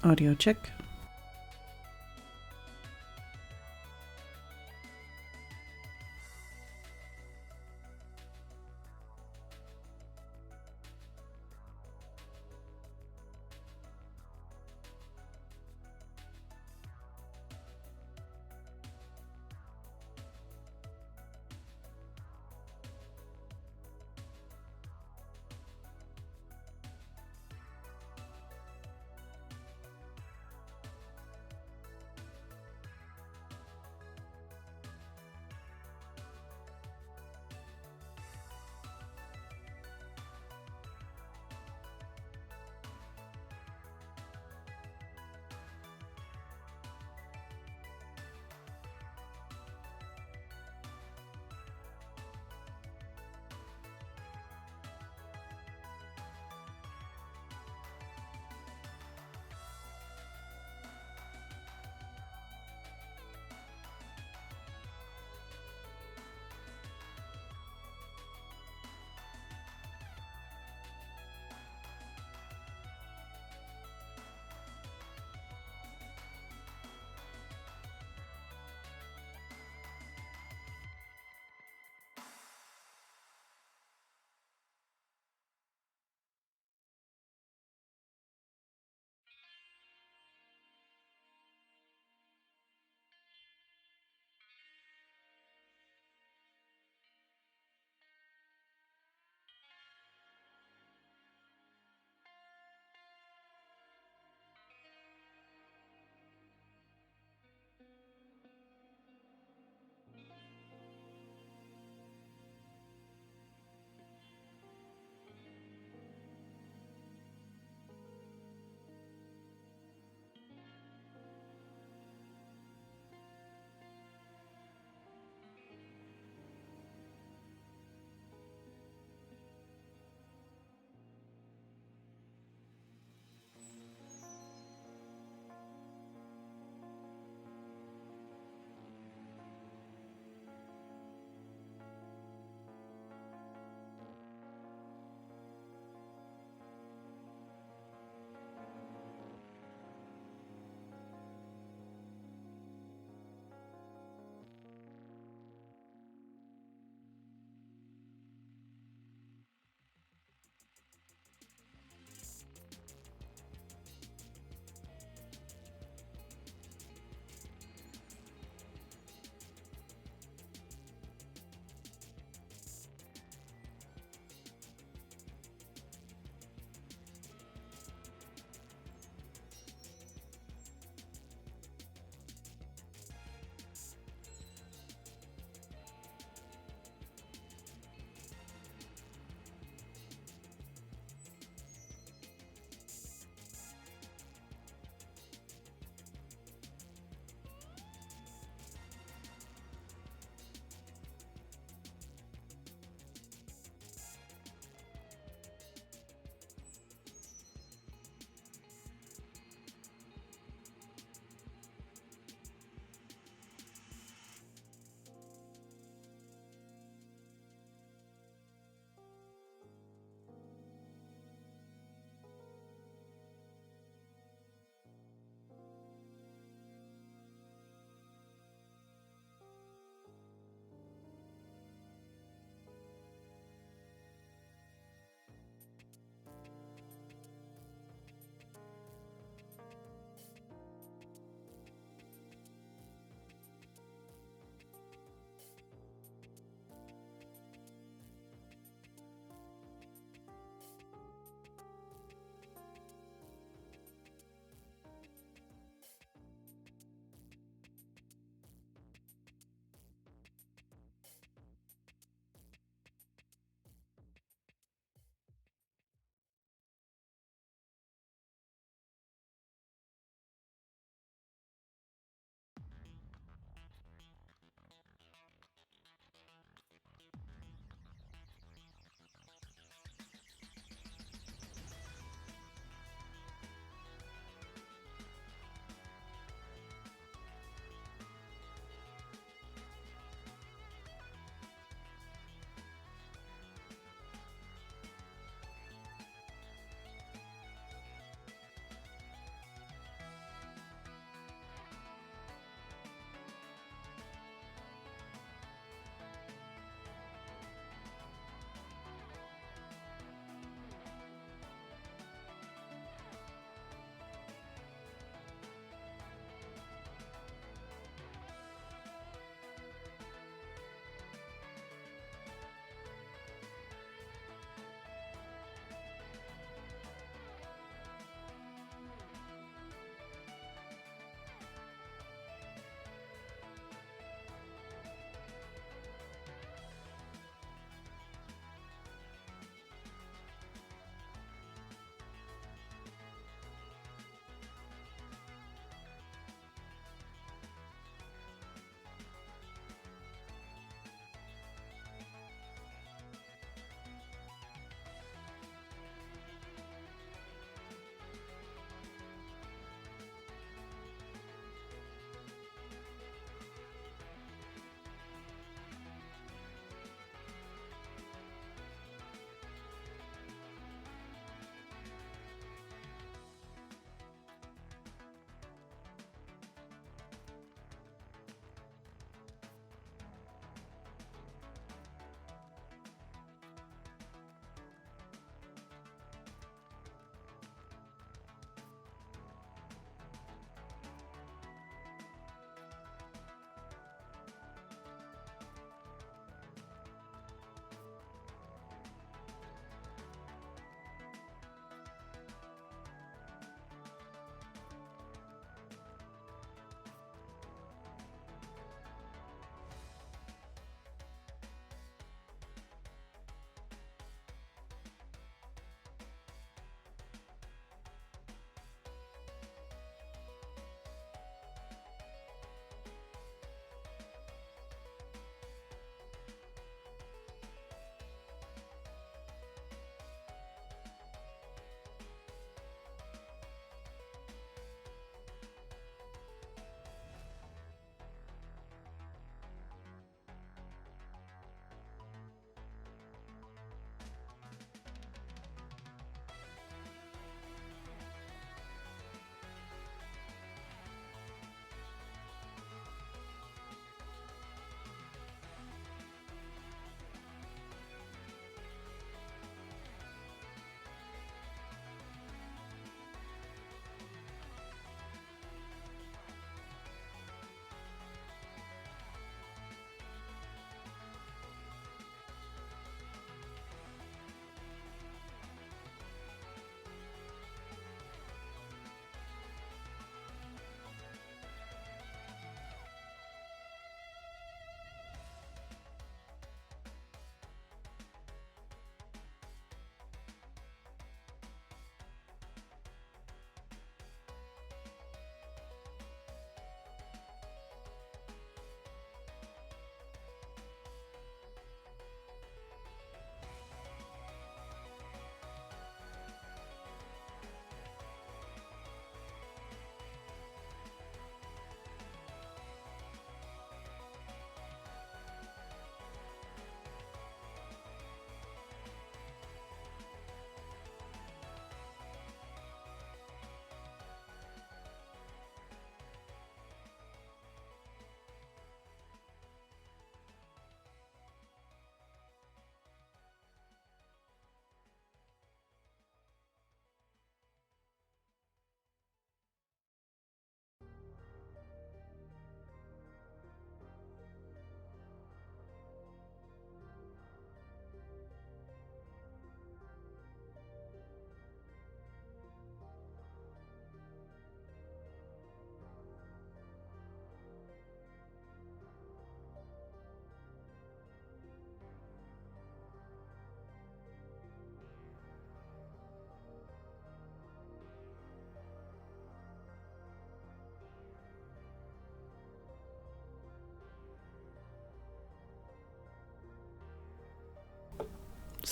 Audio check.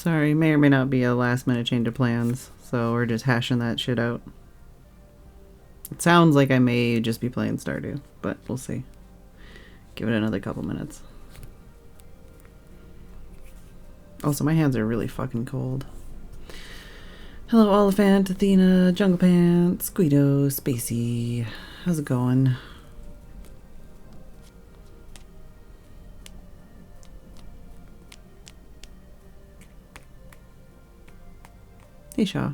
Sorry, may or may not be a last minute change of plans, so we're just hashing that shit out. It sounds like I may just be playing Stardew, but we'll see. Give it another couple minutes. Also, my hands are really fucking cold. Hello, Oliphant, Athena, Jungle Pants, Guido, Spacey. How's it going? Hey, Shaw.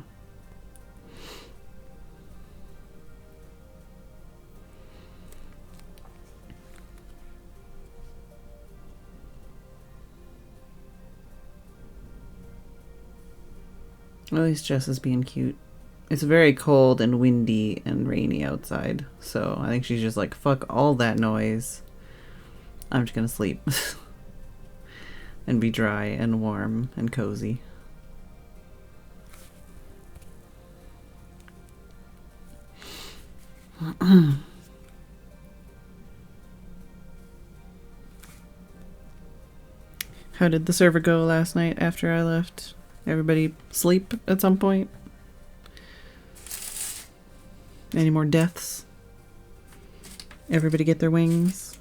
At least Jess is being cute. It's very cold and windy and rainy outside, so I think she's just like, fuck all that noise. I'm just gonna sleep. And be dry and warm and cozy. How did the server go last night after I left? Everybody sleep at some point? Any more deaths? Everybody get their wings?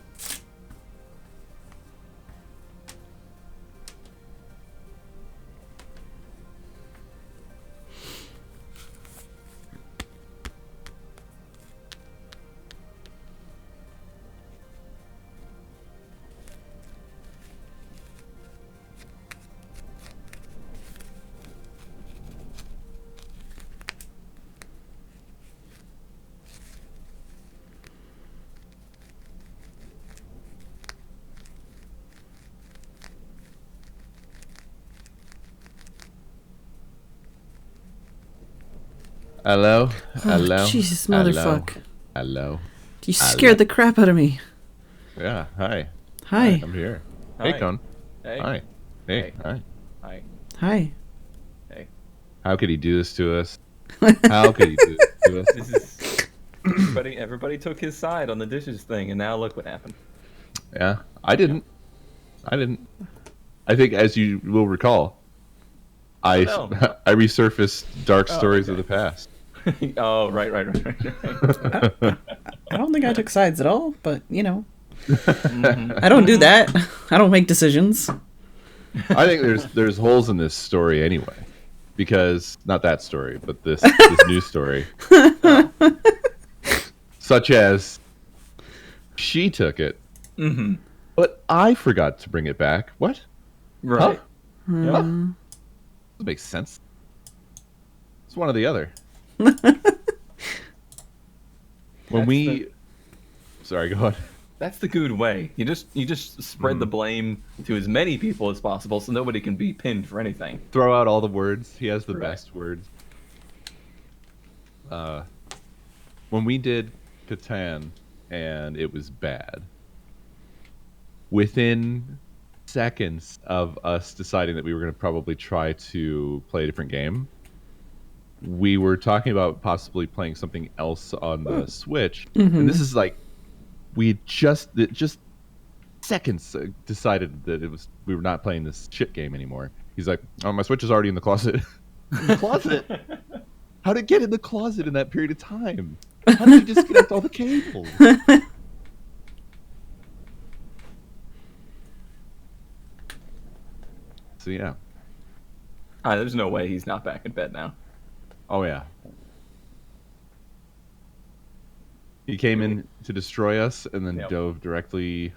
Hello? Oh, Hello? Jesus, Hello? motherfuck. Hello? You scared the crap out of me. Yeah, hi. Hi. I'm here. Hi. Hey, Con. Hey. Hi. Hey, Hey. hi. Hi. Hi. Hey. How could he do this to us? How could he do this to us? This is everybody took his side on the dishes thing, and now look what happened. Yeah, I didn't. I think, as you will recall, I no. resurfaced dark stories of okay. the past. Oh, right. I don't think I took sides at all, but, you know. Mhm. I don't do that. I don't make decisions. I think there's holes in this story anyway, because not that story, but this new story, such as she took it, but I forgot to bring it back. What? Right. Huh? Yep. Doesn't make sense. It's one or the other. Sorry, go on. That's the good way. You just spread the blame to as many people as possible, so nobody can be pinned for anything. Throw out all the words. He has the Right. best words. When we did Catan and it was bad, within seconds of us deciding that we were going to probably try to play a different game, we were talking about possibly playing something else on the Switch. And this is like, we just seconds decided that we were not playing this shit game anymore. He's like, "Oh, my Switch is already in the closet." In the closet? How did it get in the closet in that period of time? How did you disconnect all the cables? So yeah. There's no way he's not back in bed now. Oh yeah. He came in to destroy us and then dove directly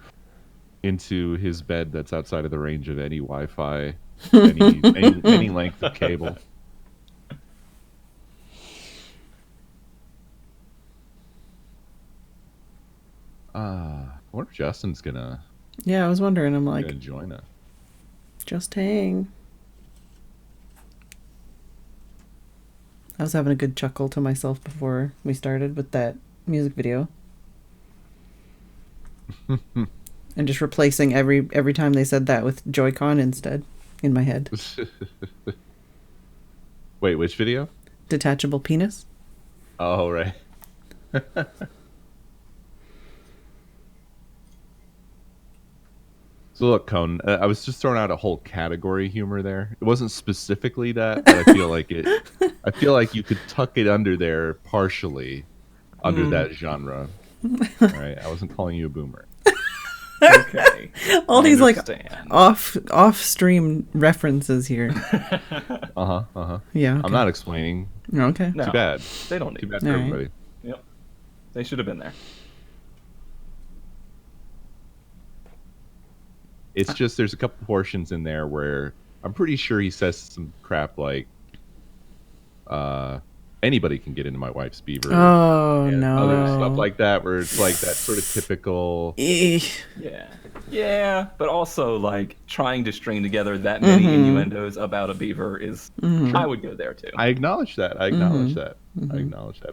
into his bed that's outside of the range of any Wi-Fi, any length of cable. I wonder if Justin's gonna Yeah, I was wondering. I'm like, join us. just hang. I was having a good chuckle to myself before we started with that music video. And just replacing every time they said that with Joy-Con instead in my head. Wait, which video? Detachable penis. Oh, right. So look, Cone, I was just throwing out a whole category humor there. It wasn't specifically that, but I feel like it. I feel like you could tuck it under there partially, under that genre. All right, I wasn't calling you a boomer. Okay. All these like Understand. off stream references here. Yeah. I'm not explaining. Okay. No, Too bad. They don't Too need. bad for All right. everybody. Yep. They should have been there. It's just there's a couple portions in there where I'm pretty sure he says some crap like, anybody can get into my wife's beaver. Oh and no. other stuff like that, where it's like that sort of typical. Yeah. Yeah, but also like trying to string together that many innuendos about a beaver is. I would go there too. I acknowledge that. I acknowledge that.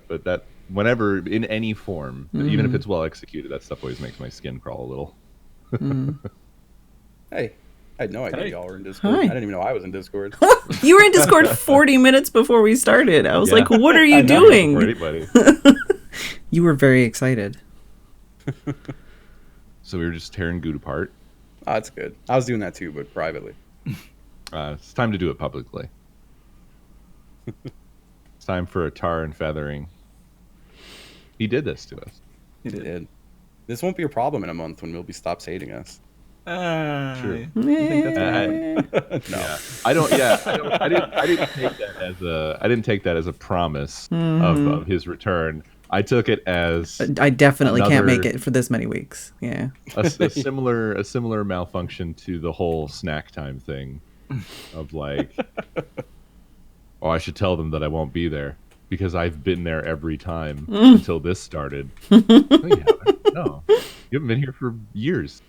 But that whenever in any form, even if it's well executed, that stuff always makes my skin crawl a little. Hey, I had no idea Hey. y'all were in Discord. Hi. I didn't even know I was in Discord. You were in Discord 40 minutes before we started. I was like, what are you For doing? anybody. You were very excited. So we were just tearing Good apart. Oh, that's good. I was doing that too, but privately. It's time to do it publicly. It's time for a tar and feathering. He did this to us. You It did. This won't be a problem in a month when Milby stops hating us. True. You think that's right? No. I don't. Yeah, I didn't take that as a. I didn't take that as a promise of his return. I took it as I definitely can't make Another- it for this many weeks. Yeah. a similar malfunction to the whole snack time thing, of like, oh, I should tell them that I won't be there because I've been there every time until this started. No, you haven't. No, you haven't been here for years.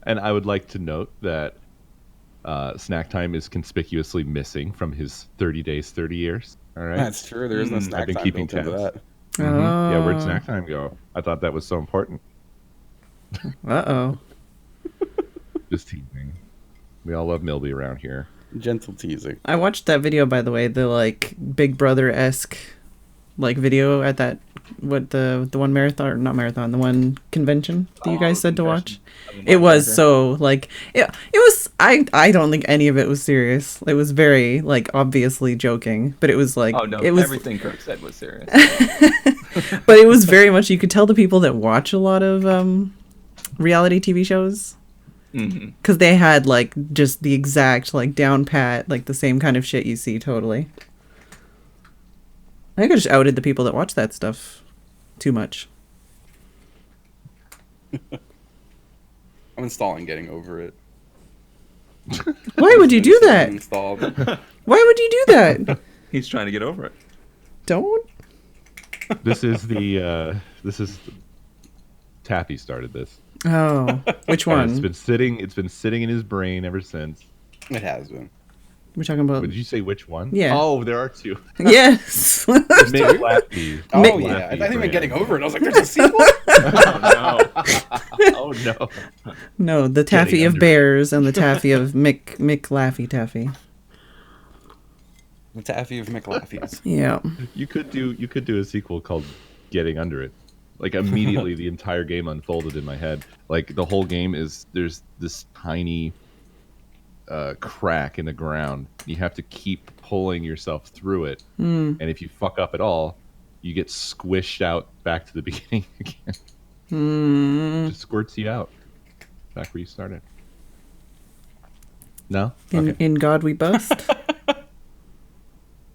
And I would like to note that snack time is conspicuously missing from his 30 days, 30 years. All right. That's true. There is no I've snack been time keeping built into tabs. that. Yeah, where'd snack time go? I thought that was so important. Uh-oh. Just teasing. We all love Milby around here. Gentle teasing. I watched that video, by the way, the like Big Brother-esque like video at that the one marathon, or not marathon, the one convention that you guys said to watch. It was so like it was I don't think any of it was serious. It was very like obviously joking, but it was like Oh no! it was Everything Kirk said was serious. but it was very much, you could tell the people that watch a lot of reality TV shows, because they had like just the exact like down pat, like the same kind of shit you see totally. I think I just outed the people that watch that stuff too much. I'm installing Getting Over It. Why would you do that? Installed. Why would you do that? He's trying to get over it. Don't. This is Taffy started this. Oh, which And one? it's been sitting in his brain ever since. It has been. We're talking about. Did you say which one? Yeah. Oh, there are two. Yes. Make Lappy. Oh, Mick- yeah. I think we're brand. Getting Over It. I was like, there's a sequel? Oh no. No, the taffy Getting of under bears and the taffy of Mick Laffy Taffy. The Taffy of McLaffy's. Yeah. You could do a sequel called Getting Under It. Like immediately the entire game unfolded in my head. Like the whole game is there's this tiny crack in the ground. You have to keep pulling yourself through it. And if you fuck up at all, you get squished out back to the beginning again. Just squirts you out. Back where you started. No? Okay. In God We Bust.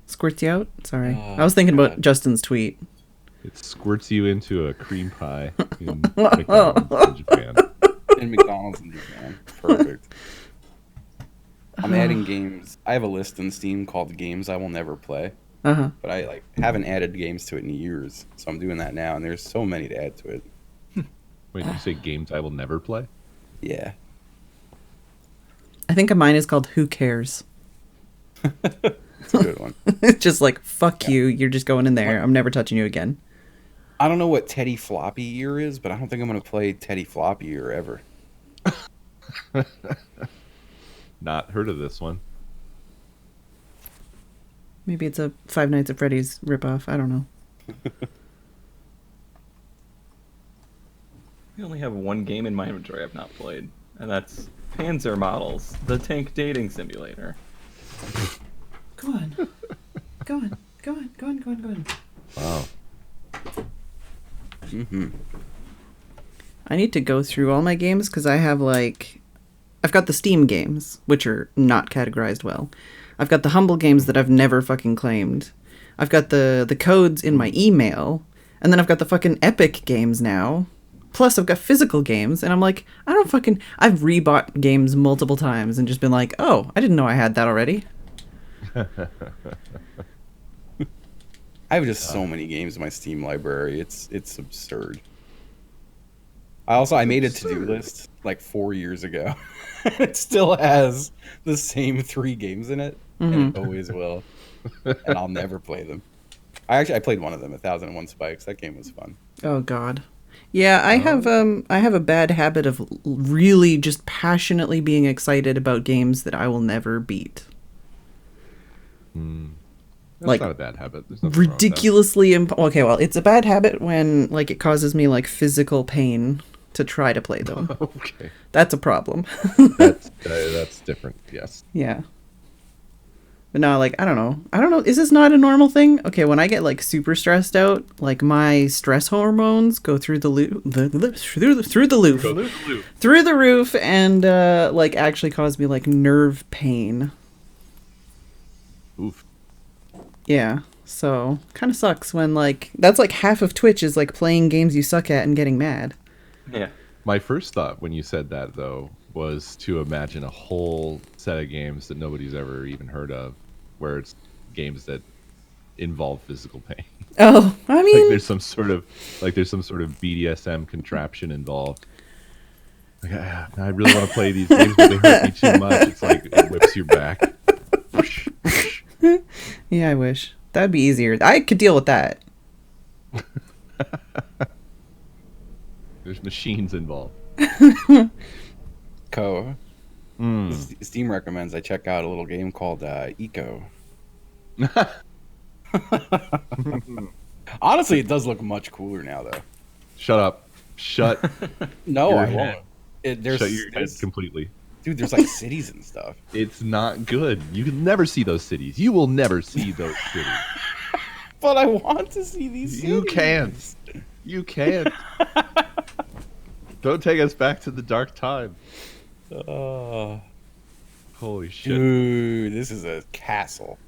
Squirts you out? Sorry. Oh, I was thinking about God. Justin's tweet. It squirts you into a cream pie in McDonald's in Japan. In McDonald's in Japan. Perfect. I'm adding games. I have a list in Steam called Games I Will Never Play. Uh-huh. But I like haven't added games to it in years. So I'm doing that now, and there's so many to add to it. Wait, you say games I will never play? Yeah. I think mine is called Who Cares? It's a good one. It's just like, fuck you, you're just going in there. I'm never touching you again. I don't know what Teddy Floppy Year is, but I don't think I'm going to play Teddy Floppy Year ever. Not heard of this one. Maybe it's a Five Nights at Freddy's ripoff. I don't know. I only have one game in my inventory I've not played, and that's Panzer Models, the tank dating simulator. Go on. Go on. Go on. Go on. Go on. Go on. Wow. Mm-hmm. I need to go through all my games because I have I've got the Steam games, which are not categorized well. I've got the Humble games that I've never fucking claimed. I've got the codes in my email, and then I've got the fucking Epic games now. Plus, I've got physical games, and I'm like, I've rebought games multiple times and just been like, oh, I didn't know I had that already. I have just so many games in my Steam library. It's absurd. I made a to-do list like 4 years ago. It still has the same 3 games in it, and it always will. And I'll never play them. I played one of them, 1001 Spikes. That game was fun. Oh God. Yeah, I have a bad habit of really just passionately being excited about games that I will never beat. That's not a bad habit. There's nothing wrong with Ridiculously okay, well, it's a bad habit when it causes me physical pain to try to play them. that. Okay. That's a problem. That's different. Yes. Yeah. But no, I don't know. Is this not a normal thing? Okay, when I get super stressed out, my stress hormones go through the roof, and actually cause me nerve pain. Oof. Yeah. So kind of sucks when that's half of Twitch is playing games you suck at and getting mad. Yeah. My first thought when you said that though was to imagine a whole set of games that nobody's ever even heard of, where it's games that involve physical pain. Oh, I mean, there's some sort of BDSM contraption involved. I really want to play these games, but they hurt me too much. It's it whips your back. Yeah, I wish that'd be easier. I could deal with that. There's machines involved. Steam recommends I check out a little game called Eco. Honestly, it does look much cooler now, though. Shut up. No, your I head. won't. Shut your head completely. Dude, there's cities and stuff. It's not good. You can never see those cities. You will never see those cities. But I want to see these cities. You can't. You can't. Don't take us back to the dark time. Holy shit. Dude, this is a castle.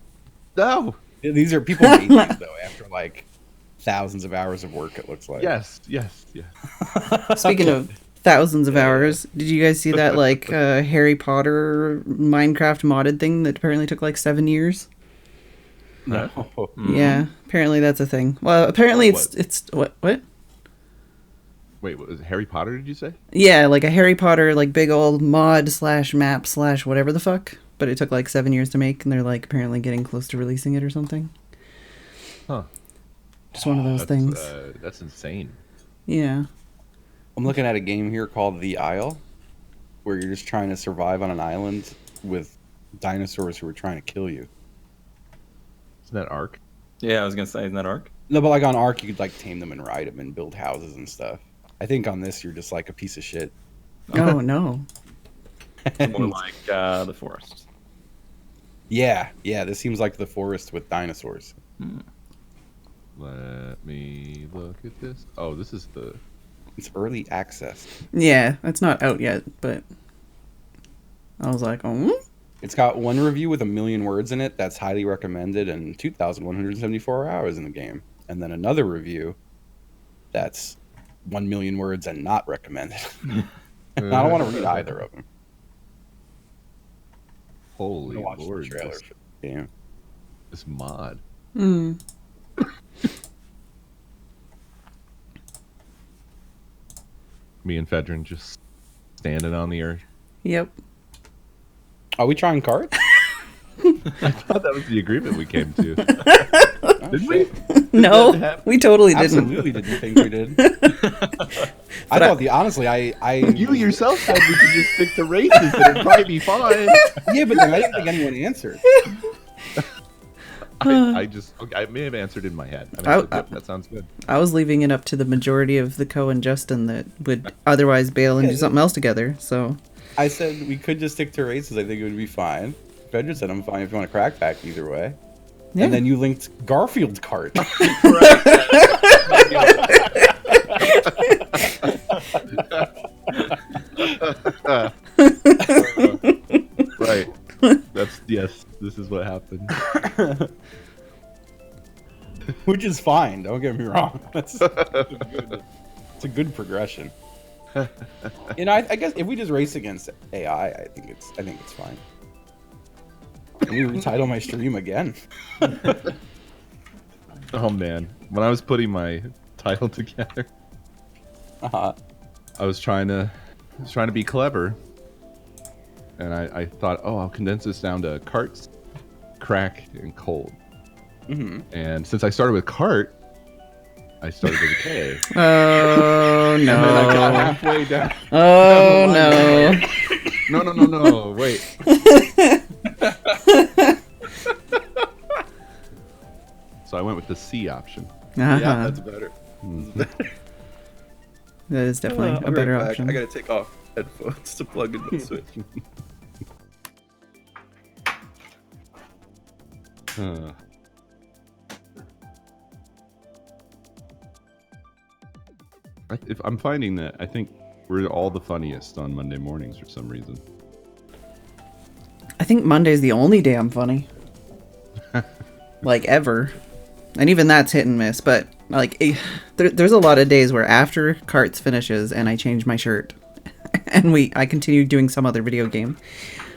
No. These are people made these, though, after thousands of hours of work, it looks like. Yes. Speaking of thousands of hours, did you guys see that Harry Potter Minecraft modded thing that apparently took 7 years? No. Yeah, apparently that's a thing. Well, apparently it's what? Wait, what was it, Harry Potter, did you say? Yeah, a Harry Potter big old mod / map / whatever the fuck. But it took 7 years to make, and they're apparently getting close to releasing it or something. Huh. Just one of those things. That's insane. Yeah. I'm looking at a game here called The Isle, where you're just trying to survive on an island with dinosaurs who are trying to kill you. Isn't that Ark? Yeah, I was gonna say, isn't that Ark? No, but on Ark, you could tame them and ride them and build houses and stuff. I think on this, you're just a piece of shit. Oh, no. More like The Forest. Yeah, this seems like The Forest with dinosaurs. Let me look at this. Oh, this is It's early access. Yeah, it's not out yet, but I was like, oh. It's got one review with 1 million words in it that's highly recommended and 2,174 hours in the game. And then another review that's 1 million words and not recommended. I don't want to read either of them. Holy Watch Lord. the trailer for the game. This mod. Mm. Me and Phedran just standing on the earth. Yep. Are we trying Kart? I thought that was the agreement we came to. Didn't we? No, we totally didn't. Absolutely didn't think we did. I thought honestly, I You yourself said we could just stick to races and it'd probably be fine. Yeah, but then I didn't think anyone answered. I may have answered in my head. I mean, yep, that sounds good. I was leaving it up to the majority of the Co and Justin that would otherwise bail and do something else together. So I said we could just stick to races. I think it would be fine. Phedran said I'm fine if you want to crack back either way. Yeah. And then you linked Garfield Kart. Right. Yes, this is what happened. Which is fine, don't get me wrong. It's a good progression. You know, I guess if we just race against AI, I think it's fine. Let me retitle my stream again. Oh man, when I was putting my title together, I was trying to be clever, and I thought, oh, I'll condense this down to carts, crack, and cold. Mm-hmm. And since I started with cart, I started with a K. Oh no! And then I got halfway down. Oh no! No! Wait. So I went with the C option. Uh-huh. Yeah, that's better. That is definitely a better option. I gotta take off headphones to plug in the switch. If I'm finding that, I think we're all the funniest on Monday mornings for some reason. I think Monday's the only day I'm funny. Like, ever. And even that's hit and miss, but, like, there's a lot of days where after Karts finishes and I change my shirt, and I continue doing some other video game,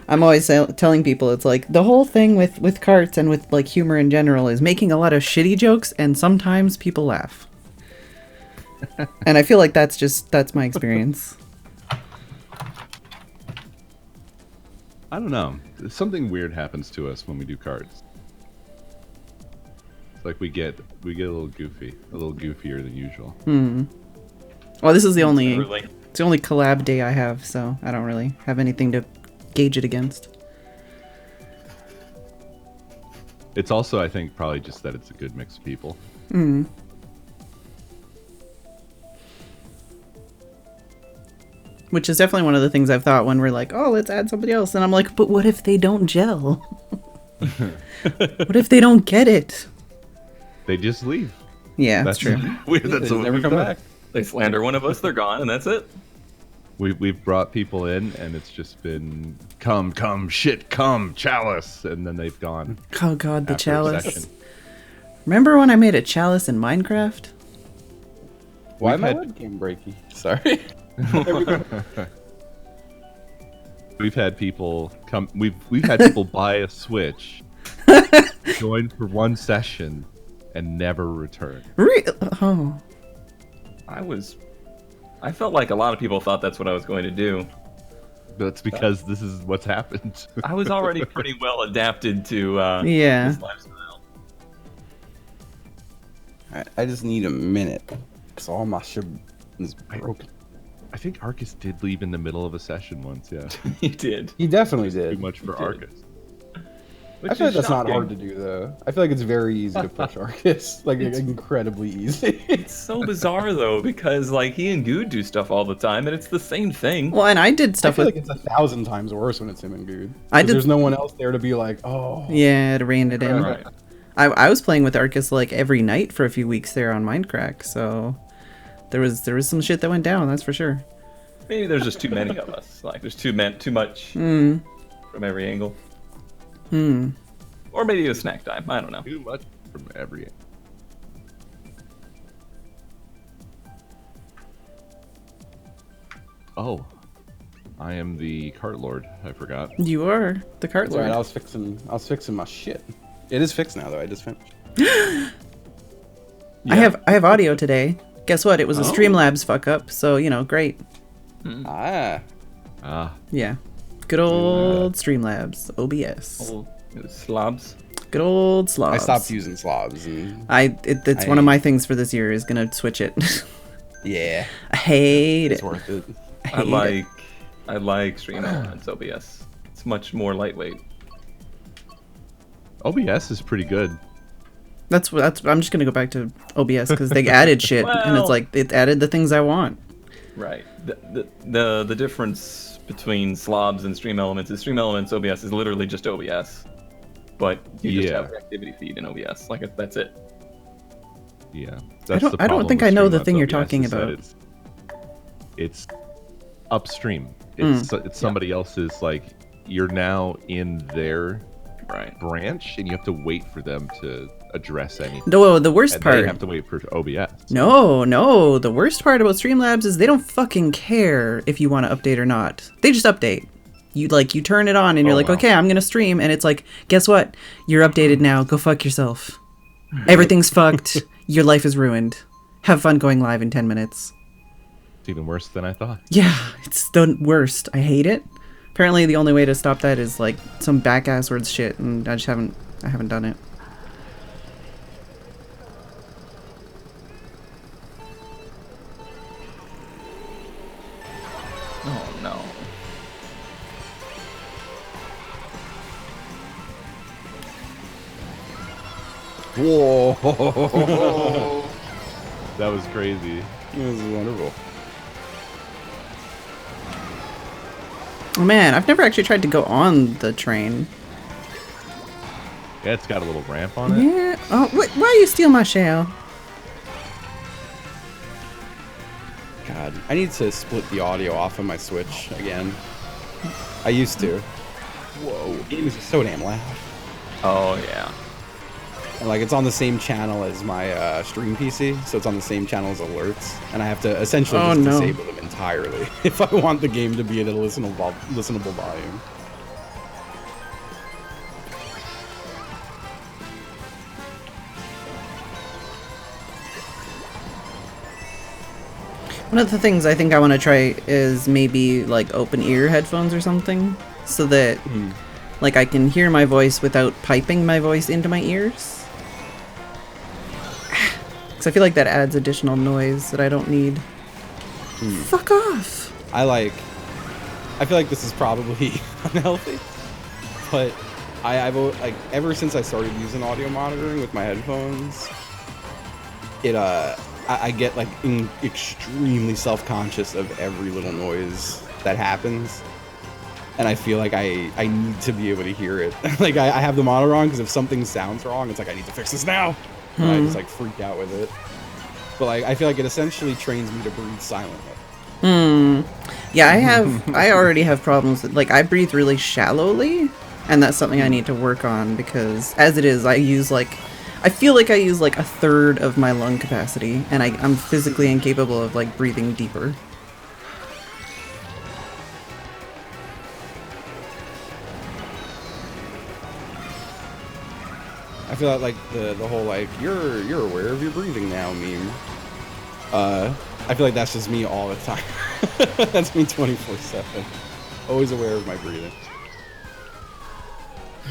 I'm always telling people, it's like, the whole thing with Karts and with, like, humor in general is making a lot of shitty jokes, and sometimes people laugh. And I feel like that's my experience. I don't know. Something weird happens to us when we do cards. It's like we get a little goofy, a little goofier than usual. Well, this is the only collab day I have, so I don't really have anything to gauge it against. It's also, I think, probably just that it's a good mix of people. Which is definitely one of the things I've thought when we're like, oh, let's add somebody else. And I'm like, but what if they don't gel? What if they don't get it? They just leave. Yeah, that's true. That's what never come back. They slander one of us, they're gone, and that's it. We've brought people in, and it's just been come, chalice, and then they've gone. Oh god, the chalice. Remember when I made a chalice in Minecraft? Why am I webcam breaking? Sorry. We've had people come. We've had people buy a Switch, join for one session, and never return. Oh. I felt like a lot of people thought that's what I was going to do. That's because this is what's happened. I was already pretty well adapted to this lifestyle. I just need a minute because all my shit is broken. I think Arcus did leave in the middle of a session once. Yeah, He did. He definitely did. Too much for Arcus. I feel like that's not hard to do, though. I feel like it's very easy to push Arcus. Like, it's incredibly easy. It's so bizarre, though, because, like, he and Good do stuff all the time, and it's the same thing. Well, and I did stuff I feel like it's 1,000 times worse when it's him and Good. I did. There's no one else there to be like, oh. Yeah, to rein it in. Right. I was playing with Arcus, like, every night for a few weeks there on Minecraft, so there was some shit that went down, that's for sure. Maybe there's just too many of us. Like, there's too much from every angle. Or maybe it was snack time. I don't know. Too much from every angle. Oh, I am the cart lord. I forgot. You are the cart lord. Right, I was fixing my shit. It is fixed now, though. I just finished. Yeah. I have audio today. Guess what? It was a Streamlabs fuck up, so great. Ah. Yeah. Good old Streamlabs, OBS. Slobs. Good old slobs. I stopped using slobs. And it's one of my things for this year is gonna switch it. Yeah. I hate it's it. Worth it. I like Stream Elements OBS. It's much more lightweight. OBS is pretty good. That's. I'm just gonna go back to OBS because they added shit, and it's Well- like it added the things I want. Right. The difference between slobs and stream elements is stream elements OBS is literally just OBS, but you just Yeah. have the activity feed in OBS. Like that's it. Yeah, I don't problem think with I know the Streamlabs thing you're OBS talking is that about. It's upstream. It's somebody else's. Like you're now in their Right. branch, and you have to wait for them to address anything. No, the worst And part. they have to wait for OBS. No, the worst part about Streamlabs is they don't fucking care if you want to update or not. They just update. You turn it on and you're Oh, like, wow. okay, I'm gonna stream, and it's like, guess what? You're updated now. Go fuck yourself. Everything's fucked. Your life is ruined. Have fun going live in 10 minutes. It's even worse than I thought. Yeah, it's the worst. I hate it. Apparently, the only way to stop that is like some back-ass words shit, and I haven't done it. Oh no. Whoa. That was crazy. This is wonderful. Oh man, I've never actually tried to go on the train. Yeah, it's got a little ramp on it. Yeah. Oh, why you steal my shell? God, I need to split the audio off of my Switch again. I used to. Whoa, games are so damn loud. Oh yeah. And like it's on the same channel as my stream PC, so it's on the same channel as alerts, and I have to essentially Oh, just no. disable them entirely if I want the game to be at a listenable volume. One of the things I think I want to try is maybe like open ear headphones or something, so that like I can hear my voice without piping my voice into my ears. Because I feel like that adds additional noise that I don't need. Fuck off. I feel like this is probably unhealthy, but I've like ever since I started using audio monitoring with my headphones, I get like extremely self-conscious of every little noise that happens, and I feel like I need to be able to hear it. Like I have the monitor on because if something sounds wrong, it's like I need to fix this now. And I just like freak out with it. But like I feel like it essentially trains me to breathe silently. Yeah, I already have problems with, like, I breathe really shallowly, and that's something I need to work on, because as it is, I feel like I use like a third of my lung capacity, and I'm physically incapable of like breathing deeper. I feel like the whole like you're aware of your breathing now meme. I feel like that's just me all the time. That's me 24/7. Always aware of my breathing.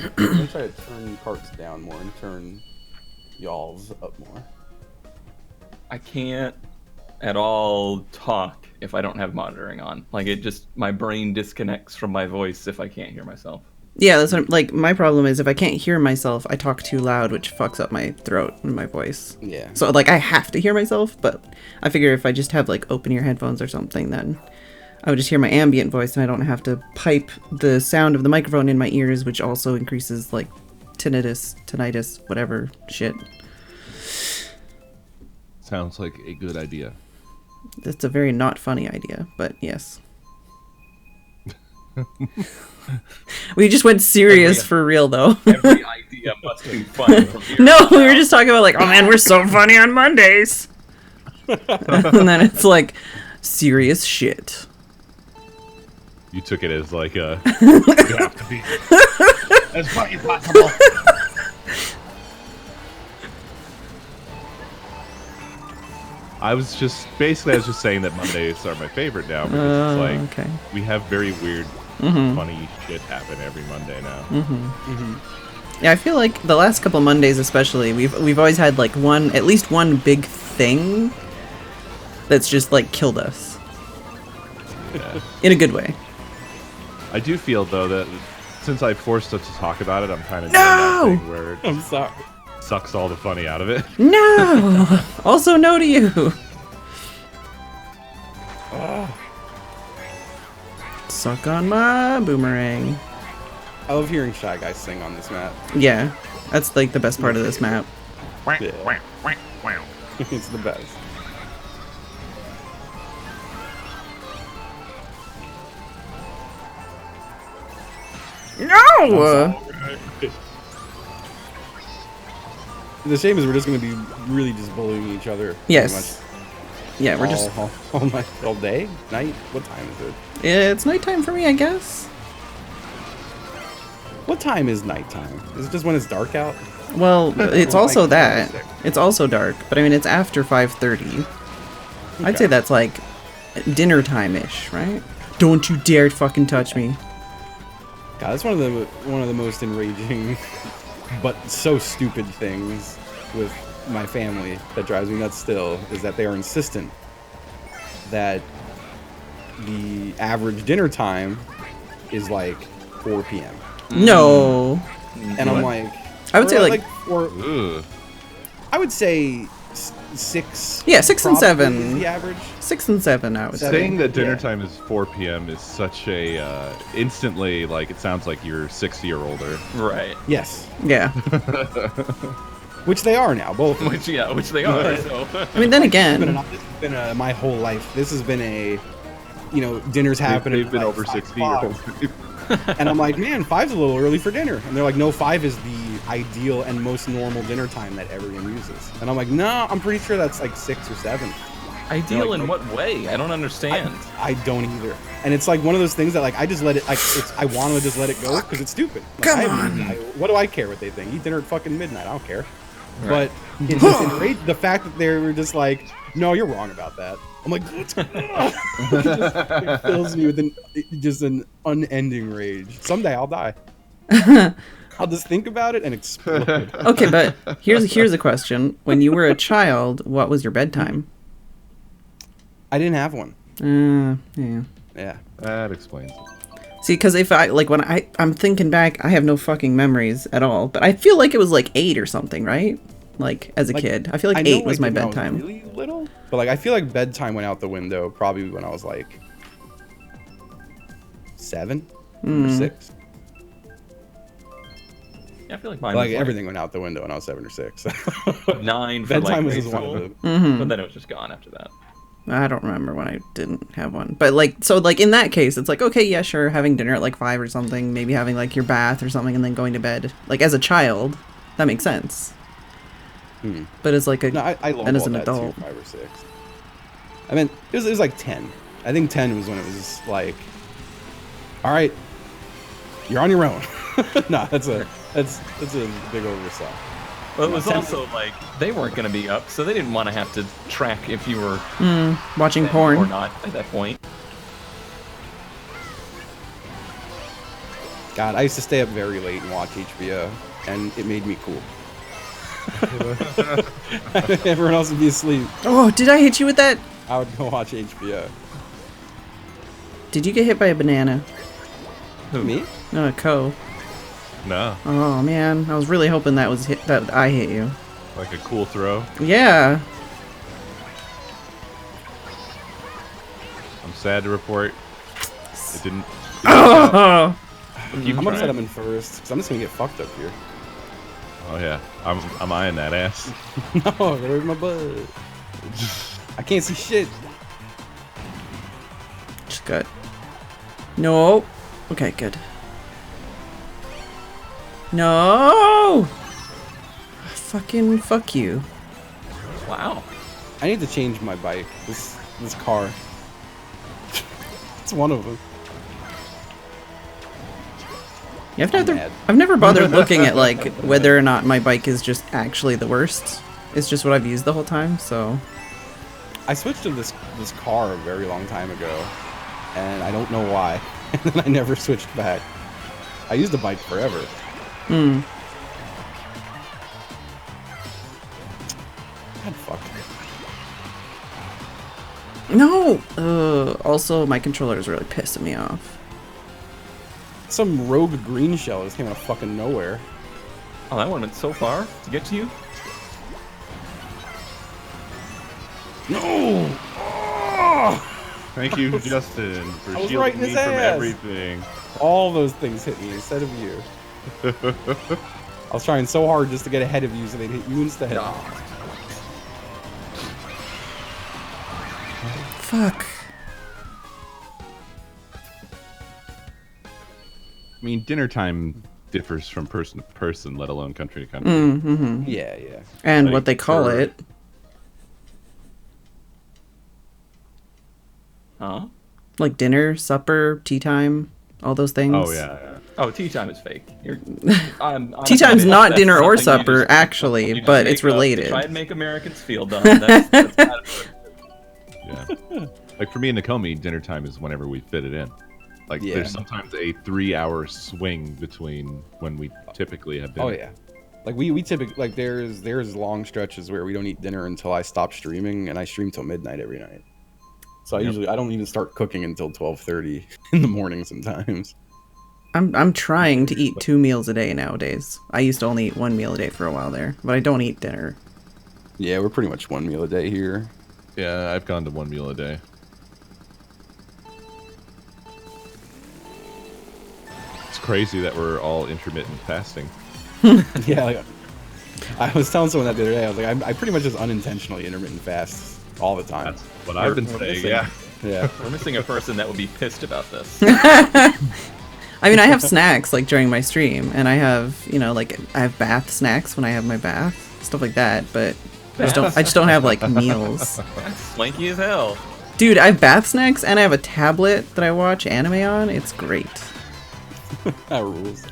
I'm gonna try to turn Kart's down more and turn y'all's up more. I can't at all talk if I don't have monitoring on. Like it just my brain disconnects from my voice if I can't hear myself. Yeah, that's what, like, my problem is if I can't hear myself, I talk too loud, which fucks up my throat and my voice. Yeah. So, like, I have to hear myself, but I figure if I just have, like, open ear headphones or something, then I would just hear my ambient voice and I don't have to pipe the sound of the microphone in my ears, which also increases, like, tinnitus, whatever shit. Sounds like a good idea. It's a very not funny idea, but yes. We just went serious for real, though. Every idea must be fun from here. No, we were just talking about, like, oh man, we're so funny on Mondays. And then it's like, serious shit. You took it as like a you have to be as funny as possible. I was just saying that Mondays are my favorite now because it's like Okay. we have very weird, funny shit happen every Monday now. Yeah, I feel like the last couple Mondays especially, we've always had like at least one big thing that's just like killed us. Yeah. In a good way. I do feel though that since I forced us to talk about it, I'm kind of doing No! that thing where I'm sorry. sucks all the funny out of it. No! Also no to you. Suck on my boomerang. I love hearing Shy Guy sing on this map. Yeah, that's like the best part of this map. Yeah. It's the best. No! The shame is we're just going to be really just bullying each other. Yes. Yeah, we're just... all day? Night? What time is it? It's nighttime for me, I guess. What time is nighttime? Is it just when it's dark out? Well, it's also Like that. 6. It's also dark, but I mean, it's after 5:30. I'd say that's like dinner time-ish, right? Don't you dare fucking touch me. God, that's one of the most enraging, but so stupid things with my family that drives me nuts still, is that they are insistent that the average dinner time is like 4 p.m. No. And I'm like, I would say like Ugh. I would say 6. Yeah, 6 and probably 7. is the average. 6 and 7, I would say. Saying that dinner Yeah. time is 4 p.m. is such a instantly, like, it sounds like you're 60 or older. Right. Yes, Yeah. which they are now, both. Which they are. So. I mean, then This has again, been my whole life. This has been a, dinner's happening. They've been at, over like, 60 your whole 5. life. And I'm like, man, 5's a little early for dinner. And they're like, no, 5 is the ideal and most normal dinner time that everyone uses. And I'm like, no, I'm pretty sure that's like 6 or 7. Ideal like, in what way? I don't understand. I don't either. And it's like one of those things that like I just let it like I want to just let it go because it's stupid. Like, Come on. What do I care what they think? Eat dinner at fucking midnight. I don't care. Right. But it's just enraged the fact that they were just like, no, you're wrong about that. I'm like, what? It fills me with an unending rage. Someday I'll die. I'll just think about it and explode. okay, but here's a question. When you were a child, what was your bedtime? I didn't have one. Yeah. Yeah. That explains it. See, because if I, like, when I'm thinking back, I have no fucking memories at all. But I feel like it was like 8 or something, right? Like, as a kid. I feel like 8 was my when I was bedtime. really little, but like I feel like bedtime went out the window probably when I was like 7 or 6. Yeah, I feel like mine Like was everything went out the window when I was 7 or 6. 9 for Bedtime like was grade just one of school, the. but then it was just gone after that. I don't remember when I didn't have one. But, like, so, like, in that case, it's like, okay, yeah, sure, having dinner at, like, 5 or something, maybe having, like, your bath or something, and then going to bed. Like, as a child, that makes sense. But as, like, No, I and as an that adult. too, 5 or 6. I mean, it was like 10. I think 10 was when it was like, all right, you're on your own. No, that's a big oversell. Well, it was also like they weren't going to be up, so they didn't want to have to track if you were watching dead porn. or not at that point. God, I used to stay up very late and watch HBO, and it made me cool. Everyone else would be asleep. Oh, did I hit you with that? I would go watch HBO. Did you get hit by a banana? Who? Me? No, Co. No, Oh, man. I was really hoping that I hit you. like a cool throw. Yeah. I'm sad to report it didn't. Oh! Keep I'm upset trying. I'm in first, because I'm just going to get fucked up here. Oh yeah, I'm eyeing that ass. No, there's my butt. I can't see shit. Just good. No. Okay, good. No! Fucking fuck you. Wow. I need to change my bike. This car. It's one of them. You have to mad. I've never bothered looking at, like, whether or not my bike is just actually the worst. It's just what I've used the whole time, so... I switched to this car a very long time ago, and I don't know why. And then I never switched back. I used the bike forever. Hmm. God, fuck. No! Also, my controller is really pissing me off. Some rogue green shell just came out of fucking nowhere. Oh, that one went so far to get to you. No! Oh! Thank you, Justin, for I was shielding right in me his from ass. everything. All those things hit me instead of you. I was trying so hard just to get ahead of you so they'd hit you instead. No. Fuck. I mean, dinner time differs from person to person, let alone country to country. Mm-hmm. Yeah, yeah. And Like, what they call for- it. Huh? Like dinner, supper, tea time, all those things. Oh yeah. Oh, tea time is fake. I'm Tea time's convinced not that's dinner or something you supper, just- actually, you just but make it's up to related. try and make Americans feel dumb. That's kind of Yeah. Like for me and Nakomi, dinner time is whenever we fit it in. Like Yeah. there's sometimes a 3-hour swing between when we typically have dinner. Oh yeah. Like we typically like there's long stretches where we don't eat dinner until I stop streaming, and I stream till midnight every night. So I don't even start cooking until 12:30 in the morning sometimes. I'm trying to eat 2 meals a day nowadays. I used to only eat 1 meal a day for a while there, but I don't eat dinner. Yeah, we're pretty much 1 meal a day here. Yeah, I've gone to 1 meal a day. It's crazy that we're all intermittent fasting. Yeah, like, I was telling someone that the other day. I was like, I pretty much just unintentionally intermittent fast all the time. That's what I've been We're saying. missing- Yeah. Yeah. We're missing a person that would be pissed about this. I mean, I have snacks like during my stream, and I have, like I have bath snacks when I have my bath, stuff like that. But I just don't have like meals. That's swanky as hell. Dude, I have bath snacks, and I have a tablet that I watch anime on. It's great. That rules.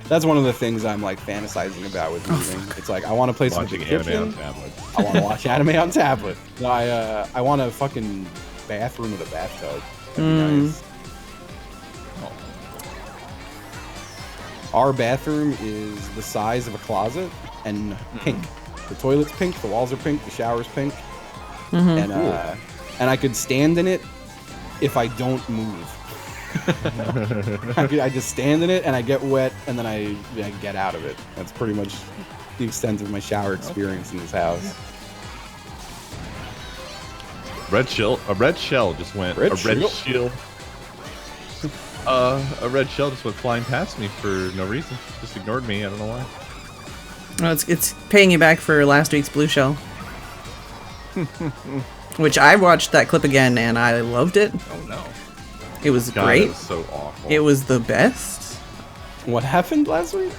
That's one of the things I'm like fantasizing about with moving. It's like I want to play some Watching kitchen. anime on tablets. I want to watch anime on tablet. No, I want a fucking bathroom with a bathtub. That'd be nice. Our bathroom is the size of a closet and pink. The toilet's pink, the walls are pink, the shower's pink, and I could stand in it if I don't move. I just stand in it and I get wet and then I get out of it. That's pretty much the extent of my shower experience in this house. A red shell just went. Red a red shell? shield. A red shell just went flying past me for no reason. Just ignored me. I don't know why. Well, it's paying you back for last week's blue shell. Which I watched that clip again and I loved it. Oh no. It was God, great. It was so awful. It was the best. What happened last week?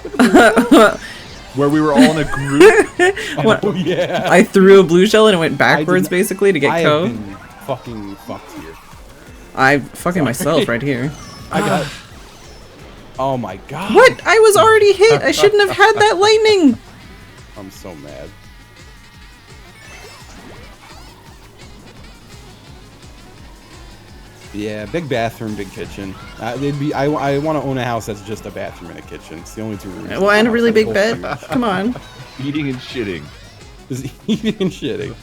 where we were all in a group. What? Oh yeah. I threw a blue shell and it went backwards not- basically to get I code. have been fucking fucked here. I fucking myself right here. I got. Oh my god. What? I was already hit. I shouldn't have had that lightning. I'm so mad. Yeah, big bathroom, big kitchen. I want to own a house that's just a bathroom and a kitchen. It's the only two rooms. Well, and a really big bed. Come on. Eating and shitting. Just eating and shitting.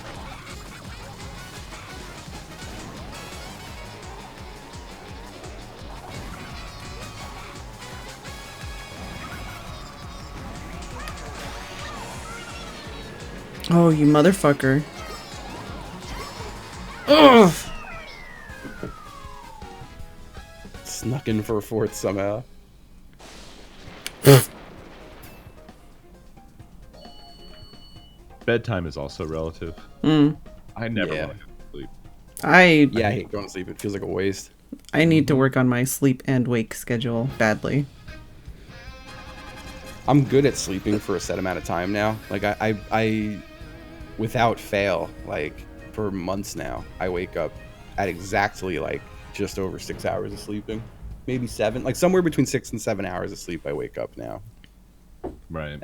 Oh, you motherfucker. Ugh. Snuck in for a fourth somehow. Bedtime is also relative. Mm. I never Yeah. want to go to sleep. Yeah, I hate going to sleep. It feels like a waste. I need to work on my sleep and wake schedule badly. I'm good at sleeping for a set amount of time now. Like I without fail, like for months now, I wake up at exactly like just over 6 hours of sleeping. Maybe 7, like somewhere between 6 and 7 hours of sleep I wake up now. Right.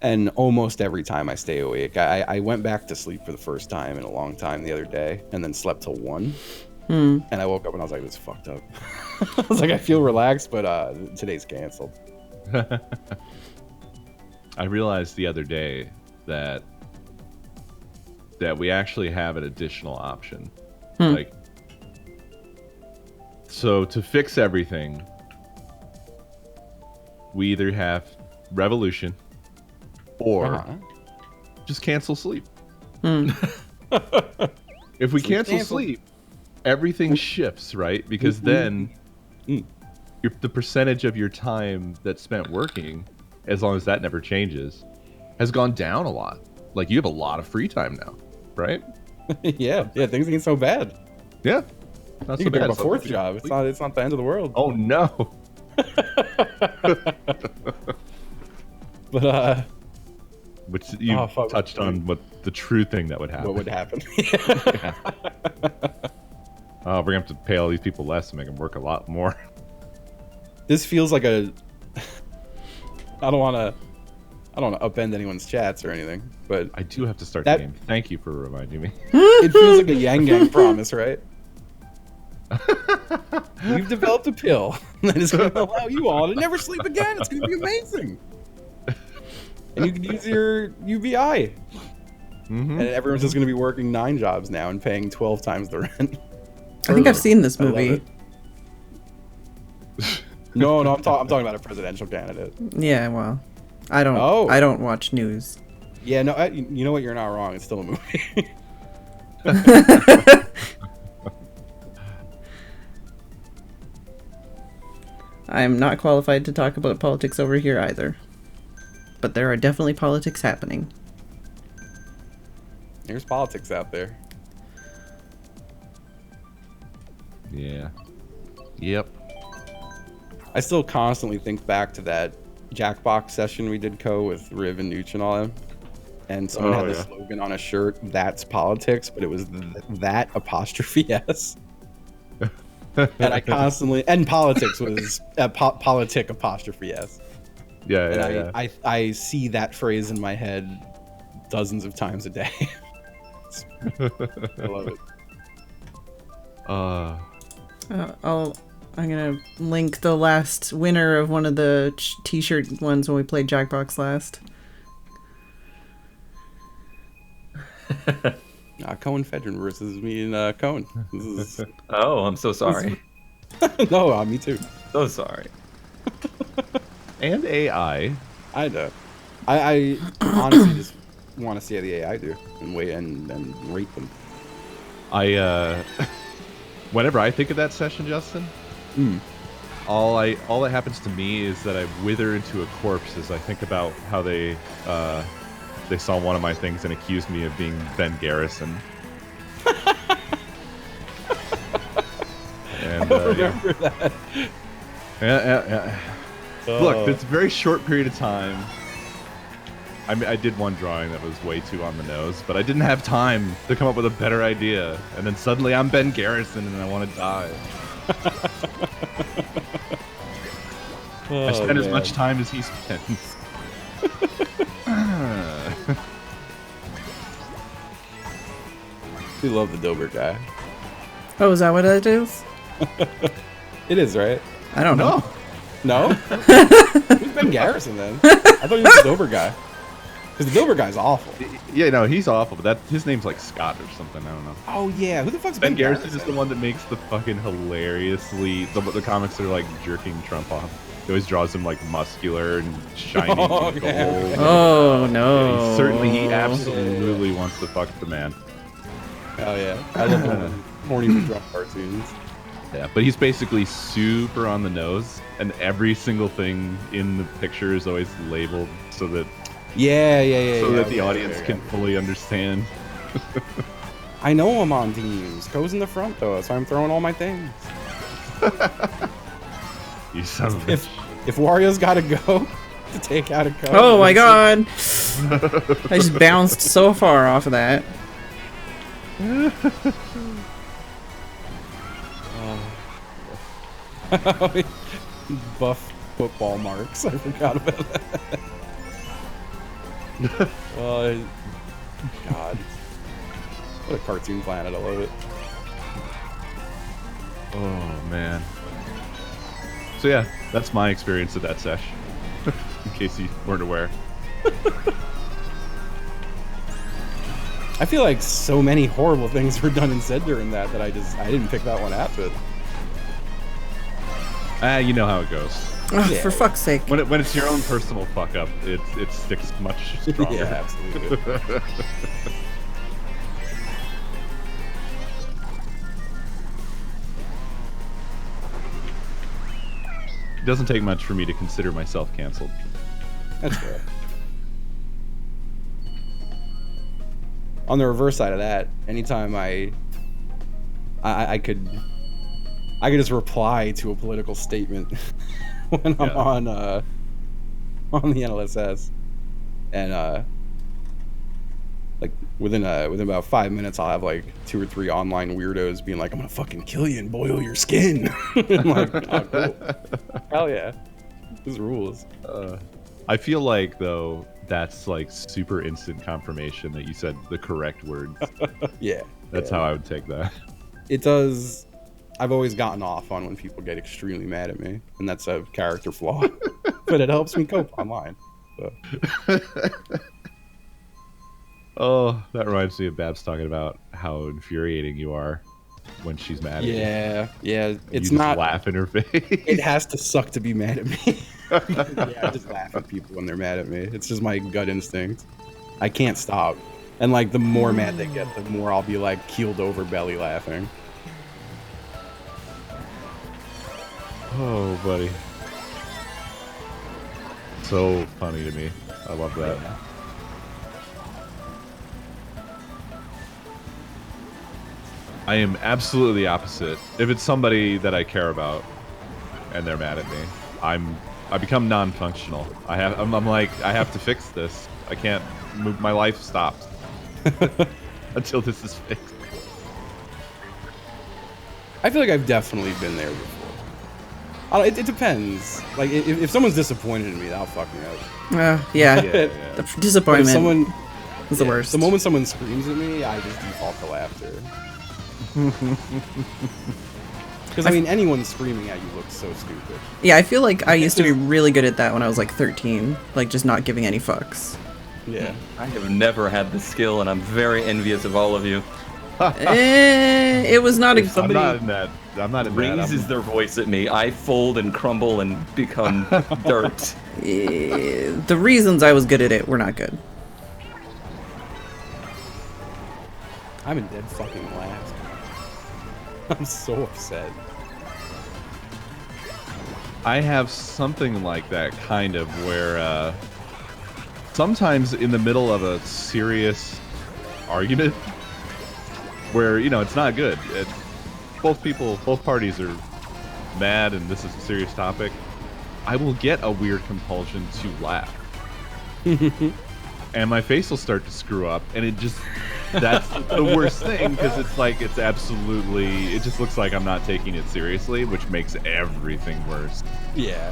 And almost every time I stay awake. I went back to sleep for the first time in a long time the other day and then slept till 1. Hmm. And I woke up and I was like, this is fucked up. I was like, I feel relaxed, but today's canceled. I realized the other day that we actually have an additional option. Like, so to fix everything, we either have revolution, or Uh-huh. just cancel sleep. Hmm. If we Sleep cancel cancel. sleep, everything shifts, right? Because then the percentage of your time that's spent working, as long as that never changes, has gone down a lot. Like, you have a lot of free time now, right? yeah, things ain't so bad. Yeah. Not You so can pick bad. up a fourth job. It's not the end of the world. Oh, no. But Which you fuck. touched on what the true thing that would happen. what would happen? Oh, we're going to have to pay all these people less to make them work a lot more. This feels like a. I don't want to upend anyone's chats or anything, but I do have to start That- the game. Thank you for reminding me. it feels like a Yang Gang promise, right? We've developed a pill that is going to allow you all to never sleep again. It's going to be amazing. And you can use your UBI. Mm-hmm. And everyone's just going to be working 9 jobs now and paying 12 times the rent. I think I've seen this I love movie. it. No, I'm talking about a presidential candidate. Yeah, well, I don't. Oh. I don't watch news. Yeah, no, you know what? You're not wrong. It's still a movie. I'm not qualified to talk about politics over here either. But there are definitely politics happening. There's politics out there. Yeah. Yep. I still constantly think back to that Jackbox session we did with Riv and Nooch and all them. And someone Oh, had the yeah. slogan on a shirt, "That's politics," but it was that apostrophe S. And I constantly, and politics was politic apostrophe S. Yeah, And yeah, yeah. I see that phrase in my head dozens of times a day. I love it. I'm gonna link the last winner of one of the t-shirt ones when we played Jackbox last. Cohen Phedran versus me and Cohen. This is... Oh, I'm so sorry. No, me too. So sorry. And AI. I know. I honestly just want to see how the AI do and wait and rate them. Whenever I think of that session, Justin, all that happens to me is that I wither into a corpse as I think about how they saw one of my things and accused me of being Ben Garrison. And Remember that? yeah. Look, it's a very short period of time. I mean, I did one drawing that was way too on the nose, but I didn't have time to come up with a better idea. And then suddenly I'm Ben Garrison and I want to die. I spent as much time as he spends. We love the Dober guy. Oh, is that what it is? It is, right? I don't know. No? Who's Ben Garrison then? I thought he was the Dober guy. Because the Dober guy's awful. Yeah, no, he's awful, but his name's like Scott or something. I don't know. Oh yeah, who the fuck's Ben Garrison is the one that makes the fucking hilariously the comics that are like jerking Trump off. He always draws him like muscular and shiny. Oh, and yeah. gold. Oh Yeah, no. he absolutely wants to fuck the man. Oh yeah, I love the horny for Trump cartoons. Yeah, but he's basically super on the nose, and every single thing in the picture is always labeled so that Yeah. that the Okay, audience okay. can fully understand. I know I'm on teams. Co's in the front though, that's why I'm throwing all my things. You son of a bitch. If Wario's gotta go to take out a Co. Oh my god. I just bounced so far off of that. Buff football marks. I forgot about that. God. What a cartoon planet. I love it. Oh man. So yeah, that's my experience of that sesh. In case you weren't aware. I feel like so many horrible things were done and said during that I didn't pick that one out, but You know how it goes. Ugh, Yeah. for fuck's sake. When it's your own personal fuck up, it sticks much stronger. Yeah, absolutely. It doesn't take much for me to consider myself canceled. That's fair. On the reverse side of that, anytime I could just reply to a political statement when I'm on the NLSS, and like within about 5 minutes, I'll have like 2 or 3 online weirdos being like, "I'm gonna fucking kill you and boil your skin." I'm like, oh, cool. Hell yeah, this rules. I feel like though that's like super instant confirmation that you said the correct words. Yeah, That's how I would take that. it does. I've always gotten off on when people get extremely mad at me, and that's a character flaw. But it helps me cope online. So. Oh, that reminds me of Babs talking about how infuriating you are when she's mad at you. Yeah. You It's just not. laugh in her face. It has to suck to be mad at me. Yeah, I just laugh at people when they're mad at me. It's just my gut instinct. I can't stop. And like the more mad they get, the more I'll be like keeled over belly laughing. Oh, buddy. So funny to me. I love that. Yeah. I am absolutely the opposite. If it's somebody that I care about and they're mad at me, I become non-functional. I'm like, I have to fix this. I can't move. My life stops until this is fixed. I feel like I've definitely been there before. It depends. Like if someone's disappointed in me, that'll fuck me up. Yeah. Yeah. The But disappointment if someone is the worst. The moment someone screams at me, I just default to laughter. Because I mean, anyone screaming at you looks so stupid. Yeah, I feel like I used to be really good at that when I was like 13, like just not giving any fucks. Yeah. I have never had the skill, and I'm very envious of all of you. It was not a I'm not in that. I'm not in that. Raises their voice at me. I fold and crumble and become dirt. the reasons I was good at it were not good. I'm in dead fucking last. I'm so upset. I have something like that kind of where sometimes in the middle of a serious argument where, you know, it's not good. Both parties are mad and this is a serious topic. I will get a weird compulsion to laugh. And my face will start to screw up and that's the worst thing because it's like it just looks like I'm not taking it seriously, which makes everything worse. Yeah.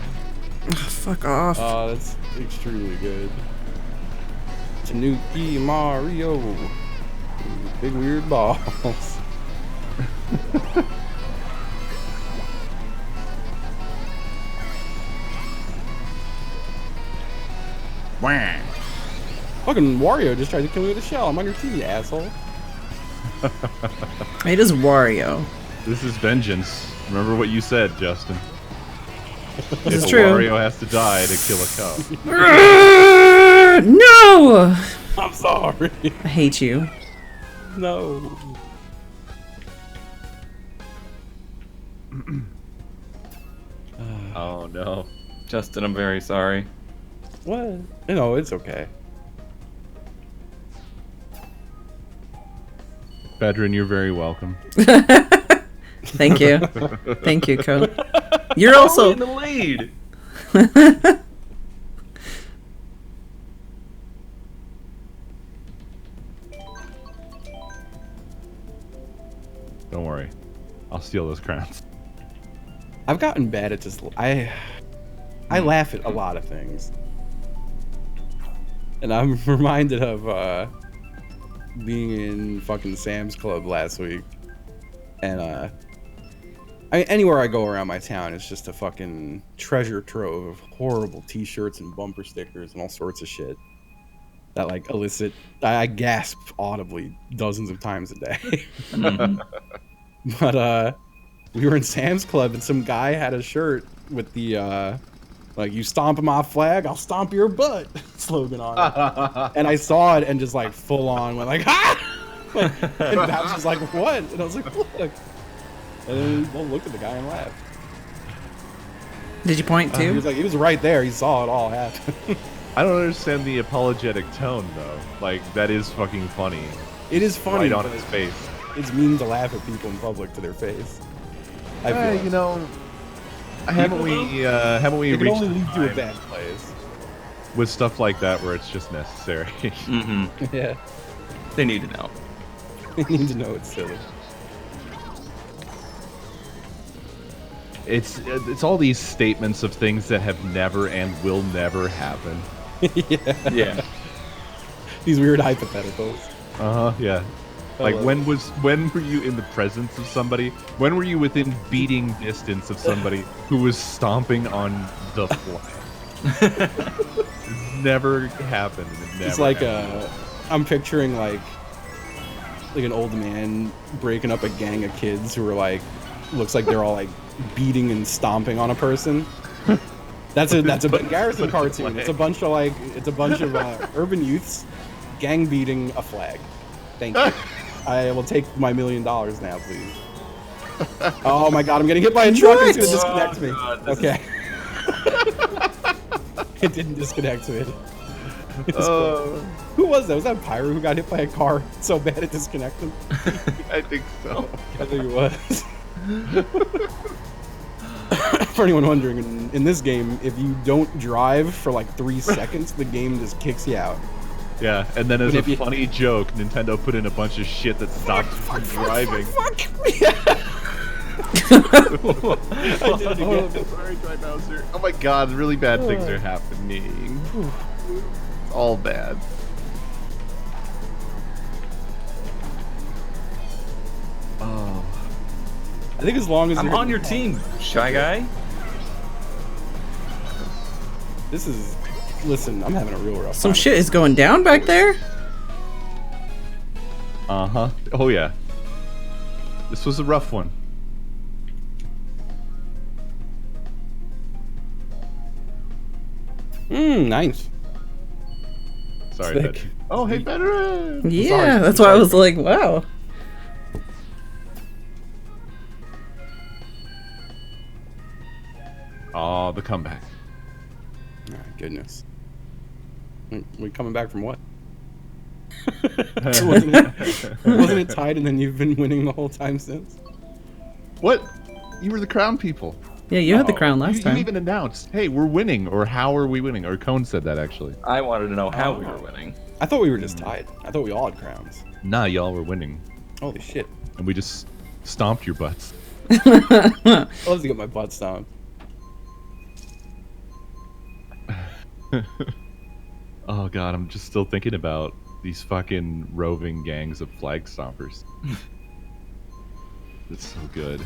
Fuck off. Oh, that's extremely good. Tanuki Mario. Big weird balls. Wah. Fucking Wario just tried to kill me with a shell. I'm on your team, you asshole. It is Wario. This is vengeance. Remember what you said, Justin. This is If a true. Wario has to die to kill a cub. No! I'm sorry. I hate you. No. Oh no. Justin, I'm very sorry. What? No, it's okay. Phedran, you're very welcome. Thank you. Thank you, Co. You're also in the lead. Don't worry. I'll steal those crowns. I've gotten bad at just I laugh at a lot of things. And I'm reminded of being in fucking Sam's Club last week. And anywhere I go around my town, it's just a fucking treasure trove of horrible t-shirts and bumper stickers and all sorts of shit that like elicit I gasp audibly dozens of times a day. But we were in Sam's Club and some guy had a shirt with the Like, you stomp my flag, I'll stomp your butt slogan on it. And I saw it and just like full on went like, ah! And Babs was like, what? And I was like, look. And then we'll look at the guy and laugh. Did you point He too? was like, he was right there. He saw it all happen. I don't understand the apologetic tone though. Like that is fucking funny. It is funny. Right on but his face. It's mean to laugh at people in public to their face. I feel like. You know, haven't we it can reached only a lead to a time bad place. with stuff like that where it's just necessary? Mm-hmm. Yeah. They need to know. They need to know it's silly. It's all these statements of things that have never and will never happen. Yeah. Yeah. These weird hypotheticals. Yeah. Like when were you in the presence of somebody? When were you within beating distance of somebody who was stomping on the flag? It's never happened. It never It's like happened. I'm picturing like an old man breaking up a gang of kids who are like, looks like they're all like beating and stomping on a person. That's a Garrison cartoon. It's a bunch of urban youths gang beating a flag. Thank you. I will take my $1 million now, please. Oh my god, I'm getting hit by a truck. It's gonna disconnect me. God, Okay. It didn't disconnect me. Who was that? Was that Pyro who got hit by a car so bad it disconnected? I think so. I think it was. For anyone wondering, in this game, if you don't drive for like 3 seconds, the game just kicks you out. Yeah, and then as But a if you- funny joke, Nintendo put in a bunch of shit that stopped you from driving. I did it again. Sorry, Dry Bowser. Oh my god, really bad things are happening. It's all bad. Oh. I think as long as I'm you're- on your team, Shy Guy. This is. Listen, I'm having a real rough Some time. shit is going down back there? Uh-huh. Oh yeah. This was a rough one. Nice. Sorry, Sick. that. Oh, hey, Phedran! Yeah, Sorry. that's why I was like, wow. Oh, the comeback. Oh, goodness. We coming back from what? Wasn't it tied and then you've been winning the whole time since? What? You were the crown people. Yeah, you had the Oh, crown last you time. even announced, hey, we're winning, or how are we winning? Or Cone said that, actually. I wanted to know how we were winning. I thought we were just tied. I thought we all had crowns. Nah, y'all were winning. Holy shit. And we just stomped your butts. I love to get my butt stomped. Oh god, I'm just still thinking about these fucking roving gangs of flag stompers. It's so good.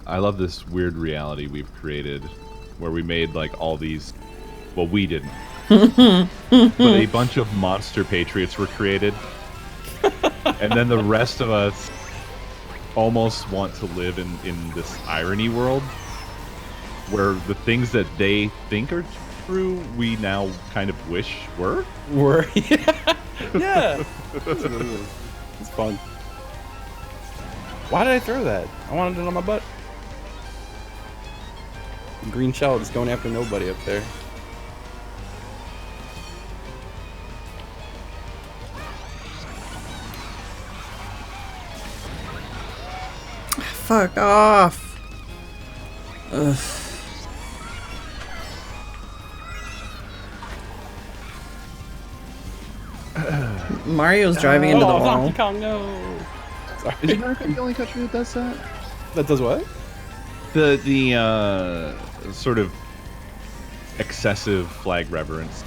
I love this weird reality we've created where we made like all these, well, we didn't, but a bunch of monster patriots were created, and then the rest of us almost want to live in this irony world where the things that they think are true we now kind of wish were. Were yeah. That's what it is. It's fun. Why did I throw that? I wanted it on my butt. Green shell is going after nobody up there. Fuck off. Ugh. Mario's driving into the wall. Donkey Kong, no. Sorry. Is America the only country that does that? That does what? The sort of excessive flag reverence.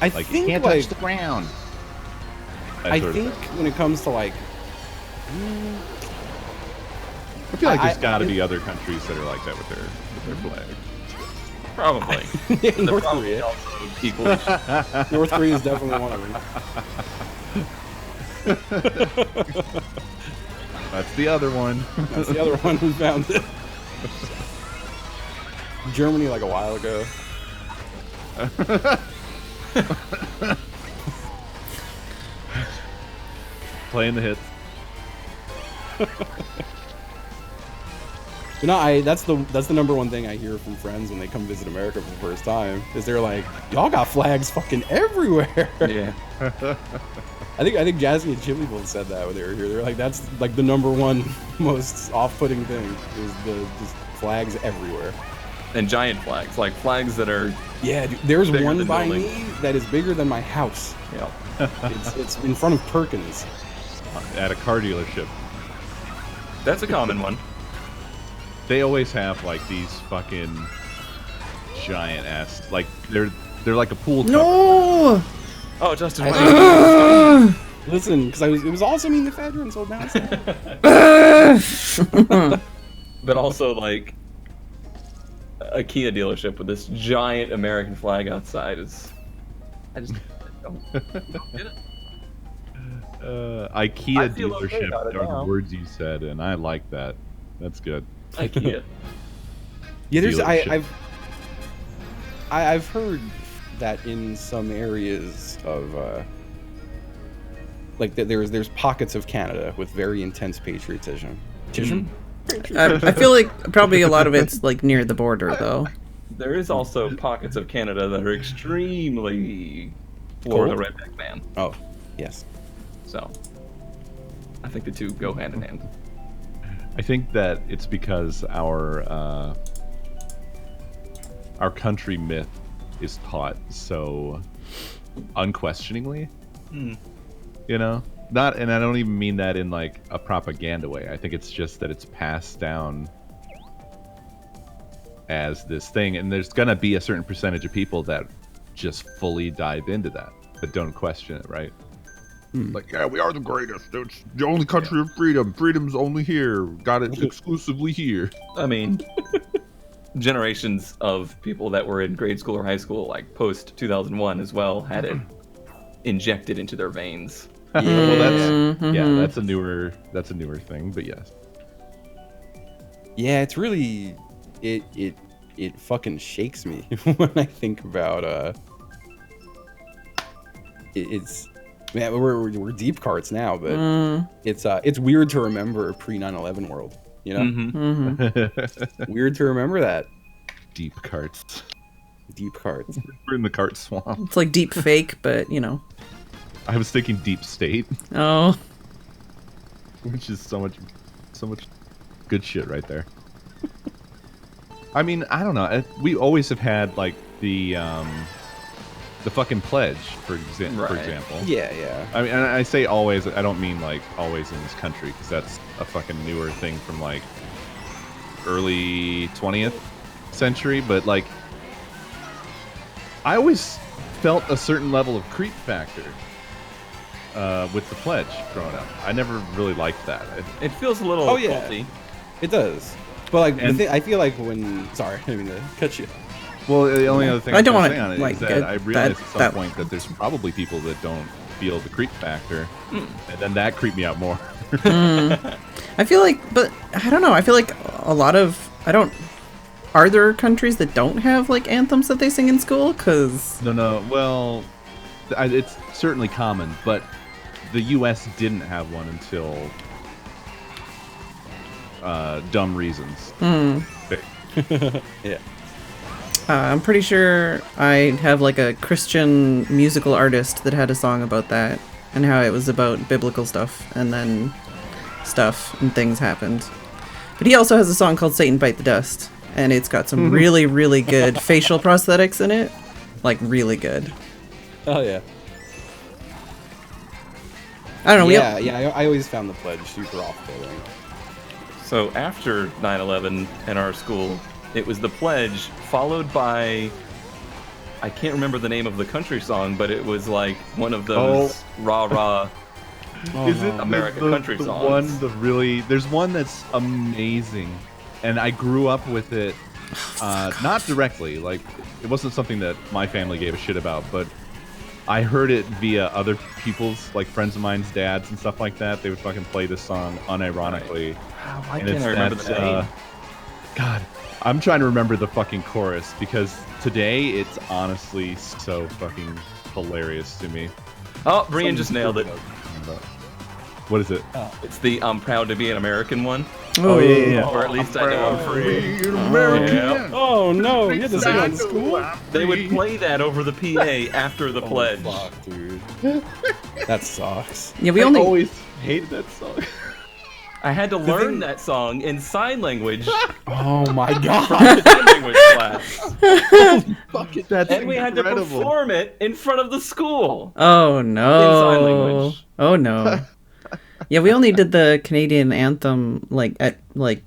I Like, think you can't like, touch the ground. That I sort of think thing. when it comes to like I feel like I- there's got to be other countries that are like that with their flag. Probably. yeah, North Probably Korea. also equally. North Korea is definitely one of them. That's the other one. That's the other one who found it. Germany, like a while ago. Playing the hits. You know, that's the number one thing I hear from friends when they come visit America for the first time is they're like, y'all got flags fucking everywhere. Yeah. I think Jazzy and Chimney both said that when they were here. They're like, that's like the number one most off-putting thing is the just flags everywhere. And giant flags, like flags that are. Yeah, dude, there's bigger one than by buildings. me that is bigger than my house. Yeah. It's in front of Perkins. At a car dealership. That's a common one. They always have like these fucking giant ass, like they're like a pool cover. No! Oh, Justin. Listen, because it was also me in the Phedran, so now it's But also like a Kia dealership with this giant American flag outside is. I just don't get it. IKEA I feel okay dealership about it are now. the words you said, and I like that. That's good. IKEA. Yeah, Dealership. I've heard that in some areas of like there's pockets of Canada with very intense patriotism. I feel like probably a lot of it's like near the border though. There is also pockets of Canada that are extremely Florida Cold? redneck man. Oh, yes. So I think the two go hand in hand. I think that it's because our country myth is taught so unquestioningly. You know, and I don't even mean that in like a propaganda way. I think it's just that it's passed down as this thing, and there's gonna be a certain percentage of people that just fully dive into that, but don't question it, right? Like, yeah, we are the greatest. It's the only country of freedom. Freedom's only here. Got it exclusively here. I mean, generations of people that were in grade school or high school, like post 2001 as well, had it injected into their veins. Well, that's a newer thing, but yes. Yeah, it's really it fucking shakes me when I think about it's. Man, we're deep carts now, but it's weird to remember pre 9/11 world. You know, weird to remember that Deep carts. deep carts. We're in the cart swamp. It's like deep fake, but you know. I was thinking deep state, Oh. which is so much good shit right there. I mean, I don't know. We always have had like the fucking pledge, for example. Yeah. I mean, and I say always. I don't mean like always in this country, because that's a fucking newer thing from like early 20th century. But like, I always felt a certain level of creep factor with the pledge growing up. I never really liked that. It feels a little culty. It does. But like, And- I feel like when sorry, I didn't mean to cut you. Well, the only other thing I I don't was wanna, say on it like, is that get I realized that- at some that- point that there's probably people that don't feel the creep factor, and then that creeped me out more. I feel like, but I don't know. I feel like a lot of Are there countries that don't have like anthems that they sing in school? Cause No. Well, it's certainly common, but the U.S. didn't have one until dumb reasons. Yeah. I'm pretty sure I have like a Christian musical artist that had a song about that and how it was about biblical stuff and then stuff and things happened. But he also has a song called Satan Bite the Dust and it's got some really, really good facial prosthetics in it. Like really good. Oh yeah. I don't know. I always found the pledge super off-putting. So after 9/11 in our school, it was the pledge followed by, I can't remember the name of the country song, but it was like one of those rah-rah. Is it America the country songs. There's one that's amazing, and I grew up with it. Not directly, like it wasn't something that my family gave a shit about, but I heard it via other people's, like friends of mine's dads and stuff like that. They would fucking play this song unironically. Why can't I remember the name? God, I'm trying to remember the fucking chorus because today it's honestly so fucking hilarious to me. Oh, Brian just nailed it. What is it? It's the "I'm proud to be an American" one. Oh yeah. Or at least I know I'm free. American. Yeah. Oh no, you had to sing on school? They would play that over the PA after the pledge. Fuck, dude. That sucks. Yeah, we I only always hated that song. I had to learn that song in sign language Oh my from god. the sign language class. That's And we had to perform it in front of the school. Oh no. In sign language. Oh no. Yeah, we only did the Canadian anthem at what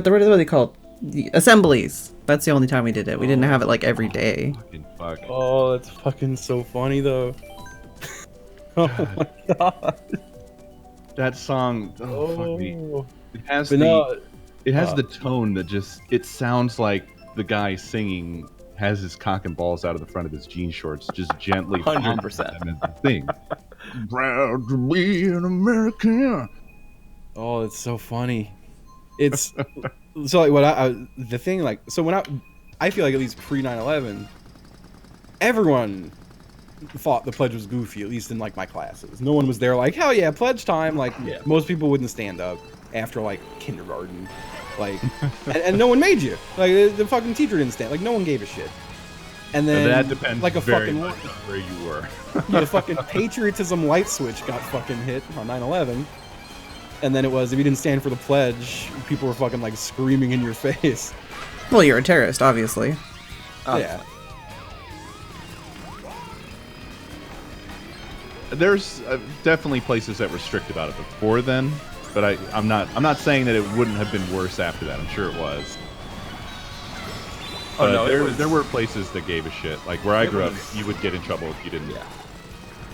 are they called? The assemblies. That's the only time we did it. We didn't have it like every day. Fucking fuck. Oh, that's fucking so funny though. Oh my god. That song. Oh, fuck me. It has But the. no, It has the tone that just. It sounds like the guy singing has his cock and balls out of the front of his jean shorts, just gently. 100%. And the thing. Proud to be an American. oh, it's so funny. It's so like what the thing like so when I feel like at least pre 9/11, everyone thought the pledge was goofy, at least in like my classes. No one was there like, hell yeah, pledge time. Like most people wouldn't stand up after like kindergarten, like, and no one made you. Like the fucking teacher didn't stand. Like no one gave a shit. And then that depends like a very fucking much on where you were. the fucking patriotism light switch got fucking hit on 9/11. And then it was if you didn't stand for the pledge, people were fucking like screaming in your face. Well, you're a terrorist, obviously. Yeah. There's definitely places that were strict about it before then, but I'm not saying that it wouldn't have been worse after that. I'm sure it was. Oh no, there were places that gave a shit. Like where I grew up, you would get in trouble if you didn't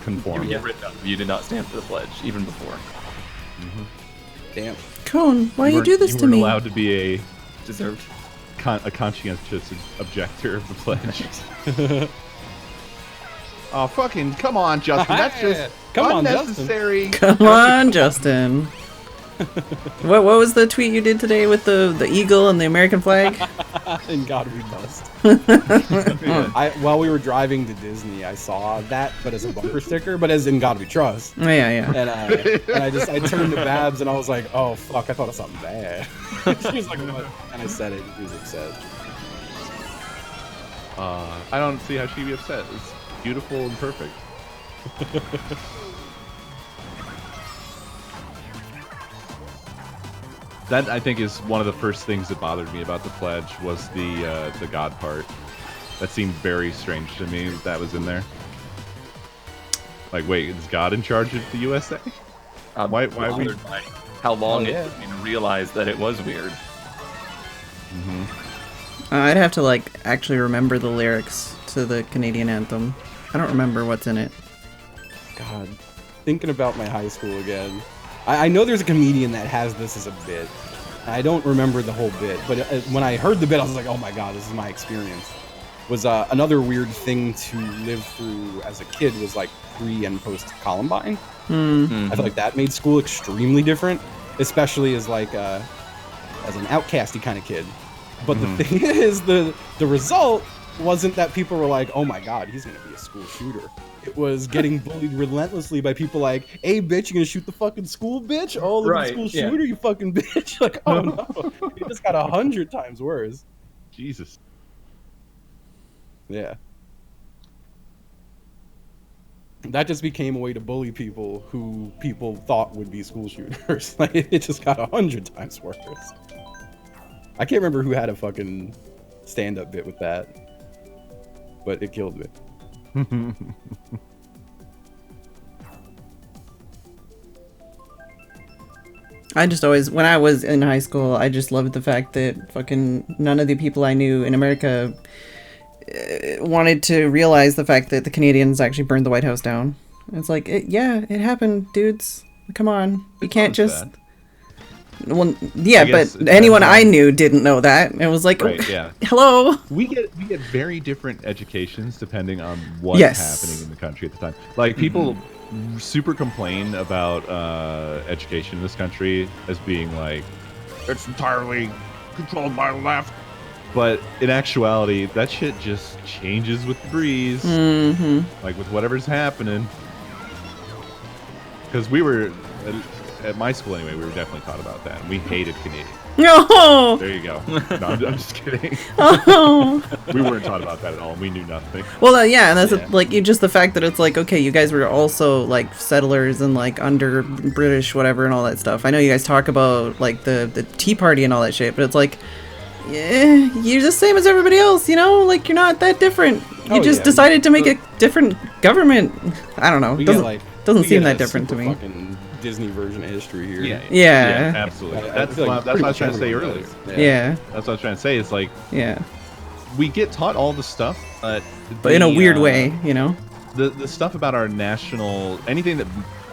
conform. You would get written up. You did not stand for the pledge, even before. Damn. Cone, why you do this to You me? weren't allowed to be Deserved. a conscientious objector of the pledge. Oh, fucking come on, Justin. That's just Come on, unnecessary. Come on, Justin. What was the tweet you did today with the eagle and the American flag? In God we must. While we were driving to Disney, I saw that, but as a bumper sticker, but as in God we trust. Oh, yeah. And I turned to Babs and I was like, oh fuck, I thought of something bad. She was like, what? And I said it. And she was upset. I don't see how she'd be upset. It's beautiful and perfect. That I think is one of the first things that bothered me about the pledge was the God part. That seemed very strange to me that was in there. Like, wait, is God in charge of the USA? Why we? How long it took me to realize that it was weird. I'd have to like actually remember the lyrics to the Canadian anthem. I don't remember what's in it. God, thinking about my high school again. I know there's a comedian that has this as a bit. I don't remember the whole bit, but when I heard the bit, I was like, oh my god, this is my experience. Was another weird thing to live through as a kid was like pre and post Columbine. I feel like that made school extremely different, especially as like as an outcasty kind of kid. But the thing is, the result wasn't that people were like, oh my god, he's gonna be a school shooter. It was getting bullied relentlessly by people like, hey bitch, you gonna shoot the fucking school, bitch? Oh, look at the school shooter, you fucking bitch. Like, oh no. It just got 100 times worse. Jesus. Yeah. That just became a way to bully people who people thought would be school shooters. Like, it just got 100 times worse. I can't remember who had a fucking stand-up bit with that, but it killed me. I just always, when I was in high school, I just loved the fact that fucking none of the people I knew in America wanted to realize the fact that the Canadians actually burned the White House down. It's like, it happened, dudes. Come on. You can't just... Well, yeah, I guess but anyone I depends knew didn't know that. It was like, Right, yeah. hello. We get very different educations depending on what's Yes. happening in the country at the time. Like people super complain about education in this country as being like it's entirely controlled by the left. But in actuality, that shit just changes with the breeze. Like with whatever's happening. Because we were at my school anyway, we were definitely taught about that, and we hated Canadian. No. There you go. No, I'm just kidding. Oh. We weren't taught about that at all. We knew nothing. Well, yeah, and that's Yeah. like you just the fact that it's like, okay, you guys were also like settlers and like under British whatever and all that stuff. I know you guys talk about like the Tea Party and all that shit, but it's like, yeah, you're the same as everybody else, you know? Like you're not that different. You Oh, just yeah. decided to make a different government. I don't know. We Doesn't get like doesn't we seem get that a different to super me. Fucking Disney version of history here. Yeah. absolutely. I That's feel like what I pretty was trying to much say everyone earlier. does. Yeah. That's what I was trying to say. It's like Yeah. we get taught all the stuff, but But in a the, weird way, you know? the stuff about our national anything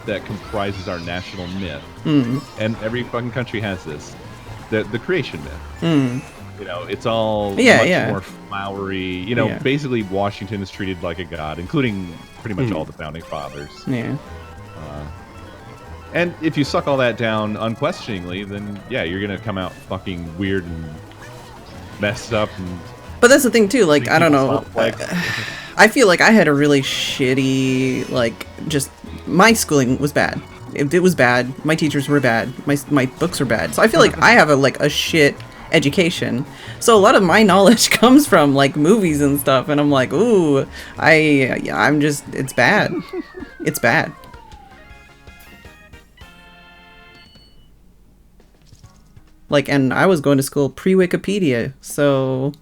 that comprises our national myth, and every fucking country has this, the creation myth. You know, it's all much more flowery. You know, Yeah. basically Washington is treated like a god, including pretty much all the founding fathers. Yeah. And if you suck all that down unquestioningly, then yeah, you're gonna come out fucking weird and messed up. And But that's the thing too, like I don't know. complex. I feel like I had a really shitty, like, just my schooling was bad. It was bad. My teachers were bad. My books were bad. So I feel like I have a shit education. So a lot of my knowledge comes from like movies and stuff, and I'm like, ooh, I'm just, it's bad. It's bad. Like, and I was going to school pre-Wikipedia, so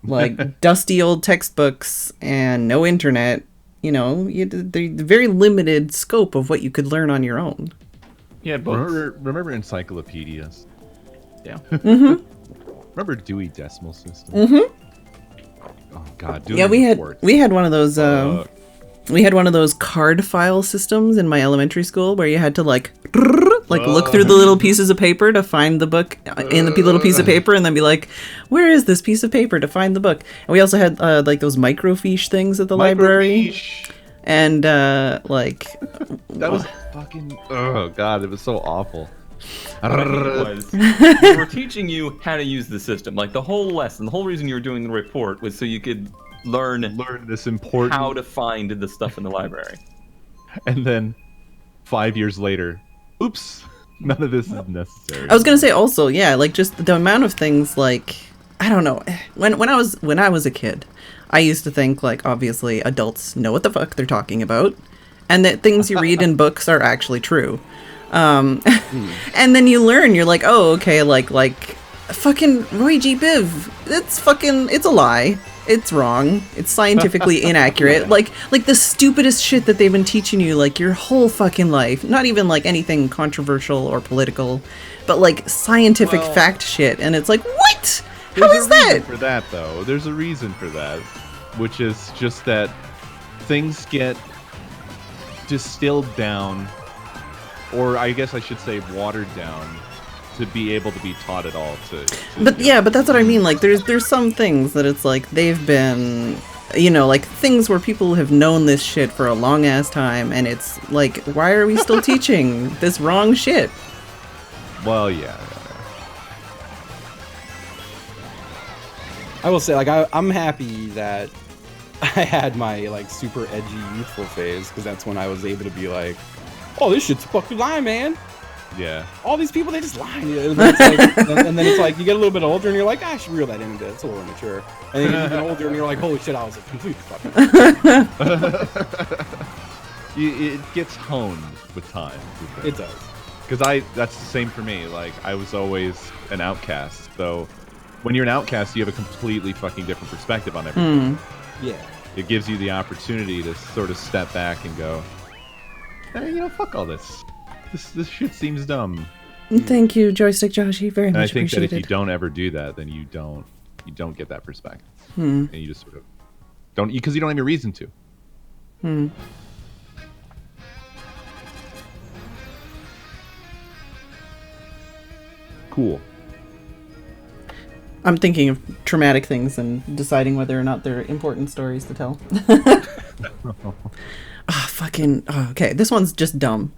like dusty old textbooks and no internet. You know, the very limited scope of what you could learn on your own. Yeah, books. Remember encyclopedias? Yeah. Remember Dewey Decimal System? Oh God, Dewey Yeah, we reports. had one of those. We had one of those card file systems in my elementary school where you had to like look through the little pieces of paper to find the book in the little piece of paper, and then be like, where is this piece of paper to find the book? And we also had like those microfiche things at the library, Microfiche. and like That was fucking. Oh God, it was so awful. What I think it was, they were teaching you how to use the system. Like the whole lesson, the whole reason you were doing the report was so you could learn this important. how to find the stuff in the library. And then 5 years later, oops, none of this is necessary. I was gonna say also, yeah, like just the amount of things, like I don't know. When I was a kid, I used to think like obviously adults know what the fuck they're talking about, and that things you read in books are actually true. And then you learn, you're like, oh, okay, like fucking Roy G. Biv, it's a lie. It's wrong. It's scientifically inaccurate. Like the stupidest shit that they've been teaching you like your whole fucking life. Not even like anything controversial or political, but like scientific fact shit. And it's like, what? How is that? For that though, there's a reason for that, which is just that things get distilled down, or I guess I should say watered down, to be able to be taught at all. But yeah, but that's what I mean. Like, there's some things that it's like they've been, you know, like things where people have known this shit for a long ass time, and it's like, why are we still teaching this wrong shit? Well, yeah. I will say, like, I'm happy that I had my like super edgy youthful phase, because that's when I was able to be like, oh, this shit's fucking lying, man. Yeah. All these people, they just lie. And then, it's like, and then it's like you get a little bit older and you're like, I should reel that in a bit. It's a little immature. And then you get older and you're like, holy shit, I was a complete fucking. It gets honed with time. It does. Because that's the same for me. Like, I was always an outcast. So when you're an outcast, you have a completely fucking different perspective on everything. Yeah. It gives you the opportunity to sort of step back and go, hey, you know, fuck all this. This shit seems dumb. Thank you, Joystick Joshi, very And I much think that if you appreciated. don't ever do that, then you don't get that perspective. And you just sort of don't, because you don't have any reason to. Hmm. Cool. I'm thinking of traumatic things and deciding whether or not they're important stories to tell. Okay, this one's just dumb.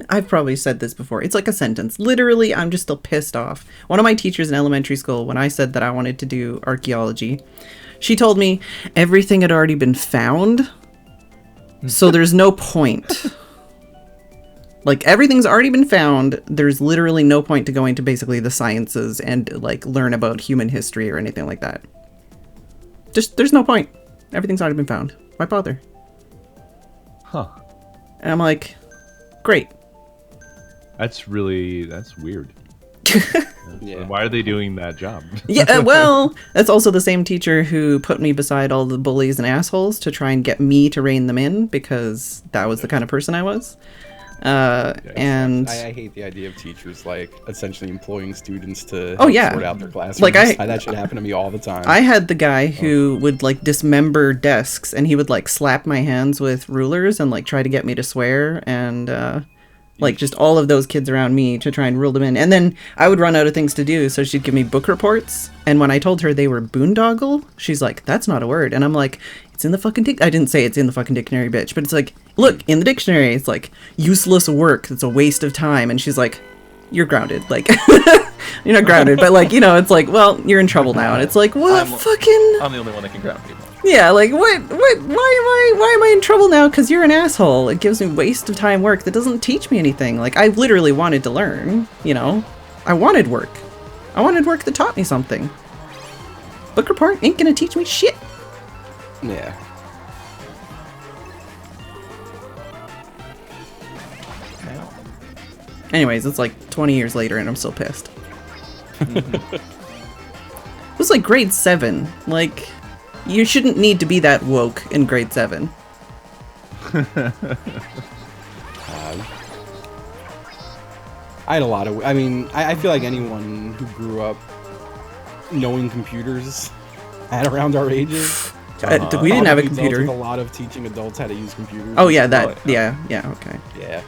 I've probably said this before. It's like a sentence. Literally, I'm just still pissed off. One of my teachers in elementary school, when I said that I wanted to do archaeology, she told me everything had already been found, so there's no point. Like, everything's already been found. There's literally no point to going to basically the sciences and, like, learn about human history or anything like that. There's no point. Everything's already been found. Why bother? Huh. And I'm like, great. That's weird. Yeah. Why are they doing that job? Yeah, well, that's also the same teacher who put me beside all the bullies and assholes to try and get me to rein them in, because that was the kind of person I was. And I hate the idea of teachers like essentially employing students to Oh, yeah. sort out their classrooms. Like, that should happen to me all the time. I had the guy who would like dismember desks, and he would like slap my hands with rulers and like try to get me to swear, and like just all of those kids around me to try and rule them in. And then I would run out of things to do, so she'd give me book reports. And when I told her they were boondoggle, she's like, "That's not a word." And I'm like, "It's in the fucking I didn't say it's in the fucking dictionary, bitch. But it's like, look, in the dictionary, it's like useless work. It's a waste of time." And she's like, "You're grounded." Like, you're not grounded, but like, you know, it's like, well, you're in trouble now. And it's like, what fucking... I'm the only one that can ground people. Yeah, like, what, why am I in trouble now? Because you're an asshole. It gives me waste of time work that doesn't teach me anything. Like, I literally wanted to learn, you know? I wanted work. I wanted work that taught me something. Book report ain't gonna teach me shit. Yeah. Anyways, it's like 20 years later and I'm still pissed. It was like grade 7. Like, you shouldn't need to be that woke in grade 7. I had a lot of... I feel like anyone who grew up knowing computers at around our ages... we didn't have a resulted computer. with a lot of teaching adults how to use computers. Oh, yeah, that... Yeah, okay. Yeah.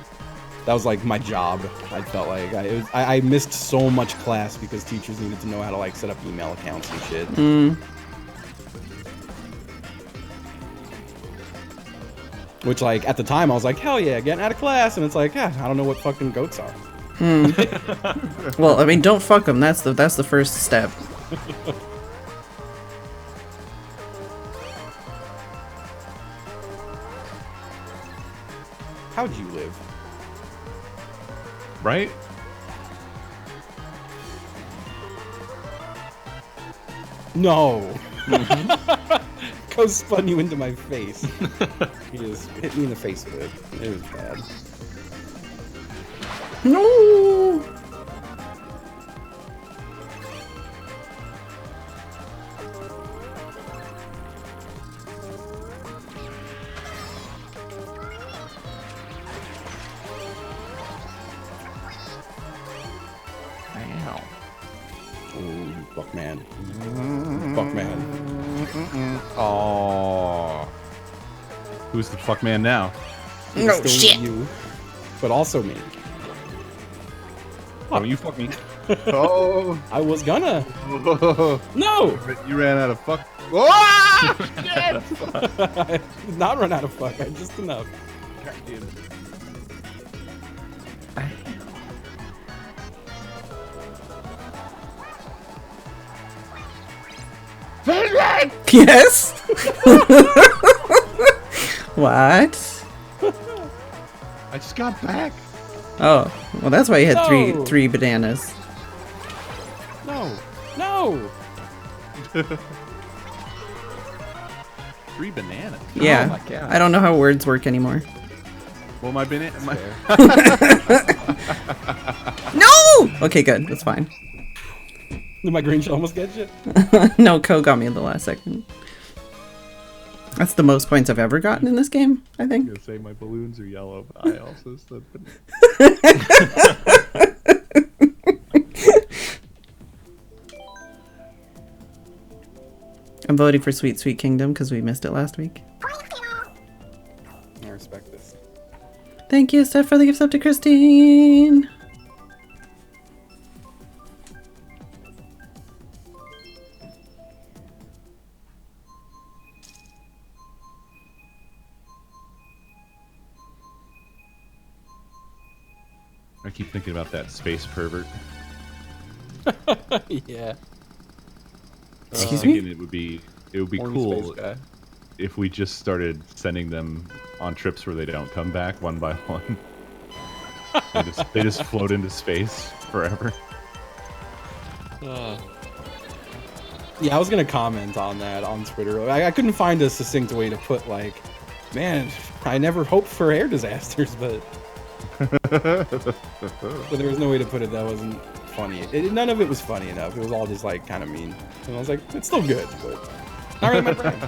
That was like my job. I felt like I missed so much class because teachers needed to know how to like set up email accounts and shit. Which like at the time I was like, hell yeah, getting out of class, and it's like, yeah, I don't know what fucking goats are. Well, I mean, don't fuck them. That's the first step. How'd you live? Right? No. Ghost spun you into my face. He just hit me in the face with it. It was bad. No. Ooh, Buckman. Buckman. Oh. Who's the fuck man now? No Still shit. You, but also me. Oh, you fuck me. Oh. I was gonna. No! You ran out of fuck. Oh! Shit! I did not run out of fuck. I just enough. God damn it. Yes. What? I just got back. Oh, well, that's why you had No. three bananas. No. No! 3 bananas. Yeah. Oh my God. I don't know how words work anymore. Well, my banana. No. Okay, good. That's fine. Did my green shell almost get shit? No, Ko got me in the last second. That's the most points I've ever gotten in this game, I I'm think. gonna say my balloons are yellow, but I also said. I'm voting for Sweet Sweet Kingdom because we missed it last week. I respect this. Thank you, Steph, for the gifts up to Christine. I keep thinking about that space pervert. Yeah. Excuse me? Thinking it would be Horny cool space guy. if we just started sending them on trips where they don't come back one by one. they just float into space forever. Yeah, I was gonna comment on that on Twitter. I couldn't find a succinct way to put like, man, I never hoped for air disasters, but there was no way to put it that wasn't funny. None of it was funny enough. It was all just like kind of mean, and I was like, it's still good, but not really my brain.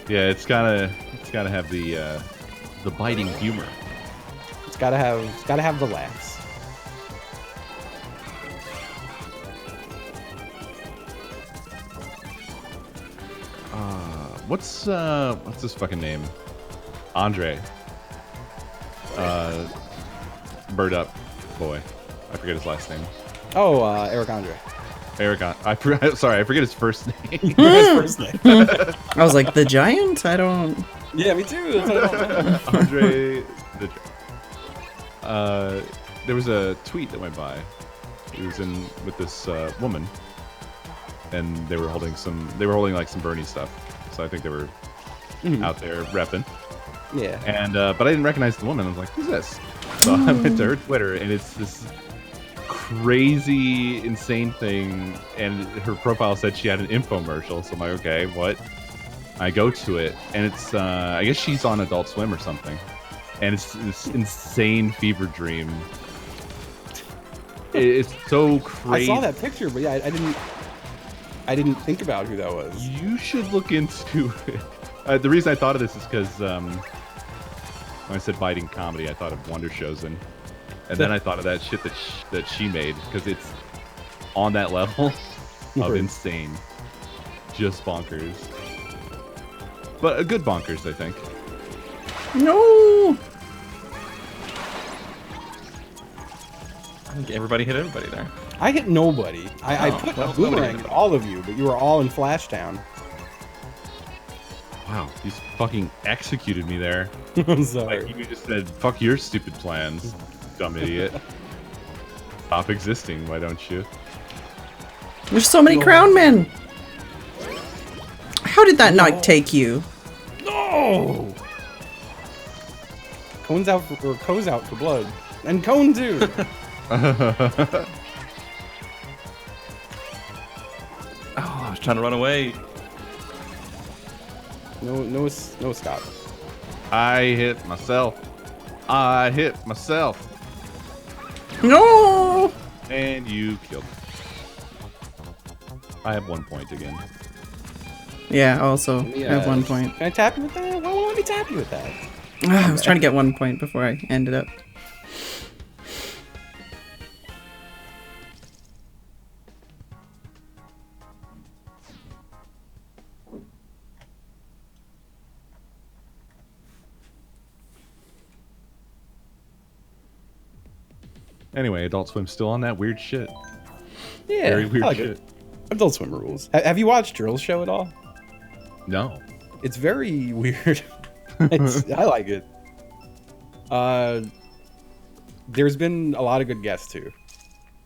Yeah, it's gotta have the biting humor. It's gotta have the laughs. What's his fucking name? Andre. Bird Up boy. I forget his last name. Oh, Eric Andre. I forget his first name. His first name. I was like, the giant? I don't... Yeah, me too. That's what I don't know. Andre the there was a tweet that went by. He was in with this woman, and they were holding like some Bernie stuff. So I think they were out there repping. Yeah. And but I didn't recognize the woman. I was like, who's this? So I went to her Twitter, and it's this crazy, insane thing. And her profile said she had an infomercial. So I'm like, okay, what? I go to it, and it's I guess she's on Adult Swim or something. And it's this insane fever dream. It's so crazy. I saw that picture, but yeah, I didn't think about who that was. You should look into it. The reason I thought of this is because when I said biting comedy, I thought of Wonder Chosen, and then I thought of that shit that she made, because it's on that level of insane, just bonkers, but a good bonkers, I think. No! I think everybody hit everybody there. I hit nobody. I put a boomerang at all of you, but you were all in Flashtown. Wow, you fucking executed me there. I'm sorry. Like, you just said, "Fuck your stupid plans, dumb idiot." Stop existing, why don't you? There's so many crown men! How did that not take you? No! Cone's out or Co's out for blood. And Cone too! Oh, I was trying to run away. No stop. I hit myself. I hit myself. No! And you killed me. I have 1 point again. Yeah, also, I have 1 point. Can I tap you with that? Why won't let me tap you with that? I was trying to get 1 point before I ended up. Anyway, Adult Swim's still on that weird shit. Yeah, Very weird I like shit. it. Adult Swim rules. Have you watched Drill's show at all? No. It's very weird. I like it. There's been a lot of good guests too.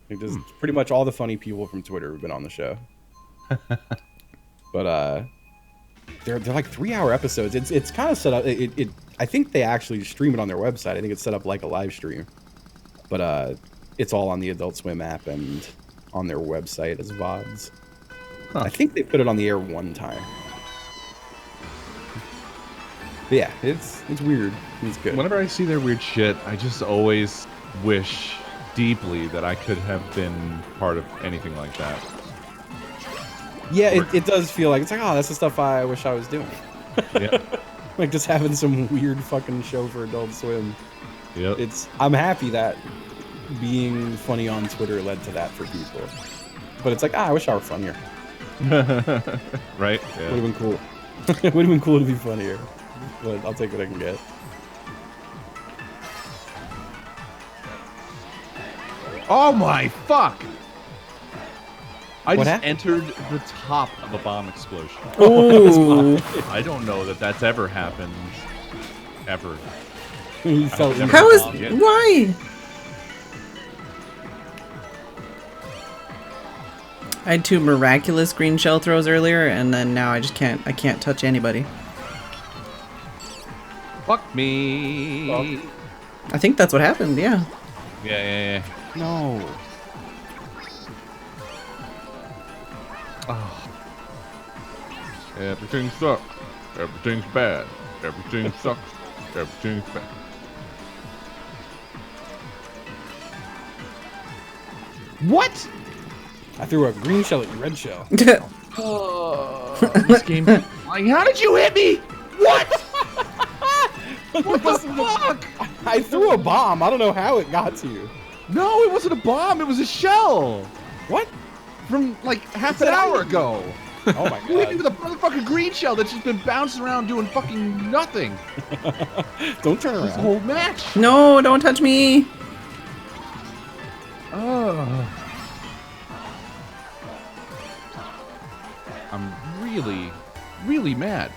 Like, there's pretty much all the funny people from Twitter have been on the show. But they're like 3-hour episodes. It's kind of set up. I think they actually stream it on their website. I think it's set up like a live stream. But it's all on the Adult Swim app and on their website as VODs. Huh. I think they put it on the air one time. But yeah, it's weird. It's good. Whenever I see their weird shit, I just always wish deeply that I could have been part of anything like that. Yeah, it does feel like it's like, oh, that's the stuff I wish I was doing. Yeah. Like just having some weird fucking show for Adult Swim. Yep. I'm happy that being funny on Twitter led to that for people. But it's like, I wish I were funnier. Right? Would have been cool. It would have been cool to be funnier. But I'll take what I can get. Oh my fuck! I What just happened? entered the top of a bomb explosion. Oh, I don't know that that's ever happened. Ever. He fell in. How is Yeah. why? I had 2 miraculous green shell throws earlier, and then now I just can't. I can't touch anybody. Fuck me. I think that's what happened. Yeah. Yeah. No. Oh. Everything sucks. Everything's bad. Everything sucks. Everything's bad. What? I threw a green shell at you, red shell. This game. Like, how did you hit me? What? What the fuck? I threw a bomb. I don't know how it got to you. No, it wasn't a bomb. It was a shell. What? From like half an hour ago. Oh my You hit me god. with a motherfucking green shell that's just been bouncing around doing fucking nothing Don't turn this around. whole match. No, don't touch me. Oh. I'm really, really mad.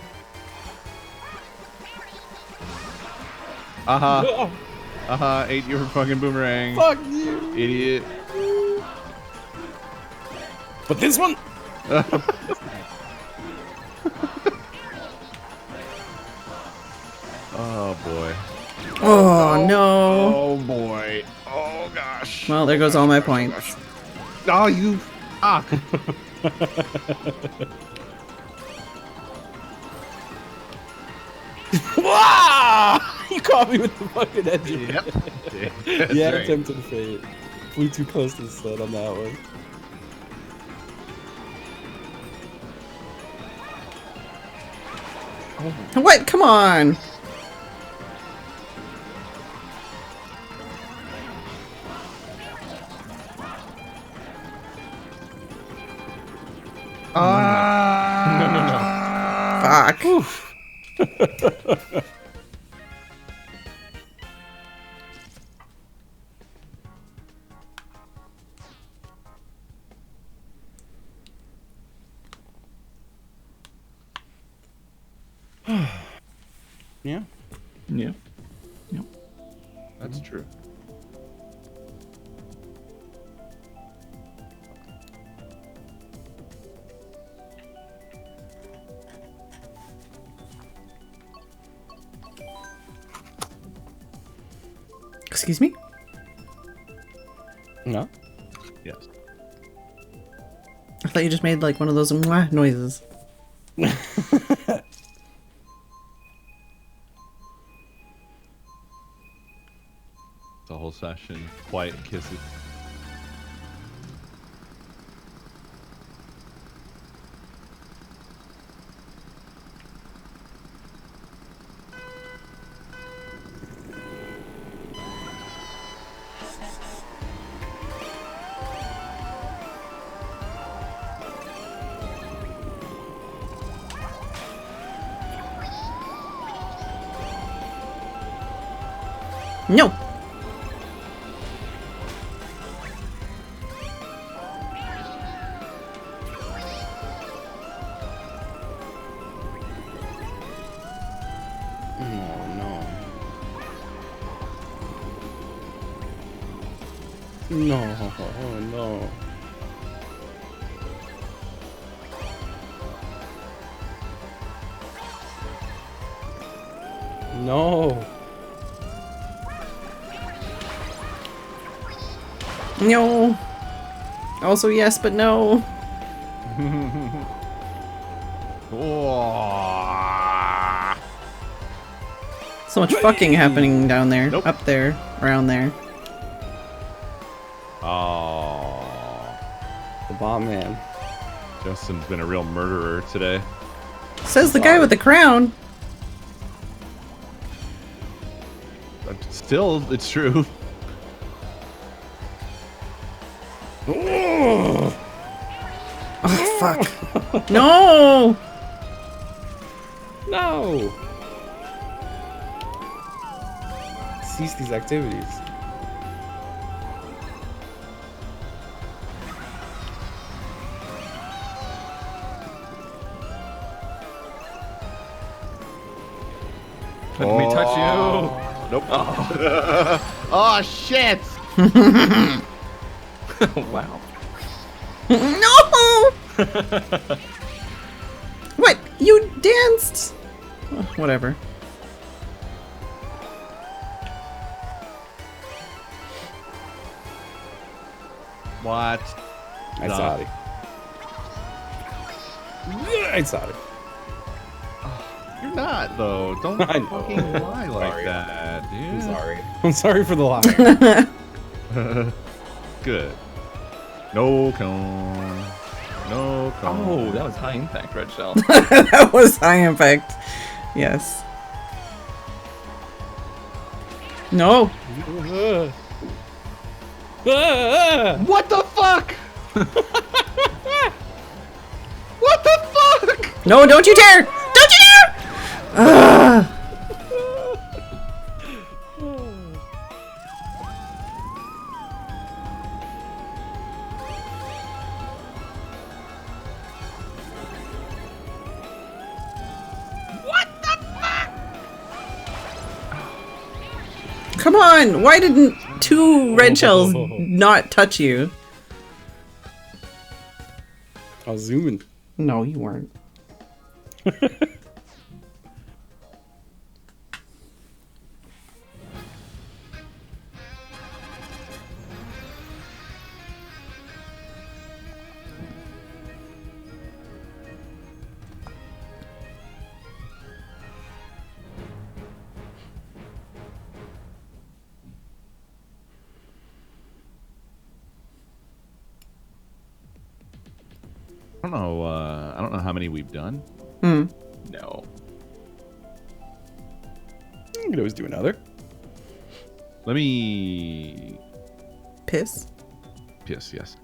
Ate your fucking boomerang. Fuck you. Idiot. But this one. Oh boy. Oh no. Oh boy. Oh gosh. Well, there goes all my points. Oh, you. Ah. Wow! You caught me with the fucking edge. Yep. Yeah, right. attempted fate. Flew too close to the sun on that one. What? Come on. Fuck. Yeah. Yeah. That's true. Excuse me? No. Yes. I thought you just made like one of those mwah noises. The whole session, quiet kisses. No. No, oh no. No. No. Also yes, but no. Oh. So much fucking happening down there. Nope. Up there. Around there. Oh. The bomb man. Justin's been a real murderer today. Says the guy with the crown. But still, it's true. Oh, fuck. No! No. Cease these activities. Let me touch you. Nope. Oh, Oh shit! wow. No! What? You danced? Oh, whatever. What? I No. saw it. I saw it. You're not though. Don't I know. fucking lie like Sorry. that, dude. I'm sorry. I'm sorry for the lie. Good. No cone. No cone. Oh, that was high impact red shell. That was high impact. Yes. No. What the fuck? What the fuck? No, don't you dare! Don't you dare! Ugh. Come on! Why didn't 2 red shells not touch you? I was zooming. No, you weren't. I don't know. I don't know how many we've done. Hmm. No. You could always do another. Let me Piss. piss. Yes.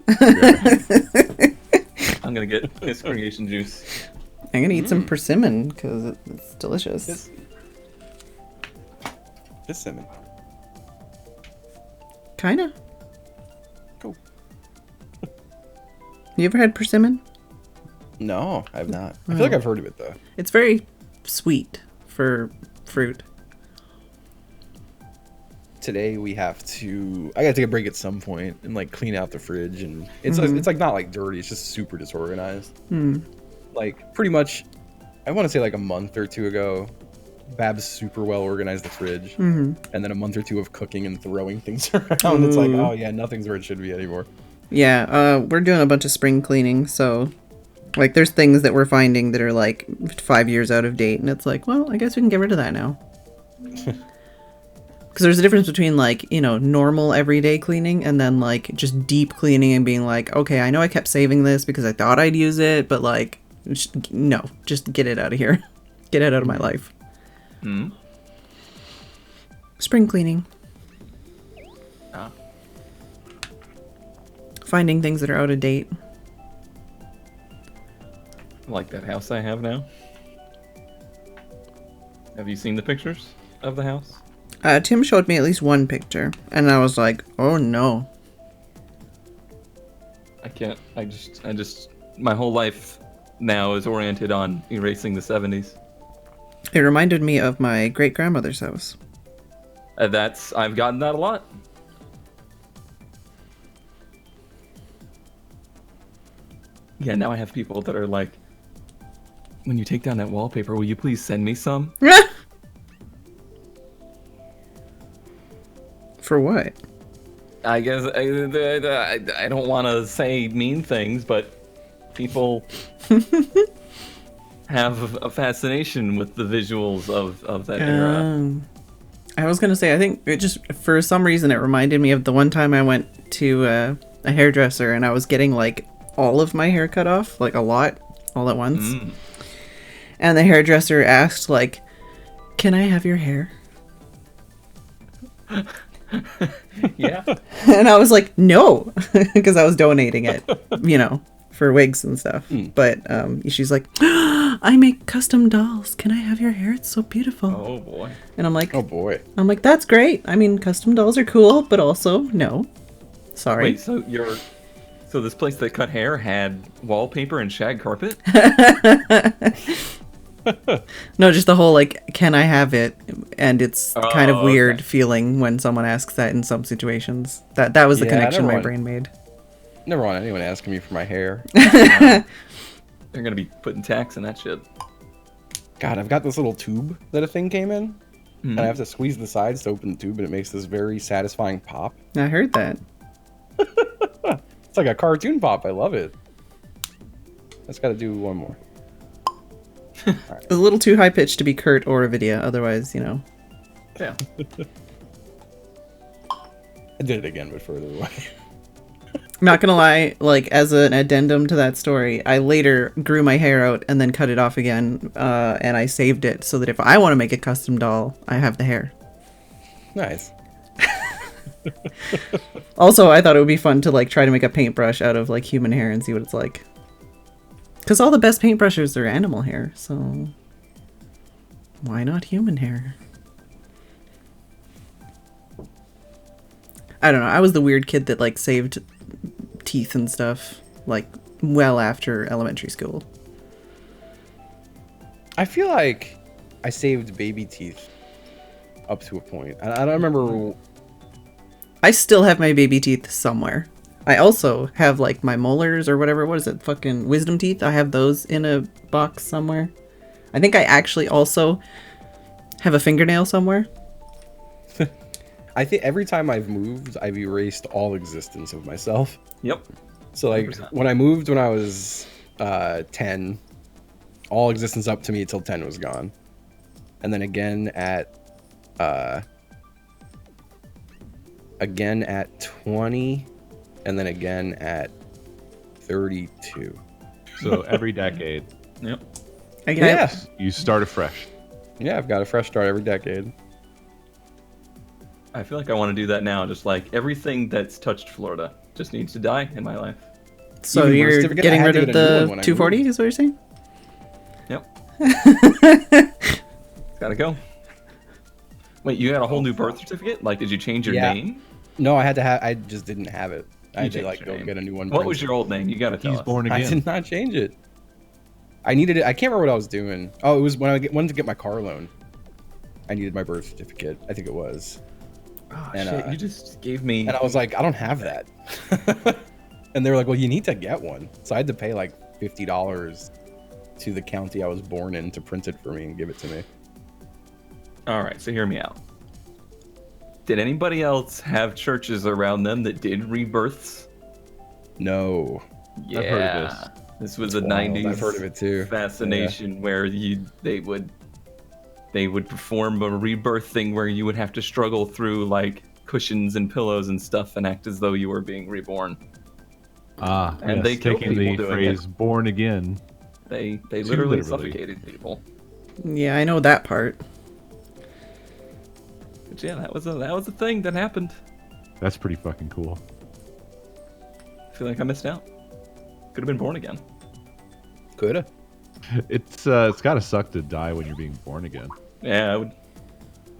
I'm gonna get his creation juice. I'm gonna eat some persimmon because it's delicious. Persimmon. Kinda. Cool. You ever had persimmon? No, I've not. I feel like I've heard of it though. It's very sweet for fruit. Today we have to. I gotta take a break at some point and like clean out the fridge, and it's like not like dirty. It's just super disorganized. Like pretty much, I want to say like a month or two ago, Babs super well organized the fridge, and then a month or two of cooking and throwing things around. It's like, oh yeah, nothing's where it should be anymore. Yeah, we're doing a bunch of spring cleaning, so like there's things that we're finding that are like 5 years out of date, and it's like, well, I guess we can get rid of that now. Because there's a difference between like, you know, normal everyday cleaning and then like just deep cleaning and being like, okay, I know I kept saving this because I thought I'd use it, but like, no, just get it out of here. Get it out of my life. Spring cleaning. Ah. Finding things that are out of date. Like that house I have now. Have you seen the pictures of the house? Tim showed me at least one picture, and I was like, oh no. I can't. I just. My whole life now is oriented on erasing the 70s. It reminded me of my great-grandmother's house. I've gotten that a lot. Yeah, now I have people that are like, when you take down that wallpaper, will you please send me some? For what? I guess I don't want to say mean things, but people have a fascination with the visuals of that era. I was gonna say, I think it just, for some reason, it reminded me of the one time I went to a hairdresser and I was getting like all of my hair cut off, like a lot, all at once. And the hairdresser asked like, can I have your hair? Yeah. And I was like, no, because I was donating it, you know, for wigs and stuff. But she's like, I make custom dolls. Can I have your hair? It's so beautiful. Oh boy. And I'm like, Oh boy. that's great. I mean, custom dolls are cool, but also no. Sorry. Wait, so this place that cut hair had wallpaper and shag carpet? No, just the whole like, can I have it? and it's kind of Oh, weird okay. feeling when someone asks that in some situations. That was the Yeah, connection my never brain made. Never want anyone asking me for my hair. They're gonna be putting tax in that shit. God, I've got this little tube that a thing came in, and I Mhm. have to squeeze the sides to open the tube, and it makes this very satisfying pop. I heard that. It's like a cartoon pop. I love it. Just got to do one more. It's a little too high pitched to be Kurt or Avidia. Otherwise, you know. Yeah. I did it again, but further away. Not gonna lie, like as an addendum to that story, I later grew my hair out and then cut it off again, and I saved it so that if I want to make a custom doll, I have the hair. Nice. Also, I thought it would be fun to like try to make a paintbrush out of like human hair and see what it's like. Because all the best paintbrushes are animal hair, so why not human hair? I don't know. I was the weird kid that like saved teeth and stuff like well after elementary school. I feel like I saved baby teeth up to a point. I don't remember. I still have my baby teeth somewhere. I also have like my molars or whatever. What is it? Fucking wisdom teeth. I have those in a box somewhere. I think I actually also have a fingernail somewhere. I think every time I've moved, I've erased all existence of myself. Yep. So like 100%. when I moved when I was 10, all existence up to me till 10 was gone. And then again at 20, and then again at 32. So every decade, Yep. Yeah. you start afresh. Yeah, I've got a fresh start every decade. I feel like I want to do that now. Just like everything that's touched Florida just needs to die in my life. So Even birth you're certificate, I getting had rid to of get a new one the when I 240 moved. is what you're saying? Yep. Gotta go. Wait, you had a whole new birth certificate? Like, did you change your Yeah. name? No, I just didn't have it. I had to changed like your go name. get a new one. What was printed. your old name? You gotta tell He's us. born I again. did not change it. I needed it. I can't remember what I was doing. Oh, it was when wanted to get my car loan. I needed my birth certificate. I think it was. Oh, And, shit, you just gave me... And I was like, I don't have that. And they were like, well, you need to get one. So I had to pay like $50 to the county I was born in to print it for me and give it to me. All right, so hear me out. Did anybody else have churches around them that did rebirths? No. Yeah. I've heard of this. This was a Wild. 90s I've heard of it too. fascination where they would perform a rebirth thing where you would have to struggle through like cushions and pillows and stuff and act as though you were being reborn. Ah, And yes, they killed taking the people doing phrase "born again." They literally literally. suffocated people. Yeah, I know that part. But yeah, that was a thing that happened. That's pretty fucking cool. I feel like I missed out. Could have been born again. Coulda. It's gotta suck to die when you're being born again. Yeah,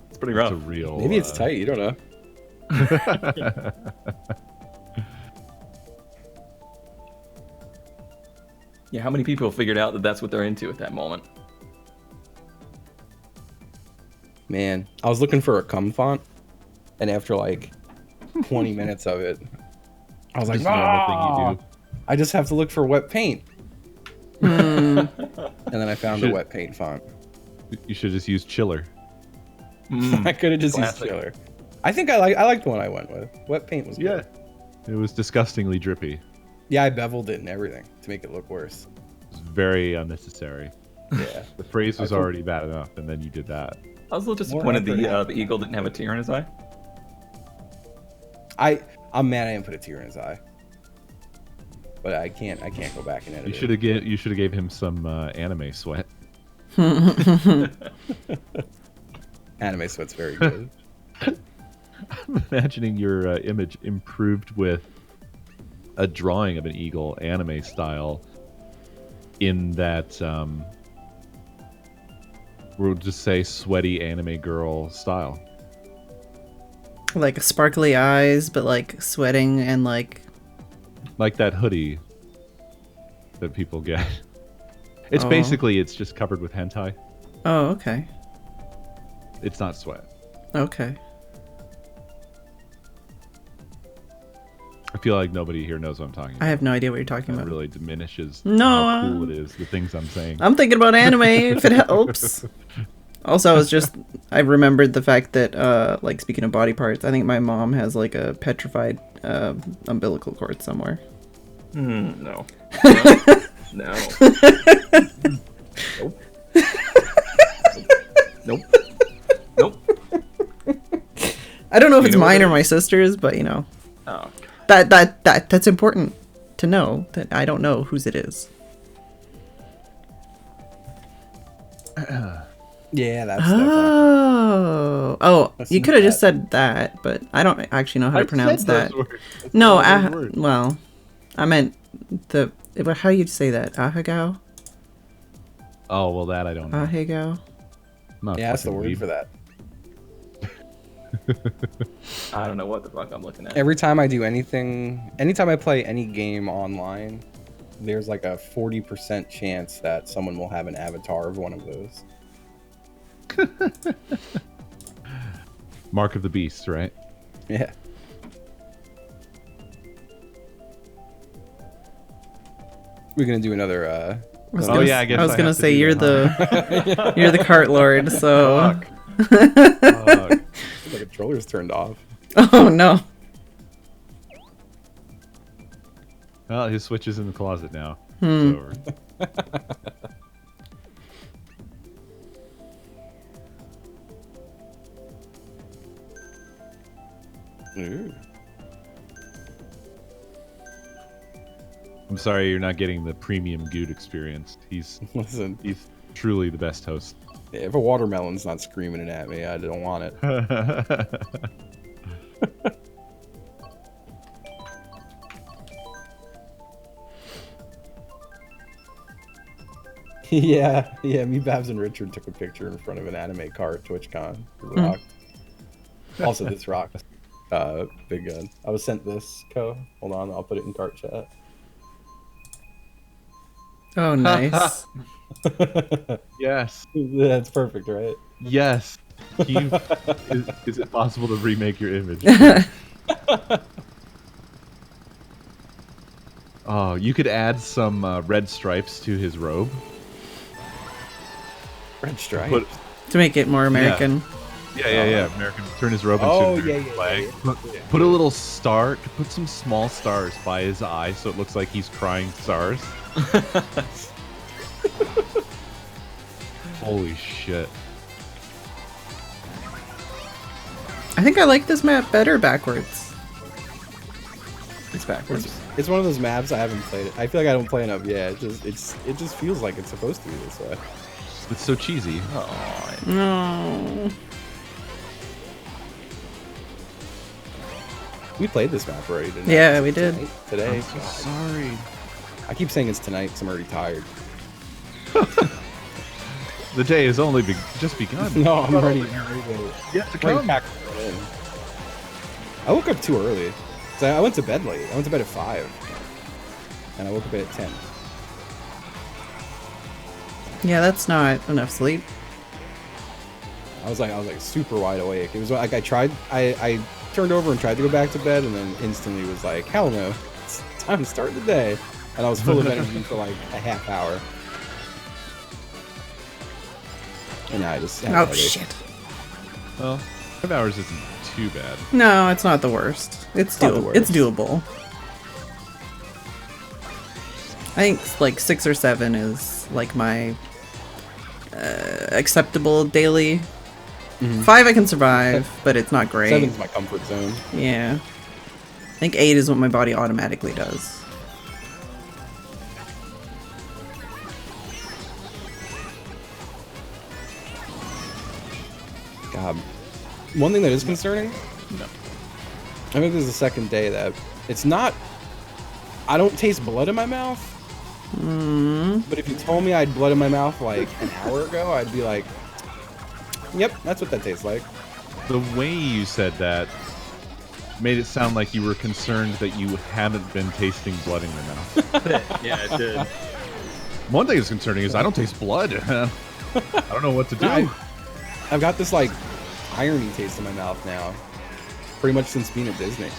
it's pretty It's rough. a real. Maybe it's tight. You don't know. Yeah, how many people figured out that that's what they're into at that moment? Man, I was looking for a cum font, and after like 20 minutes of it, I was like, Just a normal thing you "Ah, do." I just have to look for wet paint. And then I found a Should- wet paint font. You should just use Chiller. I could have just Classic. used Chiller. I think I liked the one I went with. Wet paint was good. It was disgustingly drippy. Yeah, I beveled it and everything to make it look worse. It was very unnecessary. Yeah. The phrase was I thought- already bad enough, and then you did that. I was a little disappointed effort. the eagle didn't have a tear in his eye. I'm mad I didn't put a tear in his eye. But I can't go back and edit You it. should have gave him some anime sweat. Anime sweat's very good. I'm imagining your image improved with a drawing of an eagle, anime style, in that we'll just say sweaty anime girl style. Like sparkly eyes, but like sweating and like. Like that hoodie that people get. It's Oh. basically, it's just covered with hentai. Oh, okay. It's not sweat. Okay. I feel like nobody here knows what I'm talking about. I have no idea what you're talking That about. really diminishes No, how cool it is, the things I'm saying. I'm thinking about anime, if it helps. Also, I remembered the fact that, like, speaking of body parts, I think my mom has, like, a petrified umbilical cord somewhere. No. No. Nope. Nope. I don't know if You it's know what mine it or my is? sister's, but, you know. Oh. That's important to know, that I don't know whose it is. Yeah, that's Oh, I've you seen could have just that. said that, but I don't actually know how to pronounce that. Words. No, Words. well, I meant how do you say that? Ahagao? Oh, well, that I don't know. Ahagao? I'm not Yeah, that's the fucking word weeb. for that. I don't know what the fuck I'm looking at. Every time I do anytime I play any game online, there's like a 40% chance that someone will have an avatar of one of those. Mark of the Beast, right? Yeah. We're gonna do another. Oh, yeah, I guess I was I gonna have to say do you're that, you're the cart lord, so. Fuck. The controller's turned off. Oh no. Well, his Switch is in the closet now. Hmm. It's over. Ooh. I'm sorry you're not getting the premium Good experience. He's Listen, truly the best host. if a watermelon's not screaming it at me, I don't want it. Yeah, me, Babs, and Richard took a picture in front of an anime car at TwitchCon. It rocked. Also, this rocks. Big gun. I was sent this, Co. Hold on, I'll put it in cart chat. Oh, nice. Yes. That's perfect, right? Yes. Is it possible to remake your image? Oh, you could add some red stripes to his robe. Red stripe. Put, To make it more American. yeah. American. Turn his robe into Oh, an American yeah. flag. Put a little star. Put some small stars by his eye, so it looks like he's crying stars. Holy shit! I think I like this map better backwards. It's backwards. It's one of those maps I haven't played it. I feel like I don't play enough. Yeah, it just feels like it's supposed to be this way. It's so cheesy. Oh, No. We played this map already, didn't Yeah, we did. Today. I'm so sorry. I keep saying it's tonight because I'm already tired. The day has only just begun. No, I'm ready. Yet to Ready come. packed in. I woke up too early. So I went to bed late. I went to bed at 5. And I woke up at 10. Yeah, that's not enough sleep. I was like super wide awake. It was like I turned over and tried to go back to bed, and then instantly was like, hell no, it's time to start the day. And I was full of energy for like a half hour. And now I just had a Oh, headache. shit. Well, 5 hours isn't too bad. No, it's not the worst. It's not the doable. worst. It's doable. I think like 6 or 7 is like my acceptable daily. 5 I can survive, but it's not great. 7's my comfort zone. Yeah. I think 8 is what my body automatically does. God. One thing that is concerning, No. I think this is the second day that it's not. I don't taste blood in my mouth. But if you told me I had blood in my mouth like an hour ago, I'd be like, yep, that's what that tastes like. The way you said that made it sound like you were concerned that you haven't been tasting blood in your mouth. yeah, it did. One thing that's concerning is I don't taste blood. I don't know what to do. I've got this like irony taste in my mouth now. Pretty much since being at Disney.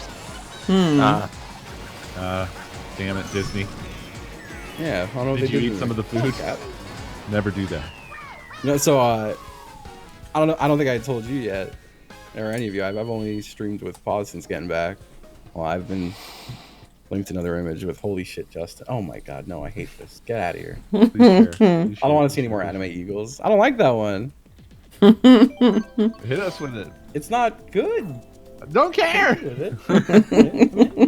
Damn it, Disney. Yeah, I don't know what Did they you did eat to some me. of the food? Yeah. Never do that. No, so I don't know. I don't think I told you yet, or any of you. I've only streamed with Pause since getting back. Well, I've been linked another image with holy shit, Justin. Oh my god, no, I hate this. Get out of here. Please share. Please I don't share. want to see any more anime eagles. I don't like that one. Hit us with it. It's not good. Don't care. With it.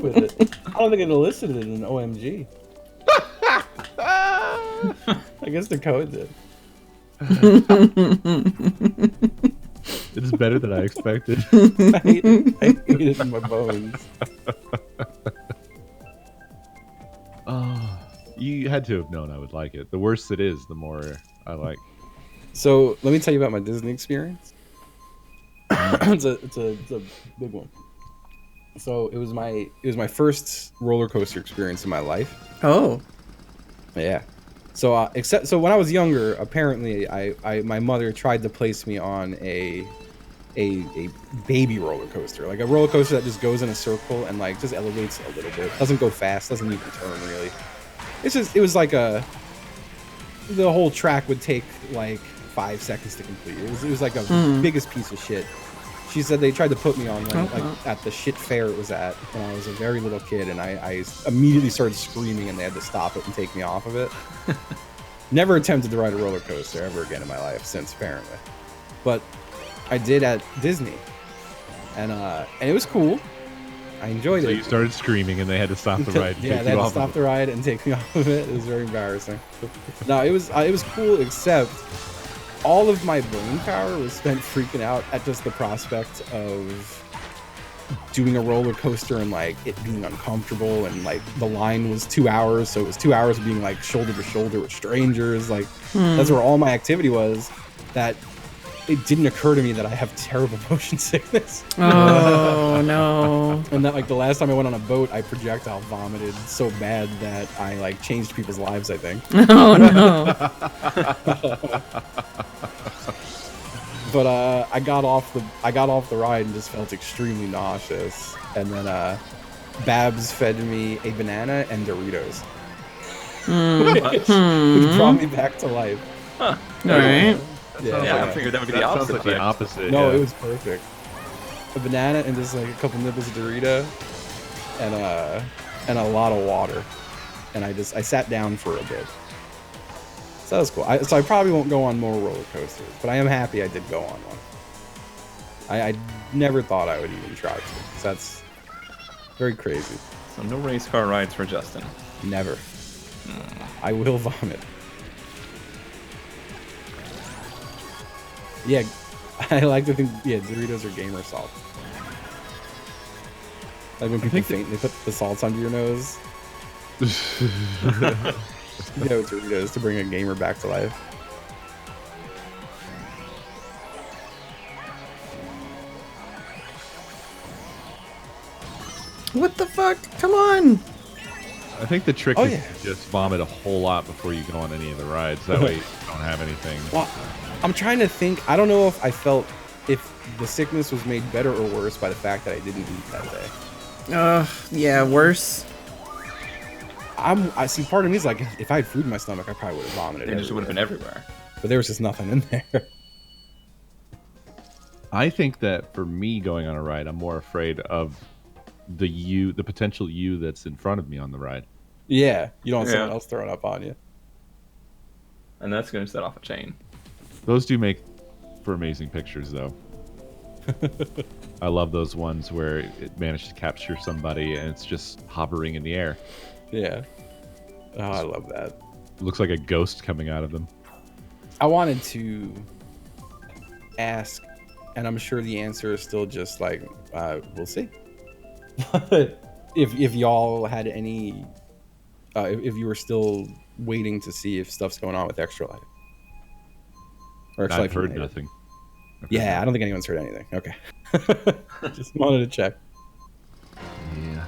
With it. I don't think it elicited an OMG. I guess the code did. It is better than I expected. I hate it in my bones. Oh, you had to have known I would like it. The worse it is, the more I like. So let me tell you about my Disney experience. It's a big one. So it was my first roller coaster experience in my life. Oh. Yeah. So so when I was younger, apparently my mother tried to place me on a baby roller coaster, like a roller coaster that just goes in a circle and like just elevates a little bit, doesn't go fast, doesn't even turn really. It was like the whole track would take like 5 seconds to complete. It was like a biggest piece of shit. She said they tried to put me on like at the shit fair it was at when I was a very little kid, and I immediately started screaming and they had to stop it and take me off of it. Never attempted to ride a roller coaster ever again in my life since, apparently. But I did at Disney, and it was cool. I enjoyed So it. you started screaming and they had to stop the ride. And Yeah, take they you had to off stop of the ride and take me off of it. It was very embarrassing. No, it was cool, except all of my brain power was spent freaking out at just the prospect of doing a roller coaster and like it being uncomfortable, and like the line was 2 hours, so it was 2 hours of being like shoulder to shoulder with strangers. Like that's where all my activity was. That it didn't occur to me that I have terrible motion sickness. Oh no. And that like the last time I went on a boat, I projectile vomited so bad that I like changed people's lives, I think. Oh no. But I got off the ride and just felt extremely nauseous. And then Babs fed me a banana and Doritos. Which brought me back to life. All right. Yeah, I figured that would be the Sounds opposite. like the effect. opposite. No, yeah. it was perfect. A banana and just like a couple nibbles of Dorito, and a lot of water. And I sat down for a bit. So that was cool. So I probably won't go on more roller coasters, but I am happy I did go on one. I never thought I would even try to. So that's very crazy. So no race car rides for Justin. Never. I will vomit. Yeah, I like to think, Doritos are gamer salt. Like when people faint, they put the salts under your nose. Doritos to bring a gamer back to life. What the fuck? Come on. I think the trick Oh, is yeah. to just vomit a whole lot before you go on any of the rides. That way you don't have anything. Well, I'm trying to think. I don't know if I felt if the sickness was made better or worse by the fact that I didn't eat that day. Yeah, worse. I see. Part of me is like, if I had food in my stomach, I probably would have vomited. It just would have been everywhere. everywhere. But there was just nothing in there. I think that for me going on a ride, I'm more afraid of the potential you that's in front of me on the ride. Yeah, you don't want Yeah. someone else throwing up on you. And that's going to set off a chain. Those do make for amazing pictures, though. I love those ones where it managed to capture somebody and it's just hovering in the air. Yeah. Oh, I love that. It looks like a ghost coming out of them. I wanted to ask, and I'm sure the answer is still just like, we'll see. But if y'all had any, if you were still waiting to see if stuff's going on with Extra Life. Or Extra I've Life heard United. nothing. Yeah, I don't think anyone's heard anything. Okay. Just wanted to check. Yeah.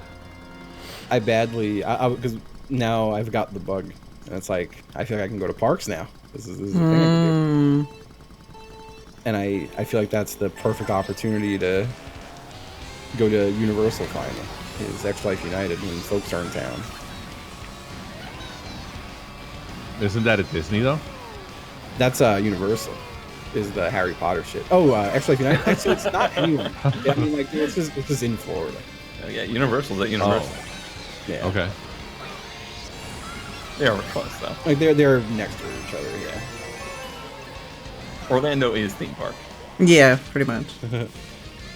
I badly, because now I've got the bug. And it's like, I feel like I can go to parks now. This is a thing I can do. and I feel like that's the perfect opportunity to go to Universal finally. Is X-Life United when folks are in town. Isn't that at Disney though? That's Universal. Is the Harry Potter shit. Oh, X-Life United. So it's not anywhere. I mean, like, it's just in Florida. Oh, yeah, Universal's at Universal. Oh. Yeah. Okay. They are close though. Like they're next to each other. Yeah. Orlando is theme park. Yeah, pretty much.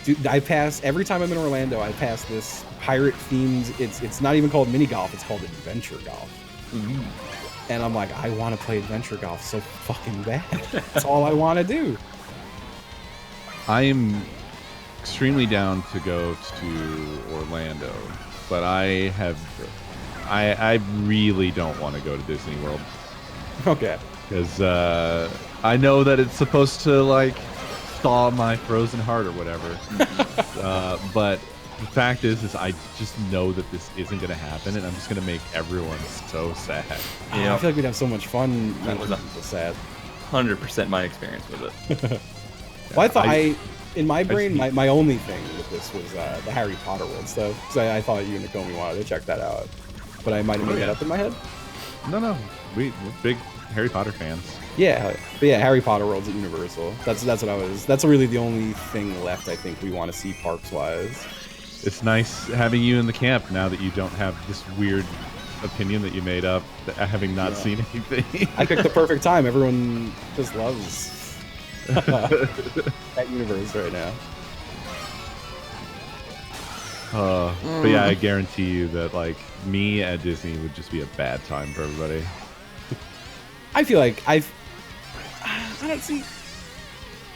Dude, I pass every time I'm in Orlando. I pass this pirate themed. It's not even called mini golf. It's called adventure golf. Mm-hmm. And I'm like, I want to play adventure golf so fucking bad. That's all I want to do. I am extremely down to go to Orlando, but I really don't want to go to Disney World. Okay. Because I know that it's supposed to like thaw my frozen heart or whatever. But the fact is I just know that this isn't going to happen, and I'm just going to make everyone so sad. Yeah, I feel like we'd have so much fun. That was so sad. 100% my experience with it. Well, I thought in my brain, my only thing with this was the Harry Potter world stuff. Because I thought you and Nakomi wanted to check that out, but I might have made that up in my head. No, we're big Harry Potter fans. Yeah, but yeah, Harry Potter world's at Universal. That's what I was. That's really the only thing left. I think we want to see parks wise. It's nice having you in the camp now that you don't have this weird opinion that you made up, having not seen anything. I picked the perfect time. Everyone just loves that universe right now. But yeah, I guarantee you that like me at Disney would just be a bad time for everybody. I feel like I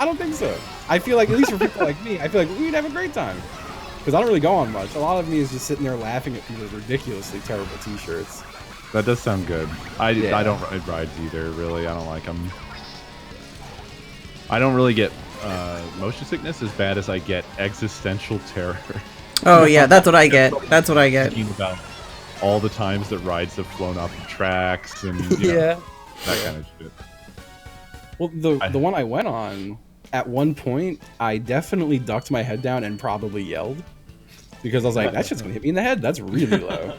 don't think so. I feel like, at least for people like me, I feel like we'd have a great time. Because I don't really go on much. A lot of me is just sitting there laughing at people's ridiculously terrible t-shirts. That does sound good. I don't ride rides either, really. I don't like them. I don't really get motion sickness as bad as I get existential terror. Oh yeah, that's what I get. That's what I get. Thinking about all the times that rides have flown off the tracks and you know, that kind of shit. Well, the one I went on, at one point, I definitely ducked my head down and probably yelled. Because I was like, that shit's gonna hit me in the head. That's really low.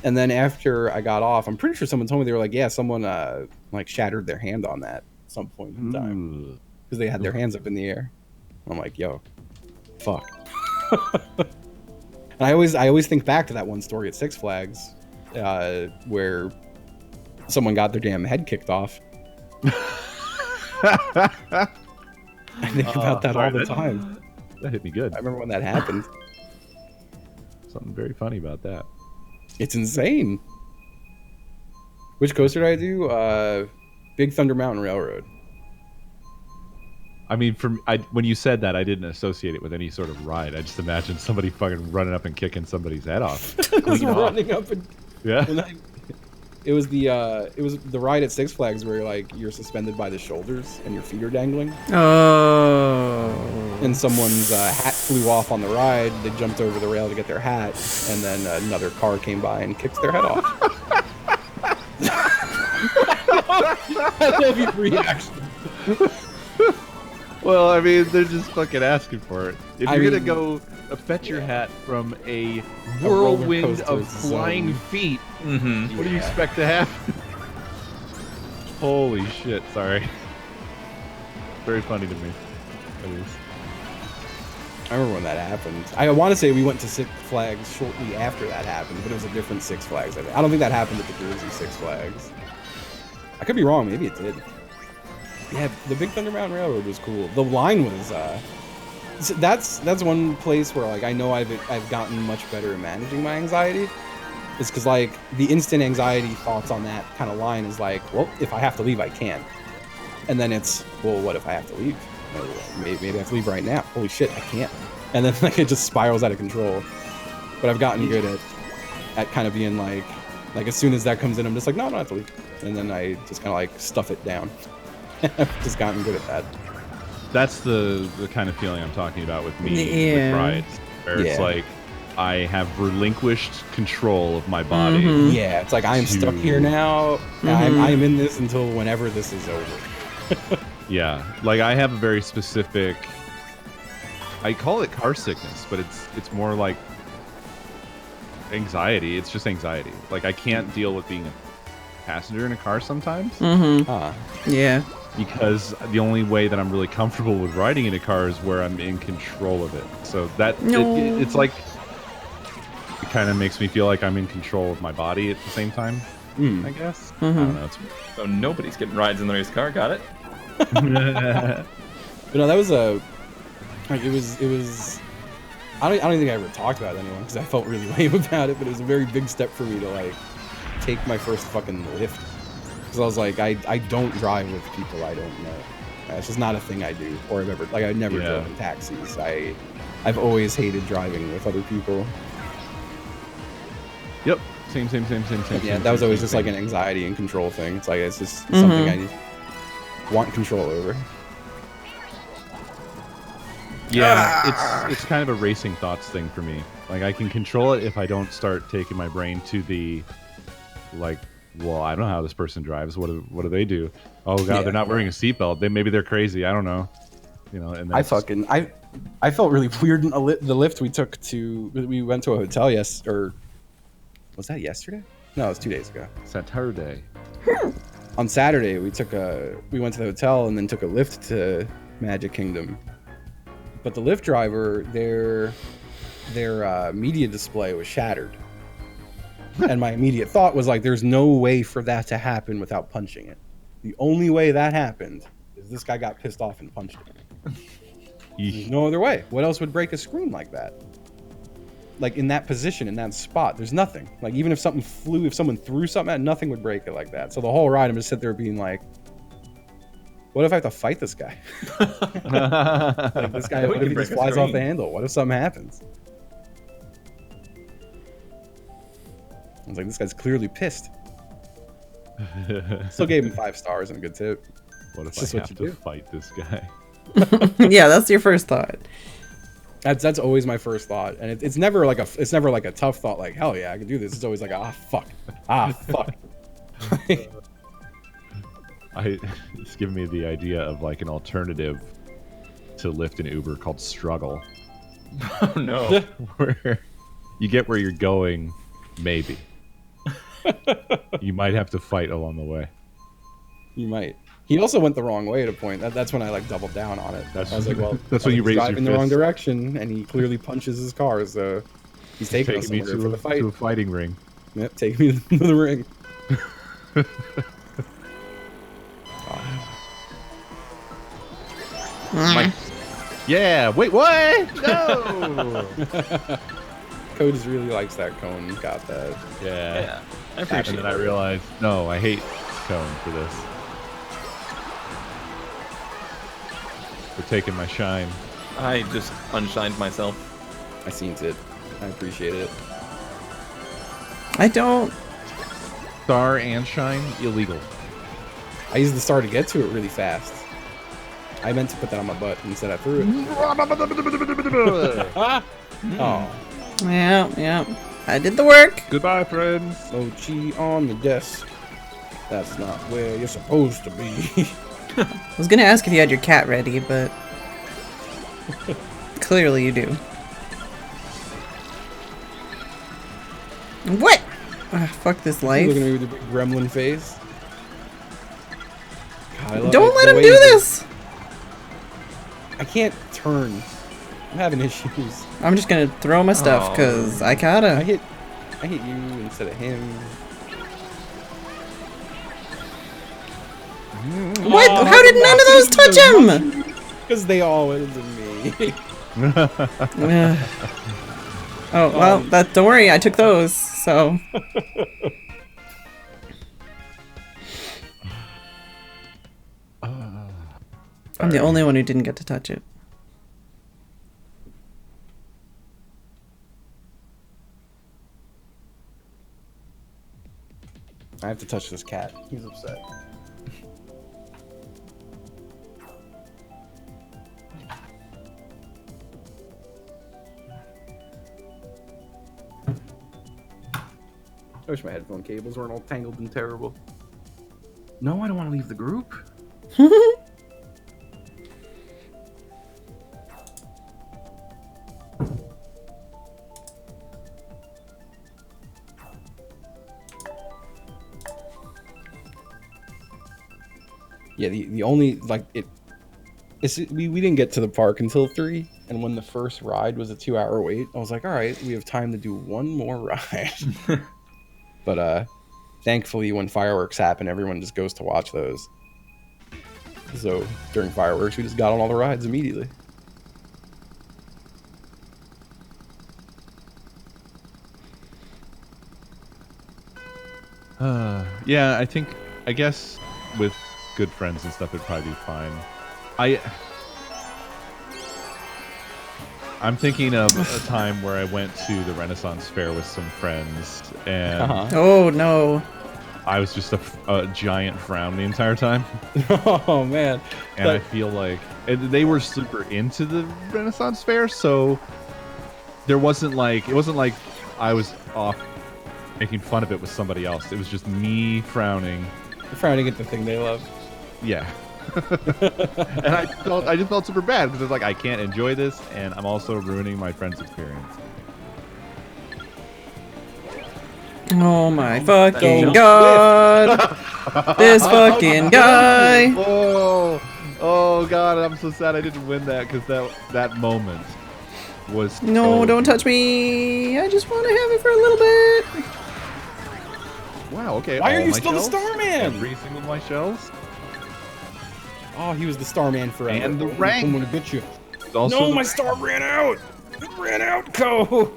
And then after I got off, I'm pretty sure someone told me, they were like, yeah, someone like shattered their hand on that at some point in time. Because they had their hands up in the air. I'm like, yo, fuck. And I always think back to that one story at Six Flags, where someone got their damn head kicked off. I think about that all the time. That hit me good. I remember when that happened. Something very funny about that. It's insane. Which coaster did I do? Big Thunder Mountain Railroad. I mean, when you said that, I didn't associate it with any sort of ride. I just imagined somebody fucking running up and kicking somebody's head off. Just running up and yeah. It was the ride at Six Flags where you're suspended by the shoulders and your feet are dangling. Oh. And someone's hat flew off on the ride. They jumped over the rail to get their hat, and then another car came by and kicked their head off. I love your reaction. Well, I mean, they're just fucking asking for it. If you're gonna go fetch your hat from a whirlwind of flying feet, what do you expect to happen? Holy shit! Sorry. Very funny to me. At least. I remember when that happened. I want to say we went to Six Flags shortly after that happened, but it was a different Six Flags. I don't think that happened at the Jersey Six Flags. I could be wrong. Maybe it did. Yeah, the Big Thunder Mountain Railroad was cool. The line was. That's one place where I know I've gotten much better at managing my anxiety. It's because the instant anxiety thoughts on that kind of line is well, if I have to leave, I can. And then it's, well, what if I have to leave? Maybe I have to leave right now. Holy shit, I can't. And then it just spirals out of control. But I've gotten good at kind of being as soon as that comes in, I'm just no, I don't have to leave. And then I just kind of stuff it down. I've just gotten good at that. That's the kind of feeling I'm talking about with me with rides. Where it's I have relinquished control of my body. Yeah, it's I'm stuck here now. I'm in this until whenever this is over. Yeah, like I have a very specific. I call it car sickness, but it's more like anxiety. It's just anxiety. Like I can't deal with being a passenger in a car sometimes. Yeah. Because the only way that I'm really comfortable with riding in a car is where I'm in control of it. So that it's like it kind of makes me feel like I'm in control of my body at the same time. I guess. I don't know. So nobody's getting rides in the race car. Got it? But no, that was a. Like, it was. I don't think I ever talked about it to anyone because I felt really lame about it. But it was a very big step for me to like take my first fucking lift. Because I was like, I don't drive with people I don't know. It's just not a thing I do, or I've ever I've never driven taxis. I've always hated driving with other people. Yep. Same. Yeah, that was always just like an anxiety and control thing. It's like it's just something I want control over. Yeah, it's kind of a racing thoughts thing for me. Like I can control it if I don't start taking my brain to the like, well, I don't know how this person drives. What do they do? Oh god, they're not wearing a seatbelt. Maybe they're crazy. I don't know. You know, and I felt really weird in the lift we went to a hotel was that yesterday? No, it was 2 days ago. Saturday. On Saturday, we went to the hotel and then took a lift to Magic Kingdom. But the Lyft driver, their media display was shattered. And my immediate thought was like, there's no way for that to happen without punching it. The only way that happened is this guy got pissed off and punched it. There's no other way. What else would break a screen like that? Like in that position, in that spot, there's nothing. Like even if someone threw something at it, nothing would break it like that. So the whole ride, I'm just sitting there being like, what if I have to fight this guy? Like this guy, what if he just flies off the handle? What if something happens? I was like, this guy's clearly pissed. Still gave him 5 stars and a good tip. What if I have to fight this guy? Yeah, that's your first thought. That's always my first thought, and it's never like a tough thought. Like hell yeah, I can do this. It's always like fuck. It's giving me the idea of like an alternative to Lyft and Uber called Struggle. Oh no. Where you get where you're going, maybe. You might have to fight along the way. You might. He also went the wrong way at a point. That's when I like doubled down on it. I was like, well, that's when you raise your fist. Driving the wrong direction, and he clearly punches his car. So he's taking us somewhere for the fight. To a fighting ring. Yep, take me to the ring. Yeah. Wait. What? No. Cody really likes that cone. Got that. Yeah. I appreciate it. And then I realized, no, I hate cone for this. For taking my shine. I just unshined myself. I seen it. I appreciate it. I don't. Star and shine, illegal. I used the star to get to it really fast. I meant to put that on my butt. Instead I threw it. Oh. Yeah. I did the work. Goodbye, friends. Mochi on the desk. That's not where you're supposed to be. I was gonna ask if you had your cat ready, but clearly you do. What? Fuck this life. Looking at me with a big gremlin face. God, don't let him do this! I can't turn. I'm having issues. I'm just gonna throw my stuff, because I gotta. I hit you instead of him. What? How did none of those touch him? Because they all went into me. Oh, well, don't worry, I took those, so. I'm the only one who didn't get to touch it. I have to touch this cat. He's upset. I wish my headphone cables weren't all tangled and terrible. No, I don't want to leave the group. Yeah, the only like we didn't get to the park until 3, and when the first ride was a 2-hour wait, I was like, all right, we have time to do one more ride. But thankfully, when fireworks happen, everyone just goes to watch those. So during fireworks, we just got on all the rides immediately. Yeah, I guess with good friends and stuff, it'd probably be fine. I'm thinking of a time where I went to the Renaissance Fair with some friends, and Oh no. I was just a giant frown the entire time. Oh man! And I feel like they were super into the Renaissance Fair, so it wasn't like I was off making fun of it with somebody else. It was just me frowning. You're frowning at the thing they love. Yeah. And I just felt super bad because it's like I can't enjoy this, and I'm also ruining my friend's experience. Oh my fucking god! This fucking guy! Oh god, I'm so sad I didn't win that because that moment was No, don't touch me! I just want to have it for a little bit. Wow. Okay. Why are all you my still shells? the Starman? Every single of my shells. Oh, he was the Starman forever. And the I'm rank. gonna get you. Also No, the my star ran out. It ran out. Go.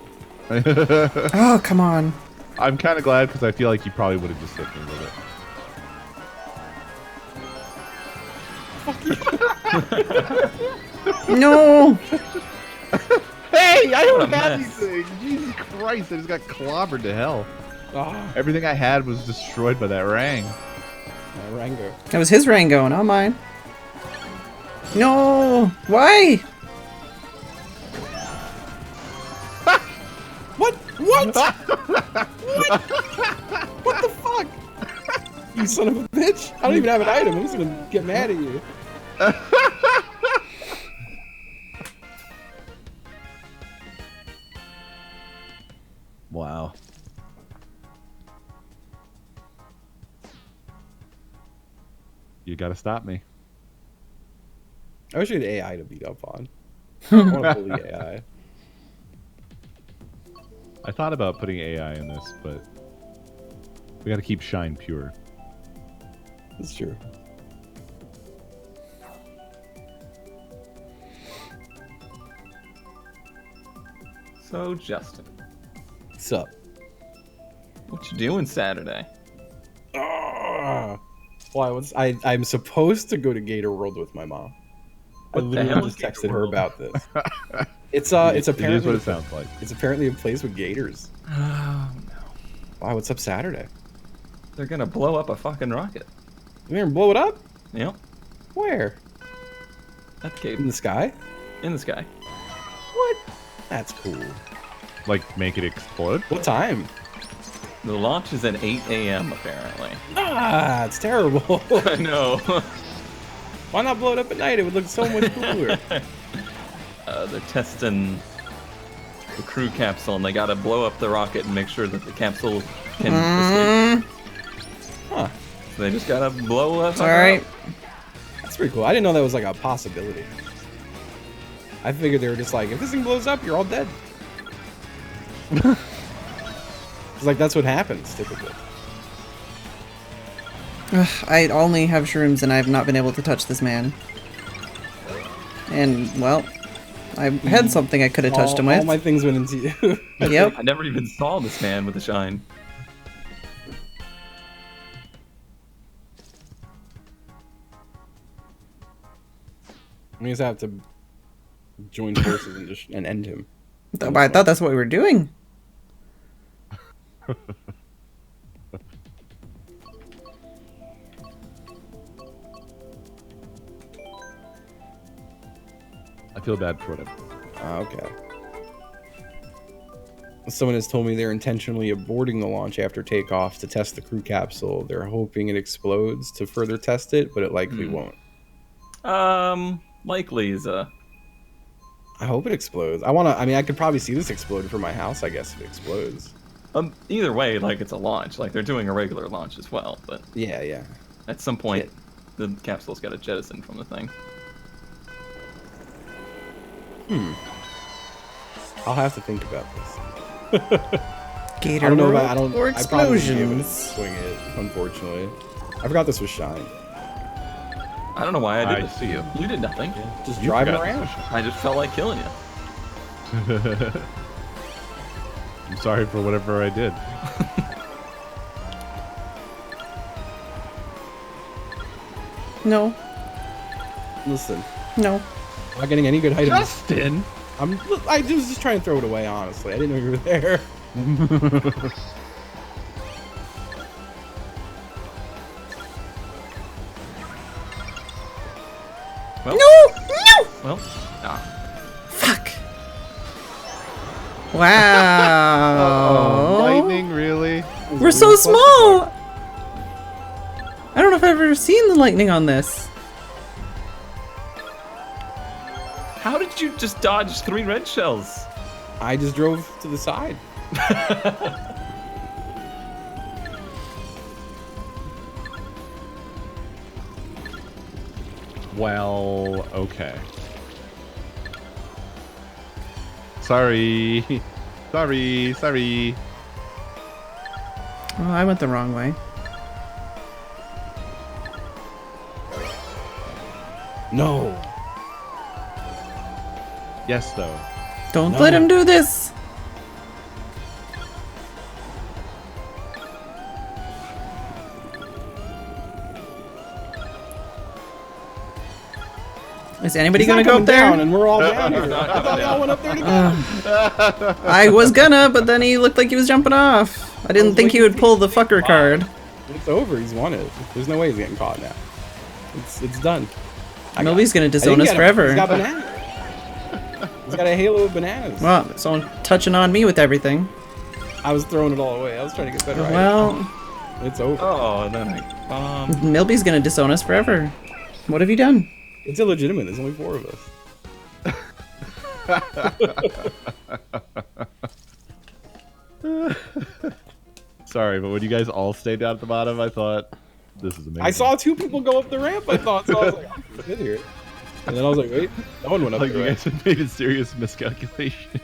Oh, come on. I'm kind of glad because I feel like you probably would have just hit me with it. No! Hey, I don't What a have mess. anything. Jesus Christ, I just got clobbered to hell. Ah, Everything I had was destroyed by that rang. my Rango. That was his Rango, not mine. No! Why? What? What? What the fuck? You son of a bitch! I don't even have an item. I'm just gonna get mad at you. Wow. You gotta stop me. I wish we had AI to beat up on. I want to bully AI. I thought about putting AI in this, but we gotta keep Shine pure. That's true. So, Justin, What's up? what you doing Saturday? Ah. Well, I'm supposed to go to Gator World with my mom. I What the literally hell just is Gator texted her World? about this. It's It is apparently what it sounds like. It's apparently a place with gators. Oh no. Wow, what's up Saturday? They're gonna blow up a fucking rocket. We're gonna blow it up? Yep. Where? At the cave. In the sky? In the sky. What? That's cool. Like, make it explode? What time? The launch is at 8 a.m. apparently. Ah, it's terrible. I know. Why not blow it up at night? It would look so much cooler. They're testing the crew capsule, and they gotta blow up the rocket and make sure that the capsule can escape. Huh. So they just gotta blow us up. Alright. That's pretty cool. I didn't know that was like a possibility. I figured they were just like, if this thing blows up, you're all dead. It's like that's what happens typically. Ugh, I only have shrooms and I have not been able to touch this man. And, well, I had something I could have touched him All with. my things went into you. Yep. I never even saw this man with a shine. We just have to join forces and just end him. I thought that's what we were doing. I feel bad for it. Okay. Someone has told me they're intentionally aborting the launch after takeoff to test the crew capsule. They're hoping it explodes to further test it, but it likely won't. Likely is a. I hope it explodes. I mean, I could probably see this explode from my house, I guess, if it explodes. Either way, like it's a launch. Like they're doing a regular launch as well, but Yeah, yeah. at some point, the capsule's got a jettison from the thing. I'll have to think about this. Gator I don't know if World or I probably wouldn't be able to explosions. swing it, unfortunately. I forgot this was Shine. I don't know why I did I this to see. you. You did nothing. Just You driving forgot around. I just felt like killing you. I'm sorry for whatever I did. No, Listen, no. I'm not getting any good items. Justin! I was just trying to throw it away, honestly. I didn't know you were there. Well, No! well, ah. Fuck. Wow. Oh, lightning, really? We're so small! I don't know if I've ever seen the lightning on this. How did you just dodge 3 red shells? I just drove to the side. Well, okay. Sorry. Sorry. Oh, I went the wrong way. No. Yes, though. Don't No. let him do this! Is anybody He's not gonna go coming up there? down and we're all down here. Not I coming thought y'all down. went up there together. I was gonna, but then he looked like he was jumping off. I didn't think he would pull the fucker card. It's over. He's won it. There's no way he's getting caught now. It's done. Nobody's gonna I disown didn't us get him. forever. He's got bananas. He's got a halo of bananas. Well, someone touching on me with everything. I was throwing it all away. I was trying to get better. Well, It's over. Oh, and then I Milby's gonna disown us forever. What have you done? It's illegitimate. There's only 4 of us. Sorry, but when you guys all stayed down at the bottom, I thought, this is amazing. I saw 2 people go up the ramp. I thought so. I was like, I'm good here. And then I was like, wait, no one went up like the you ramp. guys had made a serious miscalculation.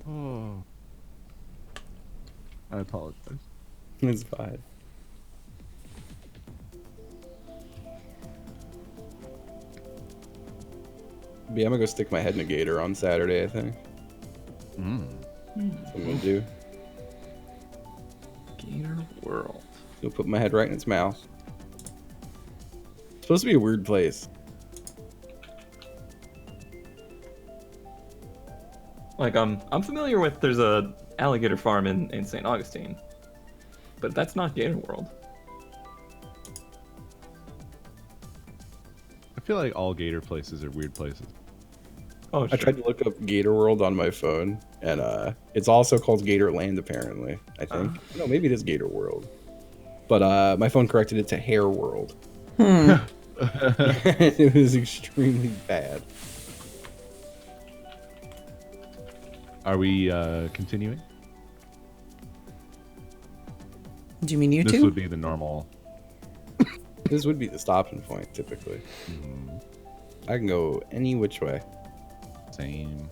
Oh. I apologize. It's fine. But yeah, I'm gonna go stick my head in a gator on Saturday, I think. That's what I'm gonna do. Gator World. Go put my head right in its mouth. It's supposed to be a weird place. Like I'm familiar with there's a alligator farm in St. Augustine, but that's not Gator World. I feel like all gator places are weird places. Oh, I sure. tried to look up Gator World on my phone, and it's also called Gator Land, apparently. I think. No, maybe it is Gator World. But my phone corrected it to Hare World. It was extremely bad. Are we continuing? Do you mean you This two? would be the normal. This would be the stopping point, typically. I can go any which way. Same.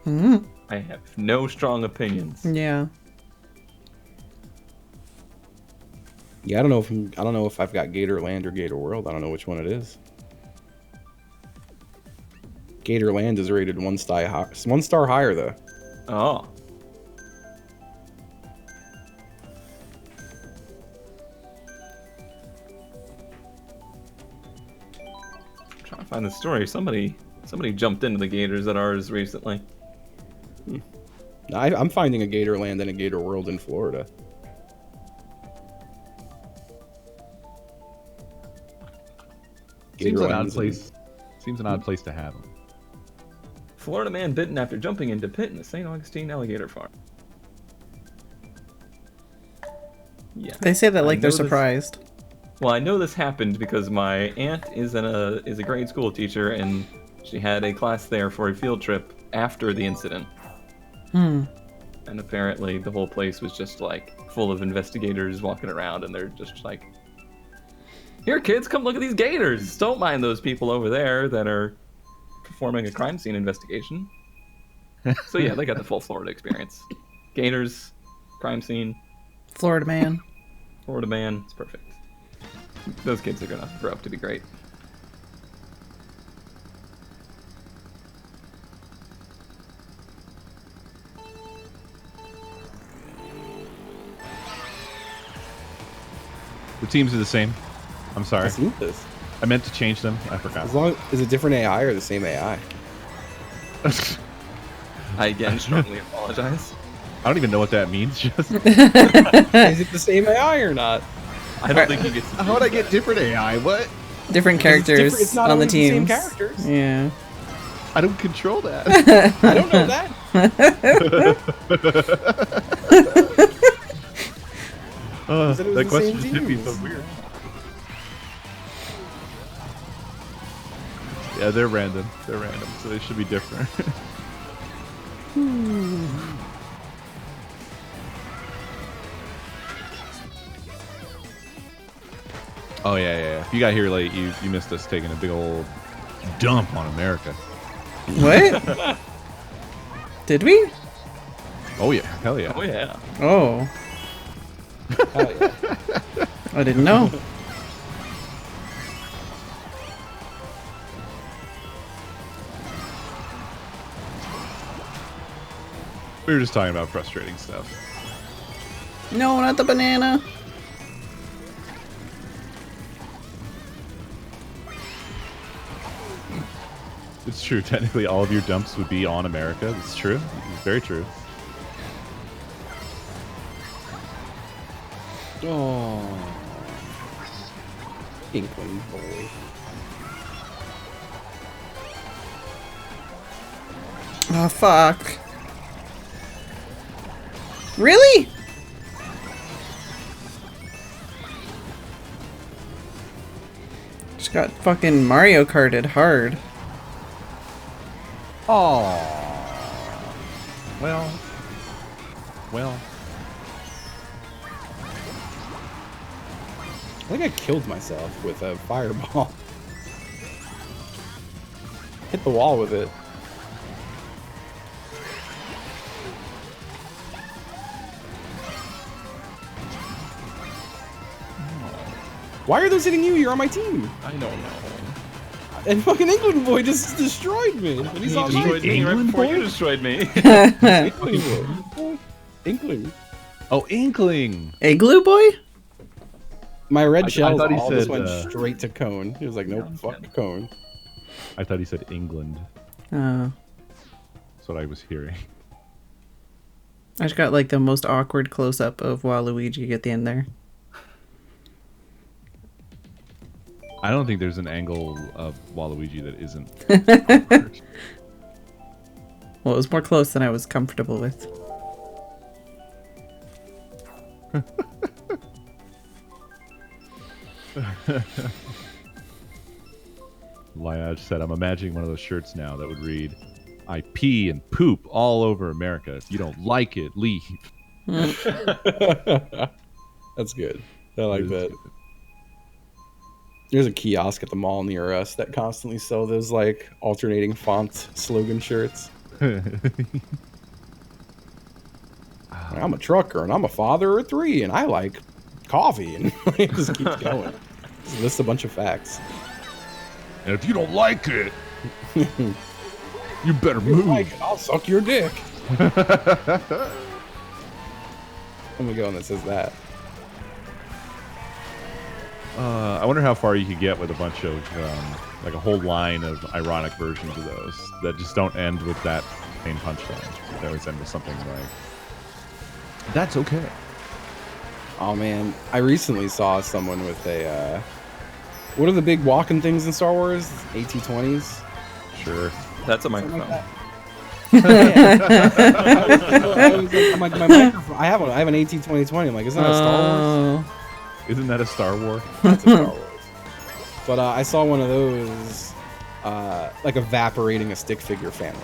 I have no strong opinions. Yeah. Yeah, I don't know if I've got Gator Land or Gator World. I don't know which one it is. Gator Land is rated 1 star higher though. Oh. I'm trying to find the story. Somebody jumped into the gators at ours recently. I'm finding a Gator Land and a Gator World in Florida. Seems an odd Land's in- place. Seems an odd place to have them. Florida man bitten after jumping into pit in the St. Augustine alligator farm. Yeah. They say that like I they're know this- surprised. Well, I know this happened because my aunt is a grade school teacher, and she had a class there for a field trip after the incident. And apparently the whole place was just like full of investigators walking around, and they're just like, "Here, kids, come look at these gators. Don't mind those people over there that are performing a crime scene investigation." So yeah, they got the full Florida experience. Gators, crime scene, Florida man. Florida man. It's perfect. Those kids are gonna grow up to be great. The teams are the same. I'm sorry. I've seen this. I meant to change them. I forgot. As long is it different AI or the same AI? I again strongly apologize. I don't even know what that means. Just Is it the same AI or not? I don't think he gets. how would I get different AI? What? Different characters It's not on the always the same teams. characters. Yeah. I don't control that. I don't know that. Said it was That the question same just hit me teams. so weird. Yeah, they're random. They're random, so they should be different. Oh yeah. If you got here late, you missed us taking a big old dump on America. What? Did we? Oh yeah, hell yeah. Oh yeah. Oh, Hell yeah. I didn't know. We were just talking about frustrating stuff. No, not the banana. It's true. Technically, all of your dumps would be on America. It's true. It's very true. Oh, Inkling boy. Oh, fuck. Really? Just got fucking Mario Karted hard. Oh. Well. I think I killed myself with a fireball. Hit the wall with it. Why are those hitting you? You're on my team. I don't know. And fucking England boy just destroyed me. And he's He on my destroyed me right England before boy? you destroyed me. Inkling boy. Inkling. Oh, Inkling. Igloo boy? My red I shells thought he all just said, went straight to Cone. He was like, nope, fuck Cone. I thought he said England. Oh. That's what I was hearing. I just got like the most awkward close up of Waluigi at the end there. I don't think there's an angle of Waluigi that isn't. Well, it was more close than I was comfortable with. Liage said, I'm imagining one of those shirts now that would read, I pee and poop all over America. If you don't like it, leave. That's good. I like that. There's a kiosk at the mall near us that constantly sell those like alternating font slogan shirts. I'm a trucker and I'm a father of 3 and I like coffee, and it just keeps going. Just lists a bunch of facts. And if you don't like it, you better If you move. like it, I'll suck your dick. I'm gonna go one that says that. I wonder how far you could get with a bunch of, like a whole line of ironic versions of those that just don't end with that main punchline. They always end with something like, that's okay. Oh man, I recently saw someone with a, what are the big walking things in Star Wars? AT-20s? Sure. That's a Something microphone. like that. I'm like, my microphone. I have an AT-2020. I'm like, isn't that a Star Wars? Oh. Isn't that a Star Wars? That's a Star Wars. But I saw one of those, like evaporating a stick figure family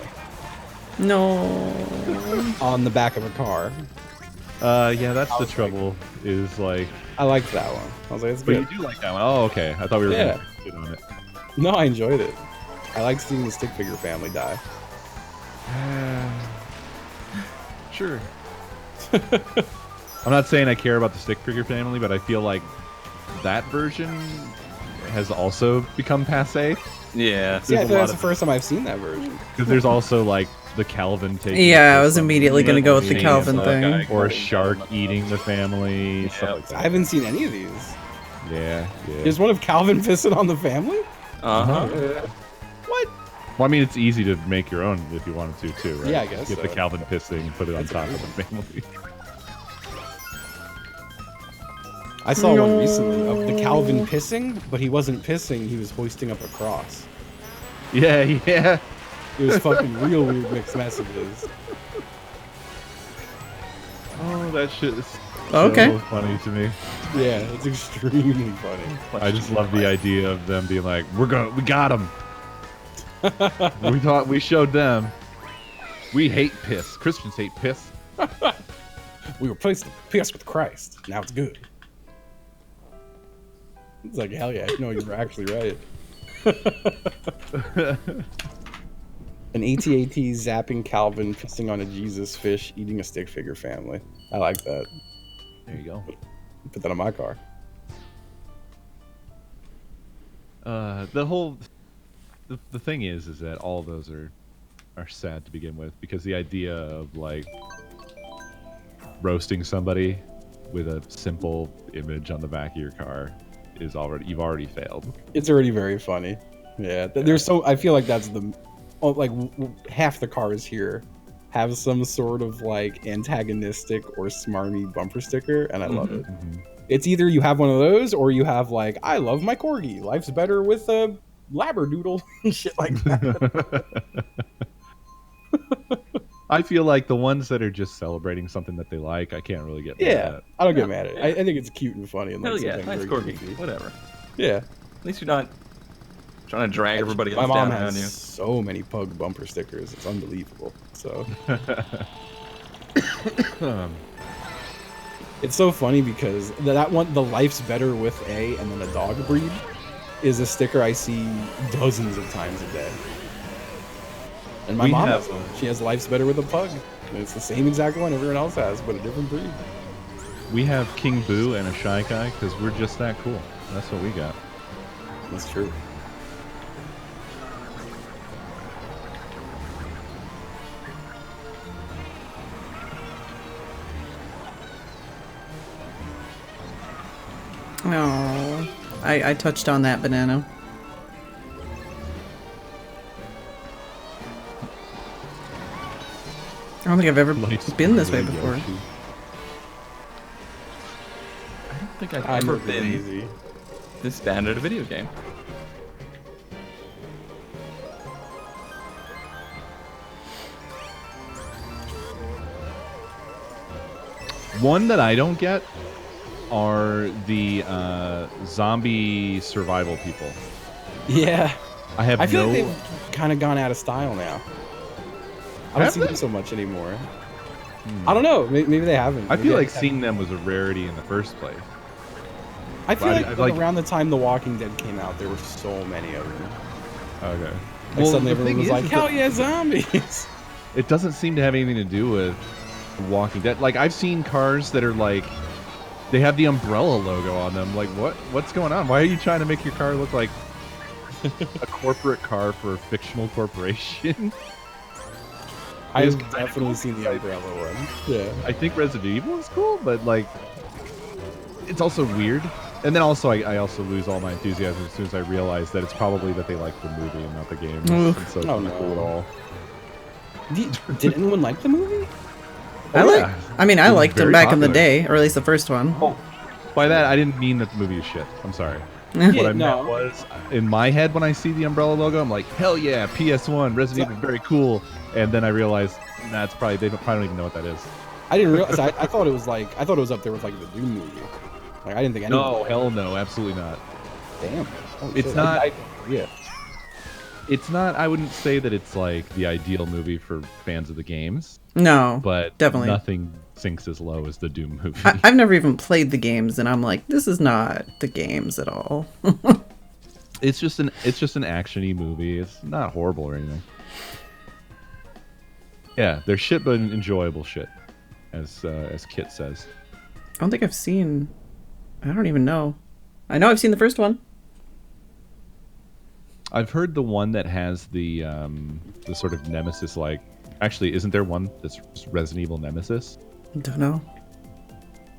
No. on the back of a car. Yeah, that's the trouble. Is like, I liked that one. I was like, it's but good. you do like that one. Oh, okay. I thought we were Yeah. gonna get on it. No, I enjoyed it. I liked seeing the stick figure family die. Sure. I'm not saying I care about the stick figure family, but I feel like that version has also become passé. Yeah. Yeah, I a feel lot that's the of- first time I've seen that version. Because there's also like the Calvin taking. Yeah, I the was family, immediately gonna go with the or Calvin guy- thing. or a shark eating the family. Yeah. Stuff like that. I haven't seen any of these. Yeah. There's one of Calvin pissing on the family? Uh-huh. What? Well, I mean, it's easy to make your own if you wanted to, too, right? Yeah, I guess Get the so. Calvin pissing and put it on That's top of the family. I saw one recently of the Calvin pissing, but he wasn't pissing, he was hoisting up a cross. Yeah, yeah. It was fucking real weird mixed messages. Oh, that shit is Okay. so funny to me. Yeah, it's extremely funny. I just love the idea of them being like, we got him. we showed them. We hate piss. Christians hate piss. We replaced the piss with Christ. Now it's good. It's like, hell yeah, no, you were actually right. An AT-AT zapping Calvin, pissing on a Jesus fish, eating a stick figure family. I like that. There you go. Put that on my car. The thing is that all those are sad to begin with, because the idea of like roasting somebody with a simple image on the back of your car is you've already failed. It's already very funny. Yeah, there's so I feel like that's the like half the cars here have some sort of like antagonistic or smarmy bumper sticker, and I love it. It's either you have one of those or you have like, I love my corgi. Life's better with a labradoodle and shit like that. I feel like the ones that are just celebrating something that they like, I can't really get mad Yeah, at. I don't get mad at it. I think it's cute and funny. And like Hell yeah, something nice very corgi. goofy. Whatever. Yeah. At least you're not trying to drag everybody My else mom down around has you. so many pug bumper stickers. It's unbelievable. So it's so funny because that one, the life's better with a and then a dog breed, is a sticker I see dozens of times a day. And my We mom have has one. She has life's better with a pug. And it's the same exact one everyone else has, but a different breed. We have King Boo and a Shy Guy because we're just that cool. That's what we got. That's true. Oh, I touched on that banana. I don't think I've ever been this way before. I don't think I've I'm ever a been lazy. this bad at a video game. One that I don't get are the zombie survival people. Yeah. I have I feel no. like they've kind of gone out of style now. I don't Have see they? them so much anymore. I don't know. Maybe they haven't. I Maybe feel like haven't. seeing them was a rarity in the first place. I feel I'd like, like- around the time The Walking Dead came out, there were so many of them. Okay. Like suddenly the everyone thing was is like, that hell yeah, zombies! it doesn't seem to have anything to do with Walking Dead. Like, I've seen cars that are like, they have the umbrella logo on them. Like, what's going on? Why are you trying to make your car look like a corporate car for a fictional corporation? I've definitely seen the umbrella one. Yeah. I think Resident Evil is cool, but like, it's also weird. And then also, I also lose all my enthusiasm as soon as I realize that it's probably that they like the movie and not the game. Oof. And so it's Oh, not no. cool at all. Did anyone like the movie? I yeah. mean, I It was liked him very back in the popular. day, or at least the first one. By that, I didn't mean that the movie is shit. I'm sorry. Yeah, What I no. meant was, in my head, when I see the umbrella logo, I'm like, hell yeah, PS1, Resident Evil, very cool. And then I realized, that's probably, they probably don't even know what that is. I didn't realize. I thought it was like, I thought it was up there with like the Doom movie. Like I didn't think anyone. No, hell no, absolutely not. Damn. Oh, It's shit. not. Yeah. It's not. I wouldn't say that it's like the ideal movie for fans of the games, No, but definitely. nothing sinks as low as the Doom movie. I've never even played the games, and I'm like, this is not the games at all. It's just an action-y movie. It's not horrible or anything. Yeah, they're shit, but enjoyable shit, as Kit says. I don't think I've seen. I don't even know. I know I've seen the first one. I've heard the one that has the sort of nemesis like. Actually, isn't there one that's Resident Evil Nemesis? Don't know.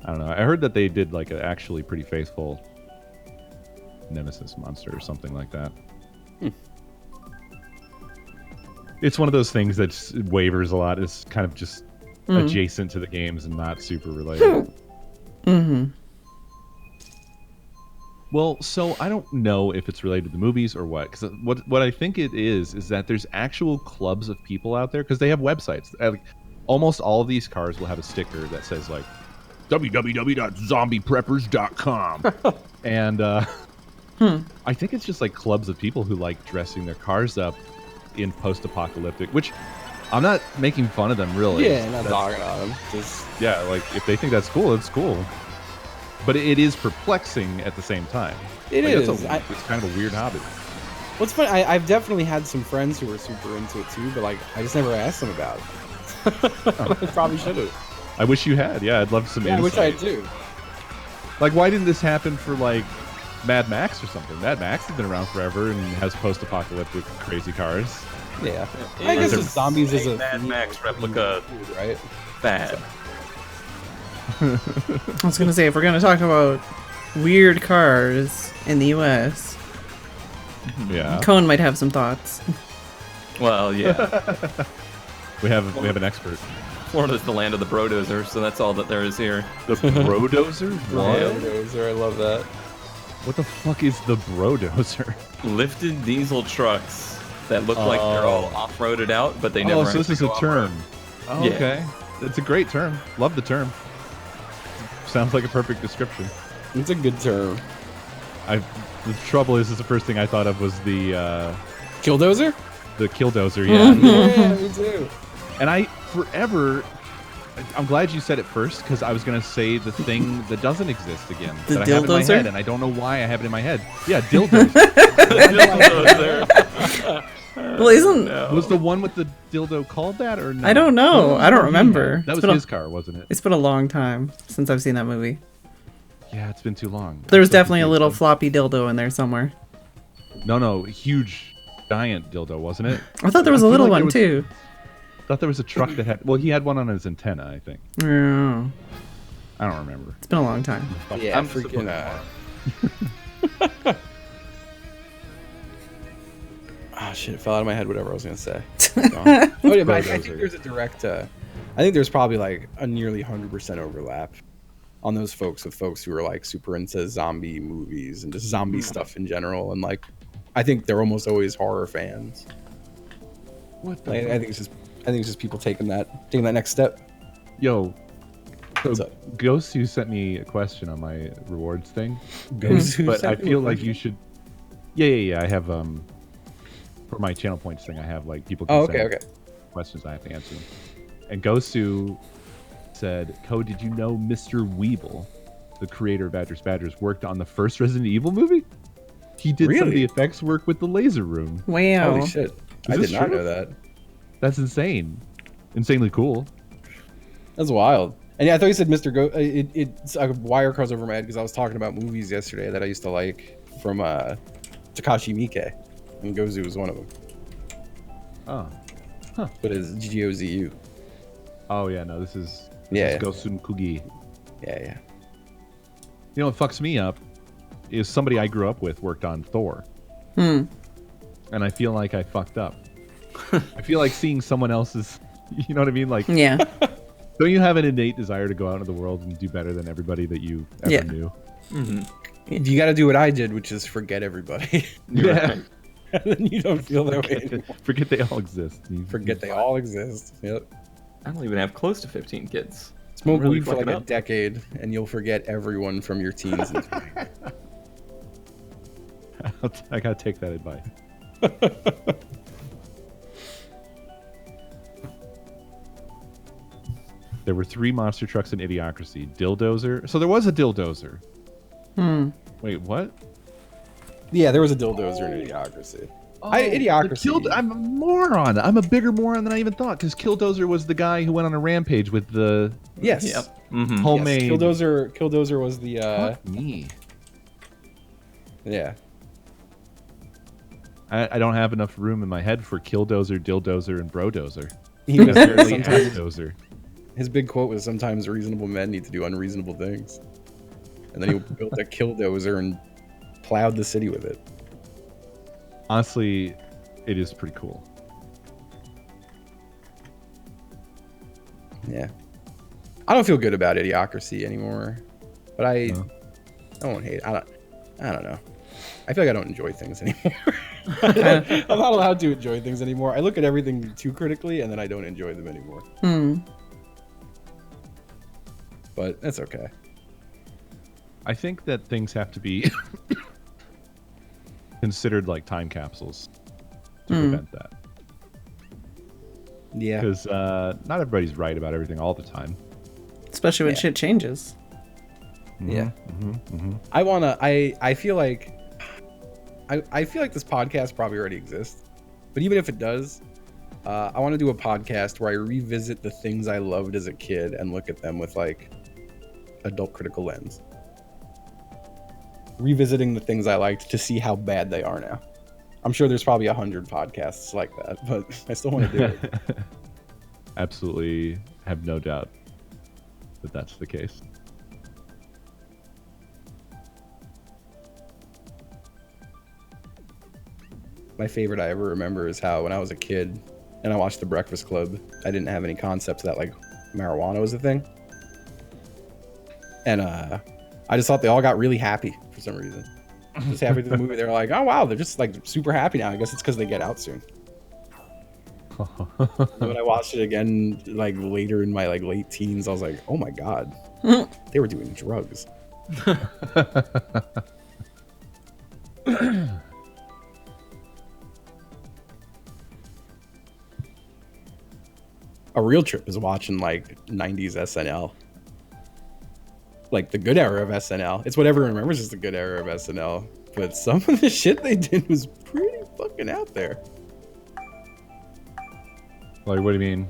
I don't know. I heard that they did like an actually pretty faithful Nemesis monster or something like that. It's one of those things that wavers a lot. It's kind of just adjacent to the games and not super related. Mm-hmm. Well, so I don't know if it's related to the movies or what. Because what I think it is that there's actual clubs of people out there because they have websites. Like, almost all of these cars will have a sticker that says like www.zombiepreppers.com, and I think it's just like clubs of people who like dressing their cars up in post-apocalyptic. Which I'm not making fun of them really. Yeah, not dogging on them. Just Yeah, like if they think that's cool, it's cool. But it is perplexing at the same time. It Like, is. It's kind of a weird hobby. What's funny, I've definitely had some friends who were super into it too, but like I just never asked them about it. I probably should have. I wish you had. Yeah, I'd love some Yeah, I wish I insight. do. Like, why didn't this happen for like Mad Max or something? Mad Max has been around forever and has post-apocalyptic crazy cars. Yeah. I guess it's zombies is a Mad Max replica, right? bad. I was gonna say, if we're gonna talk about weird cars in the U.S., Yeah, Cohen might have some thoughts. Well, yeah. we have an expert. Florida's the land of the brodozer, so that's all that there is here. The Brodozer? Brodozer, I love that. What the fuck is the Brodozer? Lifted diesel trucks that look like they're all off-roaded out, but they never. Oh, so this is a term. Oh, Yeah. okay. It's a great term. Love the term. Sounds like a perfect description. It's a good term. The trouble is the first thing I thought of was the Killdozer? Killdozer. Yeah. Yeah, me too. And I'm glad you said it first because I was gonna say the thing that doesn't exist again. The that I have in my dildozer? head, and I don't know why I have it in my head. Yeah, dildozer. Well, isn't Was the one with the dildo called that or no? I don't know. I don't remember. That It's was been his car, wasn't it? It's been a long time since I've seen that movie. Yeah, it's been too long. There was I'm so definitely a little confused. floppy dildo in there somewhere. No, huge, giant dildo, wasn't it? I thought there was a feel little like one too. Thought there was a truck that had. Well, he had one on his antenna, I think. Oh, I don't remember. it's been a long time. Yeah, I'm freaking. Ah, shit, it fell out of my head. Whatever I was gonna say. Oh, yeah, but I think there's a direct. I think there's probably like a nearly 100% overlap on those folks with folks who are like super into zombie movies and just zombie stuff in general, and like, I think they're almost always horror fans. What the? Like, I think it's just people taking that next step. Yo. So What's up? Ghostu sent me a question on my rewards thing. Goes But I feel like you should. Yeah. I have for my channel points thing, I have like people can Oh, send okay. questions I have to answer them. And Gosu said, "Code, did you know Mr. Weeble, the creator of Badgers, worked on the first Resident Evil movie? He did some of the Really? effects work with the laser room. Wow. Holy shit! I this did not true? know that. That's insane, insanely cool. That's wild. And yeah, I thought you said Mr. Go. It's a wire crossed over my head because I was talking about movies yesterday that I used to like from Takashi Miike, and Gozu was one of them. Oh, But it's Gozu. oh yeah, no, this is Yeah. Gosun Kugi. Yeah. You know what fucks me up is somebody I grew up with worked on Thor, Hmm. and I feel like I fucked up. I feel like seeing someone else's. You know what I mean? Like, Yeah. don't you have an innate desire to go out into the world and do better than everybody that you ever Yeah. knew? You got to do what I did, which is forget everybody. Yeah. And then you don't feel that way anymore. Forget they all exist. Forget they all exist. Yep. I don't even have close to 15 kids. Smoke Really weed for like fucking a up. decade, and you'll forget everyone from your teens. And 20s. I gotta take that advice. There were 3 monster trucks in Idiocracy. Dildozer. So there was a Dildozer. Wait, what? Yeah, there was a dildozer in Idiocracy. Idiocracy. I'm a moron. I'm a bigger moron than I even thought. Because Killdozer was the guy who went on a rampage with the Yes. Yep. homemade. Yes, Killdozer was the. Fuck me. Yeah. I don't have enough room in my head for Killdozer, Dildozer, and Brodozer. He was Necessarily sometimes, Dozer. his big quote was, "Sometimes reasonable men need to do unreasonable things," and then he built a Killdozer and plowed the city with it. Honestly, it is pretty cool. Yeah. I don't feel good about Idiocracy anymore, but I won't hate it. I don't know. I feel like I don't enjoy things anymore. I'm not allowed to enjoy things anymore. I look at everything too critically, and then I don't enjoy them anymore. But that's okay. I think that things have to be considered like time capsules to prevent that. Yeah. Because not everybody's right about everything all the time. Especially when shit changes. Yeah. I feel like I feel like this podcast probably already exists, but even if it does, I want to do a podcast where I revisit the things I loved as a kid and look at them with like adult critical lens. Revisiting the things I liked to see how bad they are now. I'm sure there's probably 100 podcasts like that, but I still want to do it. Absolutely have no doubt that that's the case. My favorite I ever remember is how when I was a kid and I watched The Breakfast Club, I didn't have any concept that like marijuana was a thing. And I just thought they all got really happy for some reason. Just halfway through the movie, they're like, "Oh wow, they're just like super happy now." I guess it's because they get out soon. And when I watched it again, like later in my like late teens, I was like, "Oh my god, they were doing drugs." A real trip is watching like 90s SNL. Like the good era of SNL. It's what everyone remembers as the good era of SNL. But some of the shit they did was pretty fucking out there. Like, what do you mean?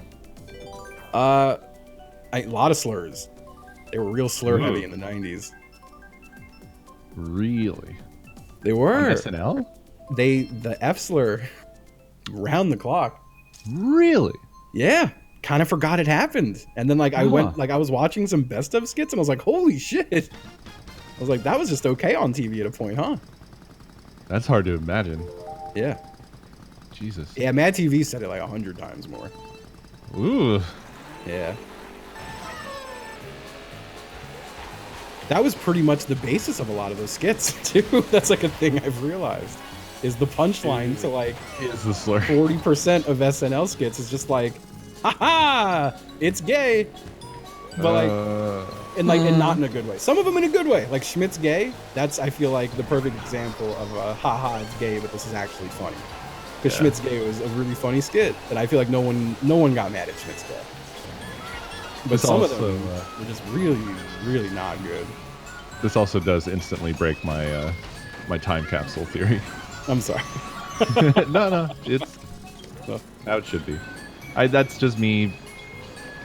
A lot of slurs. They were real slur heavy in the 90s. Really? They were. On SNL? The F slur round the clock. Really? Yeah. Kind of forgot it happened. And then like I was watching some best of skits and I was like, holy shit. I was like, that was just okay on TV at a point, huh? That's hard to imagine. Yeah. Jesus. Yeah, Mad TV said it like 100 times more. Ooh. Yeah. That was pretty much the basis of a lot of those skits, too. That's like a thing I've realized. Is the punchline to like Is the slur. 40% of SNL skits is just like, haha, it's gay. But like, and not in a good way. Some of them in a good way. Like Schmidt's gay. That's, I feel like, the perfect example of haha, it's gay, but this is actually funny. Because Schmidt's gay was a really funny skit, and I feel like no one got mad at Schmidt's gay. But This some also, of them were just really, really not good. This also does instantly break my my time capsule theory. I'm sorry. No, it's how it should be. That's just me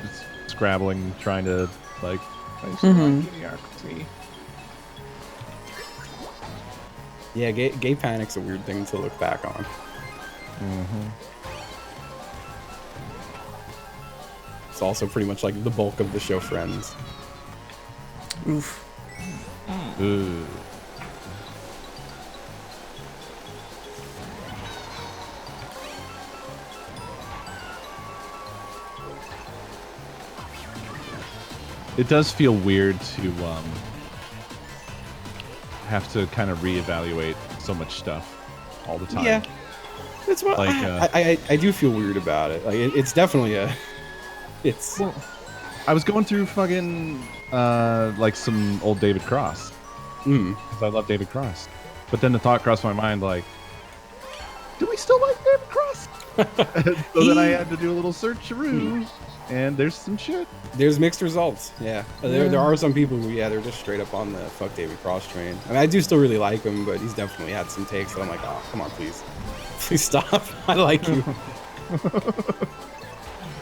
just scrabbling, trying to like. Yeah, gay panic's a weird thing to look back on. It's also pretty much like the bulk of the show Friends. Oof. Ooh. It does feel weird to have to kind of reevaluate so much stuff all the time. Yeah, that's what Like, I do feel weird about it. Like it's definitely it's. I was going through fucking like some old David Cross because I love David Cross. But then the thought crossed my mind, like, do we still like David Cross? So then I had to do a little search-a-roo, and there's some shit. There's mixed results. Yeah. There are some people who, they're just straight up on the fuck David Cross train. I mean, I do still really like him, but he's definitely had some takes that I'm like, oh, come on, please. Please stop. I like you.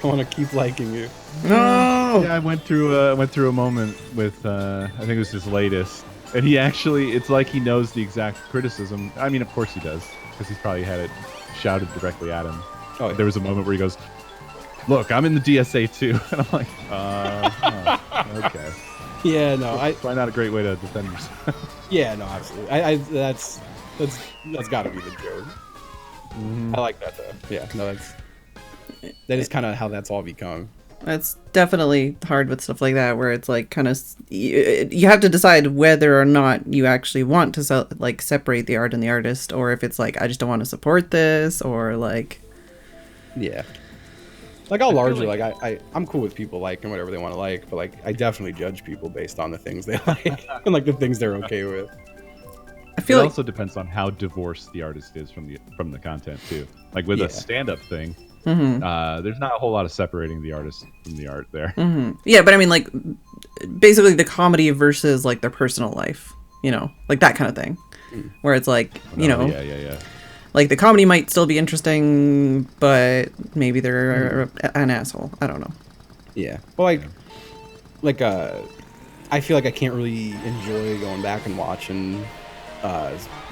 I want to keep liking you. No! Yeah, I went through a moment with, I think it was his latest, and he actually, it's like he knows the exact criticism. I mean, of course he does, because he's probably had it shouted directly at him. Oh, yeah. There was a moment where he goes, look, I'm in the DSA too. And I'm like, okay. Yeah, no, probably not a great way to defend yourself. Yeah, no, absolutely. That's got to be the joke. I like that though. Yeah, no, that is kind of how that's all become. That's definitely hard with stuff like that, where it's like kind of you have to decide whether or not you actually want to separate the art and the artist, or if it's like I just don't want to support this, or like yeah. Like I'll largely like I'm cool with people liking whatever they want to like, but like I definitely judge people based on the things they like and like the things they're okay with. I feel it also depends on how divorced the artist is from the content too. Like with a stand-up thing, there's not a whole lot of separating the artist from the art there. Yeah, but I mean, like basically the comedy versus like their personal life, you know, like that kind of thing, where it's like yeah. Like the comedy might still be interesting, but maybe they're an asshole. I don't know. Yeah, well, I feel like I can't really enjoy going back and watching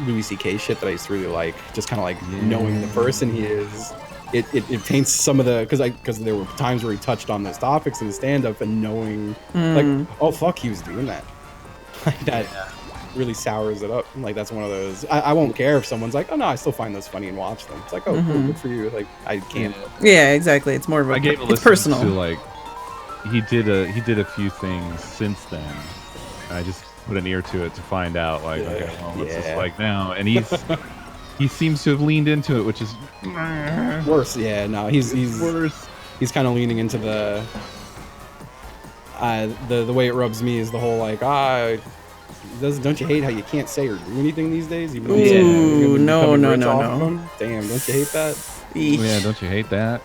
Louis C.K. shit that I used to really like. Just kind of like knowing the person he is. It taints some of the because there were times where he touched on those topics in the stand-up and knowing like, oh fuck, he was doing that. Like that. Really sours it up. Like that's one of those. I won't care if someone's like, oh no, I still find those funny and watch them. It's like, oh, cool, good for you. Like I can't. Yeah, exactly. It's more of a. I gave a listen personal. To like, he did a few things since then. I just put an ear to it to find out like, okay, well, what's this like now? And he seems to have leaned into it, which is worse. Yeah, no, he's worse. He's kind of leaning into the way it rubs me is the whole like don't you hate how you can't say or do anything these days? Even Ooh, no. Damn, don't you hate that? Yeah, don't you hate that?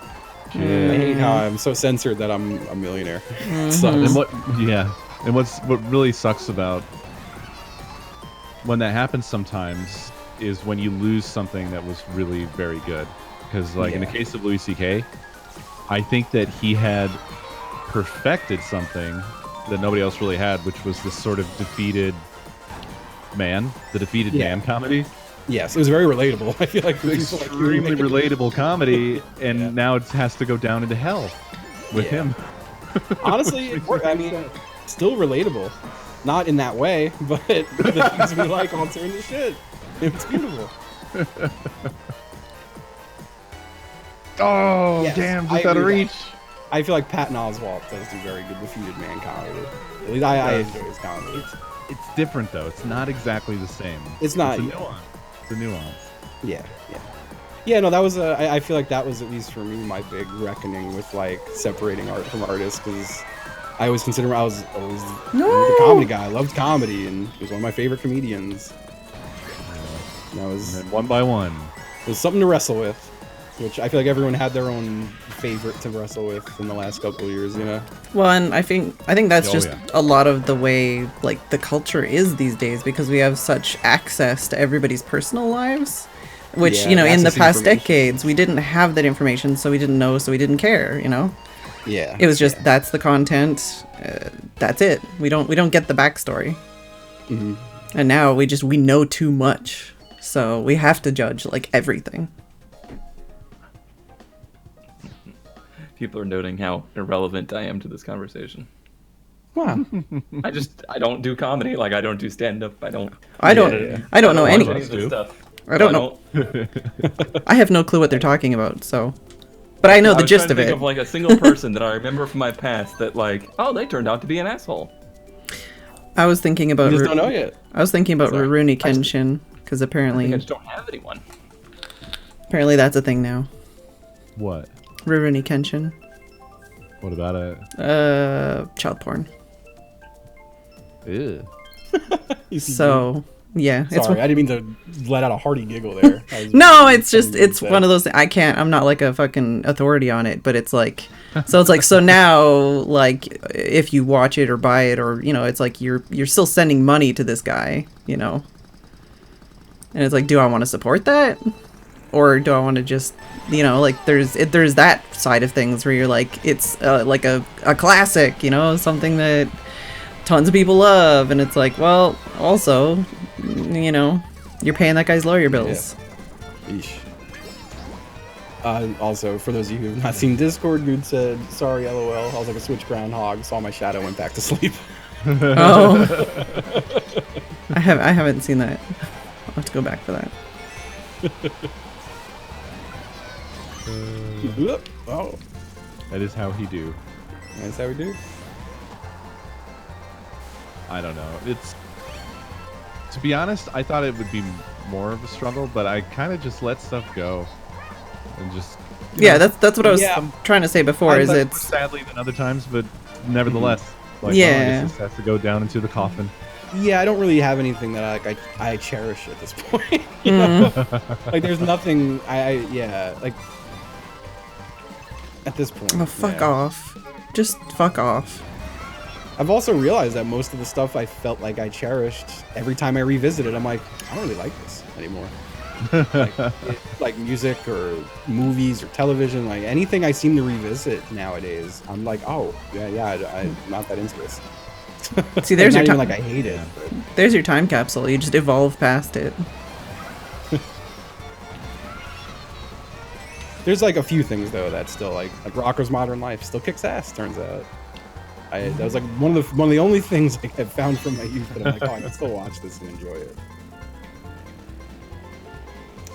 I hate how I'm so censored that I'm a millionaire. And what really sucks about when that happens sometimes is when you lose something that was really very good. Because like in the case of Louis C.K., I think that he had perfected something that nobody else really had, which was this sort of defeated man comedy. Yes, it was very relatable. I feel like extremely relatable comedy, and now it has to go down into hell with him. Honestly, I mean, still relatable. Not in that way, but the things we like all turn to shit. It's beautiful. Oh, damn, just out of reach. I feel like Patton Oswalt does do very good defeated man comedy. At least I enjoy his comedy. It's different though. It's not exactly the same. It's not. It's a nuance. Yeah. No, that was I feel like that was at least for me my big reckoning with like separating art from artists, because I always consider I was always the comedy guy. I loved comedy and he was one of my favorite comedians. And then one by one, it was something to wrestle with, which I feel like everyone had their own favorite to wrestle with in the last couple of years, you know. Well, and I think that's a lot of the way like the culture is these days, because we have such access to everybody's personal lives, which in the past decades we didn't have that information, so we didn't know, so we didn't care, you know. Yeah, it was just that's the content, that's it. We don't get the backstory, and now we know too much, so we have to judge like everything. People are noting how irrelevant I am to this conversation. Wow. I don't do comedy. Like I don't do stand up. I don't know any of this stuff. I don't know. I have no clue what they're talking about. So, but I know the gist of it. Of like a single person that I remember from my past that like, oh, they turned out to be an asshole. I was thinking about. You just don't know yet. I was thinking about Rurouni Kenshin, because apparently I just don't have anyone. Apparently that's a thing now. What? Rurouni Kenshin. What about it? Child porn. Ew. So yeah, Sorry, I didn't mean to let out a hearty giggle there. No, it's just it's one of those things. I can't. I'm not like a fucking authority on it, but it's like so it's like so now like if you watch it or buy it or you know it's like you're still sending money to this guy, you know. And it's like, do I want to support that, or do I want to just you know like there's that side of things where you're like it's like a classic, you know, something that tons of people love, and it's like, well, also, you know, you're paying that guy's lawyer bills. Yeah. Yeesh. Also, for those of you who have not seen Discord, Good said, sorry, LOL, I was like a Switch groundhog, saw my shadow, went back to sleep. Oh. I haven't seen that. I'll have to go back for that. Oh. That is how he do. That's how we do. I don't know. It's to be honest, I thought it would be more of a struggle, but I kind of just let stuff go and just yeah. That's what I was trying to say before. Is it's it's sadly than other times, but nevertheless, like, yeah, well, I guess this has to go down into the coffin. Yeah, I don't really have anything that I cherish at this point. You know? Like there's nothing like at this point. oh fuck off, just fuck off. I've also realized that most of the stuff I felt like I cherished, every time I revisit it, I'm like, I don't really like this anymore. like music or movies or television, like anything I seem to revisit nowadays, I'm like, oh, I'm not that into this. See, there's your time. Like I hate it. But... There's your time capsule. You just evolve past it. There's like a few things though that still like Rocko's Modern Life still kicks ass. Turns out. That was like one of the only things like, I've found from my youth that I'm like, oh, I can still watch this and enjoy it.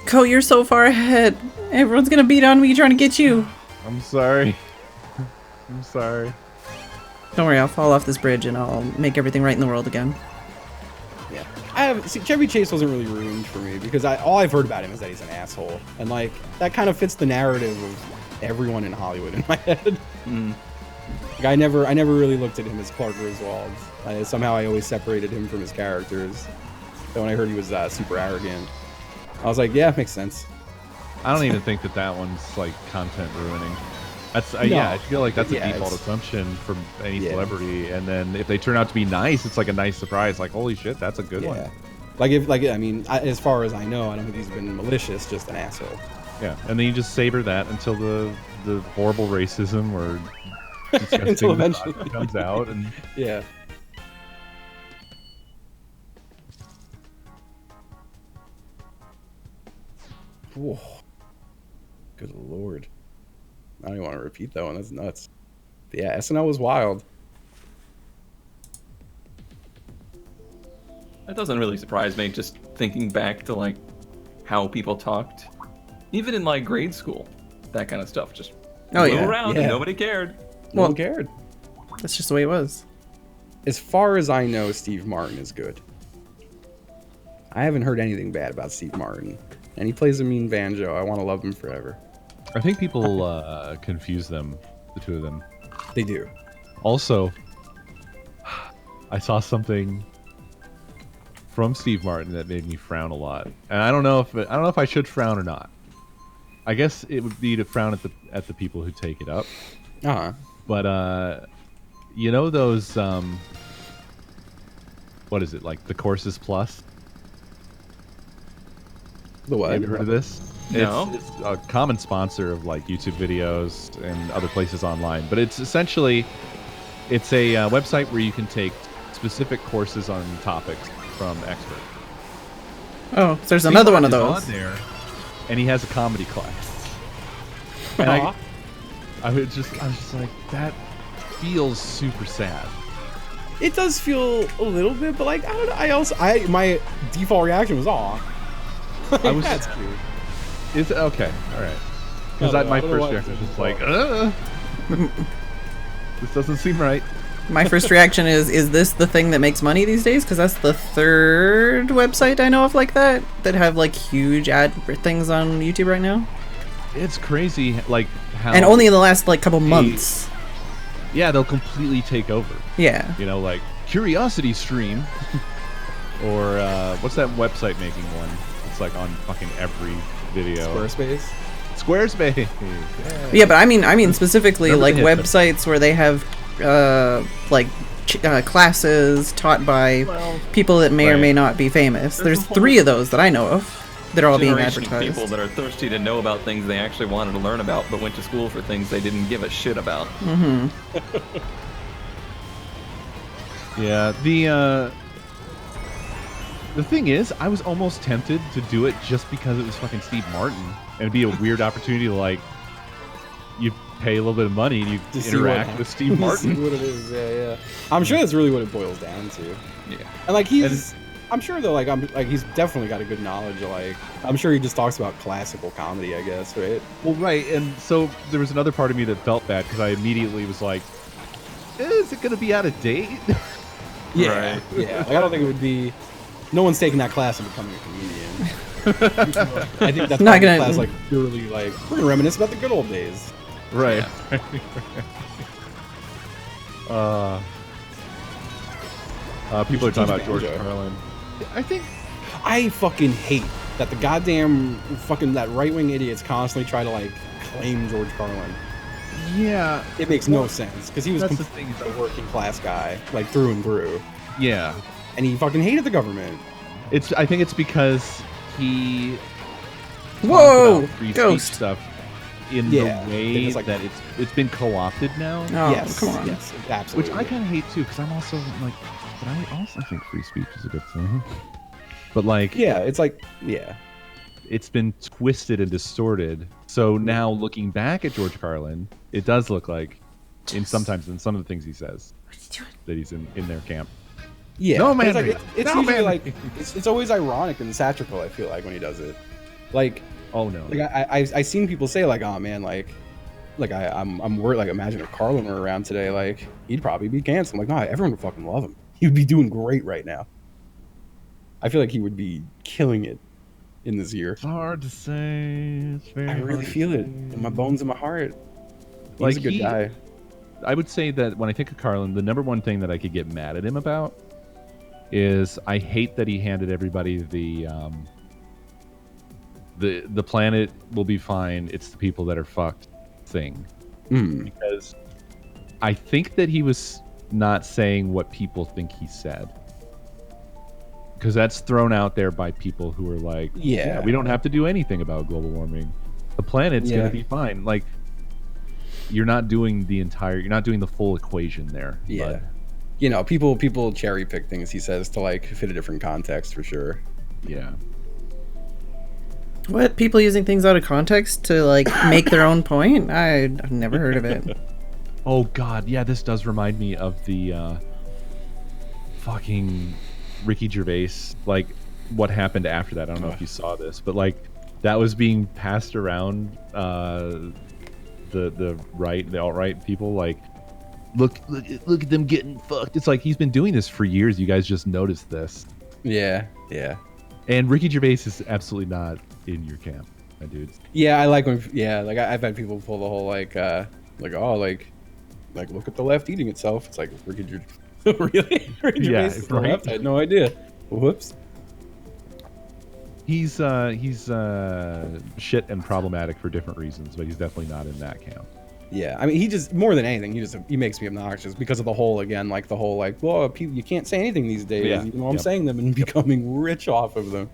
Co, you're so far ahead. Everyone's gonna beat on me trying to get you. I'm sorry. I'm sorry. Don't worry, I'll fall off this bridge and I'll make everything right in the world again. Yeah, Chevy Chase wasn't really ruined for me because all I've heard about him is that he's an asshole, and like that kind of fits the narrative of everyone in Hollywood in my head. Like, I never really looked at him as Clark Griswold. Somehow I always separated him from his characters. But when I heard he was super arrogant, I was like, yeah, makes sense. I don't even think that one's like content ruining. That's No. yeah, I feel like that's a default it's- assumption from any celebrity, and then if they turn out to be nice, it's like a nice surprise. Like, holy shit, that's a good one. I mean, as far as I know, I don't think he's been malicious, just an asshole. Yeah, and then you just savor that until the horrible racism or disgusting Until eventually misogyny comes out, and Yeah. Whoa. Good lord. I don't even want to repeat that one. That's nuts. But yeah, SNL was wild. That doesn't really surprise me, just thinking back to like how people talked. Even in like grade school. That kind of stuff. Just flew around and nobody cared. No one cared. That's just the way it was. As far as I know, Steve Martin is good. I haven't heard anything bad about Steve Martin. And he plays a mean banjo. I want to love him forever. I think people confuse them, the two of them. They do. Also, I saw something from Steve Martin that made me frown a lot, and I don't know if I should frown or not. I guess it would be to frown at the people who take it up. But you know those what is it, like the Courses Plus? The what? Have you heard of this? No. It's a common sponsor of like YouTube videos and other places online, but it's essentially a website where you can take specific courses on topics from experts. Oh, so there's another one of those. On there, and he has a comedy class. And I was just like, that feels super sad. It does feel a little bit, but like I don't know. My default reaction was aw. I was That's cute. Is it okay? All right. Because my first reaction was just like, this doesn't seem right. My first reaction is this the thing that makes money these days? Because that's the third website I know of like that have like huge ad things on YouTube right now. It's crazy, like how. And only in the last like couple months. Yeah, they'll completely take over. Yeah. You know, like Curiosity Stream, or what's that website making one? It's like on fucking every video. Squarespace. Yeah, but I mean specifically Remember like the hit websites where they have like classes taught by people that may or may not be famous. There's 3 of those that I know of. They're all being Generation of advertised. people that are thirsty to know about things they actually wanted to learn about, but went to school for things they didn't give a shit about. Mm-hmm. Yeah, the thing is, I was almost tempted to do it just because it was fucking Steve Martin, and it'd be a weird opportunity to like, you pay a little bit of money and you interact with Steve Martin. See what it is, yeah. I'm sure that's really what it boils down to. Yeah. And like I'm sure though, he's definitely got a good knowledge of like, I'm sure he just talks about classical comedy, I guess, right? Well, right, and so there was another part of me that felt bad because I immediately was like, is it going to be out of date? Yeah, Right. yeah. Like, I don't think it would be. No one's taking that class and becoming a comedian. I think that's Not gonna class like purely like we're gonna reminisce about the good old days. Right. People are talking about George Carlin. I think I fucking hate that the goddamn fucking that right wing idiots constantly try to like claim George Carlin. Yeah, It makes no sense because he was that's the completely thing, a working class guy, like through and through, yeah. and he fucking hated the government. I think it's because he Whoa, talked about free ghost. speech stuff in Yeah, the way it's like- that it's been co-opted now. Oh, yes, come on. yes, absolutely. Which I kind of hate too, because I'm also like, but I also think free speech is a good thing. But like, yeah, it's like yeah. it's been twisted and distorted. So now looking back at George Carlin, it does look like, sometimes in some of the things he says, that he's in their camp. Yeah, No, but man. it's like it's No, usually man. like it's always ironic and satirical. I feel like when he does it, like Oh no. I seen people say like, oh man, like I'm worried. Like imagine if Carlin were around today, like he'd probably be canceled. I'm like, no, everyone would fucking love him. He would be doing great right now. I feel like he would be killing it in this year. It's hard to say. It's very I really hard to feel it say. in my bones and my heart. He's Like, a good guy. I would say that when I think of Carlin, the number one thing that I could get mad at him about is I hate that he handed everybody the planet will be fine, it's the people that are fucked thing. Because I think that he was not saying what people think he said. Because that's thrown out there by people who are like, Yeah. we don't have to do anything about global warming. The planet's Yeah. going to be fine. Like, you're not doing the full equation there. Yeah. bud. You know, people cherry pick things he says to like fit a different context for sure. Yeah. What? People using things out of context to like make their own point? I've never heard of it. Oh God, yeah, this does remind me of the fucking Ricky Gervais, like what happened after that. I don't know if you saw this, but like that was being passed around the alt-right people, like look at them getting fucked. It's like he's been doing this for years. You guys just noticed this. Yeah. And Ricky Gervais is absolutely not in your camp, my dudes. Yeah, I like when like I've had people pull the whole like look at the left eating itself. It's like Ricky Gervais. Really? Ricky Gervais is the right. left? I had no idea. Whoops. He's shit and problematic for different reasons, but he's definitely not in that camp. Yeah, I mean, he just more than anything, he makes me obnoxious because of the whole well, people, you can't say anything these days, Yeah. even though I'm Yep. saying them and becoming rich off of them.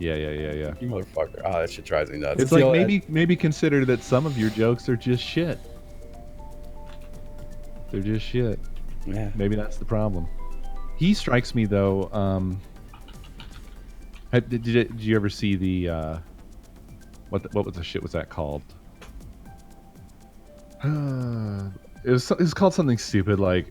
Yeah. You motherfucker! Oh, that shit drives me nuts. It's like maybe consider that some of your jokes are just shit. They're just shit. Yeah. Maybe that's the problem. He strikes me though. Did you ever see the what was the shit was that called? It was called something stupid, like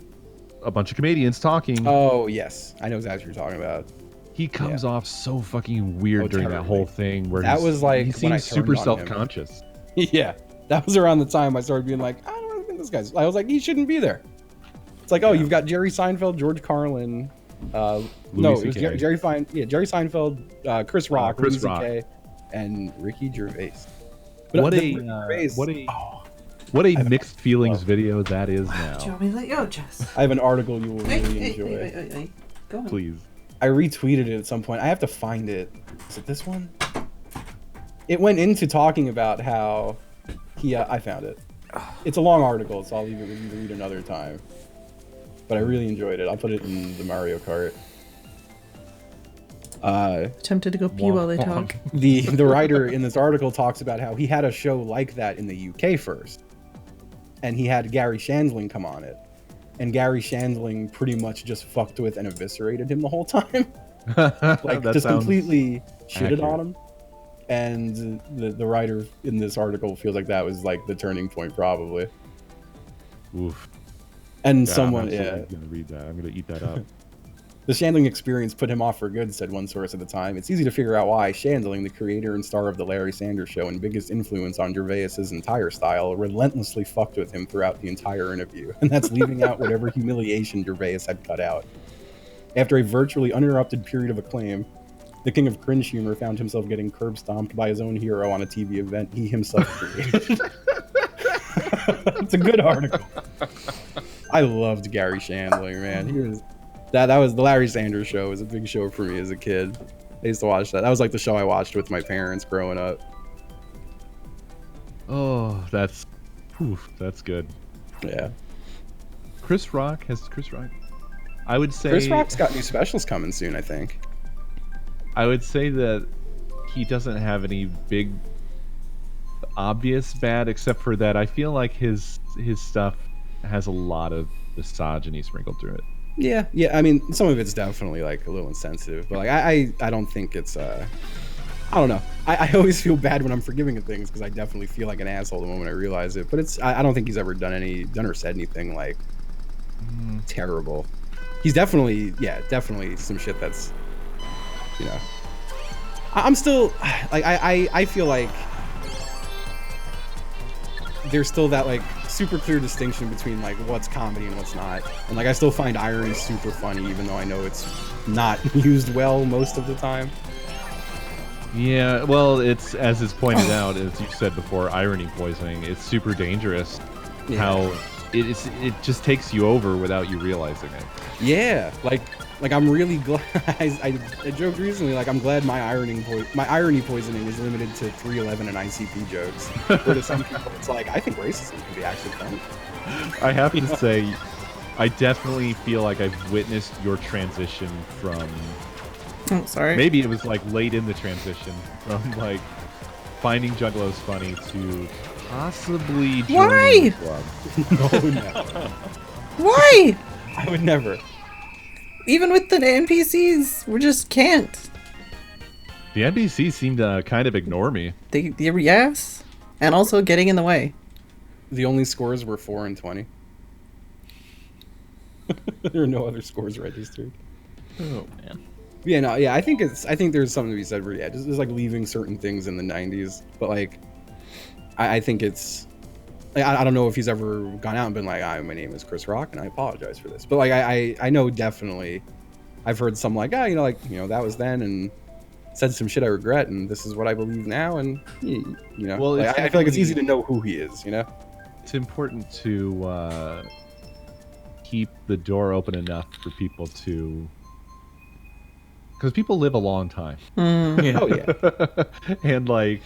a bunch of comedians talking. Oh yes, I know exactly what you're talking about. He comes off so fucking weird during that terribly. whole thing. Where That was like he when I seems turned super on him. self-conscious. Yeah, that was around the time I started being like, I don't really think this guy's. I was like, he shouldn't be there. It's like, oh, you've got Jerry Seinfeld, George Carlin, no, it was CK. Jerry Seinfeld, Chris Rock, Chris Louis Rock. CK, and Ricky Gervais. But What the a Ricky Gervais- what a oh, What a mixed feelings video that is Do you now. want me to let you go, Jess? I have an article you will really Hey, enjoy. hey. Go on. Please. I retweeted it at some point. I have to find it. Is it this one? It went into talking about how he. I found it. It's a long article, so I'll leave it with you to read another time. But I really enjoyed it. I'll put it in the Mario Kart. Tempted to go pee while they talk. The writer in this article talks about how he had a show like that in the UK first, and he had Gary Shandling come on it, and Gary Shandling pretty much just fucked with and eviscerated him the whole time, like That just sounds completely shitted accurate. on him. And the writer in this article feels like that was like the turning point, probably. Oof. And Yeah, someone, I'm yeah, absolutely gonna read that. I'm gonna eat that up. the Shandling experience put him off for good, said one source at the time. It's easy to figure out why Shandling, the creator and star of The Larry Sanders Show and biggest influence on Gervais's entire style, relentlessly fucked with him throughout the entire interview. And that's leaving out whatever humiliation Gervais had cut out. After a virtually uninterrupted period of acclaim, the king of cringe humor found himself getting curb stomped by his own hero on a TV event he himself created. It's a good article. I loved Gary Shandling, man. He was that was the Larry Sanders Show. Was a big show for me as a kid. I used to watch that. That was like the show I watched with my parents growing up. Oh, that's good. Yeah. Chris Rock. I would say Chris Rock's got new specials coming soon, I think. I would say that he doesn't have any big obvious bad, except for that I feel like his stuff has a lot of misogyny sprinkled through it. Yeah. I mean, some of it's definitely like a little insensitive, but like I don't think it's I don't know. I always feel bad when I'm forgiving of things because I definitely feel like an asshole the moment I realize it. But it's I don't think he's ever done or said anything like terrible. He's definitely some shit that's, you know. I'm still like I feel like there's still that like super clear distinction between like what's comedy and what's not. And like I still find irony super funny even though I know it's not used well most of the time. Yeah, well, it's as is pointed out, as you said before, irony poisoning. It's super dangerous. Yeah. How it just takes you over without you realizing it. Yeah, like I'm really glad. I joked recently, like I'm glad my irony poisoning is limited to 311 and ICP jokes. But to some people, it's like I think racism can be actually funny. I have to say, I definitely feel like I've witnessed your transition from. Oh, sorry. Maybe it was like late in the transition from like finding Juggalos funny to possibly joining Why? the club. No, no, Why? I would never. Even with the NPCs, we just can't. The NPCs seem to kind of ignore me. Yes, and also getting in the way. The only scores were 4 and 20. There are no other scores registered. Oh man. Yeah, no, yeah, I think there's something to be said for just like leaving certain things in the 90s, but like I think it's like, I don't know if he's ever gone out and been like, my name is Chris Rock and I apologize for this, but like I know definitely I've heard some like that was then and said some shit I regret and this is what I believe now and you know Well, like, I feel like it's easy to know who he is, you know. It's important to keep the door open enough for people to. Because people live a long time. Yeah. Oh yeah. And like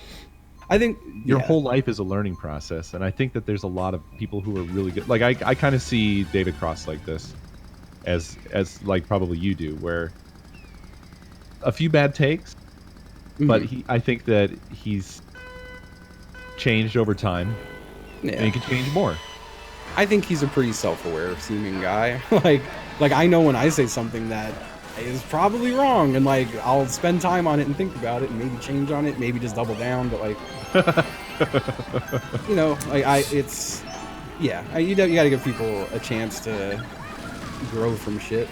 I think your whole life is a learning process, and I think that there's a lot of people who are really good. Like I kind of see David Cross like this, as like probably you do, where a few bad takes, but I think that he's changed over time, and he can change more. I think he's a pretty self-aware seeming guy. like I know when I say something that is probably wrong, and like I'll spend time on it and think about it, and maybe change on it, maybe just double down. But like, you know, like you gotta give people a chance to grow from shit.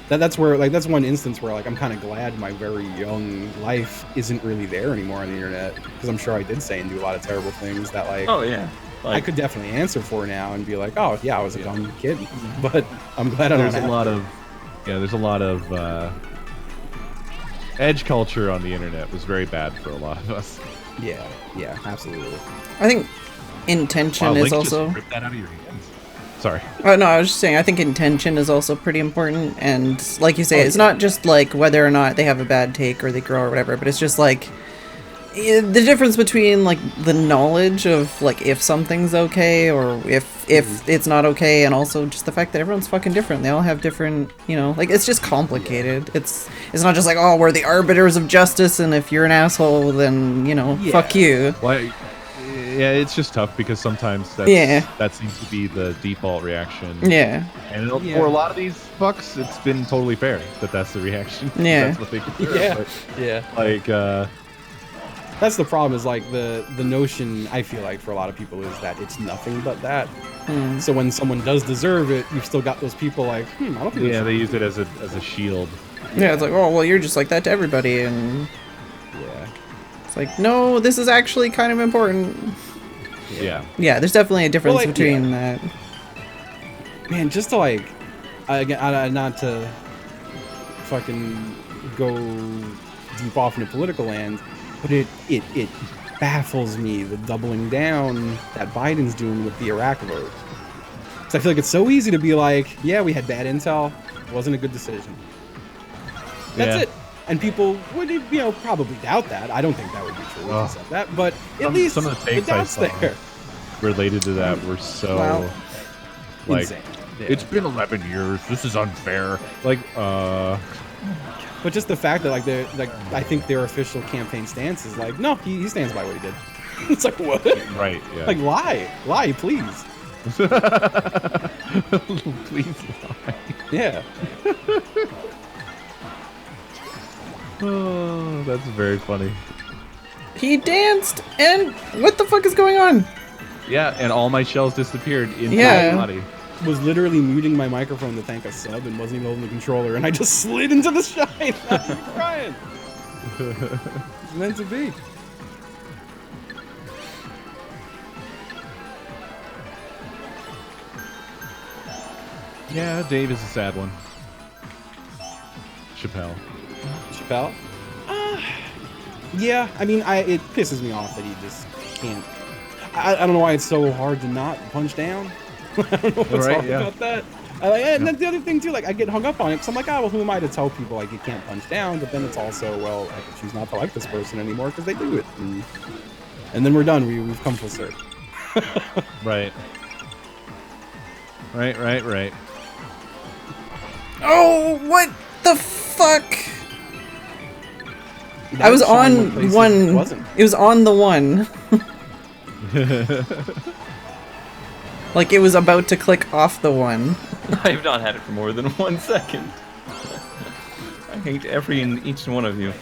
That's where like that's one instance where like I'm kind of glad my very young life isn't really there anymore on the internet, because I'm sure I did say and do a lot of terrible things that like. Oh yeah. I could definitely answer for now and be like, oh yeah, I was a dumb kid, but I'm glad I don't. There's a lot of edge culture on the internet was very bad for a lot of us. Yeah, absolutely. I think intention Wow, is Link also. just ripped that out of your hands. Sorry. Oh no, I was just saying. I think intention is also pretty important, and like you say, it's not just like whether or not they have a bad take or they grow or whatever, but it's just like the difference between like the knowledge of like if something's okay or if it's not okay, and also just the fact that everyone's fucking different. They all have different, you know, like it's just complicated. It's not just like, oh, we're the arbiters of justice, and if you're an asshole, then you know, fuck you. Well, yeah, it's just tough because sometimes that seems to be the default reaction. Yeah. And for a lot of these fucks, it's been totally fair that that's the reaction. Yeah. That's what they consider. Like, that's the problem, is like the notion, I feel like, for a lot of people is that it's nothing but that. So when someone does deserve it, you've still got those people like, I don't think they use it as a shield. Yeah, it's like, oh, well, you're just like that to everybody, and it's like, no, this is actually kind of important. Yeah. Yeah, there's definitely a difference between that. Man, just to like, again, not to fucking go deep off into political land, but it baffles me the doubling down that Biden's doing with the Iraq vote. Because I feel like it's so easy to be like, yeah, we had bad intel, wasn't a good decision. That's it. And people would, probably doubt that. I don't think that would be true if you said that, but at least some of the takes I saw there related to that were so like, insane. Yeah. It's been 11 years. This is unfair. Like, But just the fact that I think their official campaign stance is like, no, he stands by what he did. It's like, what? Right. Yeah. Like, lie, please. Please lie. Yeah. Oh, that's very funny. He danced, and what the fuck is going on? Yeah, and all my shells disappeared into my body. Was literally muting my microphone to thank a sub and wasn't even holding the controller, and I just slid into the shine. I'm crying. It's meant to be. Yeah, Dave is a sad one. Chappelle. Yeah, I mean, it pisses me off that he just can't. I don't know why it's so hard to not punch down. I don't know what's hard about that. And then the other thing too, like, I get hung up on it because I'm like, well, who am I to tell people like you can't punch down? But then it's also, well, I can choose not to like this person anymore because they do it, and then we're done. We've come full circle. Right. Oh, what the fuck? I was on one. It was on the one. Like it was about to click off the one. I've not had it for more than 1 second. I hate every and each one of you.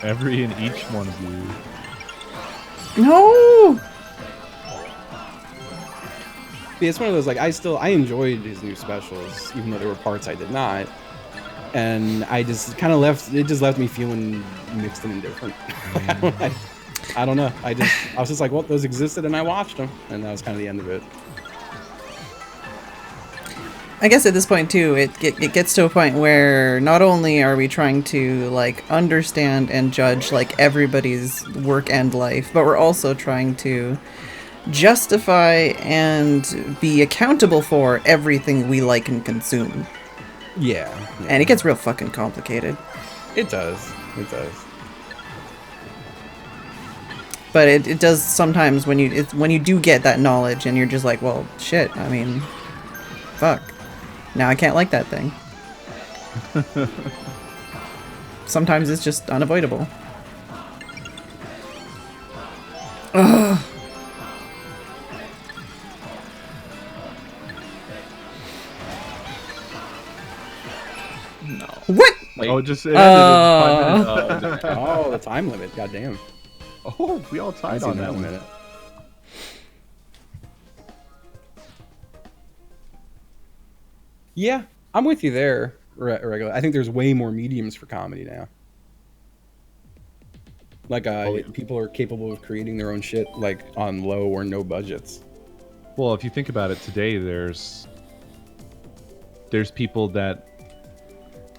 Every and each one of you. No! Yeah, it's one of those, like, I enjoyed his new specials, even though there were parts I did not. And I just kind of left me feeling mixed and indifferent. I don't know. I was just like, well, those existed and I watched them. And that was kind of the end of it. I guess at this point too, it gets to a point where not only are we trying to like understand and judge like everybody's work and life, but we're also trying to justify and be accountable for everything we like and consume. Yeah. And it gets real fucking complicated. It does. But it does sometimes when you do get that knowledge and you're just like, well, shit, I mean, fuck. Now I can't like that thing. Sometimes it's just unavoidable. Ugh. No. What? Wait. Oh, it ended in 5 minutes. Oh, the time limit. Goddamn. Oh, we all tied on that one. Yeah, I'm with you there, regular. I think there's way more mediums for comedy now. Like, people are capable of creating their own shit, like, on low or no budgets. Well, if you think about it today, there's people that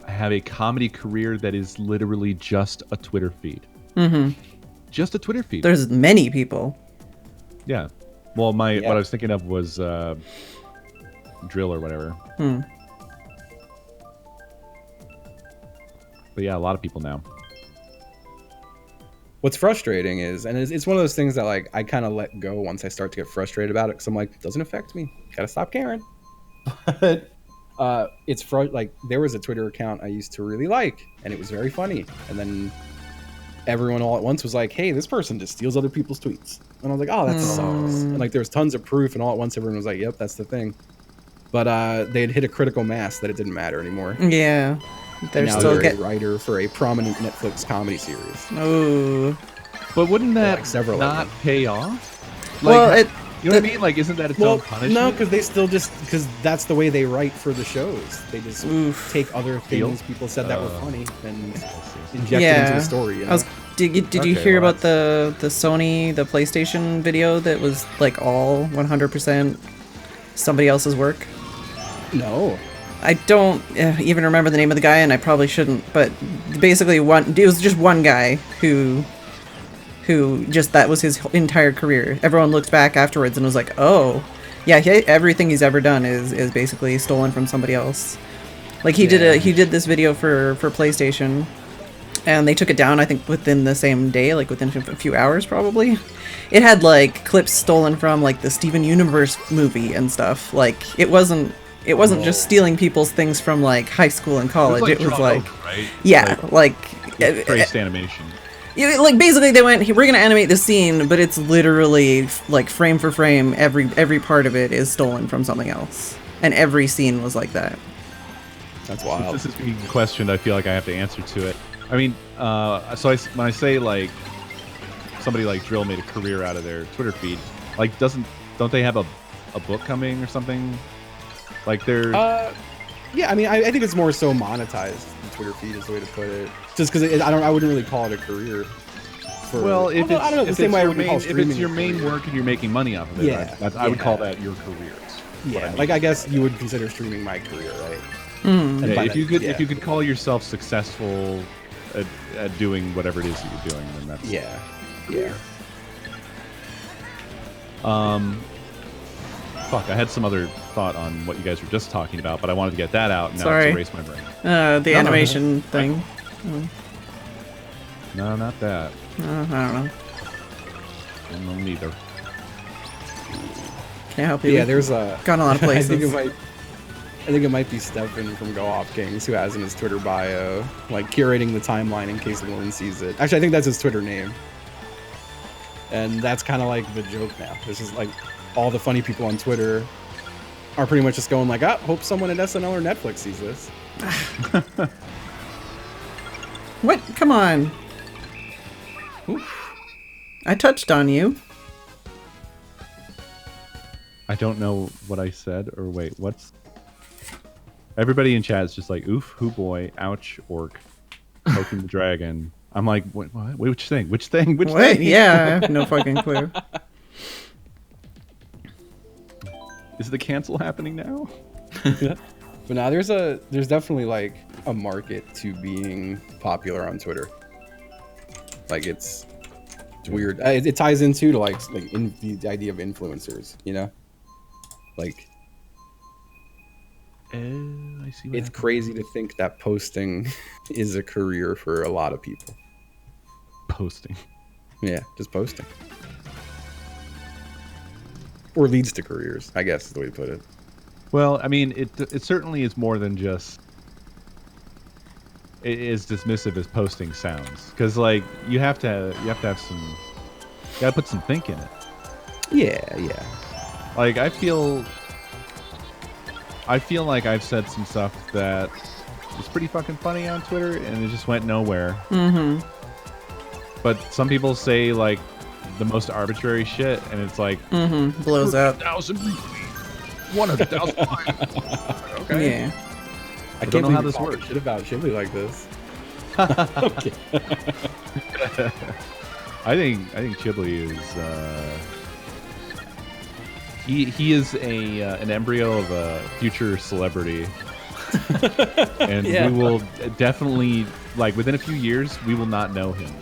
have a comedy career that is literally just a Twitter feed. Mm-hmm. Just a Twitter feed. There's many people. Yeah. Well, what I was thinking of was drill or whatever. Hmm. But yeah, a lot of people now. What's frustrating is, and it's one of those things that like I kind of let go once I start to get frustrated about it, because I'm like, it doesn't affect me. Gotta stop caring. But like there was a Twitter account I used to really like, and it was very funny, and then everyone all at once was like, hey, this person just steals other people's tweets, and I was like, oh, that sucks. And like there's tons of proof, and all at once everyone was like, yep, that's the thing. But they had hit a critical mass that it didn't matter anymore. Yeah. They're now still a writer for a prominent Netflix comedy series. Oh. But wouldn't that like several not pay off? Well, you know what I mean? Like, isn't that its own punishment? No, because they still because that's the way they write for the shows. They just take other things people said that were funny and inject it into the story. You know? Did you hear about the Sony, the PlayStation video that was like all 100% somebody else's work? No. I don't even remember the name of the guy, and I probably shouldn't, but basically it was just one guy who just, that was his entire career. Everyone looked back afterwards and was like, oh, yeah, everything he's ever done is basically stolen from somebody else. Like he did this video for PlayStation, and they took it down, I think, within the same day, like within a few hours probably. It had like clips stolen from like the Steven Universe movie and stuff. Like it wasn't just stealing people's things from like high school and college. It was like, right? Yeah, like traced animation. Like basically they went, we're gonna animate the scene, but it's literally like frame for frame, every part of it is stolen from something else, and every scene was like that. That's wild. Since this is being questioned, I feel like I have to answer to it. I mean, when I say like somebody like Drill made a career out of their Twitter feed, like don't they have a book coming or something? Like they're yeah, I mean, I think it's more so monetized. The Twitter feed is the way to put it. Just because I wouldn't really call it a career. Well, if it's your main career. work and you're making money off of it, Yeah, I would call that your career. Yeah, like I guess you would consider streaming my career, right? Okay, if you could call yourself successful at doing whatever it is that you're doing, then that's yeah. Fuck, I had some other thought on what you guys were just talking about, but I wanted to get that out, and now it's erased my brain. The animation thing. No, not that. I don't know. No, neither. Can I help you? Yeah, there's gone a lot of places. I think it might be Stefan from Go Off Kings who has in his Twitter bio, like curating the timeline in case no one sees it. Actually, I think that's his Twitter name. And that's kind of like the joke now. This is like all the funny people on Twitter are pretty much just going like, oh, hope someone at SNL or Netflix sees this. What? Come on. Oof. I touched on you. I don't know what I said, or wait, what's... Everybody in chat is just like, oof, hoo boy, ouch, orc, poking the dragon. I'm like, what? Which thing? Which thing? Which thing? Yeah, I have no fucking clue. Is the cancel happening now? But now there's definitely like a market to being popular on Twitter. Like it's weird. It ties into to like the idea of influencers, you know? Like I see. It's crazy to think that posting is a career for a lot of people. Posting. Yeah, just posting. Or leads to careers, I guess is the way to put it. Well, I mean, it certainly is more than just it is dismissive as posting sounds, because like you have to have some, you gotta put some think in it. Yeah. Like I feel like I've said some stuff that was pretty fucking funny on Twitter, and it just went nowhere. Mm-hmm. But some people say like the most arbitrary shit, and it's like blows up. 1,000 retweets, 100,000 likes. Okay. Yeah. I can't know how this works. Shit about Chili like this. Okay. I think Chibli is he is an embryo of a future celebrity, and we will definitely, like, within a few years we will not know him.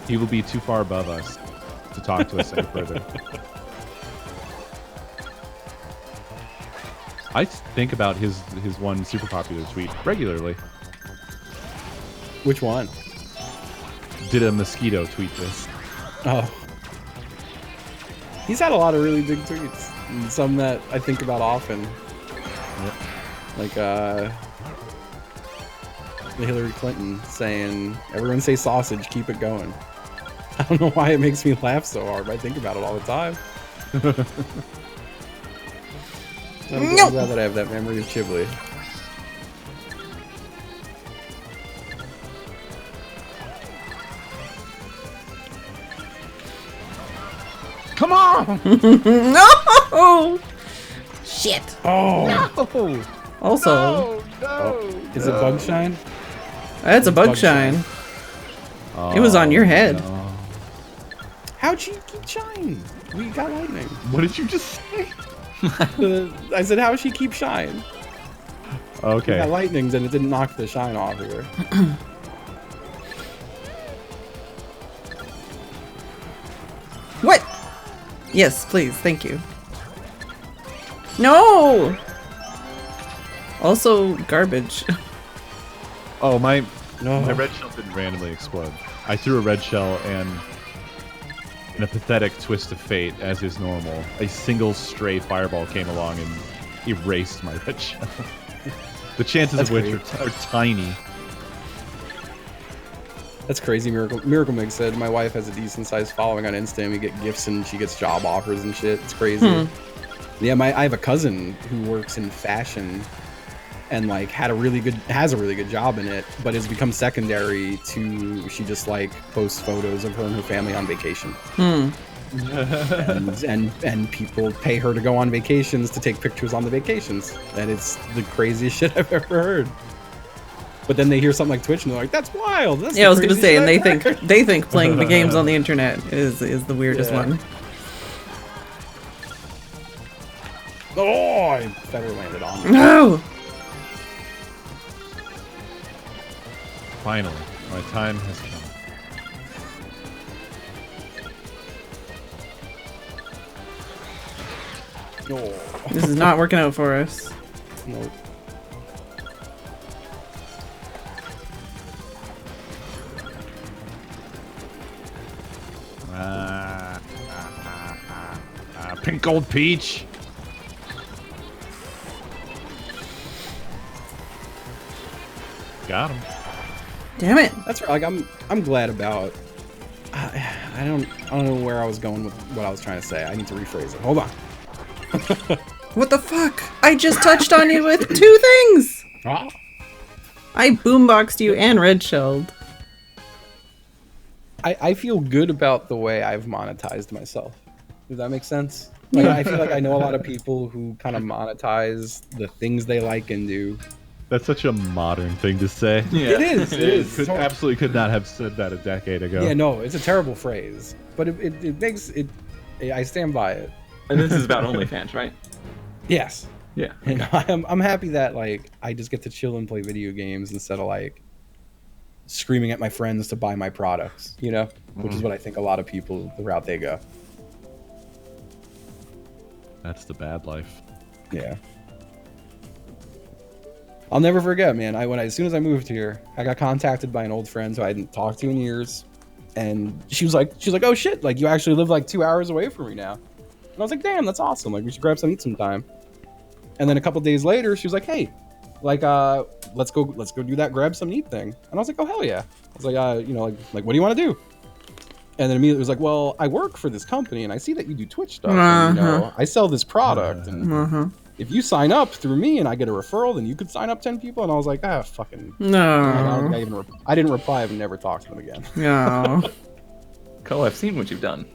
He will be too far above us. to talk to us any further. I think about his one super popular tweet regularly. Which one? Did a mosquito tweet this? Oh. He's had a lot of really big tweets. And some that I think about often. Yep. Like, the Hillary Clinton saying, everyone say sausage, keep it going. I don't know why it makes me laugh so hard, but I think about it all the time. I'm glad that I have that memory of Chiblee. Come on! No! Shit. Oh! No! Also, Is it bug shine? that's a bug shine. It was on your head. No. How'd you keep shine? We got lightning. What did you just say? I said, how she keep shine? We Okay. got lightnings and it didn't knock the shine off here. What? Yes, please. Thank you. No! Also, garbage. Oh, my No. red shell didn't randomly explode. I threw a red shell and, in a pathetic twist of fate, as is normal, a single stray fireball came along and erased my red shell. The chances That's of which great. are tiny. That's crazy, Miracle Mig said my wife has a decent sized following on Insta and we get gifts and she gets job offers and shit. It's crazy. Yeah, I have a cousin who works in fashion and like has a really good job in it, but has become secondary to she just like posts photos of her and her family on vacation. and people pay her to go on vacations to take pictures on the vacations. And it's the craziest shit I've ever heard. But then they hear something like Twitch and they're like, "That's wild." That's Yeah, I was gonna craziest say, shit and I've heard." they think playing the games on the internet is the weirdest Yeah. one. Oh, I better landed on me. No! Finally, my time has come. No. This is not working out for us. Nope. Pink gold peach. Got him. Damn it. That's right. Like I'm glad about. I don't know where I was going with what I was trying to say. I need to rephrase it. Hold on. What the fuck? I just touched on you with two things! Ah. I boomboxed you and red shelled. I feel good about the way I've monetized myself. Does that make sense? Like, I feel like I know a lot of people who kind of monetize the things they like and do. That's such a modern thing to say. Yeah. It is. Absolutely could not have said that a decade ago. Yeah, no, it's a terrible phrase, but it makes it. I stand by it. And this is about OnlyFans, right? Yes. Yeah. And I'm happy that like I just get to chill and play video games instead of like screaming at my friends to buy my products, you know, which is what I think a lot of people the route they go. That's the bad life. Yeah. I'll never forget, man. As soon as I moved here, I got contacted by an old friend who I hadn't talked to in years, and she was like, "Oh shit! Like you actually live like 2 hours away from me now." And I was like, "Damn, that's awesome! Like we should grab some eat sometime." And then a couple days later, she was like, "Hey, like let's go do that grab some eat thing." And I was like, "Oh hell yeah!" I was like, you know, like what do you want to do? And then immediately it was like, "Well, I work for this company, and I see that you do Twitch stuff. And, you know, I sell this product, and if you sign up through me and I get a referral, then you could sign up 10 people." And I was like, fucking. I No. didn't reply. I've never talked to them again. No. Cole, I've seen what you've done.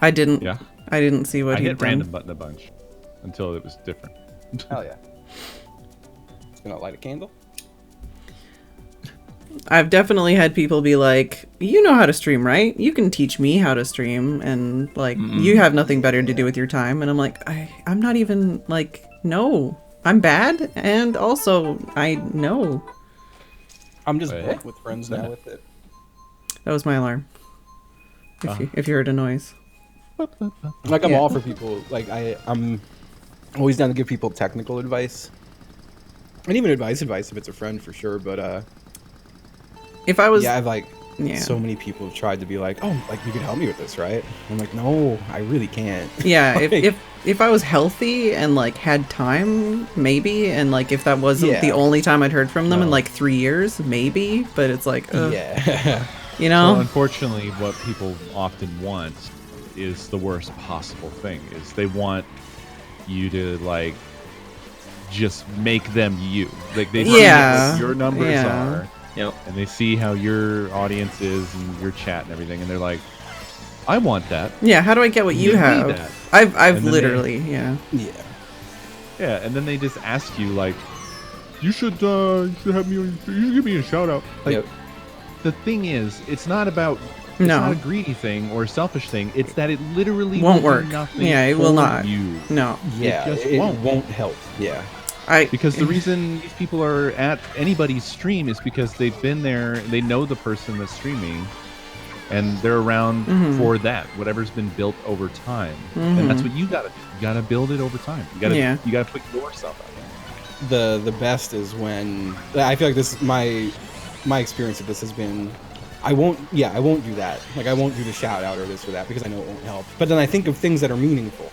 I didn't. Yeah. I didn't see what I he'd hit done. random button a bunch until it was different. Hell yeah. It's gonna light a candle. I've definitely had people be like, "You know how to stream, right? You can teach me how to stream," and like, "You have nothing better to do with your time." And I'm like, I'm not even like, no, I'm bad, and also I know. I'm just Wait. booked with friends now with it. That was my alarm. if you heard a noise. Like I'm Yeah. all for people. Like I'm always down to give people technical advice, and even advice if it's a friend for sure. But If I was, yeah, I've like Yeah. so many people have tried to be like, oh, like you could help me with this, right? I'm like, no, I really can't. yeah, Like, if I was healthy and like had time, maybe, and like if that wasn't Yeah. the only time I'd heard from them in No. like 3 years, maybe. But it's like, yeah, you Well, know, unfortunately, what people often want is the worst possible thing. Is they want you to like just make them you. Like they see Yeah. what your numbers Yeah. are, Yep. and they see how your audience is and your chat and everything, and they're like, "I want that." yeah. How do I get what you Give me have? that. I've And then literally, yeah. yeah. Yeah, and then they just ask you like, "You should have me. You should give me a shout out." Like, Yep. the thing is, it's not about. It's No. not a greedy thing or a selfish thing. It's that it literally Won't will do work. nothing Yeah, it will for not. You. No, Yeah, just it won't. won't help. Yeah. Because the reason these people are at anybody's stream is because they've been there, they know the person that's streaming, and they're around for that, whatever's been built over time. And that's what you gotta do. You gotta build it over time. You gotta Yeah. you gotta put yourself out there. The best is when I feel like this my experience of this has been I won't do that. Like I won't do the shout out or this or that because I know it won't help. But then I think of things that are meaningful.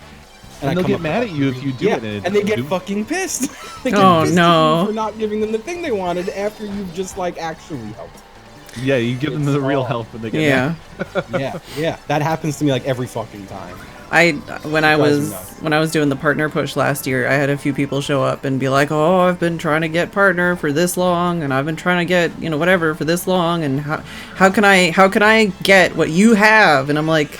And I they'll come get up mad with at you if you do yeah, it. and they get do- fucking pissed. They get Oh, pissed no. at you for not giving them the thing they wanted after you've just like actually helped. Yeah, you give them It's the real all- help and they get yeah. mad. Yeah. That happens to me like every fucking time. When I Drives me was nuts. doing the partner push last year, I had a few people show up and be like, "Oh, I've been trying to get partner for this long, and I've been trying to get whatever for this long, and how can I get what you have?" And I'm like,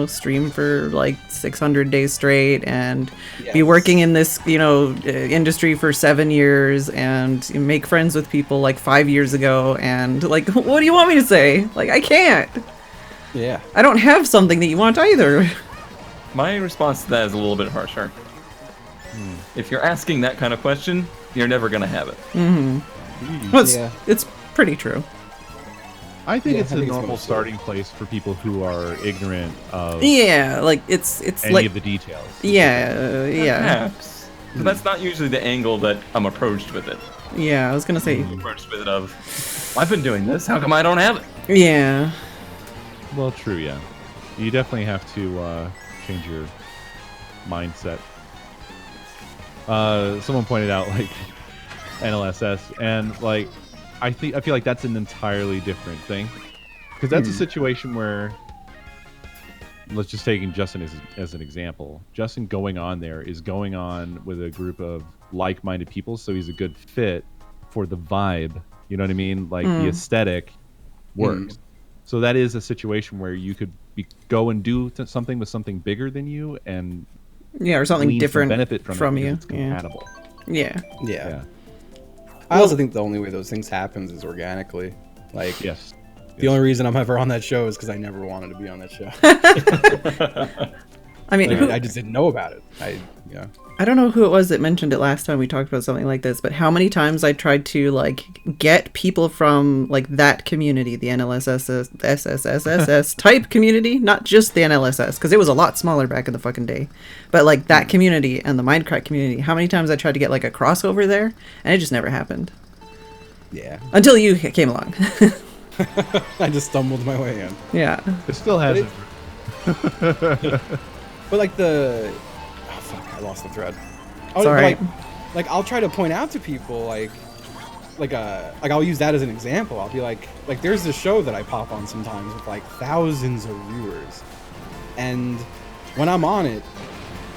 stream for like 600 days straight, and be Yes. working in this industry for 7 years, and make friends with people like 5 years ago, and like, what do you want me to say? Like, I can't. Yeah. I don't have something that you want either. My response to that is a little bit harsher. If you're asking that kind of question, you're never gonna have it. Well, Yeah. it's pretty true. I think Yeah, it's I a think it's normal mostly- starting place for people who are ignorant of Yeah, like it's any like of the details. yeah. Perhaps. But that's not usually the angle that I'm approached with it. Yeah, I was gonna say Approached with it of, I've been doing this. How come I don't have it? yeah. Well, true, yeah. You definitely have to change your mindset. Someone pointed out like NLSS, and like I feel like that's an entirely different thing, because that's a situation where, let's just take Justin as an example. Justin going on there is going on with a group of like-minded people, so he's a good fit for the vibe. You know what I mean? Like the aesthetic works. So that is a situation where you could go and do something with something bigger than you, and Yeah, or something glean some different benefit from it you. because it's compatible. Yeah. Yeah. Yeah. I also think the only way those things happens is organically. Like Yes. the only reason I'm ever on that show is because I never wanted to be on that show. I mean, Like, I just didn't know about it. I don't know who it was that mentioned it last time we talked about something like this, but how many times I tried to like get people from like that community, the NLSS type community, not just the NLSS, because it was a lot smaller back in the fucking day, but like that community and the Minecraft community. How many times I tried to get like a crossover there, and it just never happened Yeah. until you came along. I just stumbled my way in. Yeah. It still hasn't. But like oh fuck, I lost the thread. It's alright. Like I'll try to point out to people like I'll use that as an example. I'll be like there's this show that I pop on sometimes with like thousands of viewers, and when I'm on it,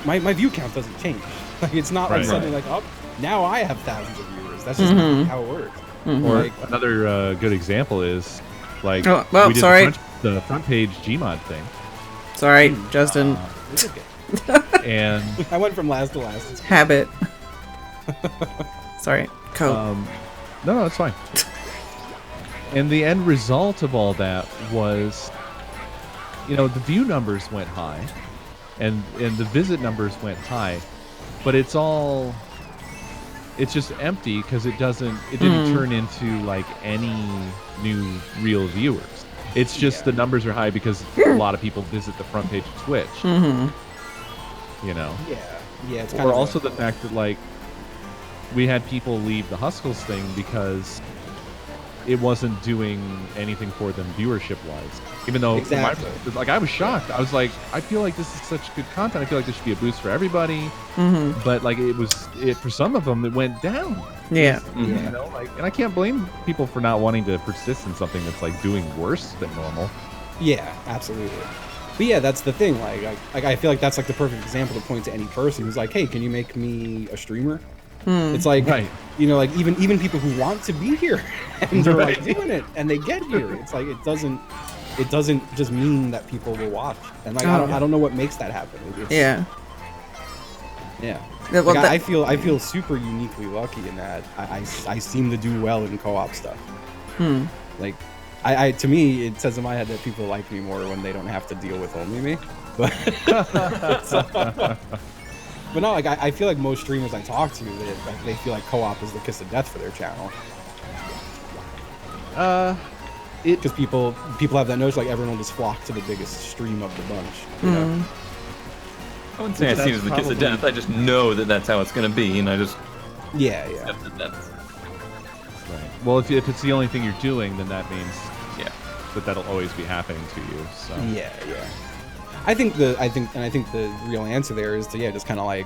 my view count doesn't change. Like it's not like Right. suddenly like, oh, now I have thousands of viewers. That's just not how it works. Or Like, another good example is like Oh, well, we did sorry. the front page Gmod thing, Sorry, Justin. it's okay. and I went from last to last. It's Habit. Sorry. Code. no, it's fine. And the end result of all that was, the view numbers went high, and the visit numbers went high, but it's just empty because it didn't turn into like any new real viewers. It's just the numbers are high because a lot of people visit the front page of Twitch. You know. Yeah. It's Or also the fact that like we had people leave the Huskles thing because it wasn't doing anything for them viewership wise. Even though like I was shocked. I was like, I feel like this is such good content. I feel like there should be a boost for everybody. But like for some of them it went down. Yeah. You know, like, and I can't blame people for not wanting to persist in something that's like doing worse than normal. Yeah, absolutely. But yeah, that's the thing. Like I feel like that's like the perfect example to point to any person who's like, hey, can you make me a streamer? It's like, you know, like even people who want to be here and they're like doing it and they get here. It's like it doesn't just mean that people will watch. And like I don't know what makes that happen. Yeah. Well, like, I feel super uniquely lucky in that I seem to do well in co-op stuff. Like I to me it says in my head that people like me more when they don't have to deal with only me. But but no, like I feel like most streamers I talk to, they feel like co-op is the kiss of death for their channel. Because people have that notion like everyone will just flock to the biggest stream of the bunch. You know? I wouldn't say I see it as the kiss of death. I just know that that's how it's going to be, and I just accept that that's Right. Well, if it's the only thing you're doing, then that means that that'll always be happening to you. So yeah. I think the real answer there is to just kind of like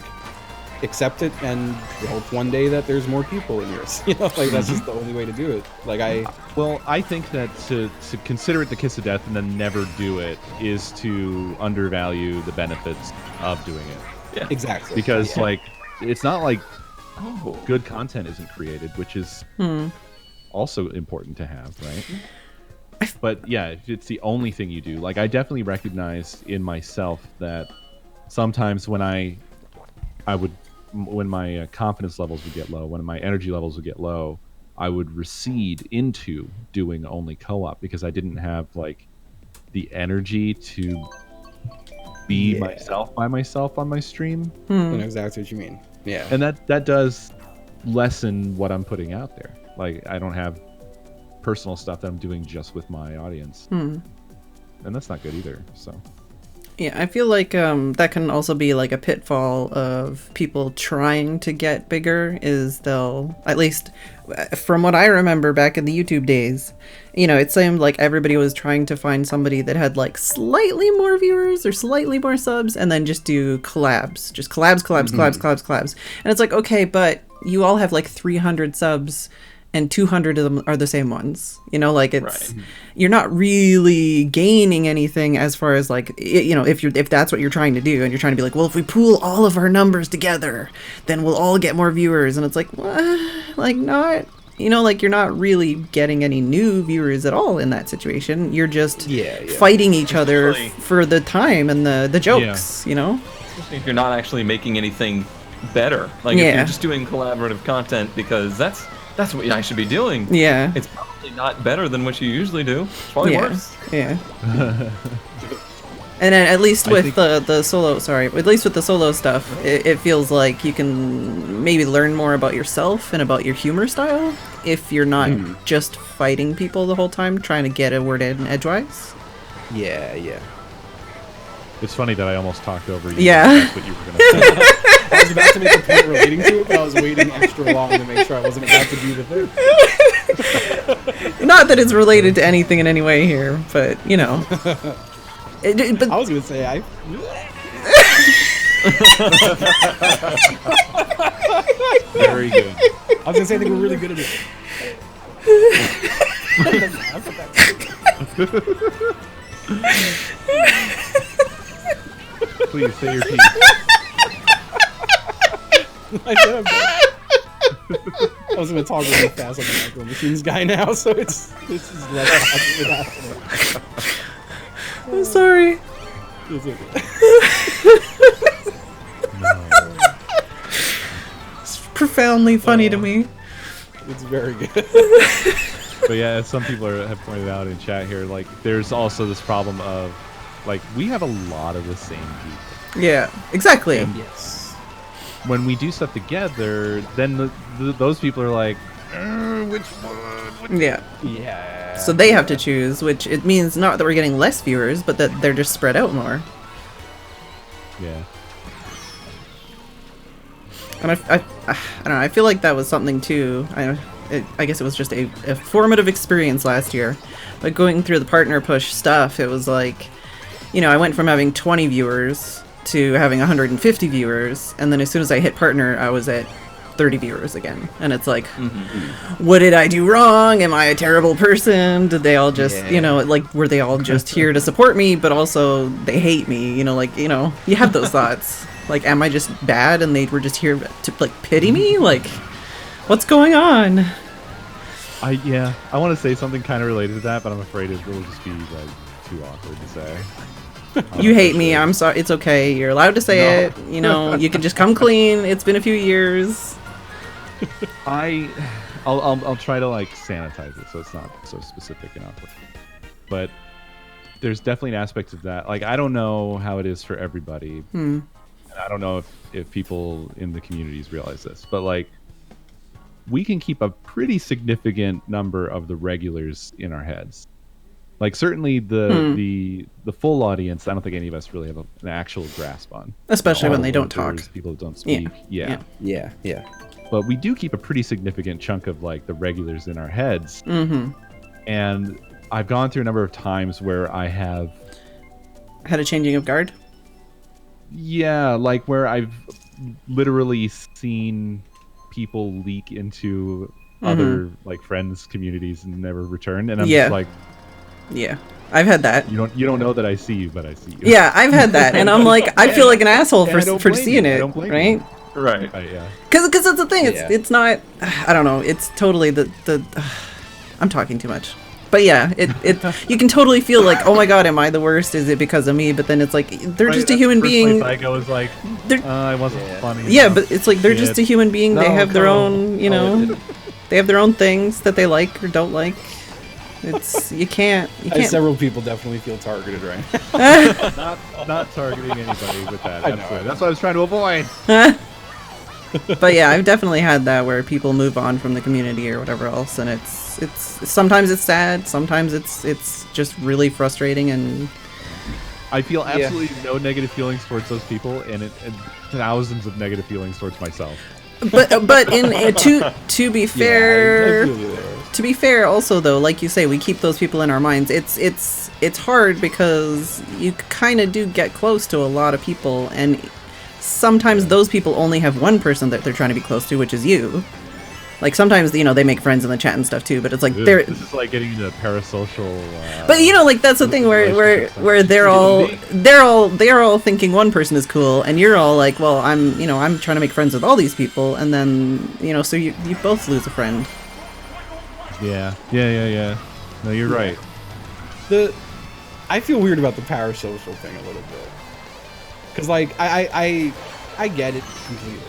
accept it and hope one day that there's more people in yours. You know, like that's just the only way to do it. Like I think that to consider it the kiss of death and then never do it is to undervalue the benefits of doing it. Yeah, exactly. Because like it's not like good content isn't created, which is also important to have, right? But yeah, if it's the only thing you do, like I definitely recognize in myself that sometimes when when my confidence levels would get low, when my energy levels would get low, I would recede into doing only co-op because I didn't have like the energy to be myself by myself on my stream. I know exactly what you mean. Yeah. And that does lessen what I'm putting out there. Like I don't have personal stuff that I'm doing just with my audience. And that's not good either. So yeah, I feel like that can also be like a pitfall of people trying to get bigger is they'll, at least from what I remember back in the YouTube days, you know, it seemed like everybody was trying to find somebody that had like slightly more viewers or slightly more subs and then just do collabs. Just collabs. And it's like, okay, but you all have like 300 subs and 200 of them are the same ones, you know, like it's, you're not really gaining anything as far as like, you know, if that's what you're trying to do and you're trying to be like, well, if we pool all of our numbers together, then we'll all get more viewers. And it's like, like not, you know, like you're not really getting any new viewers at all in that situation. You're just fighting each other for the time and the jokes, you know? Especially if you're not actually making anything better. Like if you're just doing collaborative content because that's what I should be doing. Yeah. It's probably not better than what you usually do. It's probably worse. Yeah. And then at least with the solo, at least with the solo stuff, it feels like you can maybe learn more about yourself and about your humor style if you're not just fighting people the whole time, trying to get a word in edgewise. Yeah. It's funny that I almost talked over you. Yeah. That's what you were going to say. I was about to make a point relating to it, but I was waiting extra long to make sure I wasn't about to do the thing. Not that it's related to anything in any way here, but, you know. But I was going to say, Very good. I was going to say, I think we're really good at it. Please, say your piece. I said I was going to talk really fast like a Micro Machines guy now, so this is less happening. I'm sorry. It's profoundly funny to me. It's very good. But yeah, as some people have pointed out in chat here, like there's also this problem of like we have a lot of the same people. Yeah, exactly. And yes. When we do stuff together, then those people are like, which one? Yeah. Yeah. So they have to choose, which it means not that we're getting less viewers, but that they're just spread out more. Yeah. And I don't know, I feel like that was something too. I guess it was just a formative experience last year. Like going through the partner push stuff, it was like, I went from having 20 viewers to having 150 viewers, and then as soon as I hit partner, I was at 30 viewers again. And it's like, what did I do wrong? Am I a terrible person? Did they all just, were they all just here to support me, but also they hate me? You have those thoughts. Like, am I just bad and they were just here to, like, pity me? Like, what's going on? I want to say something kind of related to that, but I'm afraid it will just be, like, too awkward to say. You hate me. I'm sorry. It's okay. You're allowed to say it. You can just come clean. It's been a few years. I'll try to, like, sanitize it so it's not so specific and awkward. But there's definitely an aspect of that. Like, I don't know how it is for everybody. And I don't know if people in the communities realize this, but, like, we can keep a pretty significant number of the regulars in our heads. Like, certainly the full audience, I don't think any of us really have an actual grasp on. Especially when they don't talk. People who don't speak. Yeah. But we do keep a pretty significant chunk of, like, the regulars in our heads. And I've gone through a number of times where I have had a changing of guard. Yeah, like where I've literally seen people leak into other, like, friends' communities and never return, and I'm just like, yeah, I've had that. You don't know that I see you, but I see you. Yeah, I've had that, and I'm like, I feel like an asshole for seeing it, right? Right. Yeah. Because that's the thing. It's not. I don't know. It's totally the. I'm talking too much. But yeah, it you can totally feel like, oh my god, am I the worst? Is it because of me? But then it's like they're just a human being. I was like, I wasn't funny. Yeah, but it's like they're just a human being. They have their own, they have their own things that they like or don't like. It's you can't. Several people definitely feel targeted, right? not targeting anybody with that. That's what I was trying to avoid. But yeah, I've definitely had that where people move on from the community or whatever else, and it's sometimes it's sad, sometimes it's just really frustrating, and I feel absolutely no negative feelings towards those people, and thousands of negative feelings towards myself. But to be fair, to be fair, also though, like you say, we keep those people in our minds. It's hard because you kind of do get close to a lot of people, and sometimes those people only have one person that they're trying to be close to, which is you. Like sometimes, they make friends in the chat and stuff too, but it's like this is like getting into parasocial. But like that's the thing where they're all thinking one person is cool, and you're all like, well, I'm trying to make friends with all these people, and then so you both lose a friend. Yeah. No, you're right. I feel weird about the parasocial thing a little bit, because like I get it completely.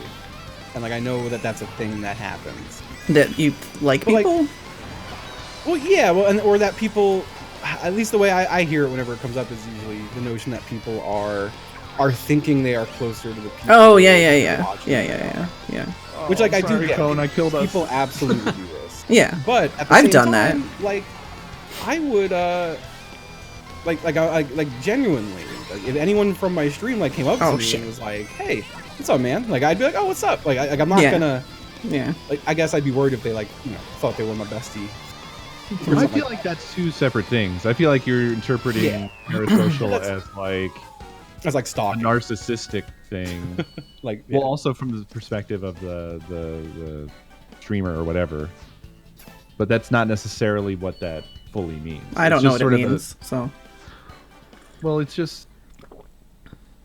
And like I know that that's a thing that happens. That you like people? Or that people, at least the way I hear it whenever it comes up, is usually the notion that people are thinking they are closer to the people. Oh yeah. Which like I do get. Cone, I killed us. People absolutely do this. Yeah, but at the I've same done time, that. Like I would like genuinely, like, if anyone from my stream like came up to me and was like, "Hey, what's up, man?" Like I'd be like, "Oh, what's up?" Like I'm not gonna. Yeah. Like I guess I'd be worried if they thought they were my bestie. I feel like that's two separate things. I feel like you're interpreting parasocial as like stalking, a narcissistic thing. Well, also from the perspective of the streamer or whatever. But that's not necessarily what that fully means. I don't know what it means. Well, it's just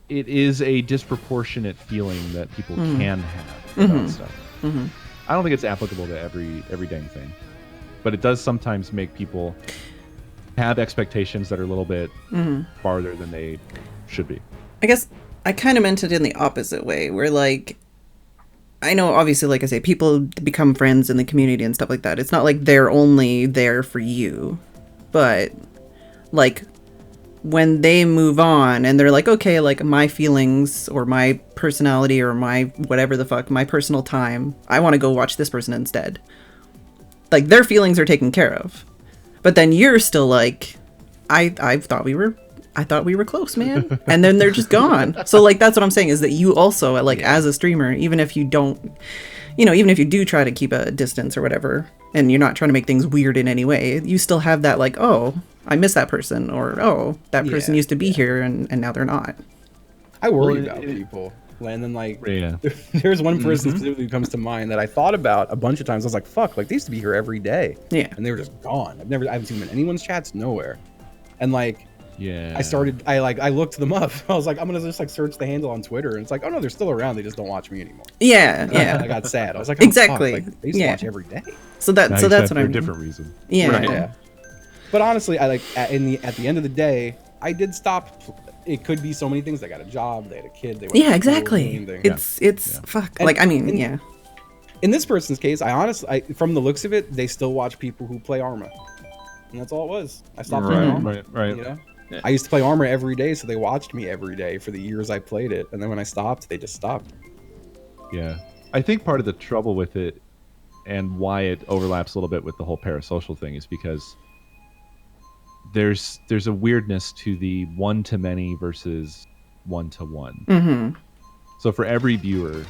it is a disproportionate feeling that people can have about stuff. I don't think it's applicable to every dang thing, but it does sometimes make people have expectations that are a little bit farther than they should be. I guess I kind of meant it in the opposite way, where like I know obviously, like I say, people become friends in the community and stuff like that. It's not like they're only there for you, but like when they move on and they're like, okay, like my feelings or my personality or my whatever the fuck, my personal time, I want to go watch this person instead. Like their feelings are taken care of. But then you're still like, I thought we were close, man. And then they're just gone. So like, that's what I'm saying, is that you also, like, as a streamer, even if you don't, even if you do try to keep a distance or whatever, and you're not trying to make things weird in any way, you still have that, like, oh, I miss that person, or, oh, that person used to be here and now they're not. I worry about people. And then, like, there's one person specifically who comes to mind that I thought about a bunch of times. I was like, fuck, like, they used to be here every day. Yeah. And they were just gone. I haven't seen them in anyone's chats, nowhere. And, like, I looked them up. I was like, I'm gonna just like search the handle on Twitter, and it's like, oh no, they're still around. They just don't watch me anymore. Yeah. I got sad. I was like, oh, exactly. fuck. Like, they used to watch every day. So that's what I mean. Different reason. Yeah. Right. Yeah. But honestly, I like at the end of the day, I did stop. It could be so many things. They got a job. They had a kid. They went exactly. It's fuck. And, like, I mean, In this person's case, I honestly, from the looks of it, they still watch people who play Arma, and that's all it was. I stopped playing Arma. Right. You know. Yeah. I used to play Arma every day, so they watched me every day for the years I played it. And then when I stopped, they just stopped. Yeah. I think part of the trouble with it and why it overlaps a little bit with the whole parasocial thing is because there's a weirdness to the one-to-many versus one-to-one. Mm-hmm. So for every viewer,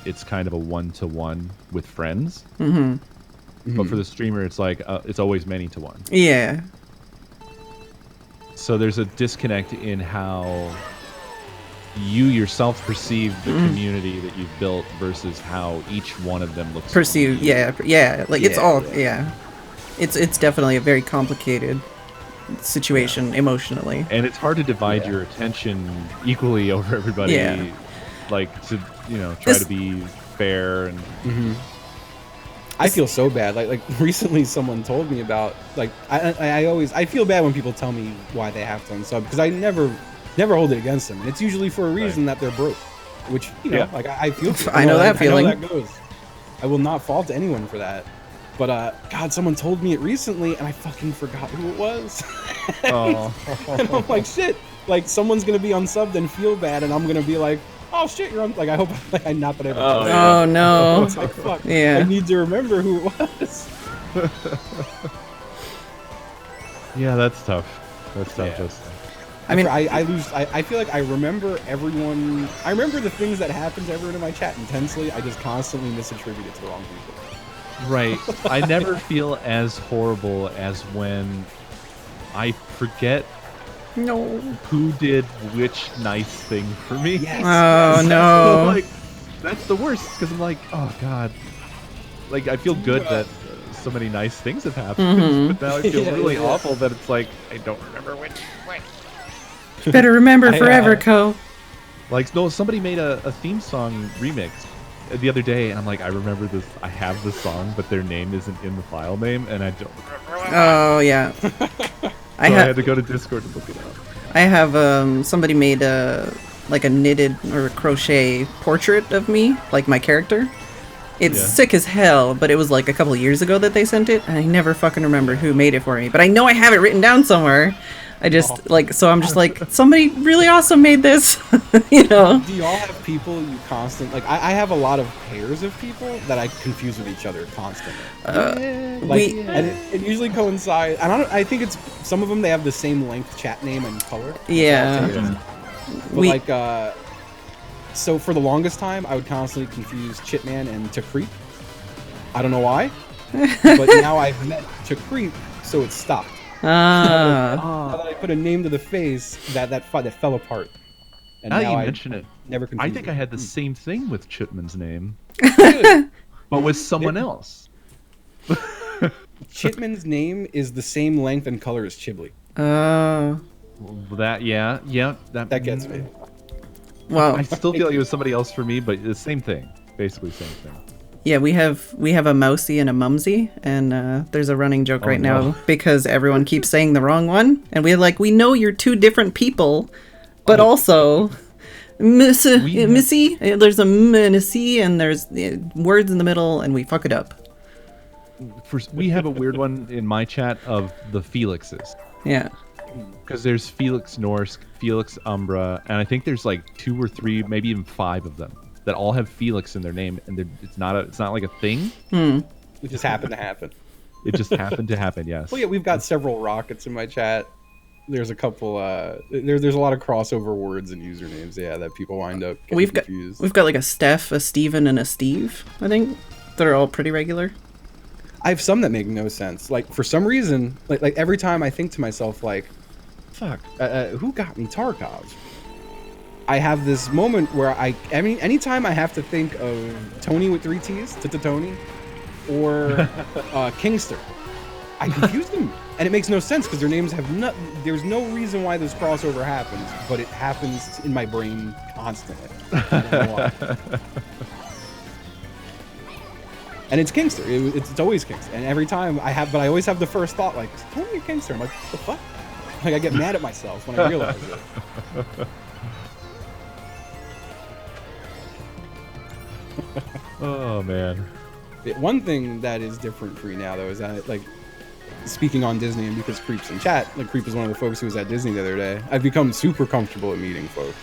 it's kind of a one-to-one with friends. Mm-hmm. But for the streamer, it's like it's always many-to-one. Yeah. So there's a disconnect in how you yourself perceive the community that you've built versus how each one of them looks. Perceive, like it's all, It's definitely a very complicated situation emotionally. And it's hard to divide your attention equally over everybody. Yeah. Like to, try to be fair and. Mm-hmm. I feel so bad. Like recently, someone told me about like I feel bad when people tell me why they have to unsub, because I never hold it against them. It's usually for a reason that they're broke, which like I feel. I know that feeling. I know that goes. I will not fault anyone for that. But God, someone told me it recently, and I fucking forgot who it was. Oh. And I'm like, shit. Like someone's gonna be unsubbed and feel bad, and I'm gonna be like, oh shit, you're on. Like I hope I'm not been able to. Oh no! It's like fuck. Yeah. I need to remember who it was. Yeah, that's tough. That's tough. Yeah. I mean, I feel like I remember everyone. I remember the things that happened to everyone in my chat intensely. I just constantly misattribute it to the wrong people. Right. I never feel as horrible as when I forget. No. Who did which nice thing for me? Yes. Oh no. Like, that's the worst because I'm like, oh god. Like I feel good that so many nice things have happened, but now I feel really awful that it's like I don't remember which. You better remember forever, Co. Like no, somebody made a theme song remix the other day, and I'm like, I remember this. I have the song, but their name isn't in the file name, and I don't remember. Oh yeah. I had to go to Discord to look it up. I have somebody made a knitted or a crochet portrait of me, like my character. It's sick as hell, but it was like a couple of years ago that they sent it, and I never fucking remember who made it for me. But I know I have it written down somewhere. I just so I'm just like, somebody really awesome made this. Do y'all have people you constantly I have a lot of pairs of people that I confuse with each other constantly. And it usually coincides. I think it's some of them, they have the same length chat name and color. Yeah. But so for the longest time, I would constantly confuse Chitman and To Creep. I don't know why, but now I've met To Creep, so it stopped. Now that I put a name to the face, that fell apart. And now you mention it, never I think I had the same thing with Chitman's name, but with someone else. Chitman's name is the same length and color as Chibli. That gets me. Well, I still feel like it was somebody else for me, but the same thing, basically same thing. Yeah, we have a Mousy and a Mumsy, and there's a running joke now because everyone keeps saying the wrong one, and we know you're two different people, but also Missy. There's a Missy, and there's words in the middle, and we fuck it up. We have a weird one in my chat of the Felixes. Yeah. Because there's Felix Norsk, Felix Umbra, and I think there's like 2 or 3, maybe even 5 of them that all have Felix in their name, and it's not like a thing. It just happened to happen. It just happened to happen. Yes. Well, yeah, we've got several rockets in my chat. There's a couple. There's a lot of crossover words and usernames. Yeah, that people wind up getting confused. We've got like a Steph, a Steven, and a Steve. I think that are all pretty regular. I have some that make no sense. Like for some reason, like every time I think to myself, like, "Fuck, who got me Tarkov?" I have this moment where anytime I have to think of Tony with 3 T's, Tony, or Kingster, I confuse them, and it makes no sense because their names have there's no reason why this crossover happens, but it happens in my brain constantly. I don't know why. And it's Kingster. It's always Kingster, and every time I always have the first thought like, Tony or Kingster? I'm like, what the fuck? Like I get mad at myself when I realize it. Oh man. One thing that is different for me now though is that, like, speaking on Disney, and because Creep's in chat, like Creep is one of the folks who was at Disney the other day, I've become super comfortable at meeting folks.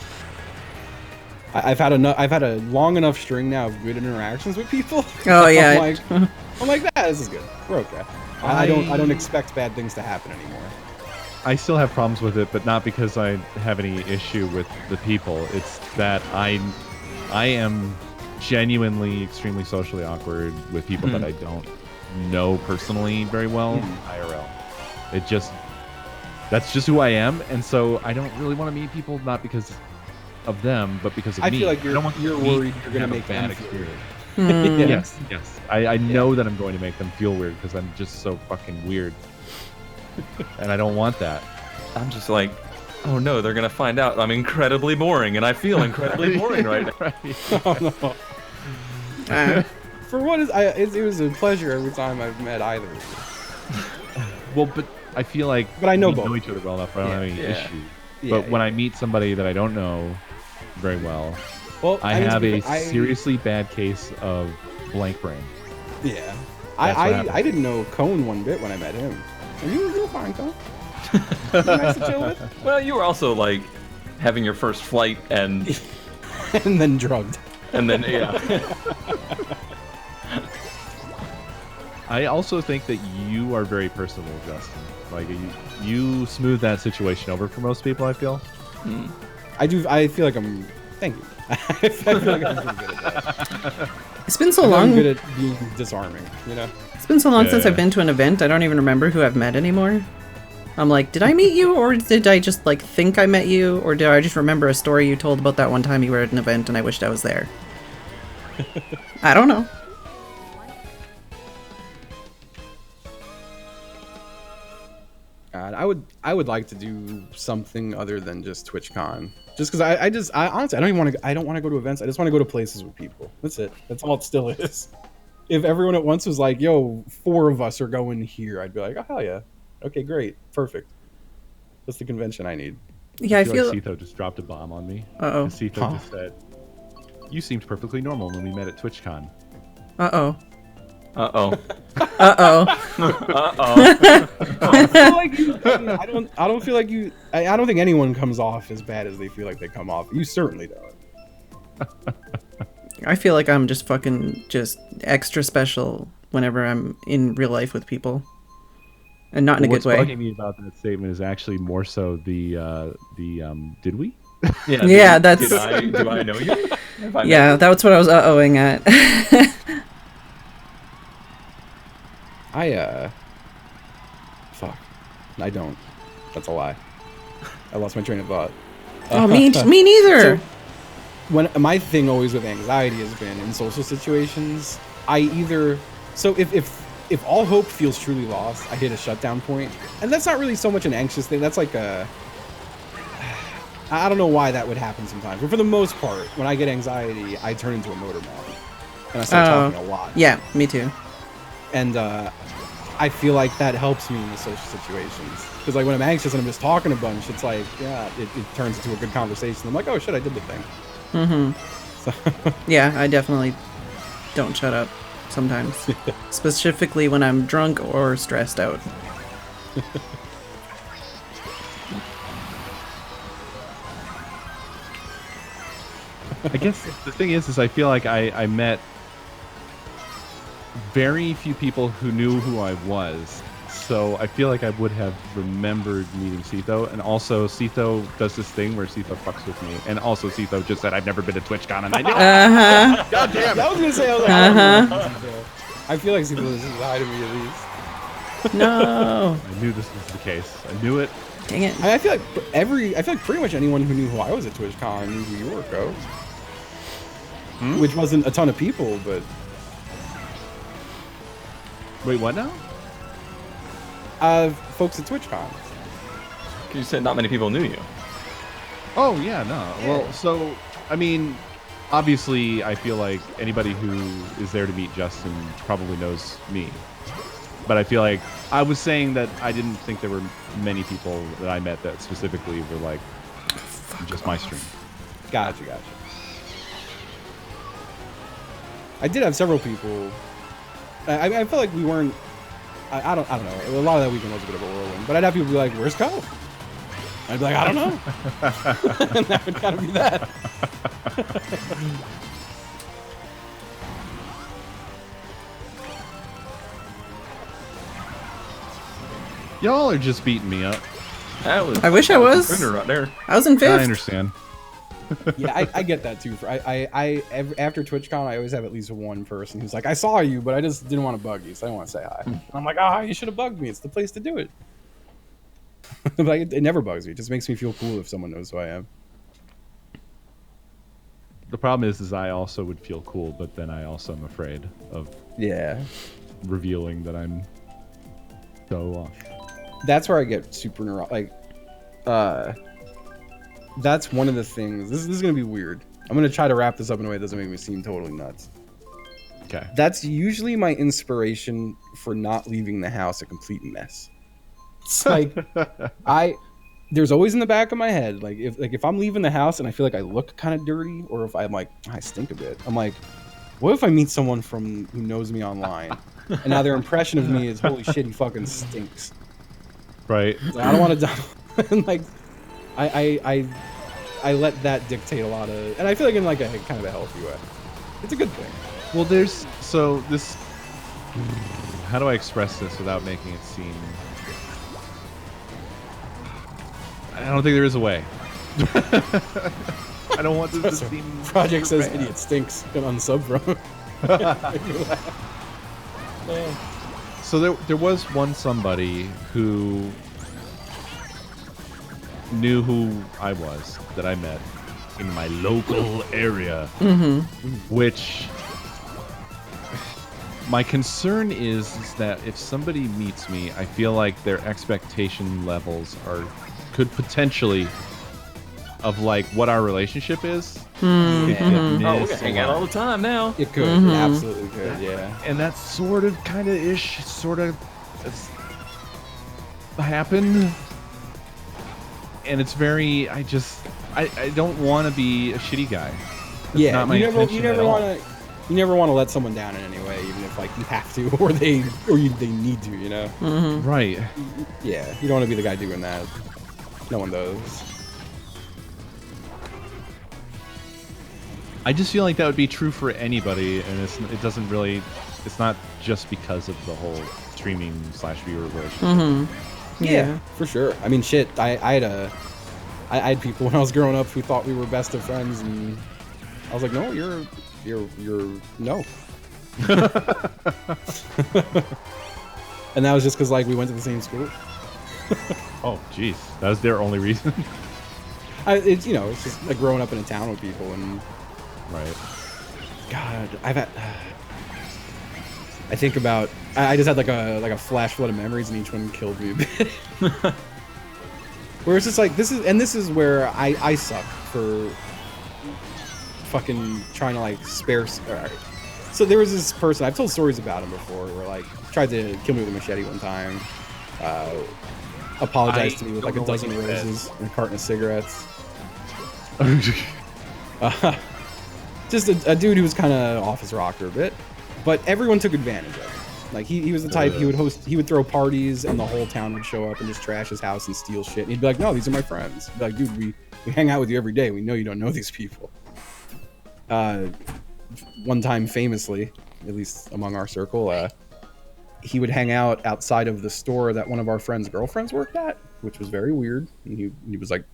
I've had a long enough string now of good interactions with people. Oh yeah. I'm like, this is good. We're okay. I don't expect bad things to happen anymore. I still have problems with it, but not because I have any issue with the people. It's that I am genuinely extremely socially awkward with people that I don't know personally very well IRL. That's just who I am, and so I don't really want to meet people, not because of them, but because of me. I feel like you're worried you're gonna make bad them feel experience. Yes. I know that I'm going to make them feel weird because I'm just so fucking weird, and I don't want that. I'm just like, oh no, they're gonna find out I'm incredibly boring, and I feel incredibly boring right now. Oh, no. For what is it was a pleasure every time I've met either of you. Well, but I feel like I know we both. know each other well enough. I don't have any issue. Yeah, But when I meet somebody that I don't know very well, well, I have a seriously bad case of blank brain. Yeah, I didn't know Cone one bit when I met him, and you were fine, Cone. Nice to chill with. Well, you were also like having your first flight and and then drugged. And then yeah. I also think that you are very personable, Justin. Like you smooth that situation over for most people, I feel. I do. I feel like I'm. Thank you. I feel like I'm pretty good at that. It's been so long. I'm good at being disarming, you know. It's been so long since I've been to an event. I don't even remember who I've met anymore. I'm like, did I meet you, or did I just like think I met you, or did I just remember a story you told about that one time you were at an event and I wished I was there? I don't know. God, I would like to do something other than just TwitchCon. Just because I honestly I don't want to go to events. I just want to go to places with people. That's it. That's all it still is. If everyone at once was like, "Yo, 4 of us are going here," I'd be like, "Oh hell yeah, okay, great, perfect." That's the convention I need. Yeah, I feel like Cetho just dropped a bomb on me. Uh-oh. Cetho just said, "You seemed perfectly normal when we met at TwitchCon." Uh-oh. Uh-oh. Uh-oh. Uh-oh. I don't feel like you. I don't think anyone comes off as bad as they feel like they come off. You certainly don't. I feel like I'm just fucking just extra special whenever I'm in real life with people, and not in a good way. What's bugging me about that statement is actually more so the did we? Yeah, that's. Do I know you? Yeah, that's what I was uh-ohing at. Fuck. I don't. That's a lie. I lost my train of thought. Oh, me neither. So, when my thing always with anxiety has been in social situations, if all hope feels truly lost, I hit a shutdown point, and that's not really so much an anxious thing. That's like I don't know why that would happen sometimes, but for the most part, when I get anxiety, I turn into a motor mouth, and I start talking a lot. Yeah, me too. And I feel like that helps me in the social situations. Because like when I'm anxious and I'm just talking a bunch, it's like, yeah, it turns into a good conversation. I'm like, oh shit, I did the thing. Mm-hmm. So yeah, I definitely don't shut up sometimes. Specifically when I'm drunk or stressed out. I guess the thing is I feel like I met very few people who knew who I was. So I feel like I would have remembered meeting Sito, and also Sito does this thing where Sito fucks with me, and also Sito just said I've never been to TwitchCon, and I knew it. God damn it! I was gonna say, I was like, I don't know Sito. I feel like Sito is lie to me at least. No. I knew this was the case. I knew it. Dang it. I feel like pretty much anyone who knew who I was at TwitchCon knew who you were, Go. Which wasn't a ton of people, but Wait, what now? folks at TwitchCon. You said not many people knew you. Oh yeah, no. Well, so I mean, obviously, I feel like anybody who is there to meet Justin probably knows me. But I feel like I was saying that I didn't think there were many people that I met that specifically were like just my stream. Gotcha. I did have several people. I felt like we weren't. I don't know. A lot of that weekend was a bit of a whirlwind. But I'd have people be like, "Where's Ko?" I'd be like, "I don't know." And that would kind of be that. Y'all are just beating me up. That was, I wish I was. right there. I was in I fifth. understand. Yeah, I get that too. After TwitchCon, I always have at least one person who's like, "I saw you, but I just didn't want to bug you, so I didn't want to say hi." And I'm like, "Ah, you should have bugged me. It's the place to do it." Like, it never bugs me. It just makes me feel cool if someone knows who I am. The problem is I also would feel cool, but then I also am afraid of revealing that I'm so off. That's where I get super that's one of the things. This is gonna be weird. I'm gonna try to wrap this up in a way that doesn't make me seem totally nuts. Okay. That's usually my inspiration for not leaving the house a complete mess. It's like there's always in the back of my head, like if I'm leaving the house and I feel like I look kind of dirty, or if I'm like I stink a bit, I'm like, what if I meet someone who knows me online, and now their impression of me is holy shit, he fucking stinks. Right. Like, I don't want to die. And like I let that dictate a lot of, and I feel like in like a kind of a healthy way. It's a good thing. Well, how do I express this without making it seem? I don't think there is a way. I don't want this to seem. Project says idiot stinks. Can unsub from him. So there was one somebody who knew who I was that I met in my local area, which my concern is that if somebody meets me, I feel like their expectation levels could potentially of like what our relationship is. Oh, we can hang out all the time now. It could. It absolutely could, yeah. And that's sort of happened. And it's very, I don't want to be a shitty guy. That's not my intention at all. You never want to let someone down in any way, even if like you have to, or they need to, you know? Right. Yeah, you don't want to be the guy doing that. No one does. I just feel like that would be true for anybody, and it's not just because of the whole streaming / viewer relationship. Yeah, for sure. I mean, shit. I had people when I was growing up who thought we were best of friends, and I was like, no, you're no. And that was just because like we went to the same school. Oh, jeez, that was their only reason. It's just like growing up in a town with people, and right. God, I think about. I just had like a flash flood of memories, and each one killed me a bit. Where it's just like this is where I suck for fucking trying to like spare. Right. So there was this person, I've told stories about him before, where like tried to kill me with a machete one time. Apologized to me with like a dozen roses and a carton of cigarettes. Just a dude who was kind of off his rocker a bit, but everyone took advantage of him. Like he was the type, he would throw parties and the whole town would show up and just trash his house and steal shit. And he'd be like, no, these are my friends. He'd be like, dude, we hang out with you every day. We know you don't know these people. One time famously, at least among our circle. He would hang out outside of the store that one of our friends' girlfriends worked at, which was very weird. And he was like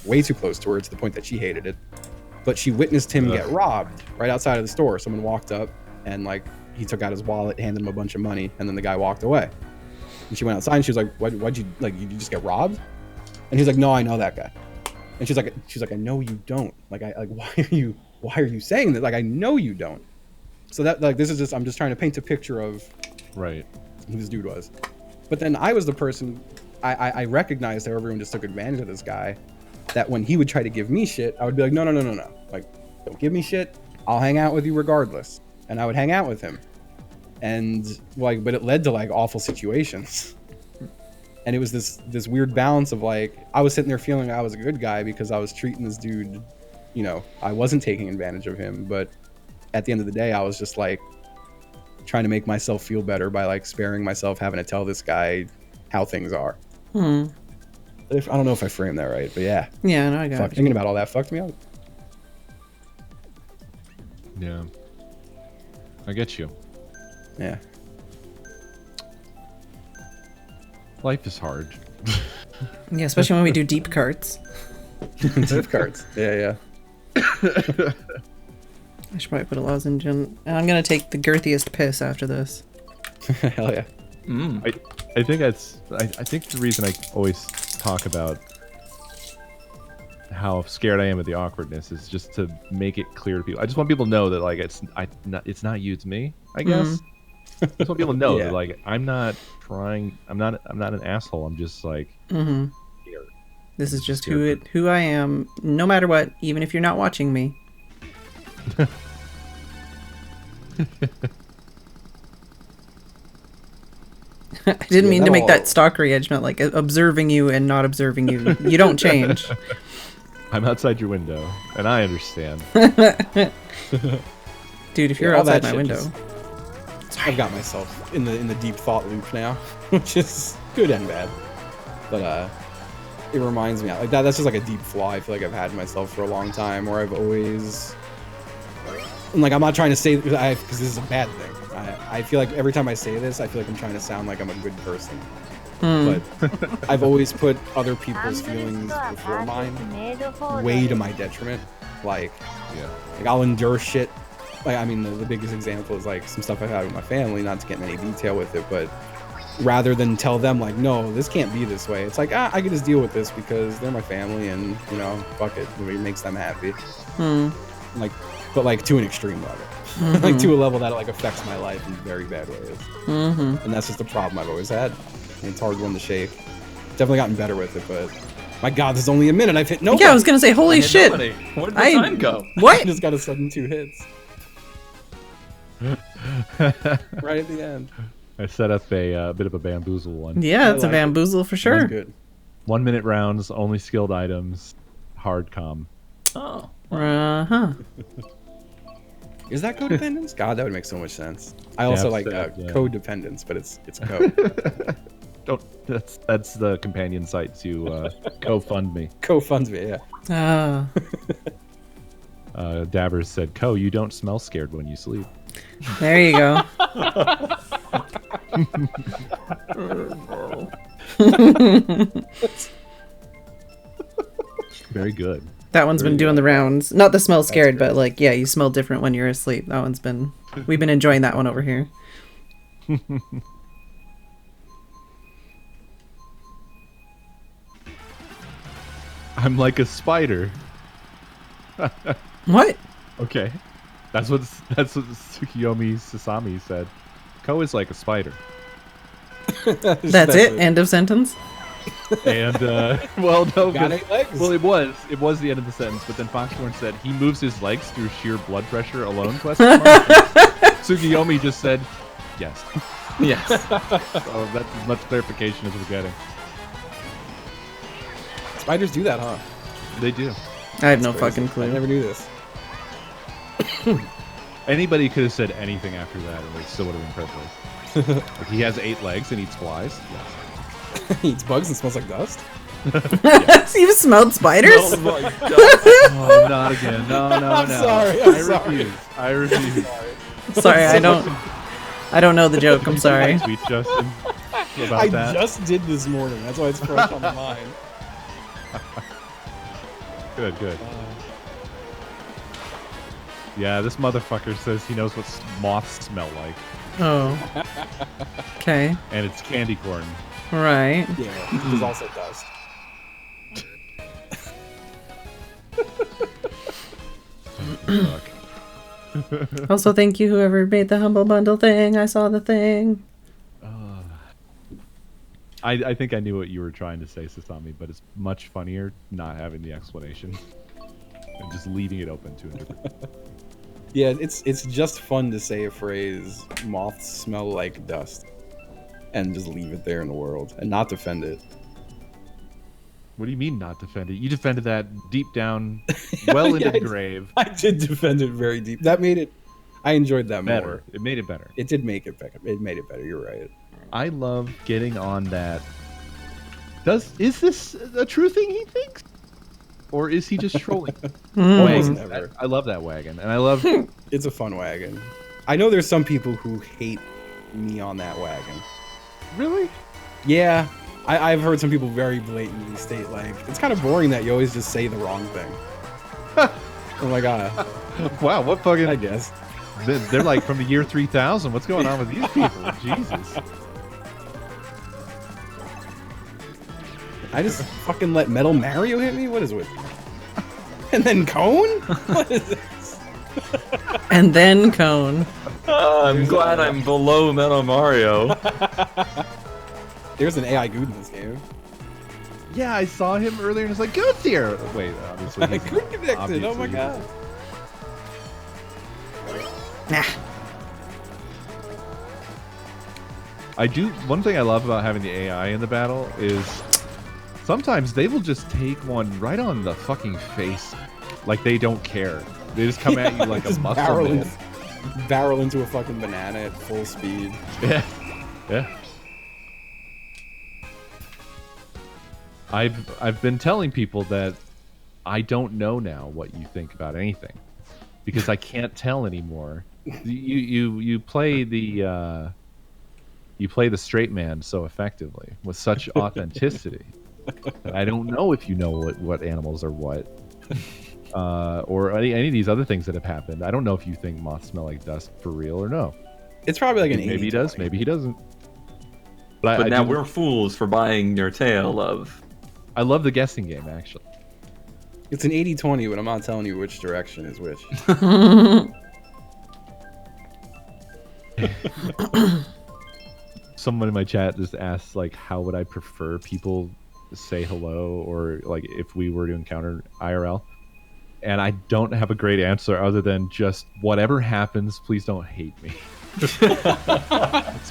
way too close to her to the point that she hated it. But she witnessed him get robbed right outside of the store. Someone walked up and like he took out his wallet, handed him a bunch of money, and then the guy walked away. And she went outside and she was like, why'd you, like, you just get robbed? And he's like, no, I know that guy. And she's like, I know you don't. Like, why are you saying that? Like, I know you don't. So that, like, this is just, I'm just trying to paint a picture of Right. who this dude was. But then I was the person, I recognized how everyone just took advantage of this guy, that when he would try to give me shit, I would be like, no. Like, don't give me shit. I'll hang out with you regardless. And I would hang out with him. And like, but it led to like awful situations. And it was this weird balance of like, I was sitting there feeling I was a good guy because I was treating this dude, you know, I wasn't taking advantage of him. But at the end of the day, I was just like trying to make myself feel better by like sparing myself having to tell this guy how things are. I don't know if I framed that right, but yeah. Yeah, no, I got it. Thinking about all that fucked me up. Yeah. I get you. Yeah. Life is hard. Yeah, especially when we do deep carts. Deep cards. Yeah. I should probably put a lozenge in. And I'm going to take the girthiest piss after this. Hell yeah. I think that's I think the reason I always talk about how scared I am of the awkwardness is just to make it clear to people. I just want people to know that like it's not you, it's me, I guess. I just want people to know that like I'm not trying, I'm not an asshole. I'm just like scared. This is just who I am, no matter what, even if you're not watching me. I didn't mean to make that stalkery. I just meant like observing you and not observing you. You don't change. I'm outside your window, and I understand. Dude, if you're outside my window. I've got myself in the deep thought loop now, which is good and bad. But it reminds me, like that's just like a deep flaw I feel like I've had in myself for a long time, where I've always, and like I'm not trying to say because this is a bad thing. I feel like every time I say this, I feel like I'm trying to sound like I'm a good person. But I've always put other people's feelings before mine, way to my detriment. Like I'll endure shit. Like, I mean, the biggest example is like some stuff I've had with my family, not to get in any detail with it, but rather than tell them like, no, this can't be this way, it's like, I can just deal with this because they're my family and, you know, fuck it, it makes them happy. Like, but like to an extreme level. Like to a level that like affects my life in very bad ways. And that's just the problem I've always had. And it's a hard one to shake. Definitely gotten better with it, but my God, there's only a minute. I've hit nobody. Yeah, I was gonna say, holy shit. Nobody. Where did the time go? What? I just got a sudden 2 hits. Right at the end. I set up a bit of a bamboozle one. Yeah, it's a bamboozle for sure. That's good. 1 minute rounds, only skilled items, hard comm. Oh. Is that codependence? God, that would make so much sense. I also like codependence, but it's code. That's the companion site to GoFundMe. GoFundMe, yeah. Dabbers said, "Co, you don't smell scared when you sleep." There you go. Very good. That one's been doing the rounds. Not the smell scared, but like, yeah, you smell different when you're asleep. That one's been, we've been enjoying that one over here. I'm like a spider. What? Okay. That's what Tsukiyomi Sasami said. Ko is like a spider. That's it? End of sentence? And well, no, Got 8 legs. well, it was the end of the sentence, but then Foxhorn said he moves his legs through sheer blood pressure alone. Tsukiyomi just said yes. Yes. So that's as much clarification as we're getting. Spiders do that, huh? They do. I have no Crazy. fucking clue. I never knew this. Anybody could have said anything after that, and they still would have been privileged. Like, he has 8 legs and eats flies. Yes. He eats bugs and smells like dust. You've smelled spiders? Oh my God. Oh, not again. No. I'm sorry. I refuse. Sorry, I don't know the joke. I'm sorry. Tweet Justin about I that. just did this morning. That's why it's fresh on the mind. Good, good. Yeah, this motherfucker says he knows what moths smell like, Oh. Okay. and it's candy corn. Right. Yeah, there's also dust. Fuck. Also, thank you whoever made the Humble Bundle thing. I saw the thing. I think I knew what you were trying to say, Sasami, but it's much funnier not having the explanation and just leaving it open to interpret. Yeah, it's just fun to say a phrase, moths smell like dust, and just leave it there in the world and not defend it. What do you mean not defend it? You defended that deep down, well into Yeah, the grave. I did defend it very deep. That made it, I enjoyed that Better. more. It made it better. It did make it better. It made it better, you're right. I love getting on that. Is this a true thing he thinks? Or is he just trolling? Almost Wagon. never. I love that wagon. And I love It's a fun wagon. I know there's some people who hate me on that wagon. Really? Yeah, I've heard some people very blatantly state, like, it's kind of boring that you always just say the wrong thing. Oh my god. Wow, what fucking I guess. they're like from the year 3000. What's going on with these people? Jesus. I just fucking let Metal Mario hit me? What is with me? And then Cone? What is this? And then Cone. I'm glad I'm below Metal Mario. There's an AI good in this game. Yeah, I saw him earlier and it's like, Goat's here! Wait, obviously he's Good connected, oh my obviously god. Nah. I do. One thing I love about having the AI in the battle is sometimes they will just take one right on the fucking face, like they don't care. They just come at you like a Just muscle man. barrel into a fucking banana at full speed. Yeah, yeah. I've been telling people that I don't know now what you think about anything because I can't tell anymore. You play the straight man so effectively with such authenticity that I don't know if you know what animals are what, or any of these other things that have happened. I don't know if you think moths smell like dust for real or no. It's probably like an 80 Maybe he does, maybe he doesn't. But I now do- we're fools for buying your tale of. I love the guessing game actually. It's an 80-20, but I'm not telling you which direction is which. Someone in my chat just asked like how would I prefer people say hello or like if we were to encounter IRL, and I don't have a great answer other than just whatever happens, please don't hate me. It's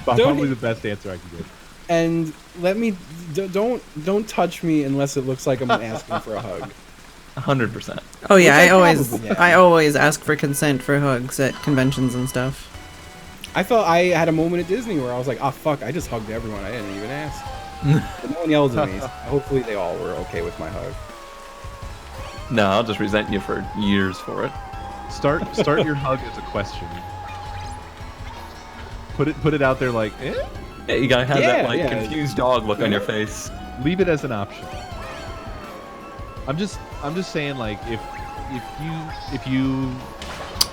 probably the best answer I can give. And let me don't touch me unless it looks like I'm asking for a hug. 100%. Oh yeah, Which I I probably am. always ask for consent for hugs at conventions and stuff. I felt I had a moment at Disney where I was like, "Ah, fuck! I just hugged everyone. I didn't even ask." But no one yelled at me. So hopefully, they all were okay with my hug. No, I'll just resent you for years for it. Start your hug as a question. Put it out there like, eh? Yeah, you gotta have that like Yeah. confused dog look on your face. Leave it as an option. I'm just saying like if you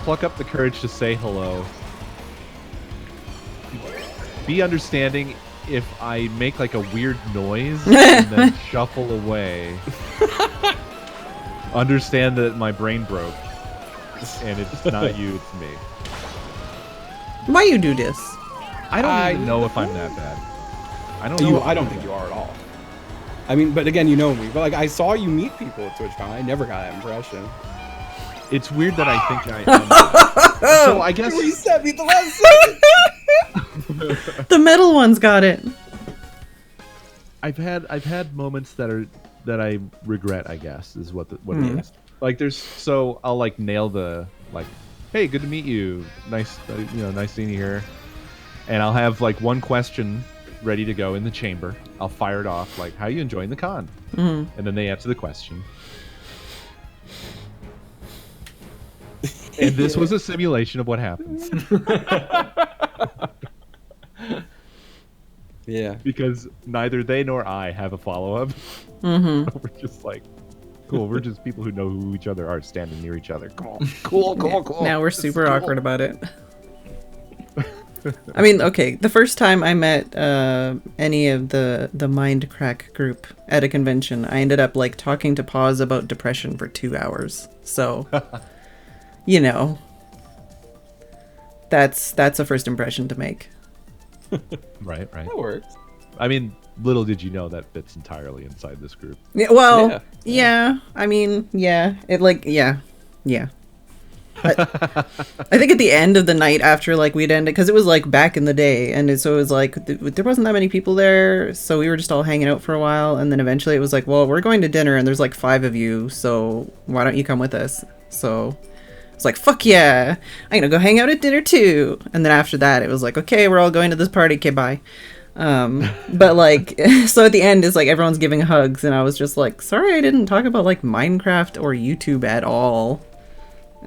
pluck up the courage to say hello, be understanding if I make like a weird noise and then shuffle away. Understand that my brain broke and it's not you, it's me. Why you do this? I don't even know if I'm that bad. I don't know. You, I don't think you are at all. I mean, but again, you know me. But like, I saw you meet people at TwitchCon. I never got that impression. It's weird that I think I am. So I guess Reset me the last second. The middle one's got it. I've had moments that I regret. I guess is what it is. Like so I'll like nail the like, hey, good to meet you. Nice, nice seeing you here. And I'll have like one question ready to go in the chamber. I'll fire it off like, how are you enjoying the con? And then they answer the question. And this was a simulation of what happens. Yeah. Because neither they nor I have a follow-up. Mm-hmm. We're just like, cool, we're just people who know who each other are standing near each other. Cool. Now we're super awkward about it. I mean, okay, the first time I met any of the Mind Crack group at a convention, I ended up like talking to Paz about depression for 2 hours. So, you know, that's a first impression to make. Right. That works. I mean, little did you know that fits entirely inside this group. Yeah, well, yeah. I mean, yeah. It like, yeah. I think at the end of the night after like we'd ended, because it was like back in the day, and so it was like there wasn't that many people there, so we were just all hanging out for a while, and then eventually it was like, well, we're going to dinner and there's like 5 of you, so why don't you come with us? So it's like, fuck yeah, I'm gonna go hang out at dinner too. And then after that it was like, okay, we're all going to this party, okay, bye. But like, so at the end it's like everyone's giving hugs, and I was just like, sorry I didn't talk about like Minecraft or YouTube at all.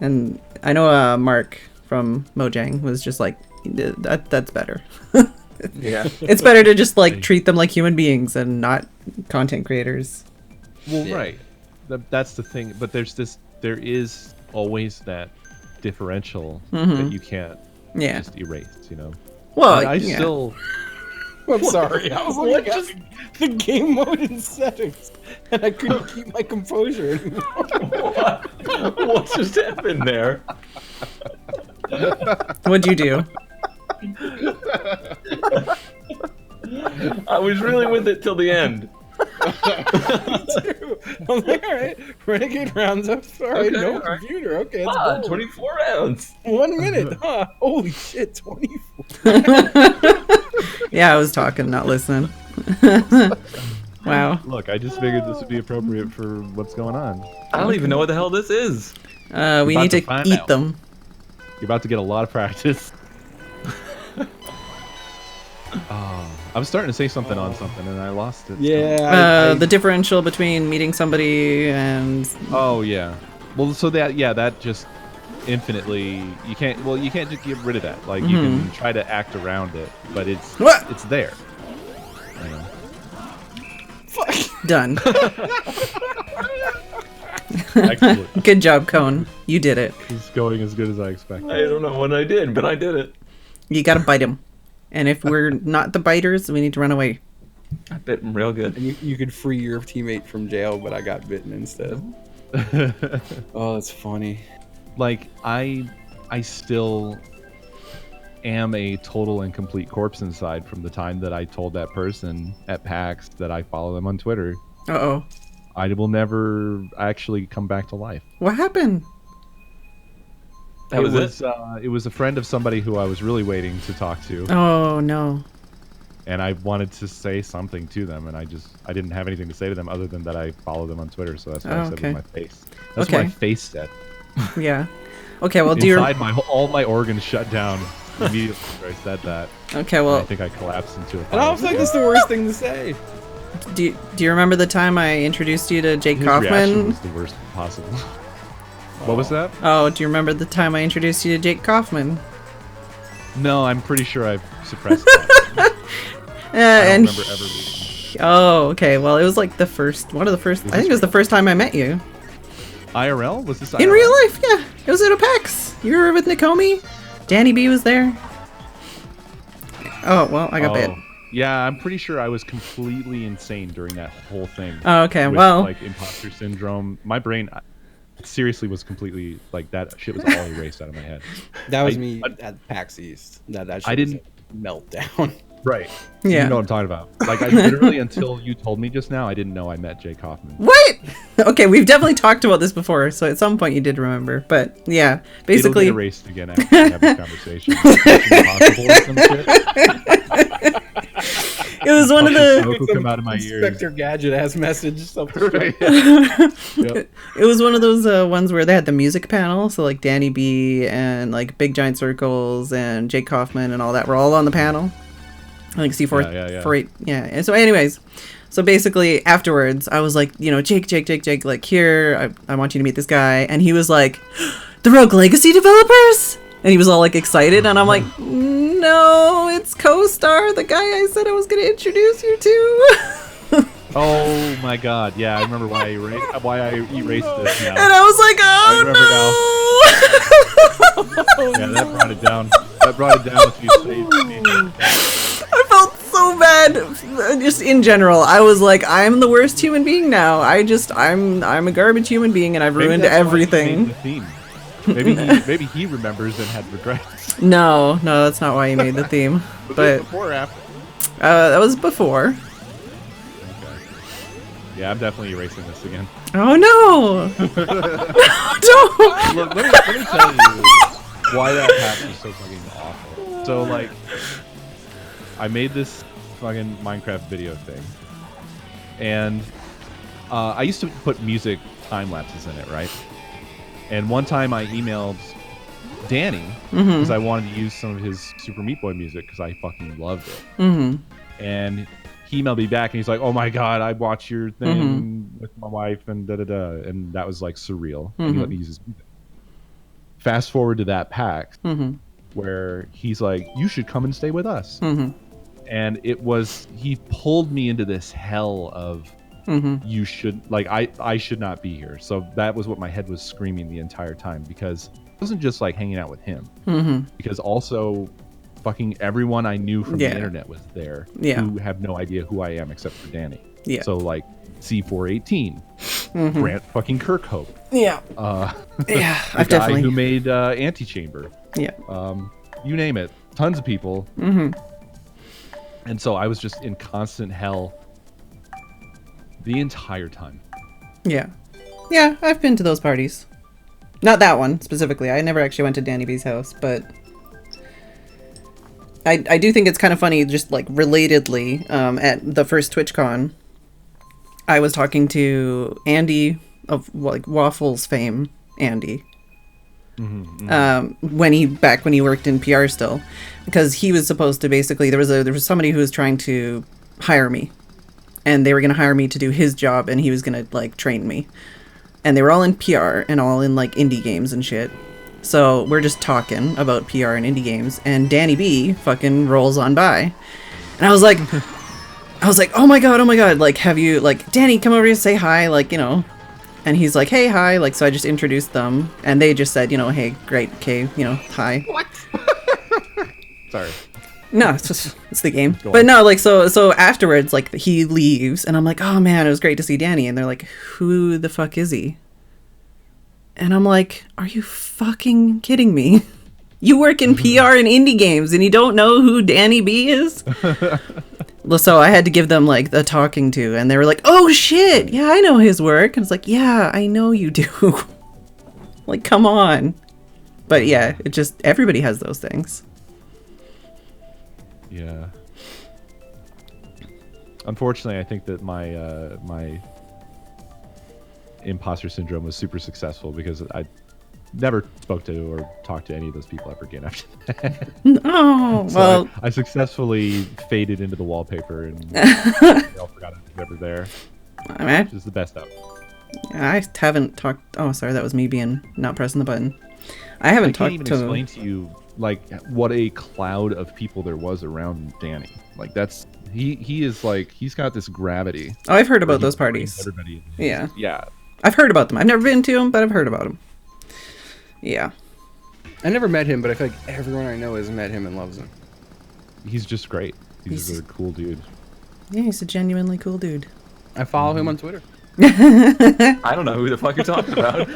And I know Mark from Mojang was just like, that's better. Yeah. It's better to just like treat them like human beings and not content creators. Well, right. That's the thing. But there is always that differential that you can't just erase, you know? Well, I still... I'm sorry. I was looking at the game mode and settings, and I couldn't keep my composure anymore. What just happened there? What'd you do? I was really with it till the end. I was like, all right, Renegade Roundup. All right, Okay, no all right. computer. Okay, it's 24 rounds. 1 minute. Huh? Holy shit, 24. Yeah, I was talking, not listening. Wow. Look, I just figured this would be appropriate for what's going on. I don't even know what the hell this is. We need to find eat out. them. You're about to get a lot of practice. I was starting to say something on something, and I lost it. Yeah. The differential between meeting somebody and... Oh, yeah. Well, so that just infinitely... You can't just get rid of that. Like, you can try to act around it, but it's there. You know? Done. Excellent. Good job, Cone. You did it. It's going as good as I expected. I don't know what I did, but I did it. You gotta bite him. And if we're not the biters, we need to run away. I bit him real good. And you could free your teammate from jail, but I got bitten instead. Oh, that's funny. Like, I still am a total and complete corpse inside from the time that I told that person at PAX that I follow them on Twitter. Uh-oh. I will never actually come back to life. What happened? That was it? It was a friend of somebody who I was really waiting to talk to, Oh, no. and I wanted to say something to them, and I didn't have anything to say to them other than that I follow them on Twitter, so that's what I said okay. with my face. That's what Okay. my face said. Yeah. Okay, well, do you... Inside, all my organs shut down immediately after I said that. Okay, And I well, think I collapsed into a And I was like, that's the worst thing to say. do you remember the time I introduced you to Jake His reaction Kaufman? was the worst possible. What was that? Oh, do you remember the time I introduced you to Jake Kaufman? No, I'm pretty sure I've suppressed that. I don't And remember ever meeting. oh, okay. Well, it was like one of the first. I think it was the first time I met you IRL? Was this IRL? in real life. Yeah, it was at a PAX. You were with Nakomi. Danny B was there. Oh well, I got bit. Yeah, I'm pretty sure I was completely insane during that whole thing. Oh, okay. With, Well, like imposter syndrome. My brain seriously was completely like that shit was all erased out of my head. That was me at PAX East. That shit I didn't- was a meltdown. Right. Yeah. You know what I'm talking about. Like, I literally, until you told me just now, I didn't know I met Jake Kaufman. what? Okay, we've definitely talked about this before, so at some point you did remember. But yeah, basically, It'll get erased again after we have this conversation. Impossible or some shit. it was one of the. Smoke will come out of my ears. Inspector Gadget ass message. Something. Right. Yep. It was one of those ones where they had the music panel, so like Danny B and like Big Giant Circles and Jake Kaufman and all that were all on the panel. Like C4, Yeah. 48, yeah. And so, anyways, so basically afterwards, I was like, Jake, like here, I want you to meet this guy, and he was like, the Rogue Legacy developers? And he was all like excited, and I'm like, no, it's Co-Star, the guy I said I was going to introduce you to. Oh my god, yeah, I remember why I erased this now. And I was like, oh no! Yeah, that brought it down. That brought it down a few stages. I felt so bad. Just in general, I was like, I'm the worst human being now. I'm a garbage human being, and I've ruined everything. Maybe he remembers and had regrets. No, that's not why he made the theme. But before or after? That was before. Yeah, I'm definitely erasing this again. Oh no! Don't! Look, let me tell you why that patch is so fucking awful. So like, I made this fucking Minecraft video thing, and I used to put music time lapses in it, right? And one time I emailed Danny because I wanted to use some of his Super Meat Boy music because I fucking loved it. And he emailed me back and he's like, "Oh my god, I watched your thing with my wife and da da da," and that was like surreal. And he let me use his music. Fast forward to that pack where he's like, "You should come and stay with us," and he pulled me into this hell of you should like I should not be here. So that was what my head was screaming the entire time, because it wasn't just like hanging out with him, because also fucking everyone I knew from the internet was there who have no idea who I am except for Danny. So like C418, Grant fucking Kirkhope. I've guy definitely who made Antichamber. You name it, tons of people. And so I was just in constant hell the entire time. Yeah, I've been to those parties. Not that one specifically. I never actually went to Danny B's house, but I do think it's kind of funny, just like relatedly, at the first TwitchCon, I was talking to Andy of like Waffles fame, Andy. When he worked in PR still, because he was supposed to basically, there was somebody who was trying to hire me, and they were going to hire me to do his job, and he was going to like train me, and they were all in PR and all in like indie games and shit. So we're just talking about PR and indie games, and Danny B fucking rolls on by, and I was like, oh my god, like, have you, like, Danny, come over here, say hi, like, you know. And he's like, hey, hi, like, so I just introduced them, and they just said, you know, hey, great, okay, you know, hi. What? Sorry. No, it's the game. But no, like, so afterwards, like, he leaves, and I'm like, oh man, it was great to see Danny, and they're like, who the fuck is he? And I'm like, are you fucking kidding me? You work in PR and indie games, and you don't know who Danny B is? So I had to give them like the talking to, and they were like, oh shit, yeah, I know his work. And it's like, yeah, I know you do. Like, come on. But yeah, it just, everybody has those things. Yeah. Unfortunately, I think that my my imposter syndrome was super successful, because I never spoke to or talked to any of those people ever again after that. Oh, so well. I successfully faded into the wallpaper, and they all forgot I was ever there. Which is the best out. I haven't talked. Oh, sorry, that was me being not pressing the button. I haven't talked to. I can't even explain to you like what a cloud of people there was around Danny. Like that's he is like, he's got this gravity. Oh, I've heard about those parties. Everybody. Yeah. I've heard about them. I've never been to them, but I've heard about them. Yeah. I never met him, but I feel like everyone I know has met him and loves him. He's just great. He's a cool dude. Yeah, he's a genuinely cool dude. I follow him on Twitter. I don't know who the fuck you're talking about.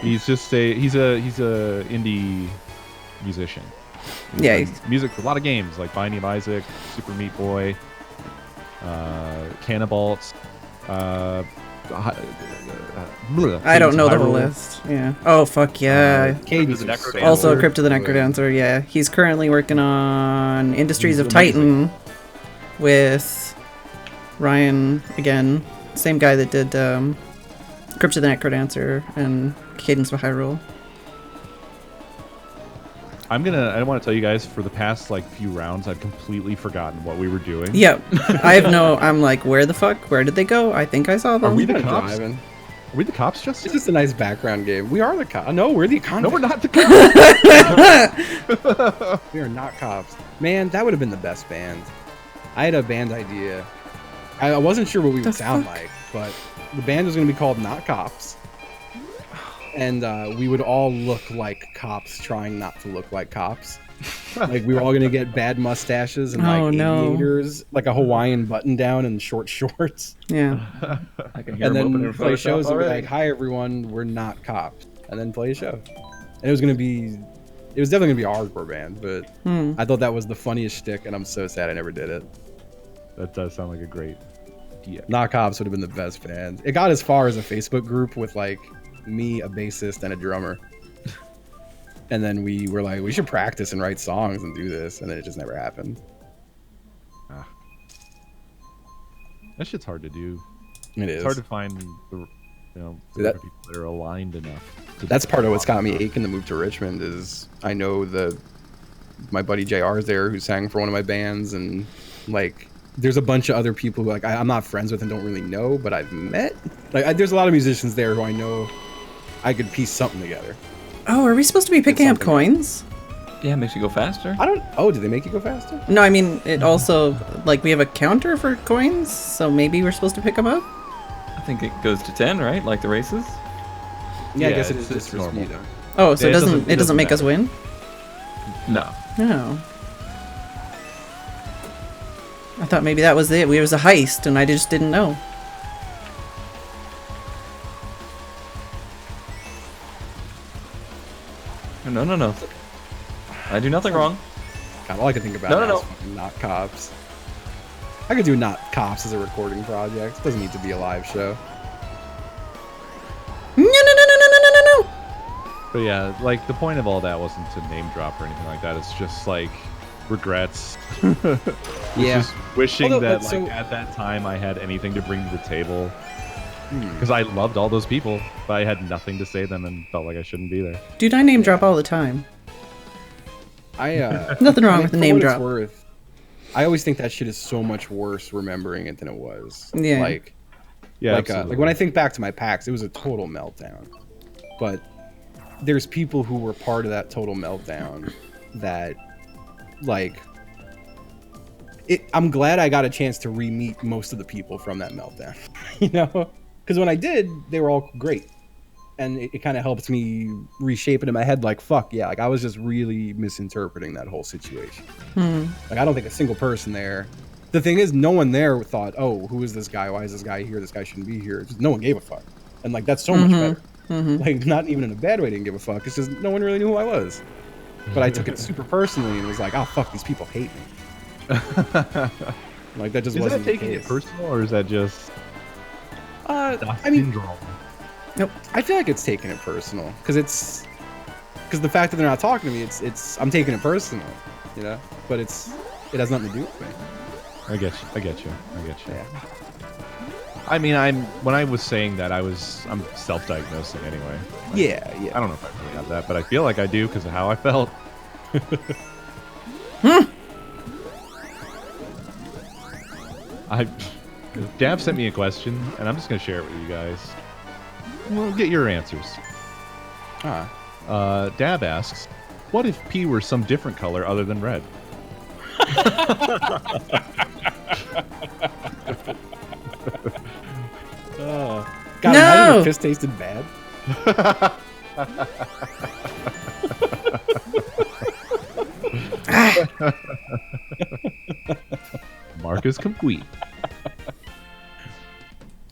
He's just he's a indie musician. He's music for a lot of games like Binding of Isaac, Super Meat Boy, Cannabalts, I don't know the whole list. Yeah. Oh fuck yeah. Also Crypt of the Necrodancer. Yeah. He's currently working on Industries of Titan with Ryan again. Same guy that did Crypt of the Necrodancer and Cadence of Hyrule. I want to tell you guys, for the past like few rounds, I've completely forgotten what we were doing. Yep. I'm like, where the fuck? Where did they go? I think I saw them. Are we the cops? Are we the cops, Justin? It's just a nice background game. We are the cops. No, we're the convicts. No, we're not the cops. We are not cops. Man, that would have been the best band. I had a band idea. I wasn't sure what we would sound like, but the band was going to be called Not Cops. And we would all look like cops trying not to look like cops. Like we were all going to get bad mustaches and like aviators, like a Hawaiian button down and short shorts. Yeah. I can hear And him opening then play Photoshop shows and be already. like, "Hi everyone, we're not cops," and then play a show. And it was definitely gonna be a hardcore band, but I thought that was the funniest shtick, and I'm so sad I never did it. That does sound like a great idea. Not Cops would have been the best band. It got as far as a Facebook group with like me, a bassist, and a drummer. And then we were like, we should practice and write songs and do this, and then it just never happened. That shit's hard to do. It is. It's hard to find the people that are aligned enough. That's part of what's got me aching to move to Richmond is I know my buddy JR is there who sang for one of my bands, and like there's a bunch of other people who like I'm not friends with and don't really know, but I've met. Like there's a lot of musicians there who I know I could piece something together. Oh, are we supposed to be picking up coins? Yeah, it makes you go faster. Oh, did they make you go faster? No, I mean, it also, like, we have a counter for coins, so maybe we're supposed to pick them up? I think it goes to 10, right? Like the races? Yeah, I Yeah, guess it it's is just for normal. speed. Oh, so Yeah, it doesn't make us matter. win? No. No. I thought maybe that was it. We was a heist, and I just didn't know. No. I do nothing wrong. God, all I can think about now is fucking Not Cops. I could do Not Cops as a recording project. It doesn't need to be a live show. No. But yeah, like the point of all that wasn't to name drop or anything like that. It's just like regrets. Yeah. Just wishing Although, that but so- at that time I had anything to bring to the table. Because I loved all those people, but I had nothing to say to them and felt like I shouldn't be there. Dude, I name drop all the time. Nothing wrong with the name drop. I always think that shit is so much worse remembering it than it was. Yeah. Like when I think back to my PAX, it was a total meltdown. But there's people who were part of that total meltdown that, like, I'm glad I got a chance to re-meet most of the people from that meltdown. You know? Because when I did, they were all great. And it kind of helps me reshape it in my head, like, fuck, yeah, like, I was just really misinterpreting that whole situation. Like, I don't think a single person there... The thing is, no one there thought, oh, who is this guy? Why is this guy here? This guy shouldn't be here. Just no one gave a fuck. And, like, that's so much better. Like, not even in a bad way didn't give a fuck. It's just no one really knew who I was. But I took it super personally and was like, oh, fuck, these people hate me. Like, that just Is wasn't that the taking it case. personal, or is that just I mean, syndrome? Nope. I feel like it's taking it personal because the fact that they're not talking to me, I'm taking it personal, you know. But it has nothing to do with me. I get you. Yeah. I mean, when I was saying that, I'm self-diagnosing anyway. Like, Yeah. I don't know if I really have that, but I feel like I do because of how I felt. Dab sent me a question, and I'm just gonna share it with you guys. We'll get your answers. Dab asks, "What if P were some different color other than red?" God, imagine if piss tasted bad. Mark is complete.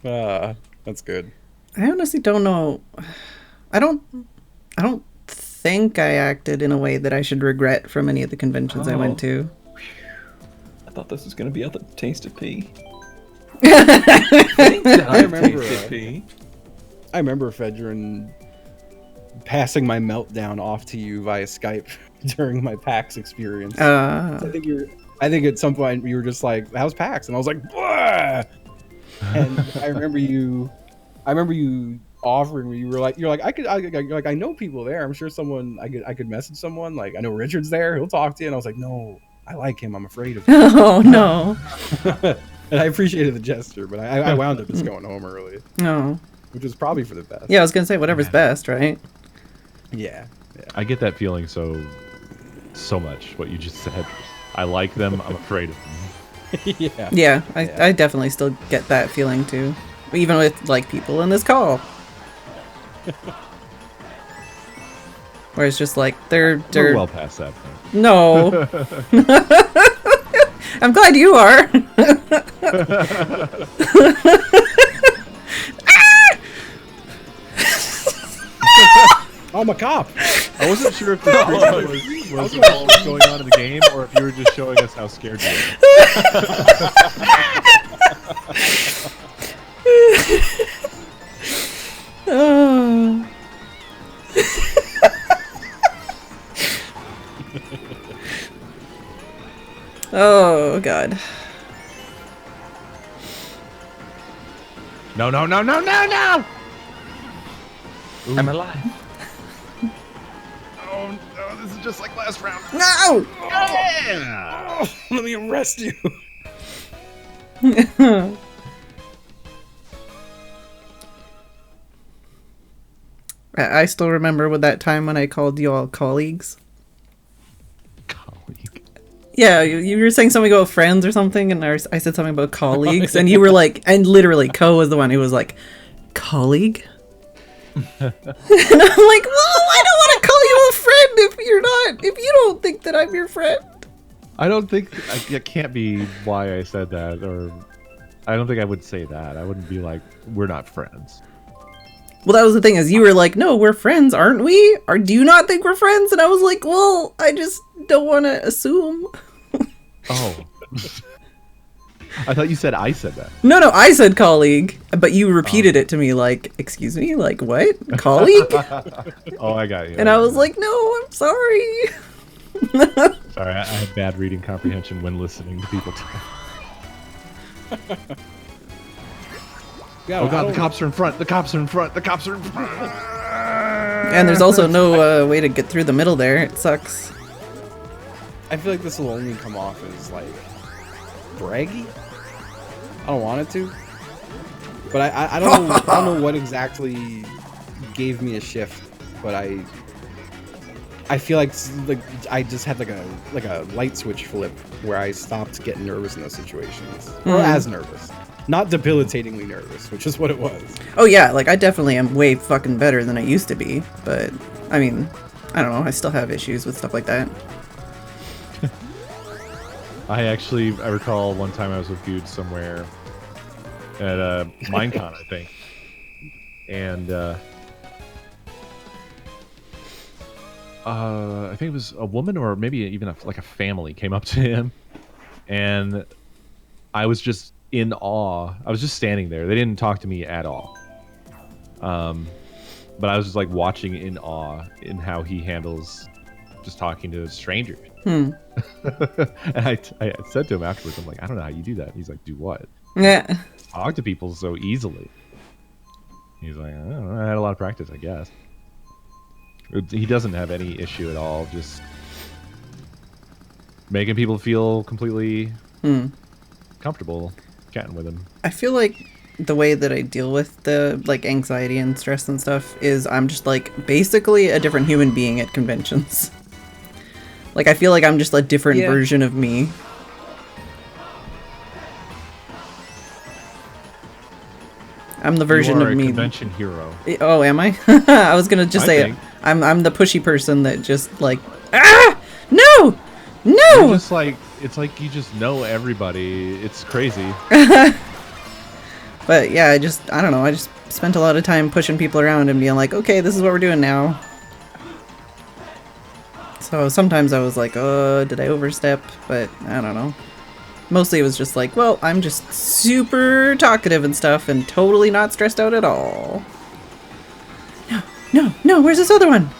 That's good. I honestly don't know. I don't think I acted in a way that I should regret from any of the conventions I went to. I thought this was going to be a taste of pee. I remember. Tasted pee. I remember Phedran passing my meltdown off to you via Skype during my PAX experience. I think at some point you were just like, "How's PAX?" And I was like, "Blah!" And I remember you offering me. You're like, I know people there. I'm sure I could message someone. Like, I know Richard's there. He'll talk to you. And I was like, no, I like him. I'm afraid of him. Oh no. And I appreciated the gesture, but I wound up just going home early. No. which is probably for the best. Yeah, I was gonna say whatever's best, right? Yeah. I get that feeling so much. What you just said. I like them. I'm afraid of them. Yeah. Yeah, I definitely still get that feeling too, even with like people in this call. Where it's just like they're We're well past that point. no. I'm glad you are. Oh, I'm a cop. I wasn't sure if the screen was what was going on in the game, or if you were just showing us how scared you were. Oh. Oh God. No, no, no, no, no, no! Ooh. I'm alive. Oh, no, this is just like last round. No! Yeah! Oh, let me arrest you. I still remember with that time when I called you all colleagues. Colleague. Yeah, you were saying something about friends or something, and I said something about colleagues, and you were like, and literally, Co was the one who was like, colleague? And I'm like, well, I don't want to call you a friend if you don't think that I'm your friend. I don't think it can't be why I said that, or I don't think I would say that. I wouldn't be like, we're not friends. Well, that was the thing, is you were like, no, we're friends, aren't we? Or do you not think we're friends? And I was like, well, I just don't want to assume. Oh. I thought you said I said that. No, I said colleague, but you repeated it to me like, excuse me, like what? Colleague? Oh, I got you. And I was like, no, I'm sorry. Sorry, I have bad reading comprehension when listening to people talk. Yeah, Oh god, the cops are in front. The cops are in front. The cops are in front. And there's also no way to get through the middle there. It sucks. I feel like this will only come off as like braggy. I don't want it to, but I don't know, I don't know what exactly gave me a shift, but I feel like I just had like a light switch flip where I stopped getting nervous in those situations, or as nervous. Not debilitatingly nervous, which is what it was. Oh yeah, like I definitely am way fucking better than I used to be, but I mean, I don't know, I still have issues with stuff like that. I recall one time I was with dudes somewhere at Minecon, I think, and I think it was a woman or maybe even like a family came up to him, and I was just in awe. I was just standing there. They didn't talk to me at all. But I was just like watching in awe in how he handles just talking to strangers. And I said to him afterwards, I'm like, I don't know how you do that. And he's like, do what? Yeah. Talk to people so easily. He's like, I don't know. I had a lot of practice, I guess. He doesn't have any issue at all. Just making people feel completely comfortable chatting with him. I feel like the way that I deal with the like anxiety and stress and stuff is I'm just like basically a different human being at conventions. Like I feel like I'm just a different version of me. I'm the version You are of me. a convention hero. Oh, am I? I was gonna just say it. I'm the pushy person that just like no. You're just like, it's like you just know everybody. It's crazy. But yeah, I don't know. I just spent a lot of time pushing people around and being like, okay, this is what we're doing now. So sometimes I was like, oh, did I overstep? But I don't know. Mostly it was just like, well, I'm just super talkative and stuff and totally not stressed out at all. No, where's this other one?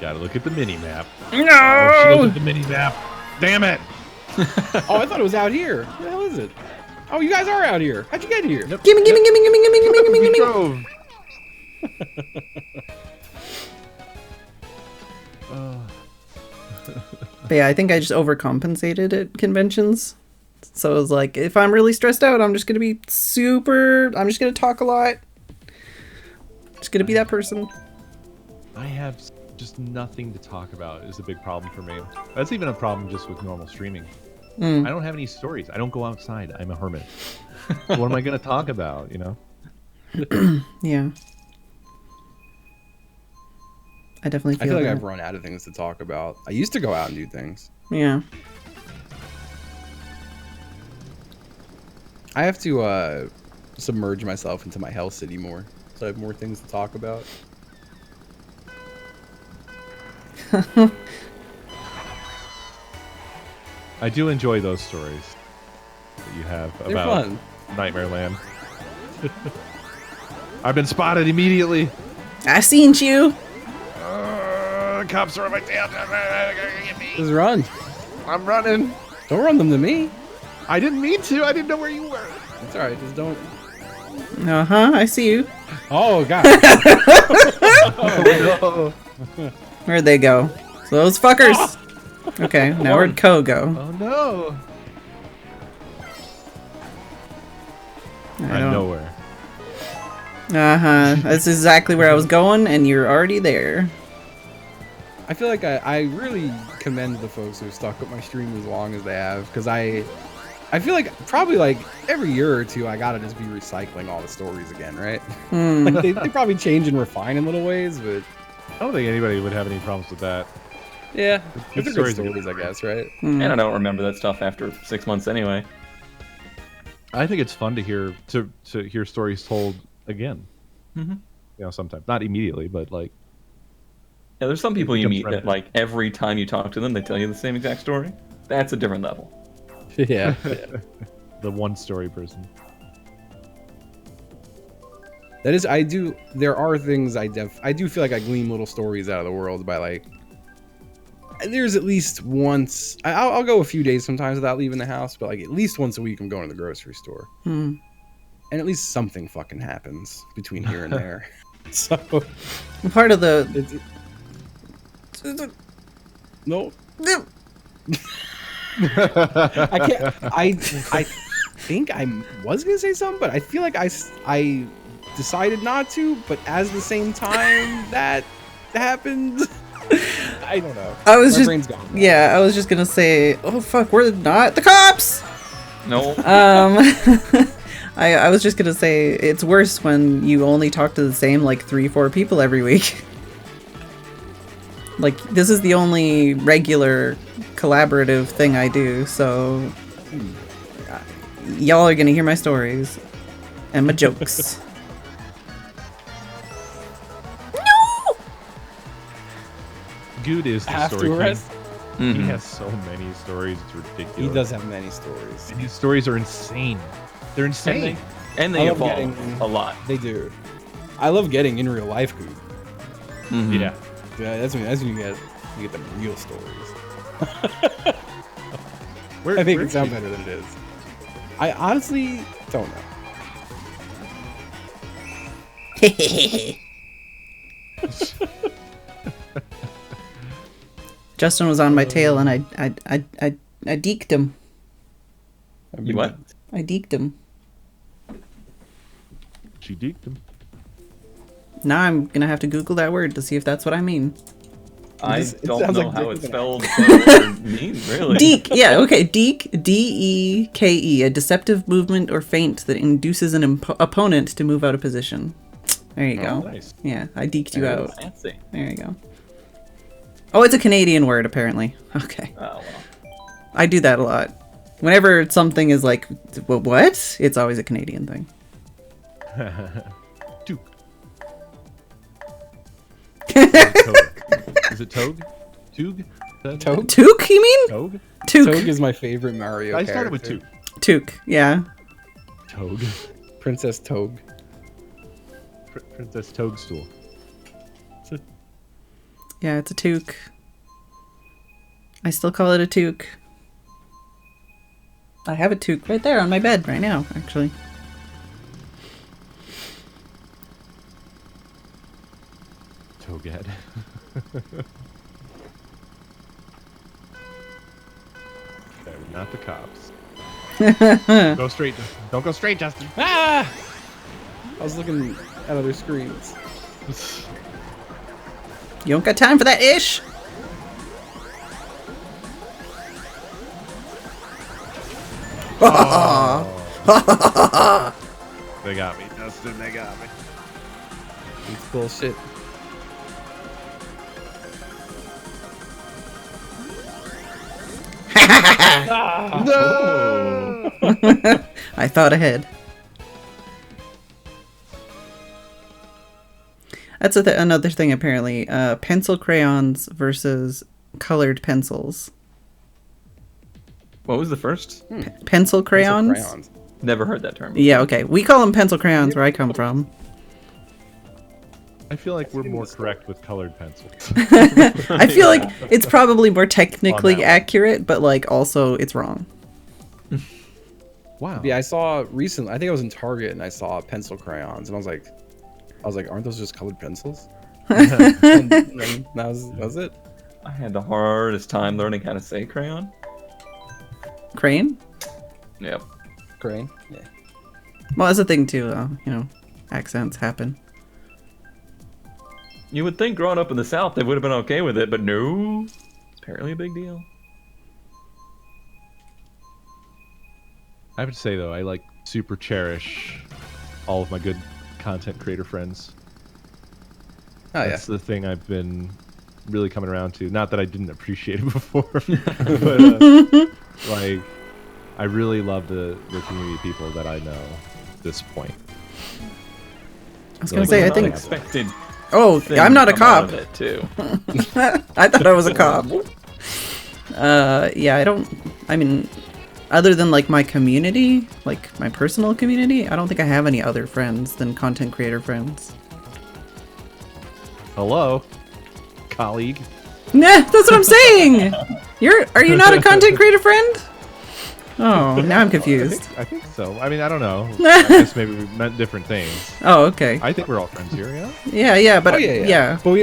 Gotta look at the mini map. No! Oh, she looked at the mini map. Damn it! Oh, I thought it was out here. What the hell is it? Oh, you guys are out here. How'd you get here? Yep. Gimme. We drove. But yeah, I think I just overcompensated at conventions. So it was like, if I'm really stressed out, I'm just gonna be I'm just gonna talk a lot. Just gonna be that person. I have just nothing to talk about is a big problem for me. That's even a problem just with normal streaming. I don't have any stories. I don't go outside. I'm a hermit. What am I going to talk about, you know? Yeah. I definitely feel I feel like that. I've run out of things to talk about. I used to go out and do things. Yeah. I have to submerge myself into my Hell City more, so I have more things to talk about. I do enjoy those stories that you have They're about fun. Nightmare Land. I've been spotted immediately. I seen you. Cops are on my tail. Just run. I'm running. Don't run them to me. I didn't mean to. I didn't know where you were. It's alright, just don't. Uh-huh, I see you. Oh, God. Oh, Where'd they go? So those fuckers. Okay, now where'd Ko go? oh no. I I'm don't... nowhere. Uh-huh. That's exactly where I was going, and you're already there. I feel like I really commend the folks who stuck with my stream as long as they have, because I feel like probably like every year or two I gotta just be recycling all the stories again, right? Like they probably change and refine in little ways, but I don't think anybody would have any problems with that. yeah, Good it's stories stories, I guess, right? And I don't remember that stuff after 6 months anyway. I think it's fun to hear hear stories told again. Mm-hmm. You know, sometimes not immediately, but like Yeah, there's some people you becomes meet that, repetitive. like, every time you talk to them, they tell you the same exact story. That's a different level. Yeah. the one story person. That is, there are things I do feel like I glean little stories out of the world by like, there's at least once, I'll go a few days sometimes without leaving the house, but like at least once a week I'm going to the grocery store. And at least something fucking happens between here and there. So, Part of the... no. I can't, I think I was gonna say something, but I feel like I decided not to, but at the same time that happened, I don't know. I was My just... brain's gone. Yeah, I was just gonna say, oh fuck, we're not the cops! No. I was just gonna say, it's worse when you only talk to the same, like, 3-4 people every week. Like, this is the only regular collaborative thing I do, so... Y'all are gonna hear my stories. And my jokes. Good is the Have to story king. arrest? He has so many stories. It's ridiculous. He does have many stories. And his stories are insane. They're insane. And I they love evolve getting- a lot. They do. I love getting in real life good. Yeah. Yeah, that's when you get the real stories. Where, I think where it sounds better than it is. I honestly don't know. Justin was on my tail and I deked him. You what? I deked him. She deked him. Now I'm gonna have to Google that word to see if that's what I mean. I It don't sounds know like how dick it's with an spelled or means, really. Deke, yeah, okay. Deke, D-E-K-E, a deceptive movement or feint that induces an opponent to move out of position. There you go. Nice. Yeah, I deked you out. Fancy. There you go. Oh, it's a Canadian word, apparently. Okay. Oh, well. I do that a lot. Whenever something is like, what? It's always a Canadian thing. Toque. Is it Togue? Togue? Togue? Toque, you mean? Togue? Toque. Togue is my favorite Mario I character. started with Toque. Toque, yeah. Togue. Princess Togue. Princess Toadstool. Yeah, it's a toque. I still call it a toque. I have a toque right there on my bed right now, actually. Togehead. Okay, not the cops. Go straight. Don't go straight, Justin. Ah! I was looking at other screens. You don't got time for that ish. They got me, Justin. They got me. It's bullshit. No. I thought ahead. That's another thing, apparently. Pencil crayons versus colored pencils. What was the first? Pencil crayons? Crayons. Never heard that term. Yeah, okay. We call them pencil crayons where I come from. I feel like we're more correct with colored pencils. I feel like it's probably more technically one. accurate, but like also it's wrong. Wow. Yeah, I saw recently. I think I was in Target and I saw pencil crayons, and I was like, aren't those just colored pencils? And that was it. I had the hardest time learning how to say crayon. Crane? Yep. Crane. Yeah. Well, that's the thing too, you know, accents happen. You would think growing up in the South they would have been okay with it, but no. It's apparently a big deal. I have to say though, I like super cherish all of my good content creator friends. Oh That's yeah. the thing I've been really coming around to. Not that I didn't appreciate it before, but like I really love the community of people that I know at this point. I was gonna say, I think. Unexpected. Oh, thing I'm not a come out cop. of it, too. I thought I was a cop. Yeah, I mean, other than like my community, like my personal community, I don't think I have any other friends than content creator friends. Hello, colleague. Nah, that's what I'm saying. Are you not a content creator friend? Oh, now I'm confused. I think so. I mean, I don't know. I guess maybe we meant different things. Oh, okay. I think we're all friends here, yeah? Yeah, but Oh yeah. But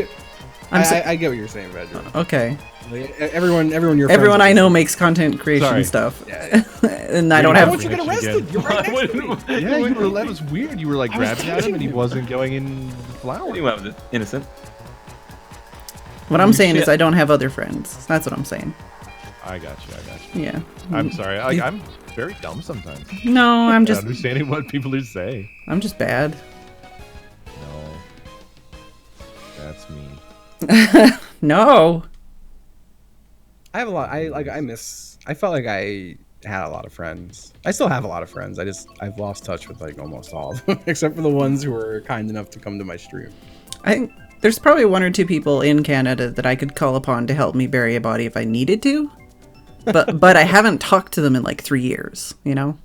I get what you're saying, Phedran. okay. Like, everyone, you're Everyone friends I with. know makes content creation Sorry. stuff, Yeah. and I don't Why have. won't you get arrested? You're right next to me. Yeah, that was weird. You were like I was grabbing at him touching and he you. wasn't going in flower. You have the innocent. What I'm saying is shit. I don't have other friends. That's what I'm saying. I got you. Yeah. I'm sorry. I'm very dumb sometimes. No, I'm Not just understanding what people are saying. I'm just bad. No. That's me. No. I have a lot. I felt like I had a lot of friends. I still have a lot of friends. I've lost touch with like almost all of them, except for the ones who were kind enough to come to my stream. I think there's probably one or two people in Canada that I could call upon to help me bury a body if I needed to. But I haven't talked to them in like 3 years, you know?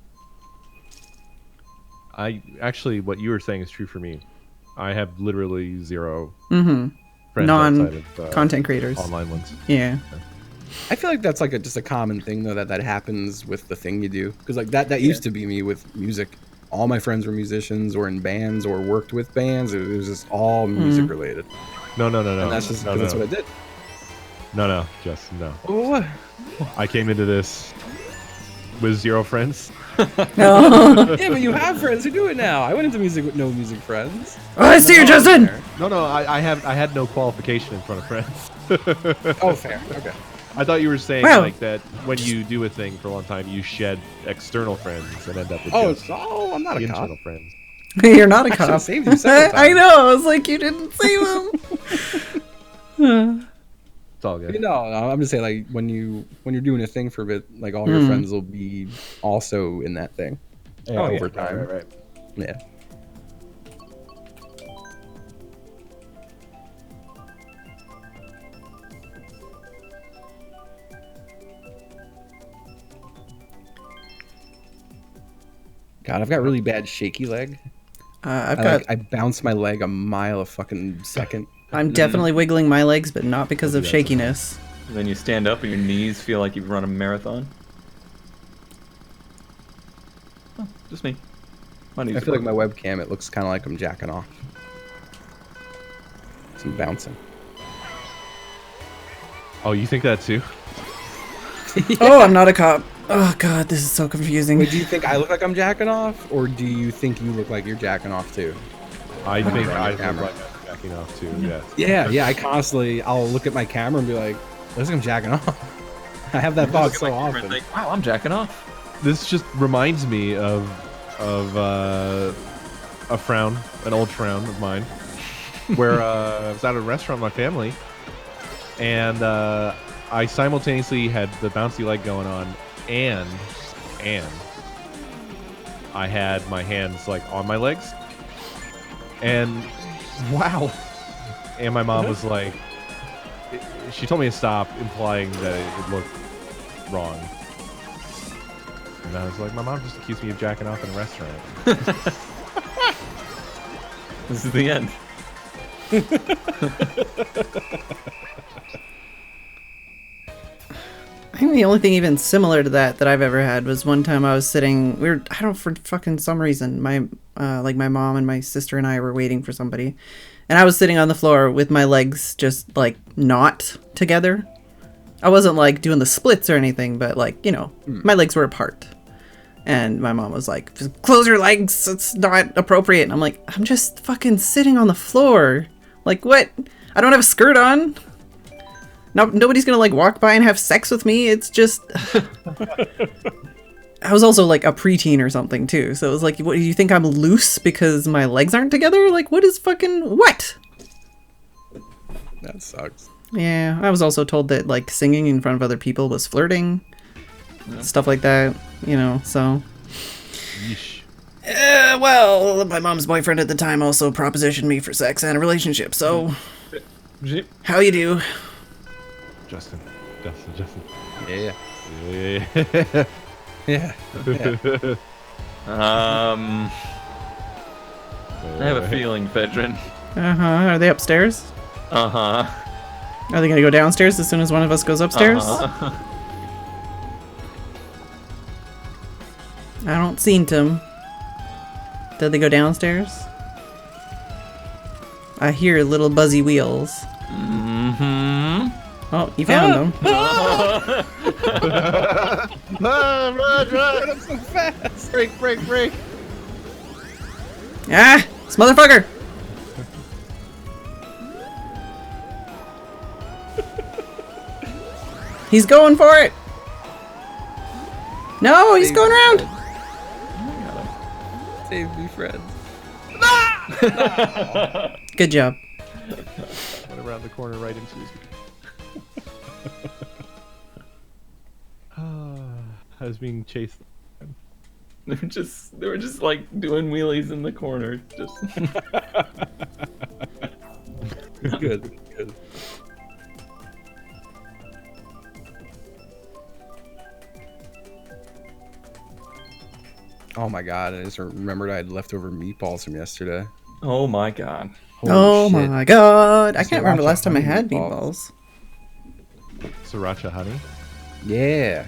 I actually, what you were saying is true for me. I have literally zero Mm-hmm. friends outside of Content creators. online ones. Yeah. I feel like that's like just a common thing though that happens with the thing you do, because like that used to be me with music. All my friends were musicians or in bands or worked with bands. It was just all music related. No. And that's just because that's what I did. No, Justin, no. What? I came into this with zero friends. Oh, Yeah, but you have friends who do it now. I went into music with no music friends. I see you, Justin. No, I had no qualification in front of friends. Oh, fair. Okay. I thought you were saying Wow. like that when you do a thing for a long time, you shed external friends and end up with Oh, just I'm not a cop. internal friends. You're not a I should've cop. saved you several I times. know. I was like, you didn't save him. It's all good. No, I'm just saying like when you're doing a thing for a bit, like all your friends will be also in that thing. Yeah, over time. Right. Yeah. God, I've got really bad shaky leg. I bounce my leg a mile a fucking second. I'm definitely wiggling my legs, but not because of That's shakiness. And then you stand up and your knees feel like you've run a marathon. Oh, just me. My knees I are feel like my broken. webcam, it looks kind of like I'm jacking off. Some bouncing. Oh, you think that too? Oh, I'm not a cop. Oh god, this is so confusing. Wait, do you think I look like I'm jacking off, or do you think you look like you're jacking off too? I think I camera. look like I'm jacking off too. Yes. Yeah. I'll look at my camera and be like, looks like I'm jacking off. I have that thought so often. Think, wow, I'm jacking off. This just reminds me of a frown, an old frown of mine, where I was at a restaurant with my family, and I simultaneously had the bouncy leg going on, and I had my hands like on my legs, and wow, and my mom was like, she told me to stop, implying that it looked wrong. And I was like, my mom just accused me of jacking off in a restaurant. This is the end. I think the only thing even similar to that I've ever had was one time I was sitting. For fucking some reason, my mom and my sister and I were waiting for somebody, and I was sitting on the floor with my legs just like not together. I wasn't like doing the splits or anything, but like, you know, my legs were apart. And my mom was like, close your legs, it's not appropriate. And I'm like, I'm just fucking sitting on the floor. Like, what? I don't have a skirt on. No, nobody's gonna like walk by and have sex with me. It's just... I was also like a preteen or something too. So it was like, what, do you think I'm loose because my legs aren't together? Like, what is fucking... What? That sucks. Yeah, I was also told that like singing in front of other people was flirting. Yeah. Stuff like that, you know, so... Yeesh. Well, my mom's boyfriend at the time also propositioned me for sex and a relationship, so... How you do? Justin. Yeah. Yeah. Yeah. I have a feeling, Phedran. Uh-huh. Are they upstairs? Uh-huh. Are they gonna go downstairs as soon as one of us goes upstairs? Uh-huh. I don't seen them. Did they go downstairs? I hear little buzzy wheels. Mm-hmm. Oh, you found them. Run! I'm so fast. Break! Ah! This motherfucker! He's going for it! No, he's going around! Save me, friends. Good job. Went around the corner right into his... I was being chased. They were just like doing wheelies in the corner. Just Good. Oh my god, I just remembered I had leftover meatballs from yesterday. oh my god. Oh Holy shit. my god. I can't remember Sriracha the last time I honey had meatballs. meatballs. Sriracha honey. Yeah.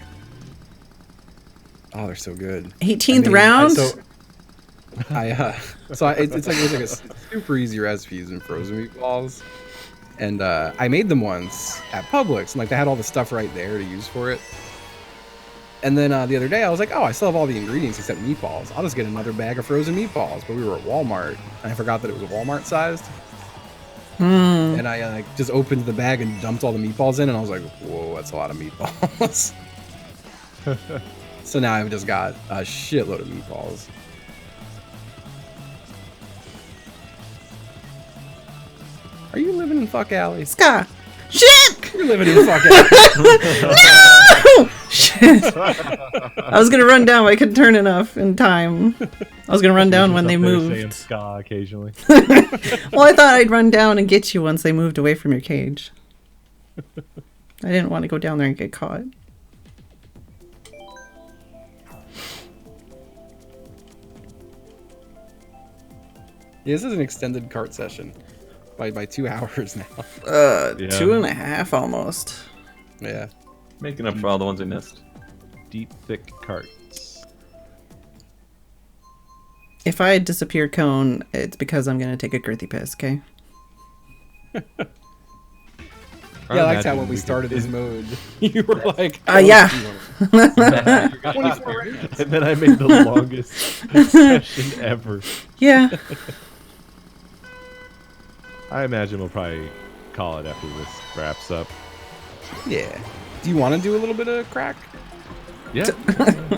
Oh, they're so good. 18th round? it's like a super easy recipe using frozen meatballs, and I made them once at Publix, and like they had all the stuff right there to use for it. And then the other day I was like, oh, I still have all the ingredients except meatballs. I'll just get another bag of frozen meatballs. But we were at Walmart, and I forgot that it was Walmart sized. And I just opened the bag and dumped all the meatballs in, and I was like, whoa, that's a lot of meatballs. So now I've just got a shitload of meatballs. Are you living in Fuck Alley? Ska! Shit! You're living in Fuck Alley. No! Shit. I was gonna run down, but I couldn't turn enough in time. I was gonna run down when they Saying moved. ska occasionally. Well, I thought I'd run down and get you once they moved away from your cage. I didn't want to go down there and get caught. Yeah, this is an extended Kart session by 2 hours now. Yeah. 2.5 almost. Yeah. Making up for all the ones we missed. Deep, thick carts. If I disappear cone, it's because I'm gonna take a girthy piss, okay? Yeah, I liked how when we started this mode, you were like, yeah. "Oh, 24 rounds. And then I made the longest session ever. Yeah. I imagine we'll probably call it after this wraps up. Yeah. Do you want to do a little bit of crack? Yeah.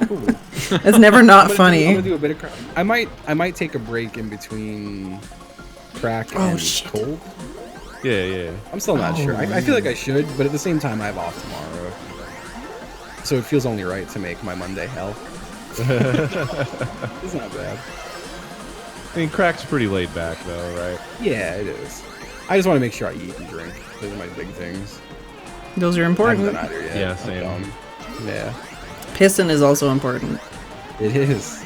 Cool. It's never not I'm funny. gonna do a bit of crack. I might take a break in between crack and cold. Yeah. I'm still not sure. I feel like I should, but at the same time, I have off tomorrow, so it feels only right to make my Monday hell. It's not bad. I mean, crack's pretty laid back, though, right? Yeah, it is. I just want to make sure I eat and drink. Those are my big things. Those are I haven't important. done either yet. Yeah, same. Yeah, Pissing is also important. it is.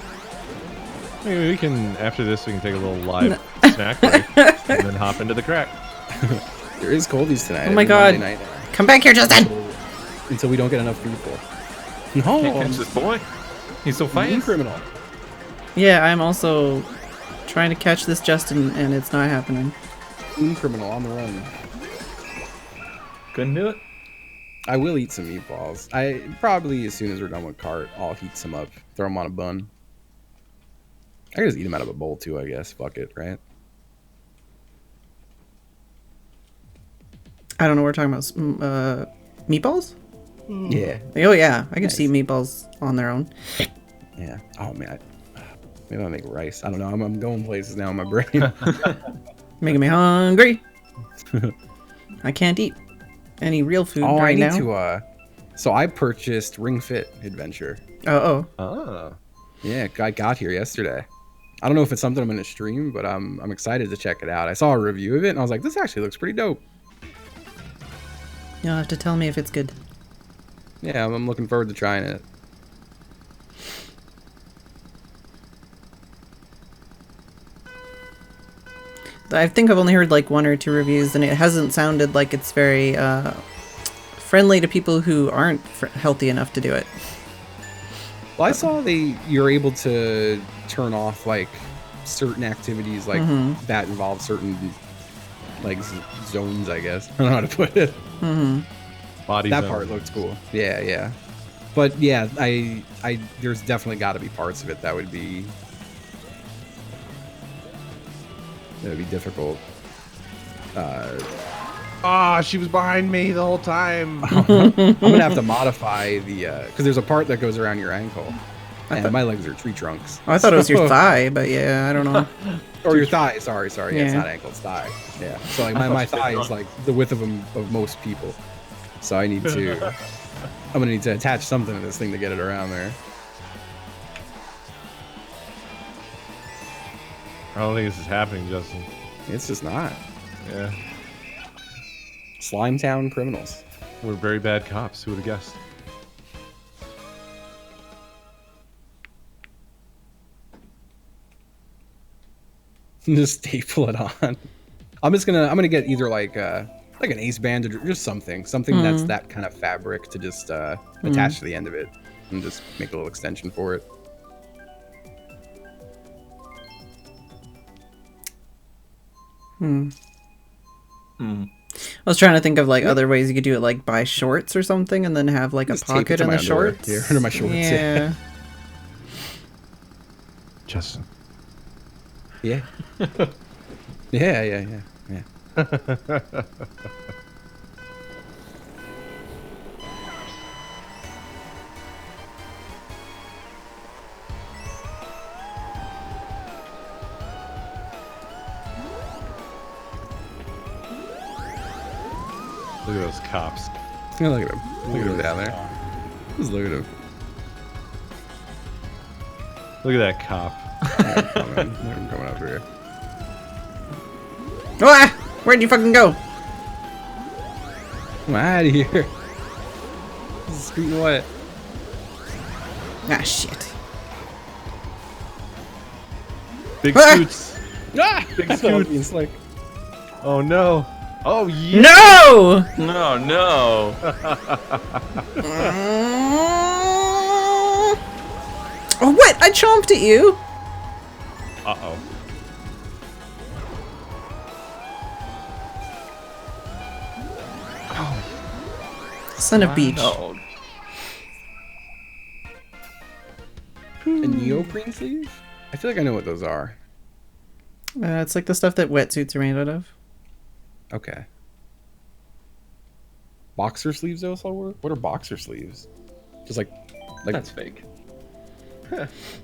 I mean, we can, after this, we can take a little live snack break and then hop into the crack. There is coldies tonight. Oh my every god. Monday night Come back here, Justin! until we don't get enough people. Can't No, catch this boy. He's so I'm fast. criminal. Yeah, I'm also trying to catch this Justin, and it's not happening. Criminal on the run. Couldn't do it. I will eat some meatballs. I probably, as soon as we're done with Kart, I'll heat some up, throw them on a bun. I can just eat them out of a bowl too, I guess. Fuck it, right? I don't know what we're talking about. Meatballs? Yeah, Oh yeah, I can see meatballs on their own. yeah. Oh man, maybe I'll make rice. I don't know. I'm going places now in my brain. Making me hungry. I can't eat any real food Oh, I right need now. to. So I purchased Ring Fit Adventure. Oh. Ah. Yeah, I got here yesterday. I don't know if it's something I'm gonna stream, but I'm excited to check it out. I saw a review of it and I was like, this actually looks pretty dope. You'll have to tell me if it's good. Yeah, I'm looking forward to trying it. I think I've only heard like 1 or 2 reviews, and it hasn't sounded like it's very friendly to people who aren't healthy enough to do it. Well, I saw you're able to turn off like certain activities like that involve certain like zones, I guess. I don't know how to put it. Body That zone. part looked cool. Yeah. But yeah, I there's definitely got to be parts of it that would be difficult. She was behind me the whole time. I'm gonna have to modify the because there's a part that goes around your ankle, and my legs are tree trunks. Oh, I thought it was your thigh, but yeah, I don't know. Or your thigh. Sorry. Yeah, it's Yeah. not ankle, it's thigh. Yeah. So like my thigh is like the width of most people. So I'm gonna need to attach something to this thing to get it around there. I don't think this is happening, Justin. It's just not. Yeah. Slime Town criminals. We're very bad cops. Who would have guessed? Just staple it on. I'm gonna get either like an ace band or just something that's that kind of fabric to just attach to the end of it and just make a little extension for it. I was trying to think of like other ways you could do it, like buy shorts or something, and then have like Just a tape it pocket to in my the underwear. shorts. Yeah, under my shorts. Yeah. Justin. Yeah. Yeah. Look at those cops. Yeah, look at him. Look at him down there. Just look at him. Look at that cop. Look at him coming up here. Ah! Where'd you fucking go? I'm out of here. This is street and wet. Ah, shit. Big Ah! scoots. Ah! Big I thought I was scoot. being slick. Oh no. Oh yeah. No! No. Oh, what? I chomped at you. Uh-oh. Son of beach. No. Neoprene sleeve? I feel like I know what those are. It's like the stuff that wetsuits are made out of. Okay. Boxer sleeves also work? What are boxer sleeves? Just like That's fake.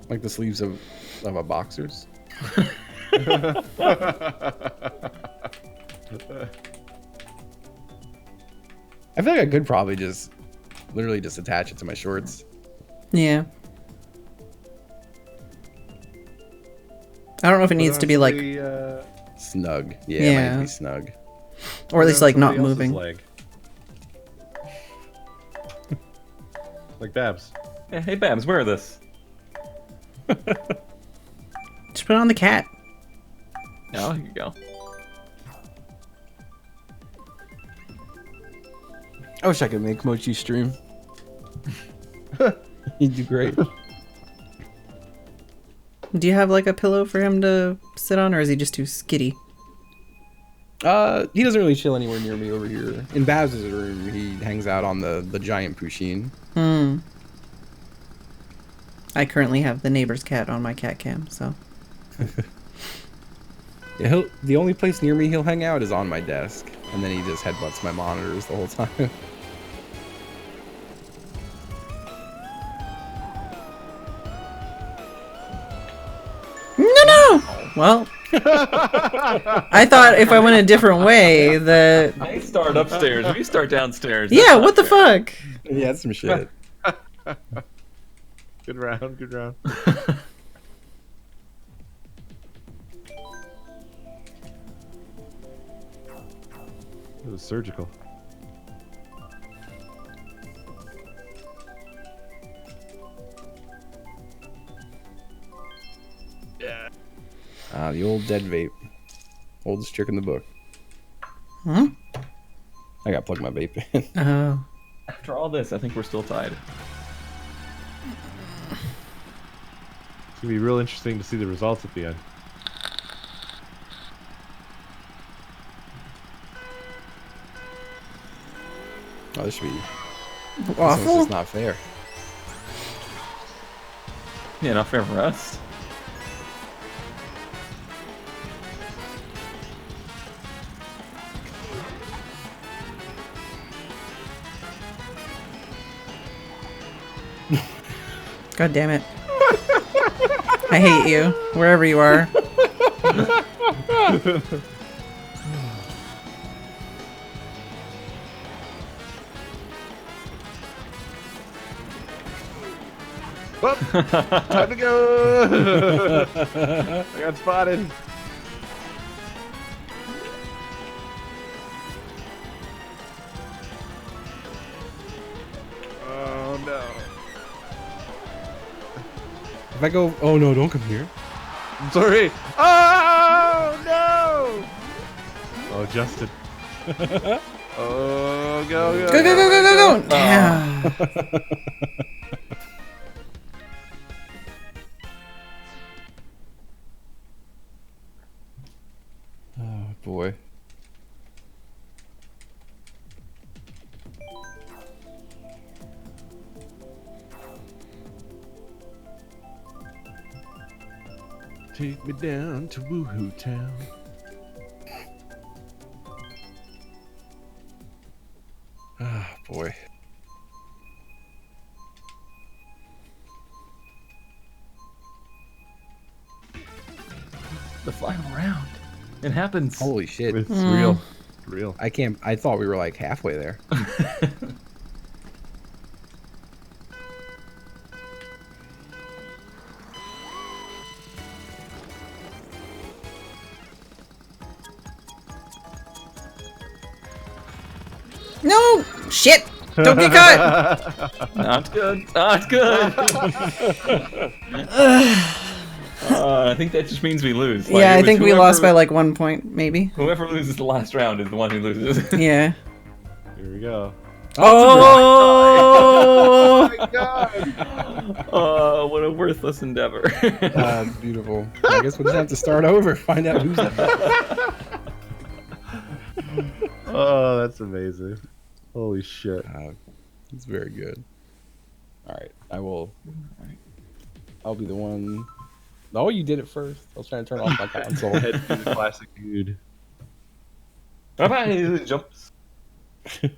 like the sleeves of a boxer's? I feel like I could probably just literally just attach it to my shorts. Yeah. I don't know if it needs to be like, Snug. Yeah, Yeah. it might be snug. or at least like not moving. Leg. Like Babs. Hey, Babs, wear this. Just put it on the cat. Oh, here you go. I wish I could make Mochi stream. He'd do great. Do you have like a pillow for him to sit on, or is he just too skitty? He doesn't really chill anywhere near me over here. In Babs' room, he hangs out on the giant Pusheen. I currently have the neighbor's cat on my cat cam, so. Yeah, the only place near me he'll hang out is on my desk, and then he just headbutts my monitors the whole time. No! Well, I thought if I went a different way, that. I start upstairs. We start downstairs. Yeah, what the fuck? Yeah, that's some shit. Good round, good round. It was surgical. Yeah. Ah, the old dead vape. Oldest trick in the book. Huh? I gotta plug my vape in. Oh. After all this, I think we're still tied. It's gonna be real interesting to see the results at the end. Oh, this should be Awful? This is not fair. Yeah, not fair for us. God damn it. I hate you, wherever you are. Well, time to go! I got spotted. Oh no. If I go, oh no, don't come here. I'm sorry. Oh no! Oh, Justin. Oh, go, go, Go, go, go, go, go, go! Yeah. Oh boy. Take me down to Woohoo Town. Ah, boy. The final round. It happens. Holy shit. It's real. It's real. I can't, I thought we were like halfway there. No! Shit! Don't get caught! Not good. Not good. I think that just means we lose. Like, Yeah, it I was think we whoever- lost by like 1 point, maybe. Whoever loses the last round is the one who loses. Yeah. Here we go. Oh! My God. Oh, what a worthless endeavor. Beautiful. I guess we'll just have to start over, find out who's up. Oh, that's amazing. Holy shit. It's very good. All right, I will I'll be the one. Oh, you did it first. I was trying to turn off my console. Head to the classic dude. Bye-bye, jumps.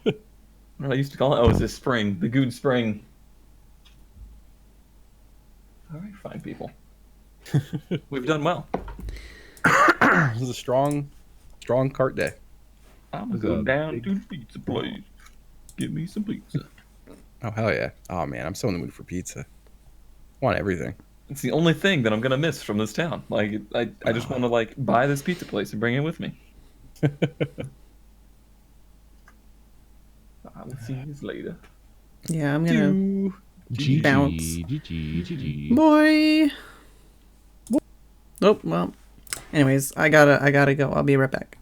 What I used to call it? Oh, it's a spring. The good spring. All right, fine people. We've done well. This is a strong cart day. I'm gonna go down to the pizza place. Give me some pizza. Oh, hell yeah. Oh, man, I'm so in the mood for pizza. I want everything. It's the only thing that I'm gonna miss from this town. Like, I just want to like buy this pizza place and bring it with me. I'll see you later. Yeah, I'm gonna GG, bounce. GG. Boy. Oh, well. Anyways, I gotta go. I'll be right back.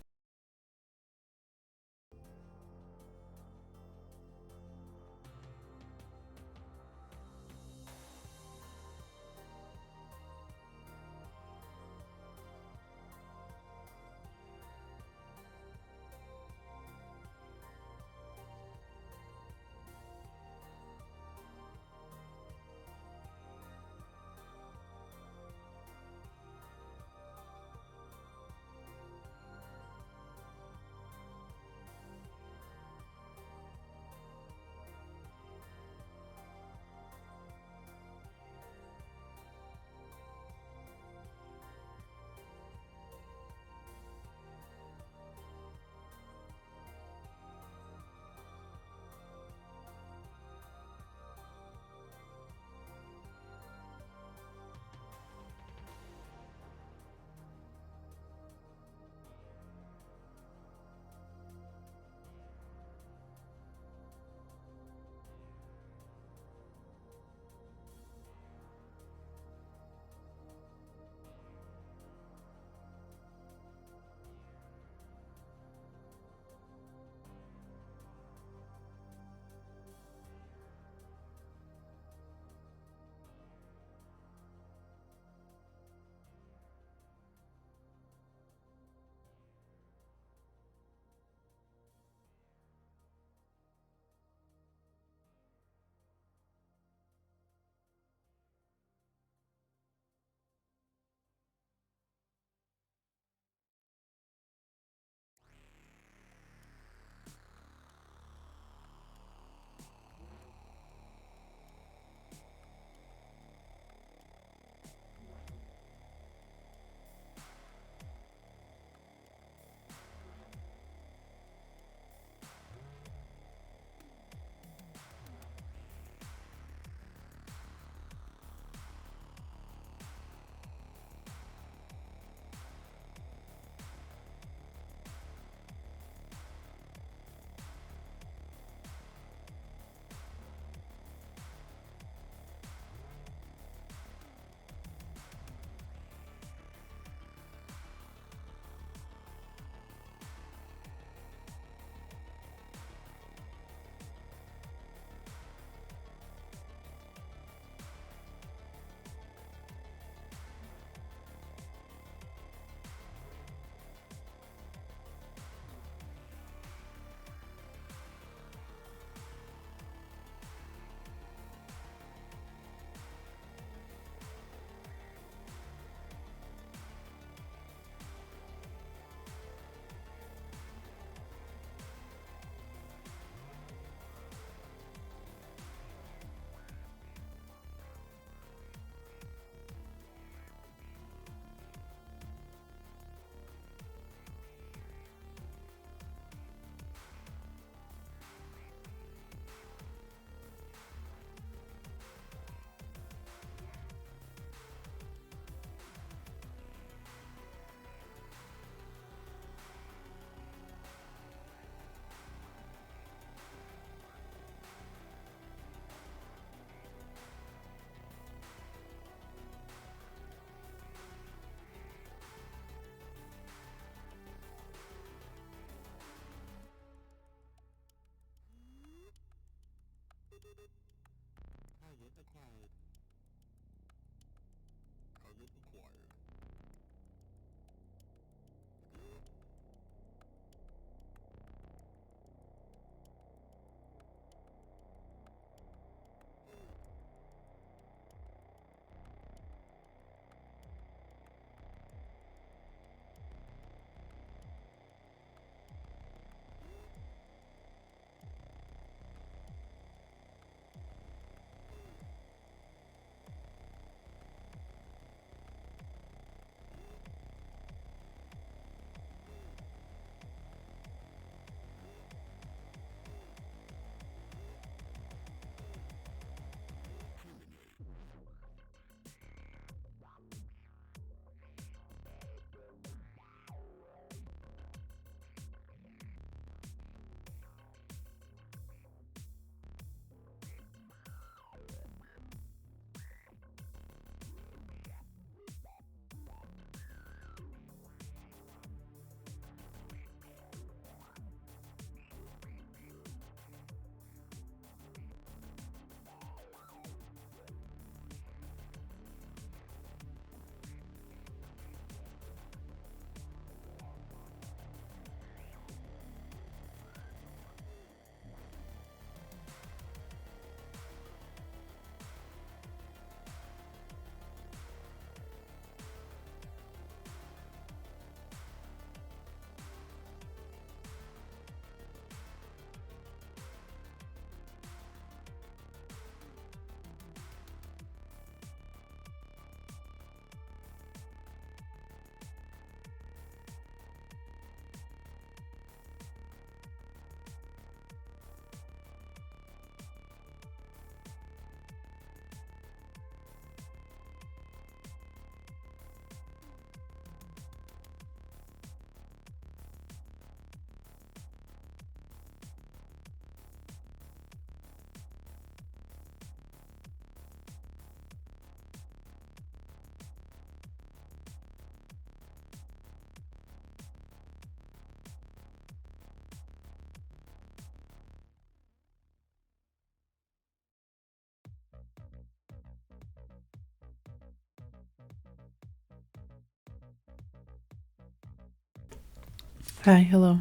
Hi, hello.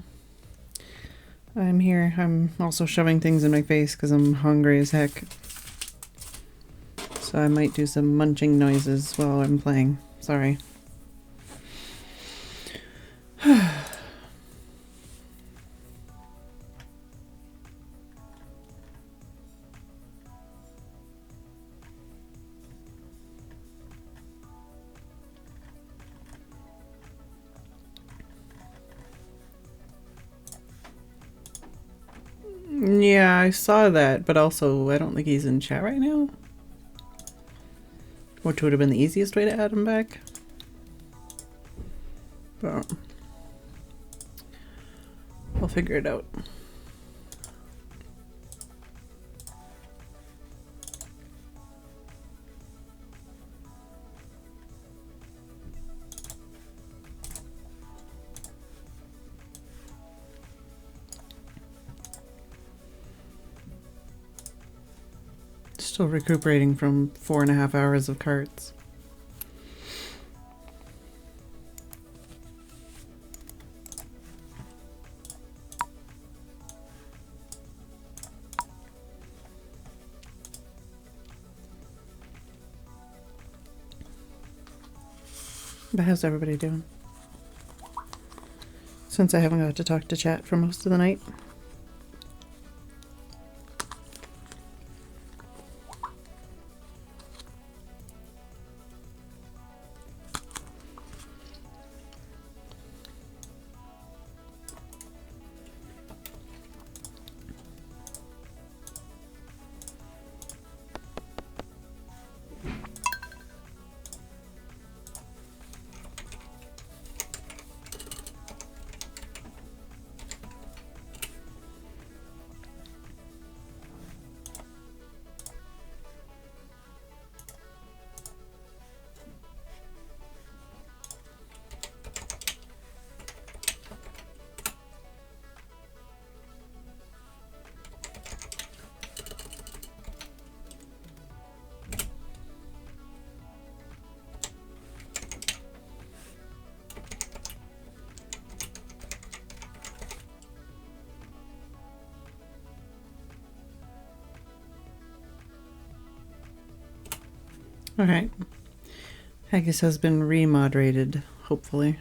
I'm here. I'm also shoving things in my face because I'm hungry as heck. So I might do some munching noises while I'm playing. Sorry. Yeah, I saw that, but also I don't think he's in chat right now. Which would have been the easiest way to add him back. But I'll figure it out. Still recuperating from 4.5 hours of carts. But how's everybody doing? Since I haven't got to talk to chat for most of the night. Alright. Haggis has been remoderated, hopefully.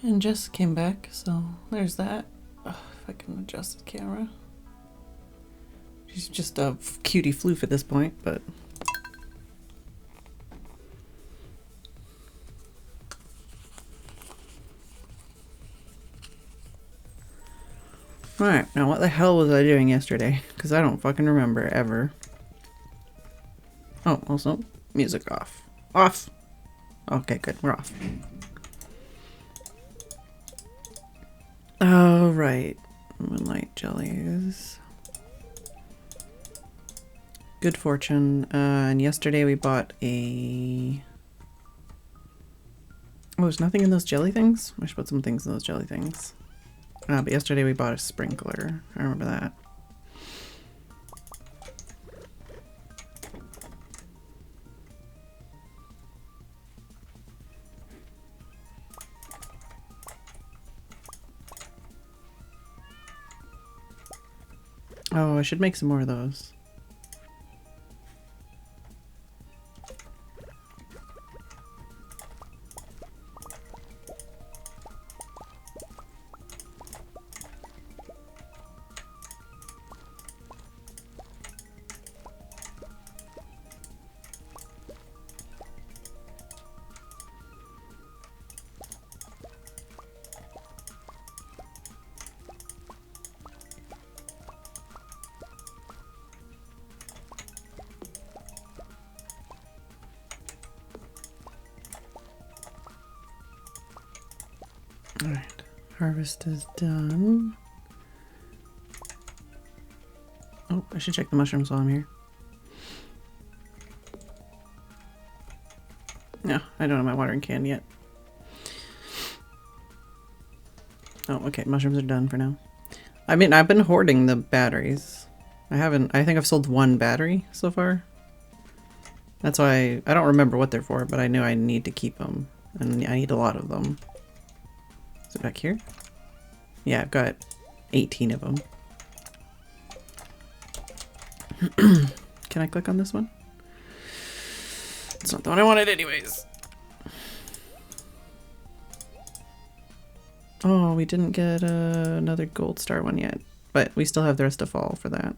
And Jess came back, so there's that. Ugh, if I can adjust the camera. She's just a cutie floof at this point, but... Alright, now what the hell was I doing yesterday? Because I don't fucking remember, ever. Oh, also, music off. Off! Okay, good, we're off. Oh, right. Moonlight jellies. Good fortune. And yesterday we bought a... Oh, there's nothing in those jelly things? I should put some things in those jelly things. But yesterday we bought a sprinkler. I remember that. Oh, I should make some more of those. Alright, harvest is done. Oh, I should check the mushrooms while I'm here. No, I don't have my watering can yet. Oh, okay, mushrooms are done for now. I mean, I've been hoarding the batteries. I think I've sold one battery so far. That's why, I don't remember what they're for, but I knew I need to keep them. And I need a lot of them. Is it back here? Yeah, I've got 18 of them. Can I click on this one? It's not the one I wanted anyways. Oh, we didn't get another gold star one yet, but we still have the rest of fall for that.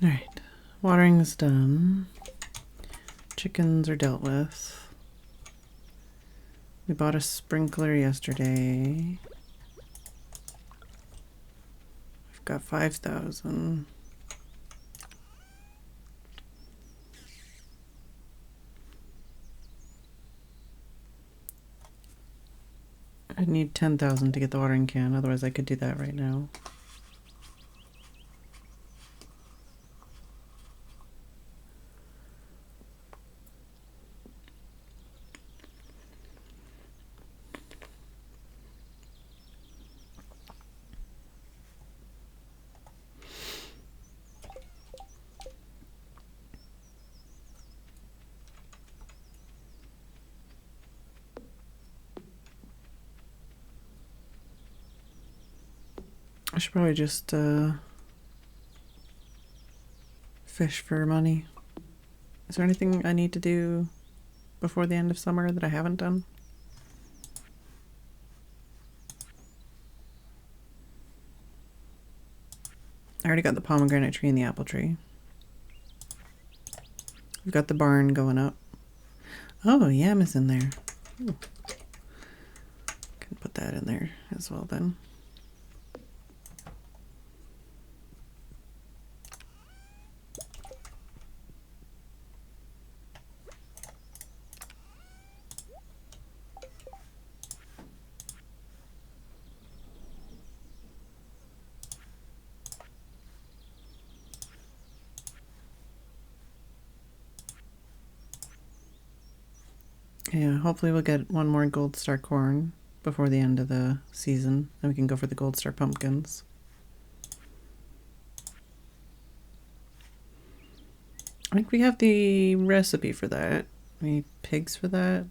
Alright, watering is done. Chickens are dealt with. We bought a sprinkler yesterday. I've got 5,000. I need 10,000 to get the watering can, otherwise I could do that right now. I should probably just fish for money. Is there anything I need to do before the end of summer that I haven't done? I already got the pomegranate tree and the apple tree. We've got the barn going up. Oh, yam is in there. Ooh. Can put that in there as well then. Yeah, hopefully we'll get one more gold star corn before the end of the season, and we can go for the gold star pumpkins. I think we have the recipe for that. Any pigs for that?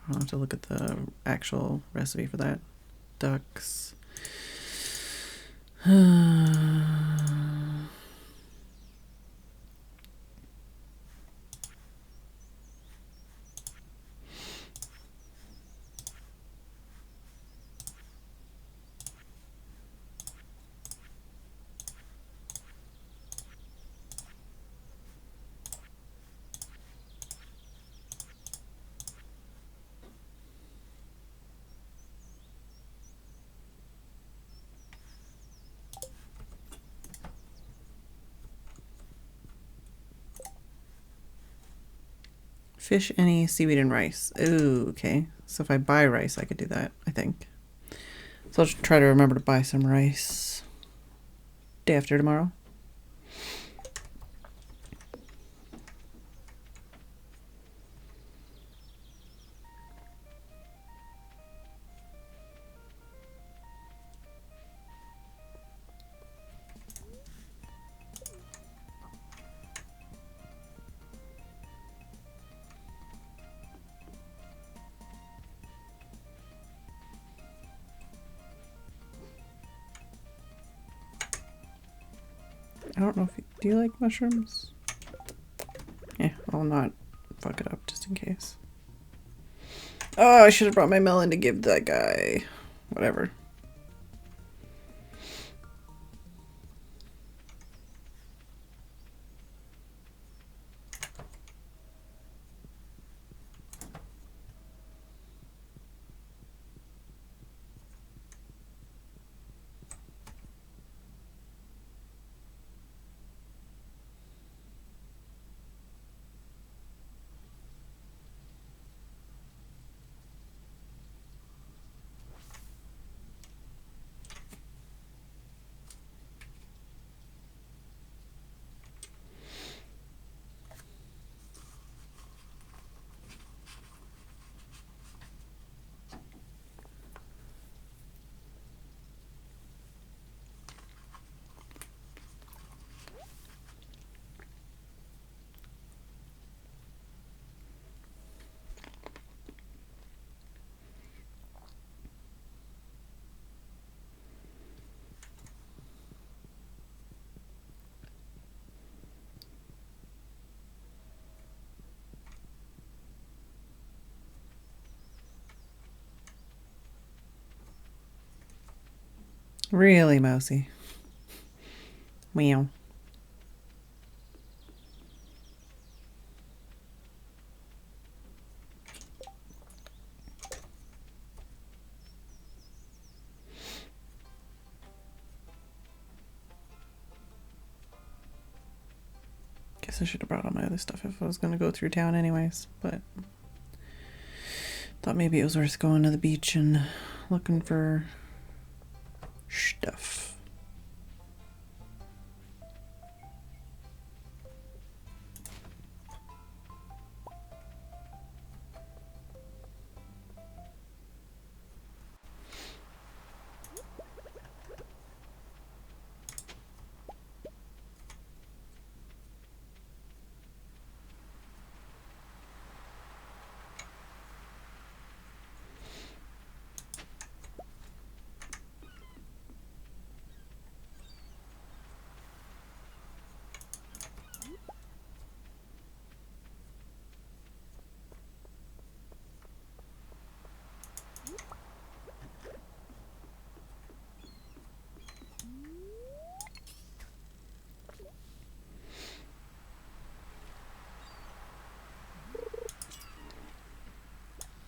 I'll have to look at the actual recipe for that. Ducks. Fish, any seaweed, and rice. Ooh, okay. So if I buy rice, I could do that, I think. So I'll just try to remember to buy some rice day after tomorrow. I don't know if you, do you like mushrooms? Yeah, I'll not fuck it up just in case. Oh, I should have brought my melon to give that guy. Whatever. Really, Mousy. Meow. Guess I should have brought all my other stuff if I was going to go through town anyways, but thought maybe it was worth going to the beach and looking for stuff.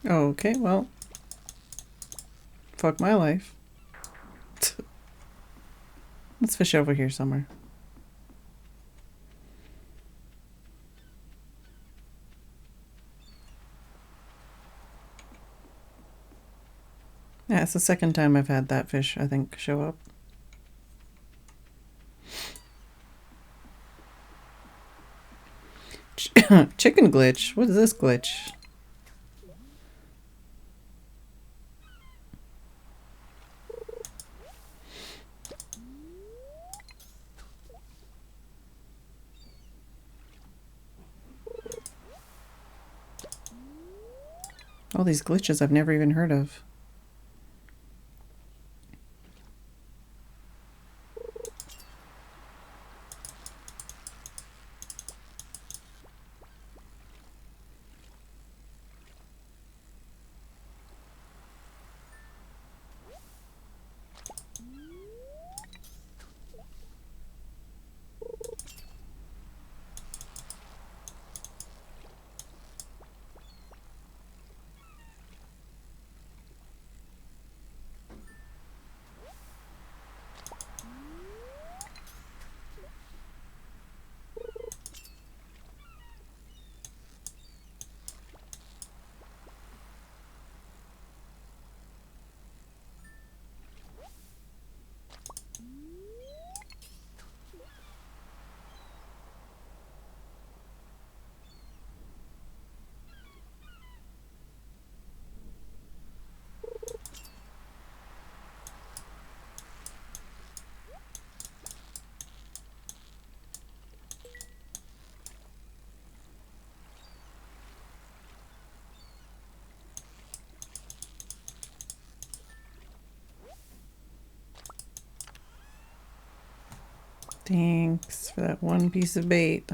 Okay, well, fuck my life. Let's fish over here somewhere. Yeah, it's the second time I've had that fish, I think, show up. Chicken glitch? What is this glitch? All these glitches I've never even heard of. Thanks for that one piece of bait.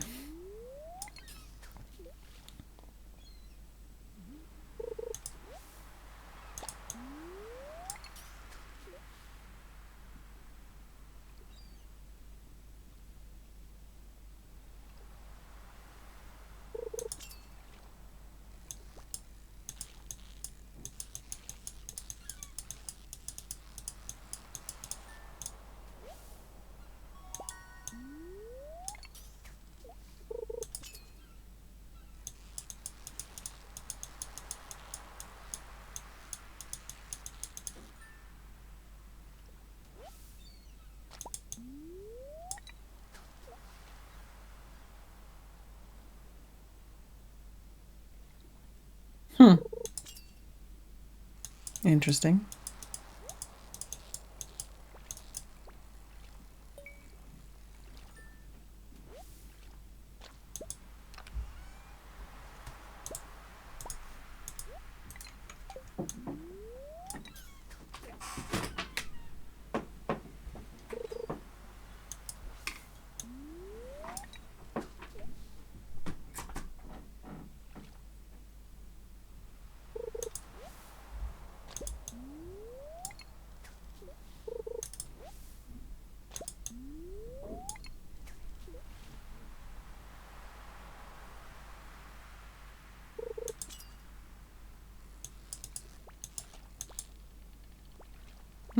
Interesting.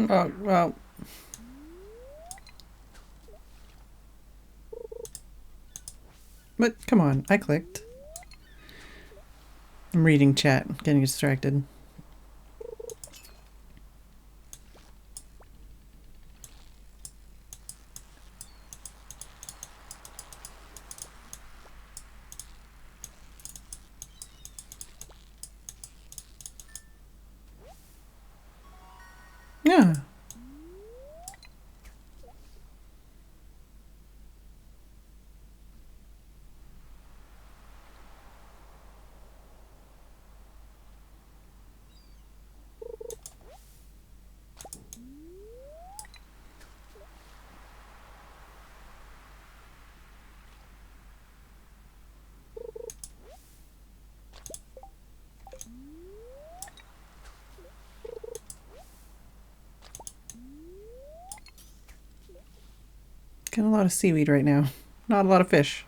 Oh, well. But come on, I clicked. I'm reading chat, getting distracted. Yeah. Getting a lot of seaweed right now. Not a lot of fish.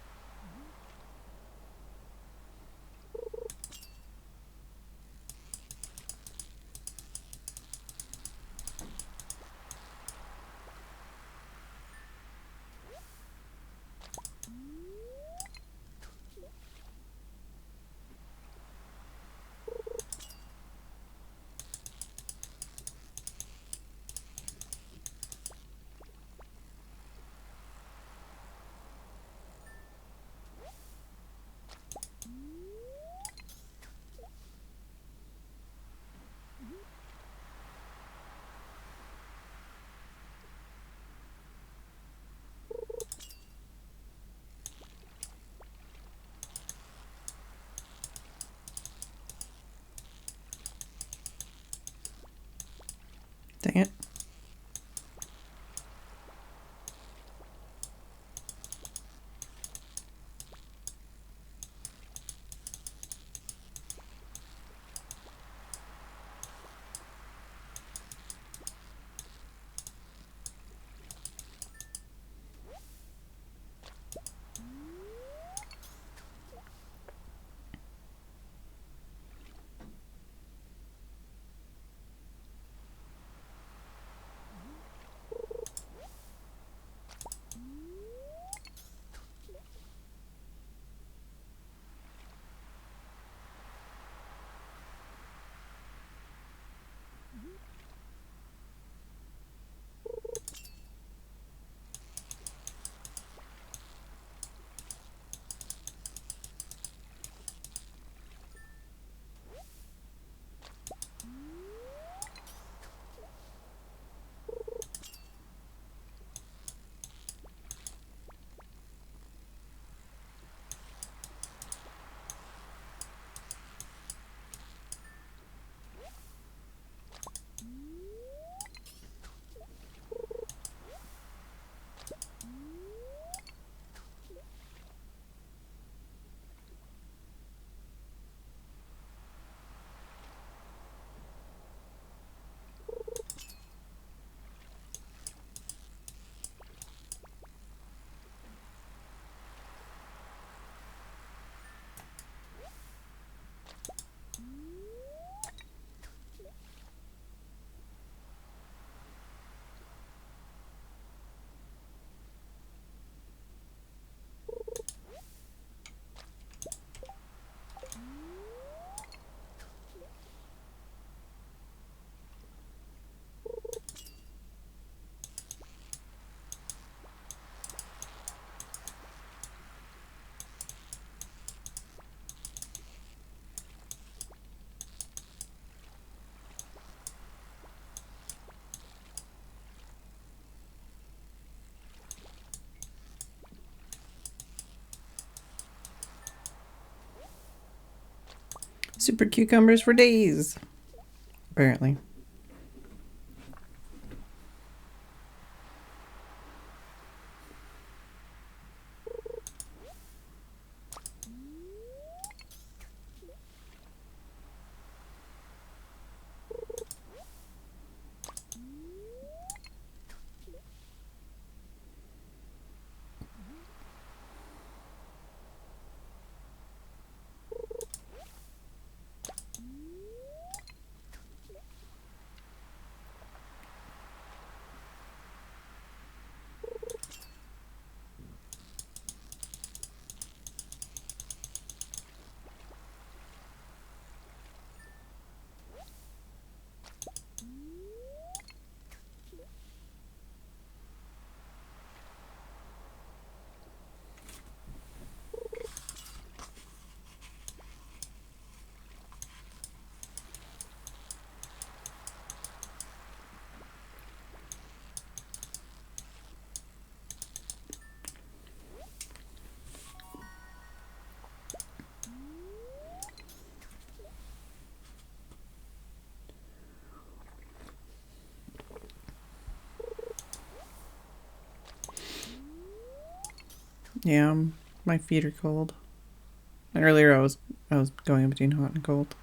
Super cucumbers for days. Apparently. Yeah, my feet are cold. Earlier I was going between hot and cold.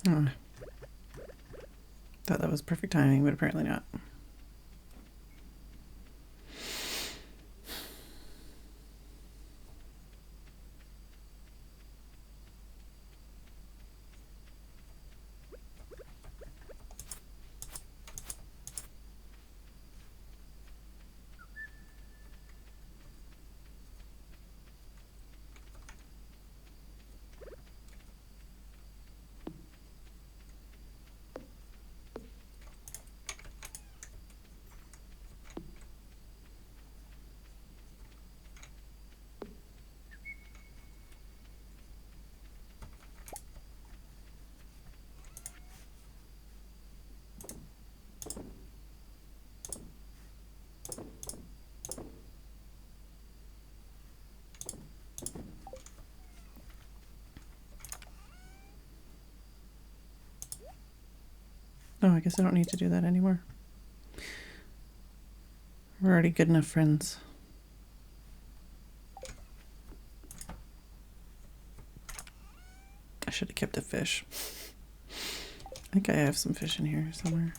Oh, thought that was perfect timing, but apparently not. Oh, I guess I don't need to do that anymore. We're already good enough friends. I should have kept a fish. I think I have some fish in here somewhere.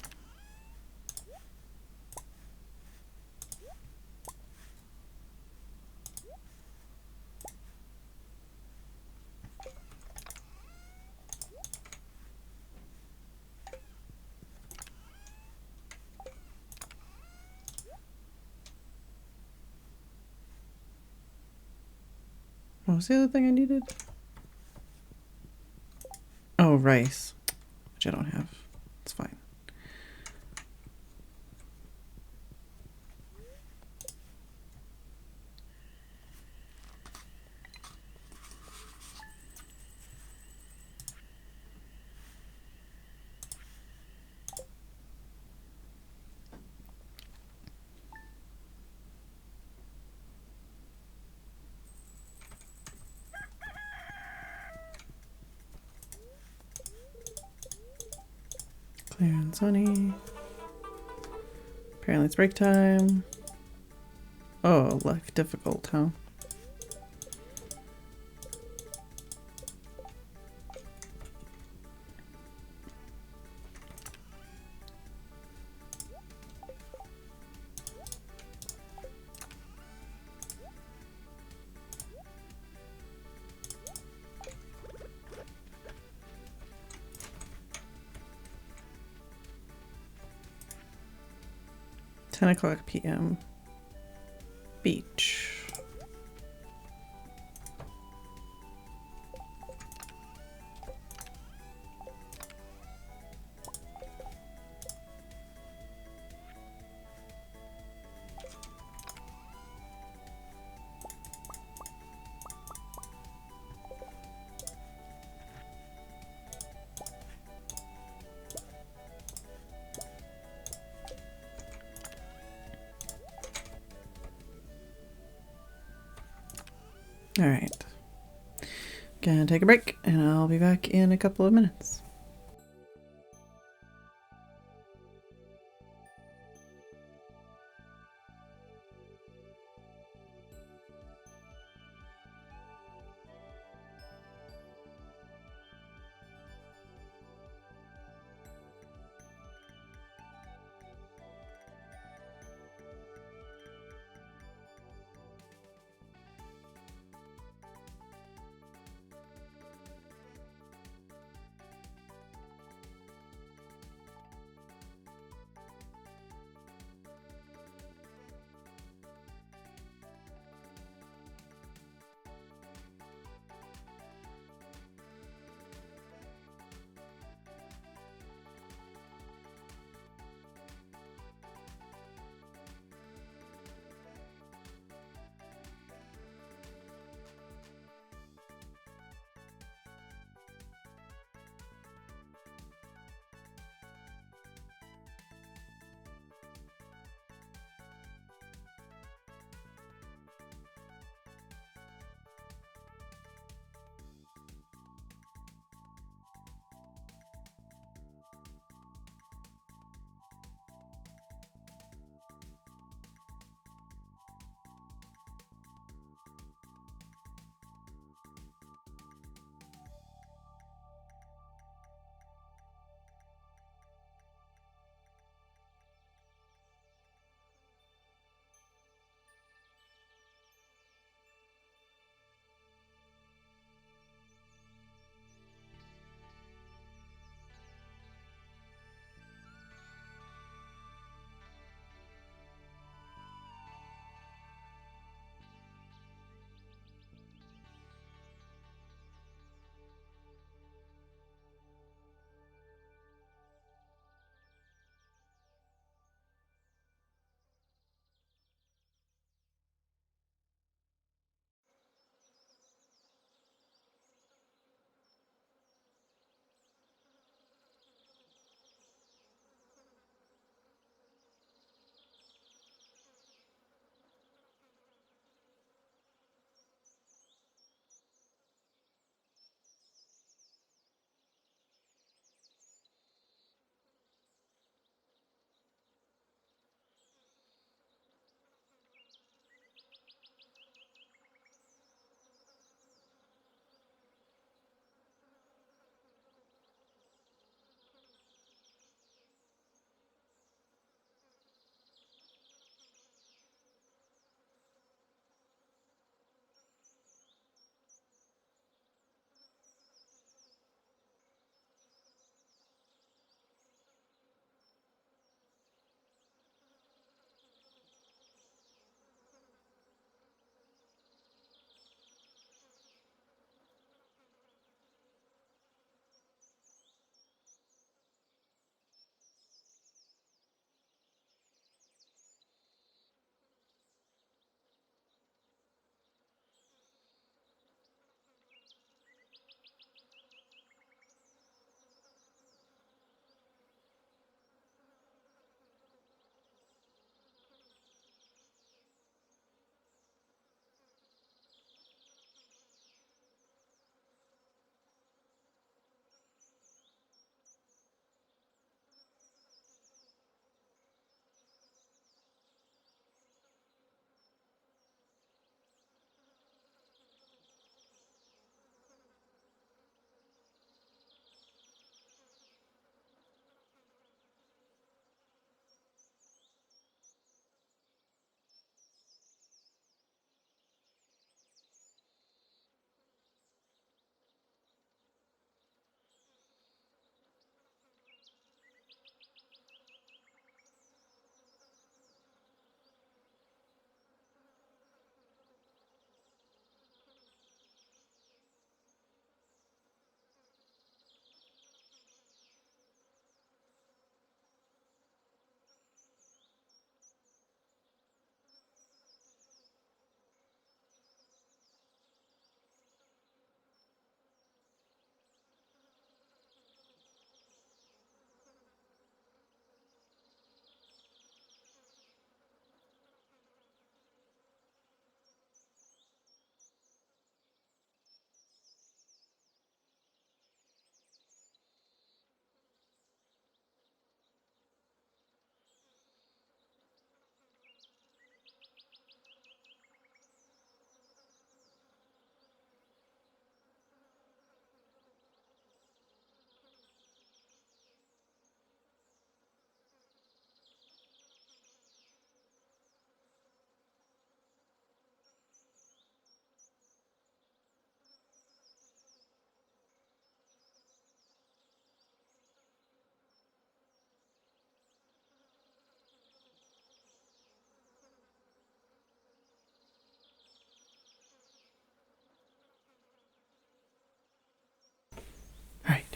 What was the other thing I needed? Oh, rice, which I don't have. It's fine. Claire and Sunny. Apparently it's break time. Oh, life difficult, huh? PM. Beach. All right. Gonna take a break, and I'll be back in a couple of minutes.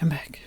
I'm back.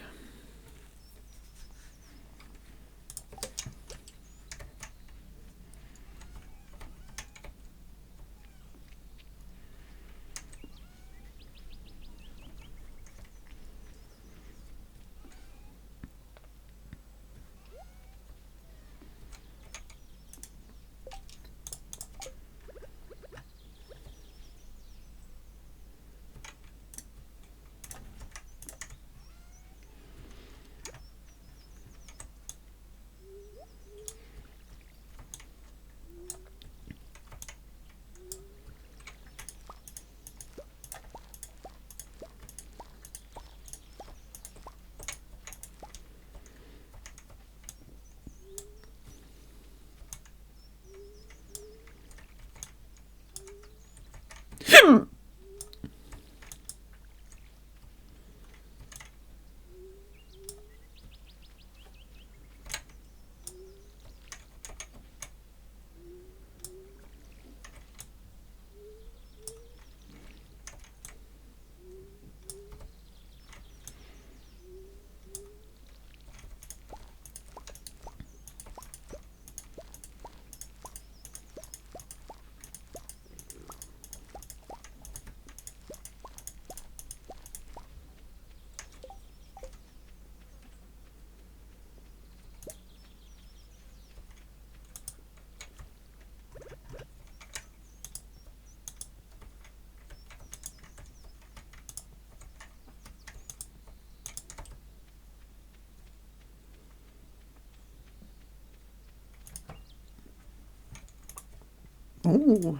Oh.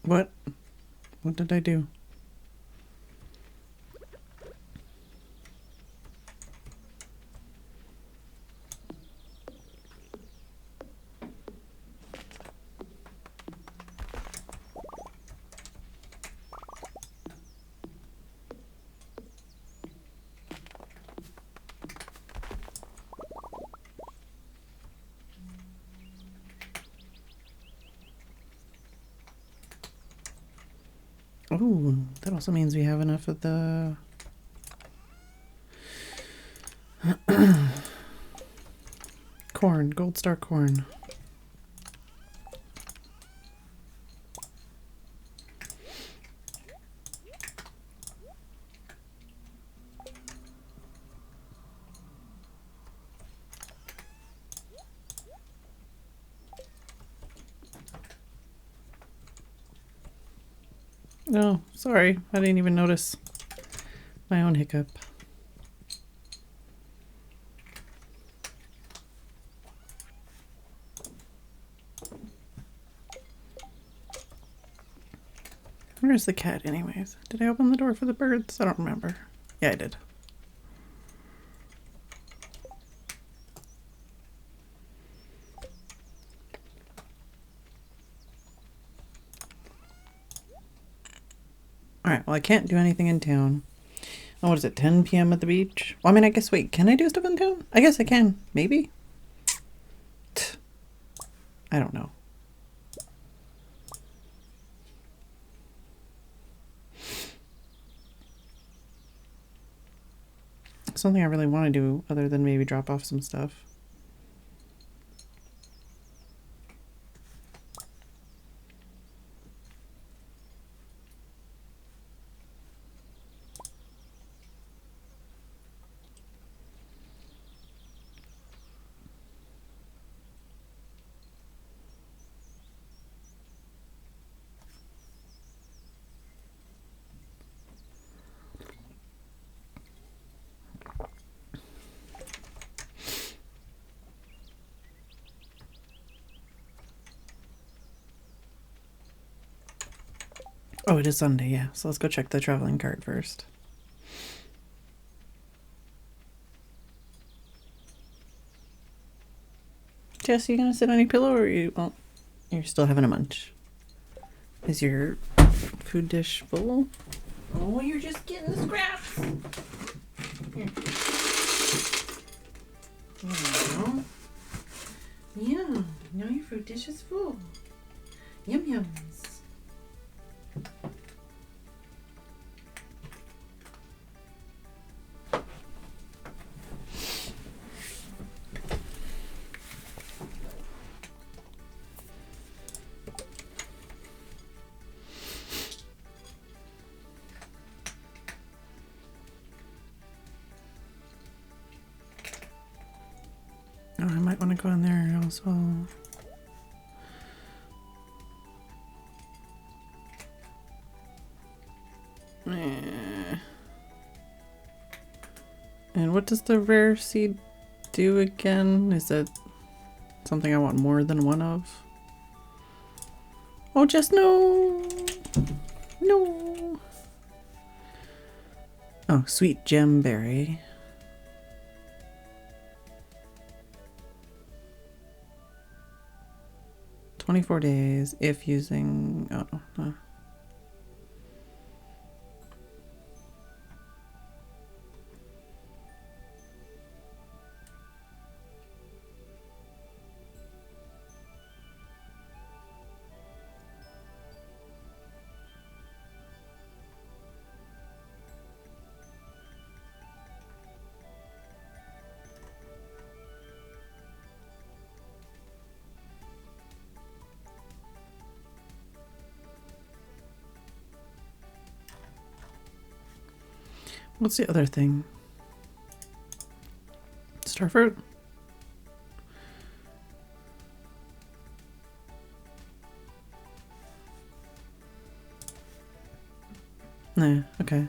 What? What did I do? Oh, that also means we have enough of the corn, gold star corn. Oh, sorry. I didn't even notice my own hiccup. Where's the cat anyways? Did I open the door for the birds? I don't remember. Yeah, I did. Alright, well I can't do anything in town. Oh, what is it, 10 p.m. at the beach? Well, I mean, I guess, wait, can I do stuff in town? I guess I can. Maybe? I don't know. Something I really want to do other than maybe drop off some stuff. Oh, it is Sunday, yeah. So let's go check the traveling cart first. Jess, you gonna sit on your pillow or you won't? You're still having a munch. Is your food dish full? Oh, you're just getting the scraps. Here. There you go. Yeah, now your food dish is full. Yum yums. might want to go in there also. And what does the rare seed do again? Is it something I want more than one of? Oh, just no! No! Oh, sweet gem berry. "24 days if using..." Oh, no. What's the other thing? Starfruit? Nah, okay.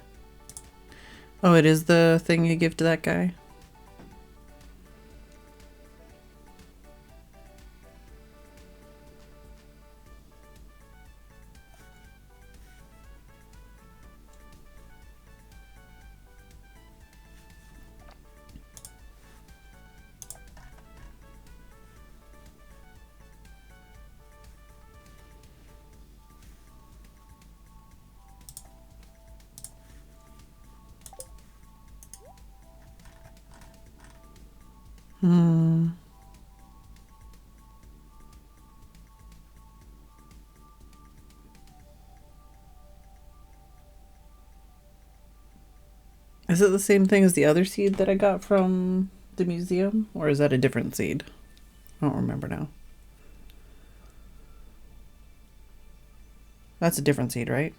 Oh, it is the thing you give to that guy? Hmm. Is it the same thing as the other seed that I got from the museum? Or is that a different seed? I don't remember now. That's a different seed, right?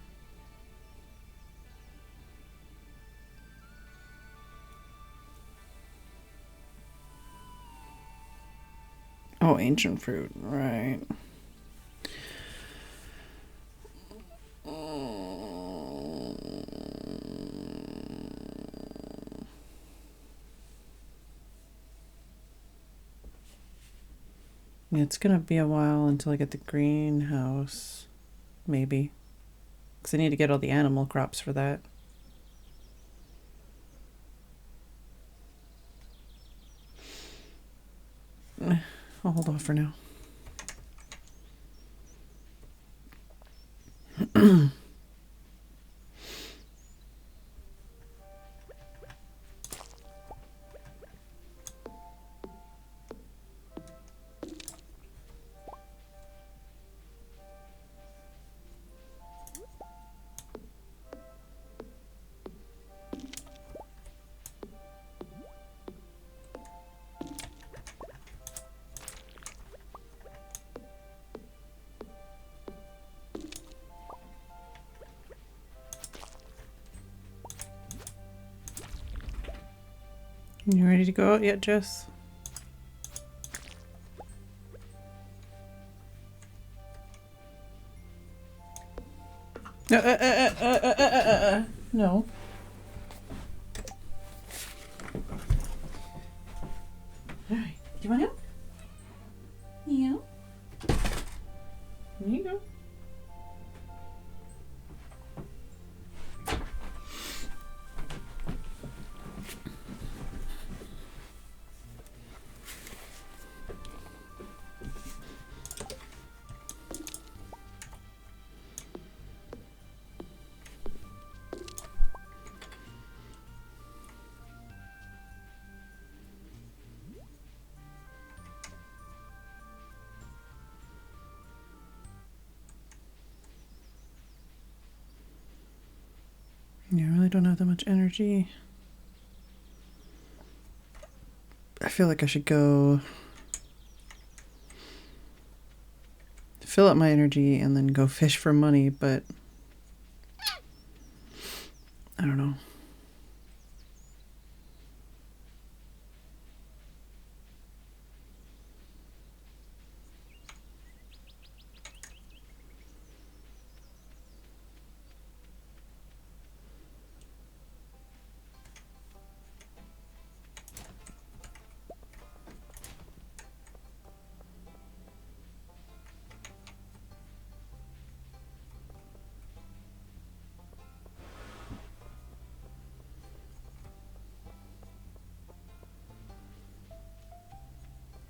Oh, ancient fruit, right. Yeah, it's gonna be a while until I get the greenhouse. Maybe. Because I need to get all the animal crops for that. I'll hold off for now. You ready to go out yet, Jess? No. Alright, do you want help? Yeah. There you go. Yeah, I really don't have that much energy. I feel like I should go fill up my energy and then go fish for money, but I don't know.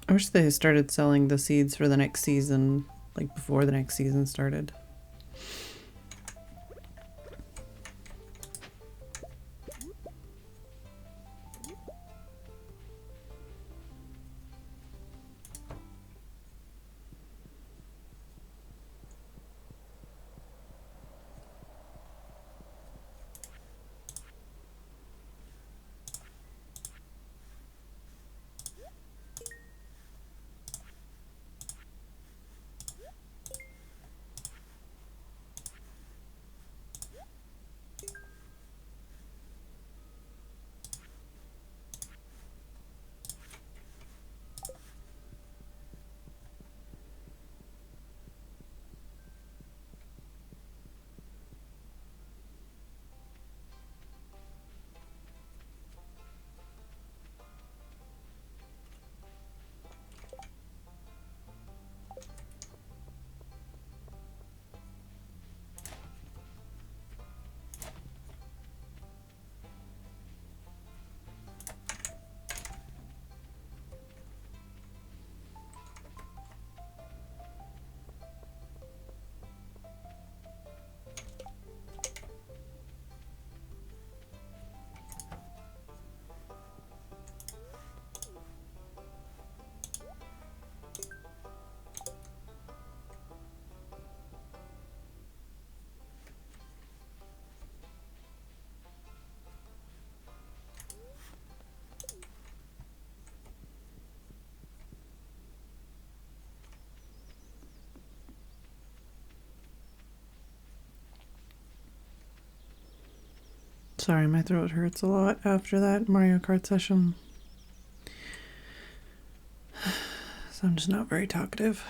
I wish they started selling the seeds for the next season, like before the next season started. Sorry, my throat hurts a lot after that Mario Kart session. So I'm just not very talkative.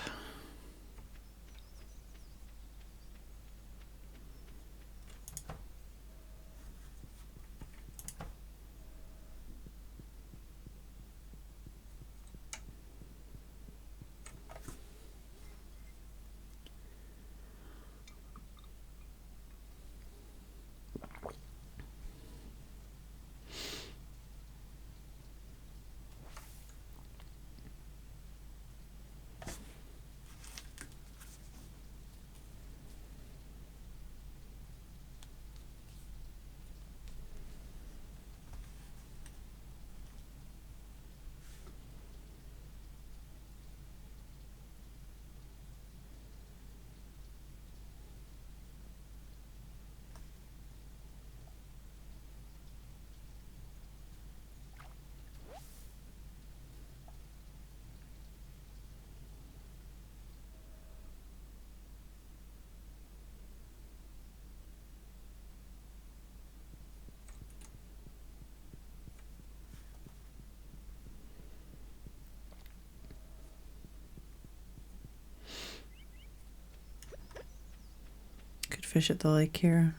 Could fish at the lake here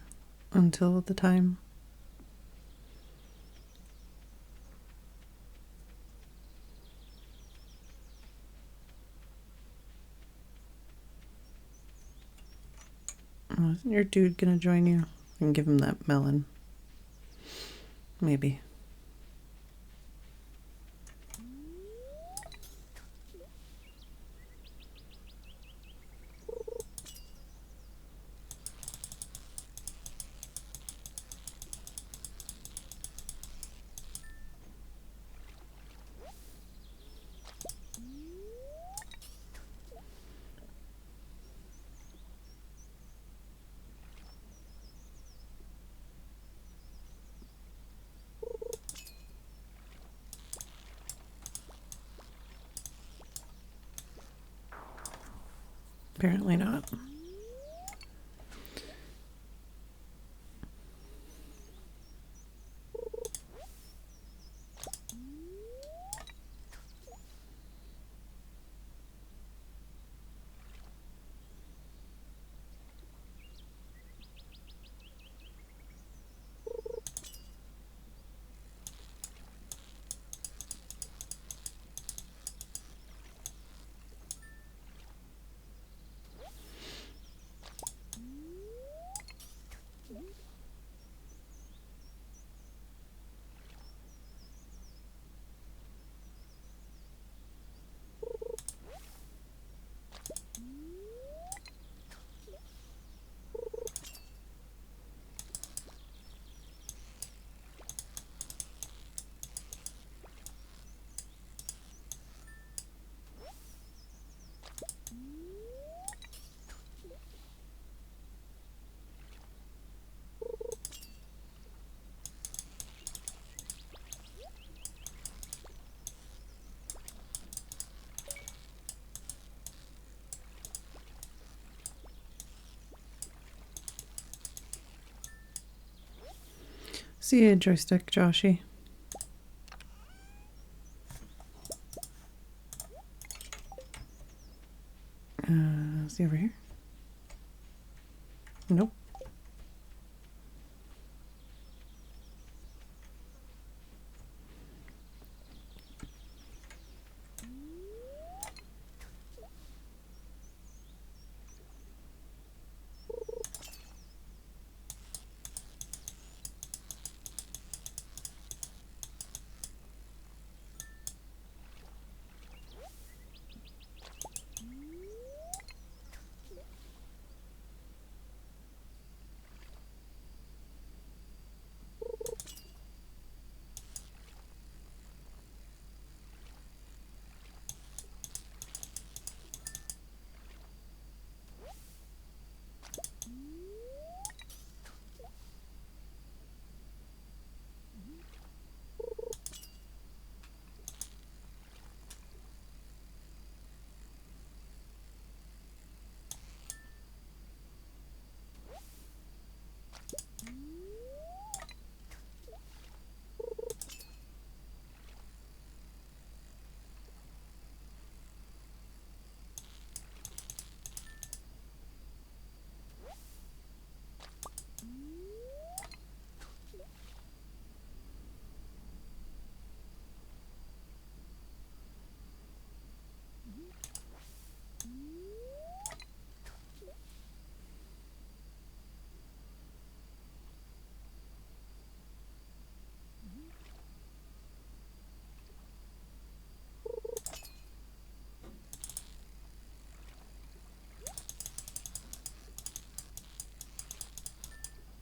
until the time. Oh, isn't your dude gonna join you? I can give him that melon. Maybe. Apparently not. See you, joystick, Joshy. Is he over here? Nope.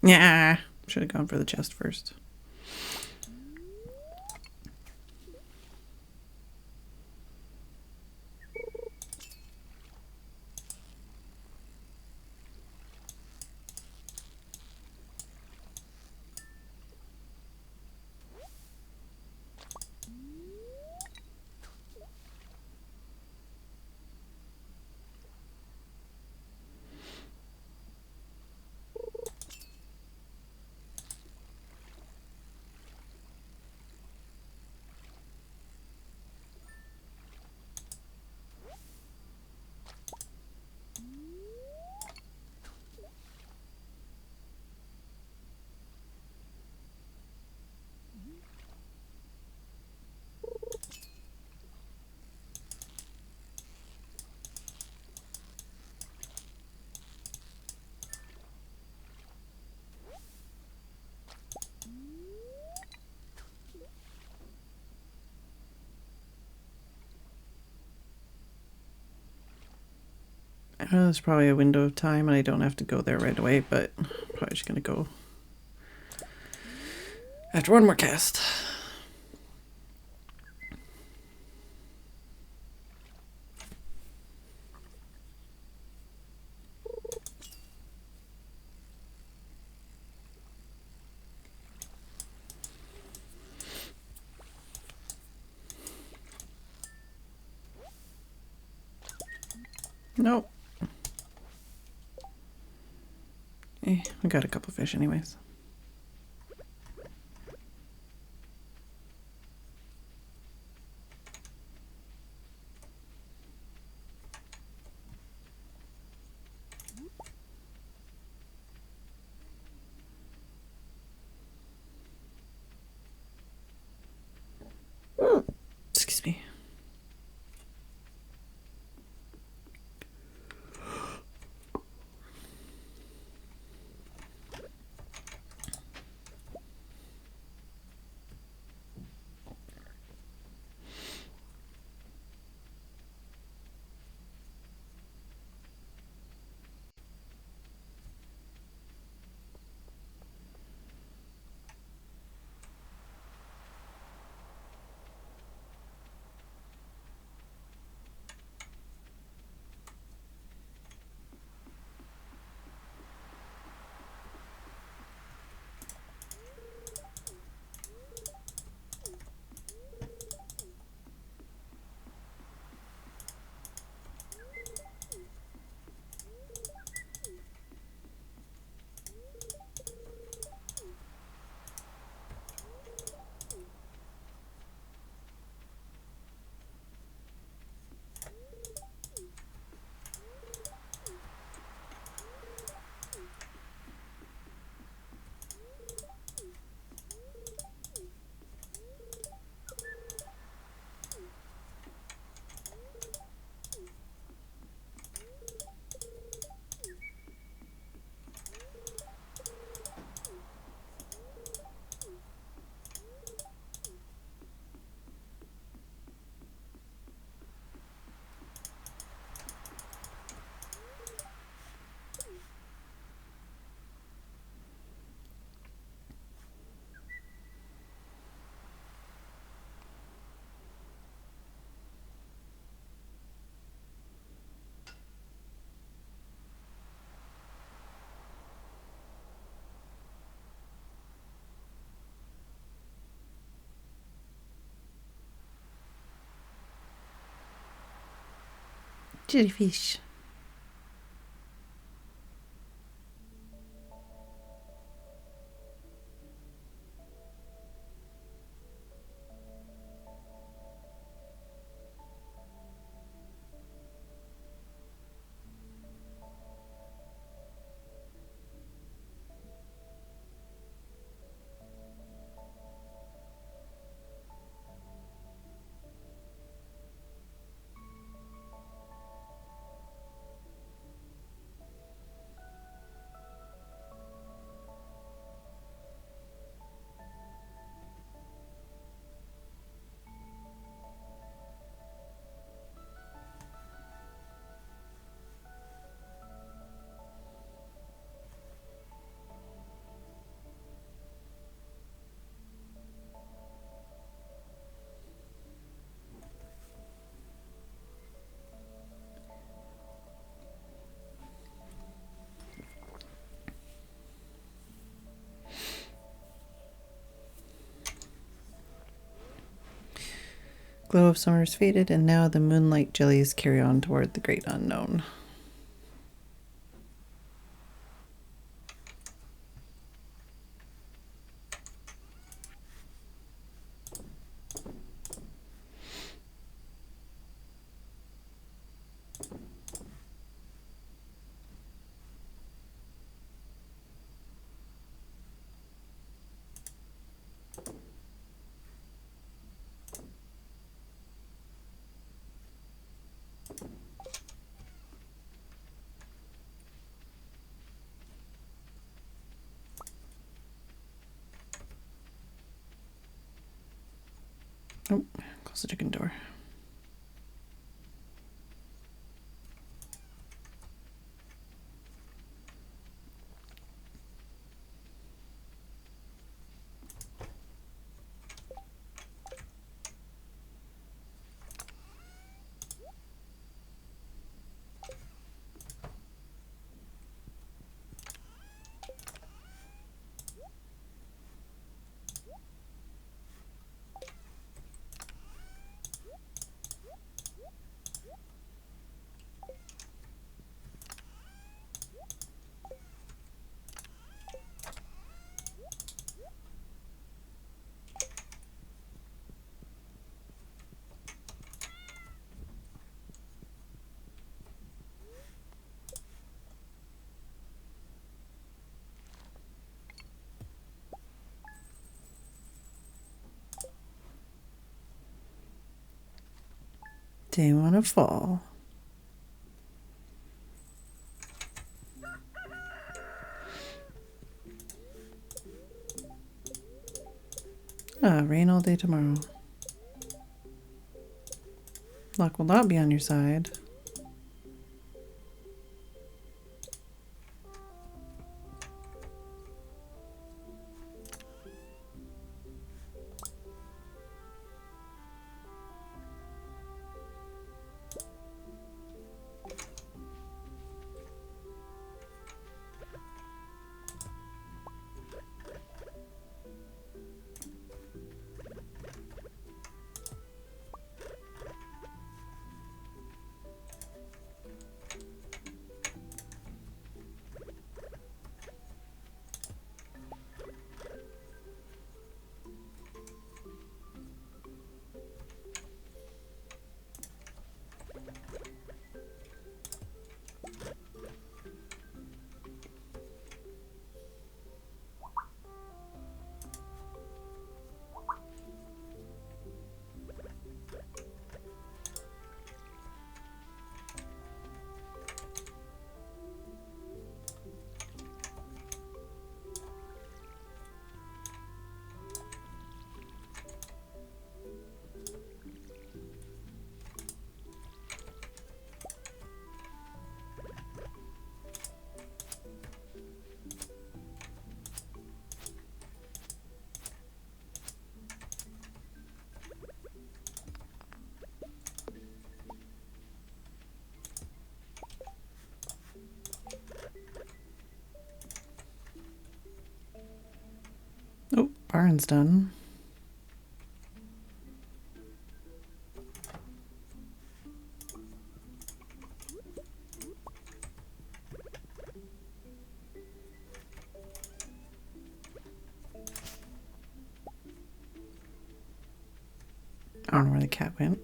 Yeah, should have gone for the chest first. I know there's probably a window of time and I don't have to go there right away, but I'm probably just gonna go after one more cast. Nope. We got a couple fish anyways. Excuse me. Jellyfish. Glow of summer is faded, and now the moonlight jellies carry on toward the great unknown. Oh, close the chicken door. They want to fall. Ah, rain all day tomorrow. Luck will not be on your side. Oh, barn's done. I don't know where the cat went.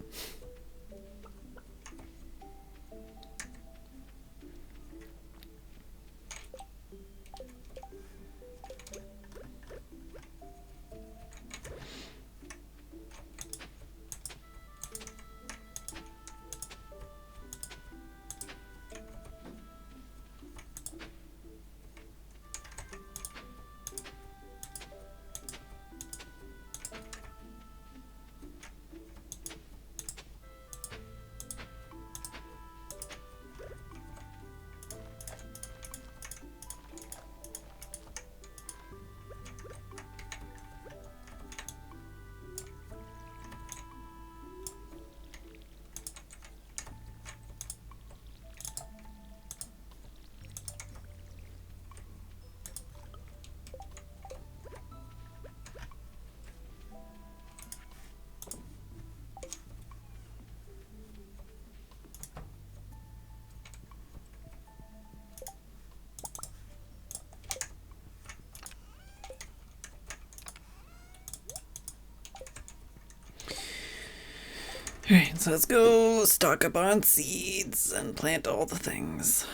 Alright, so let's go stock up on seeds and plant all the things.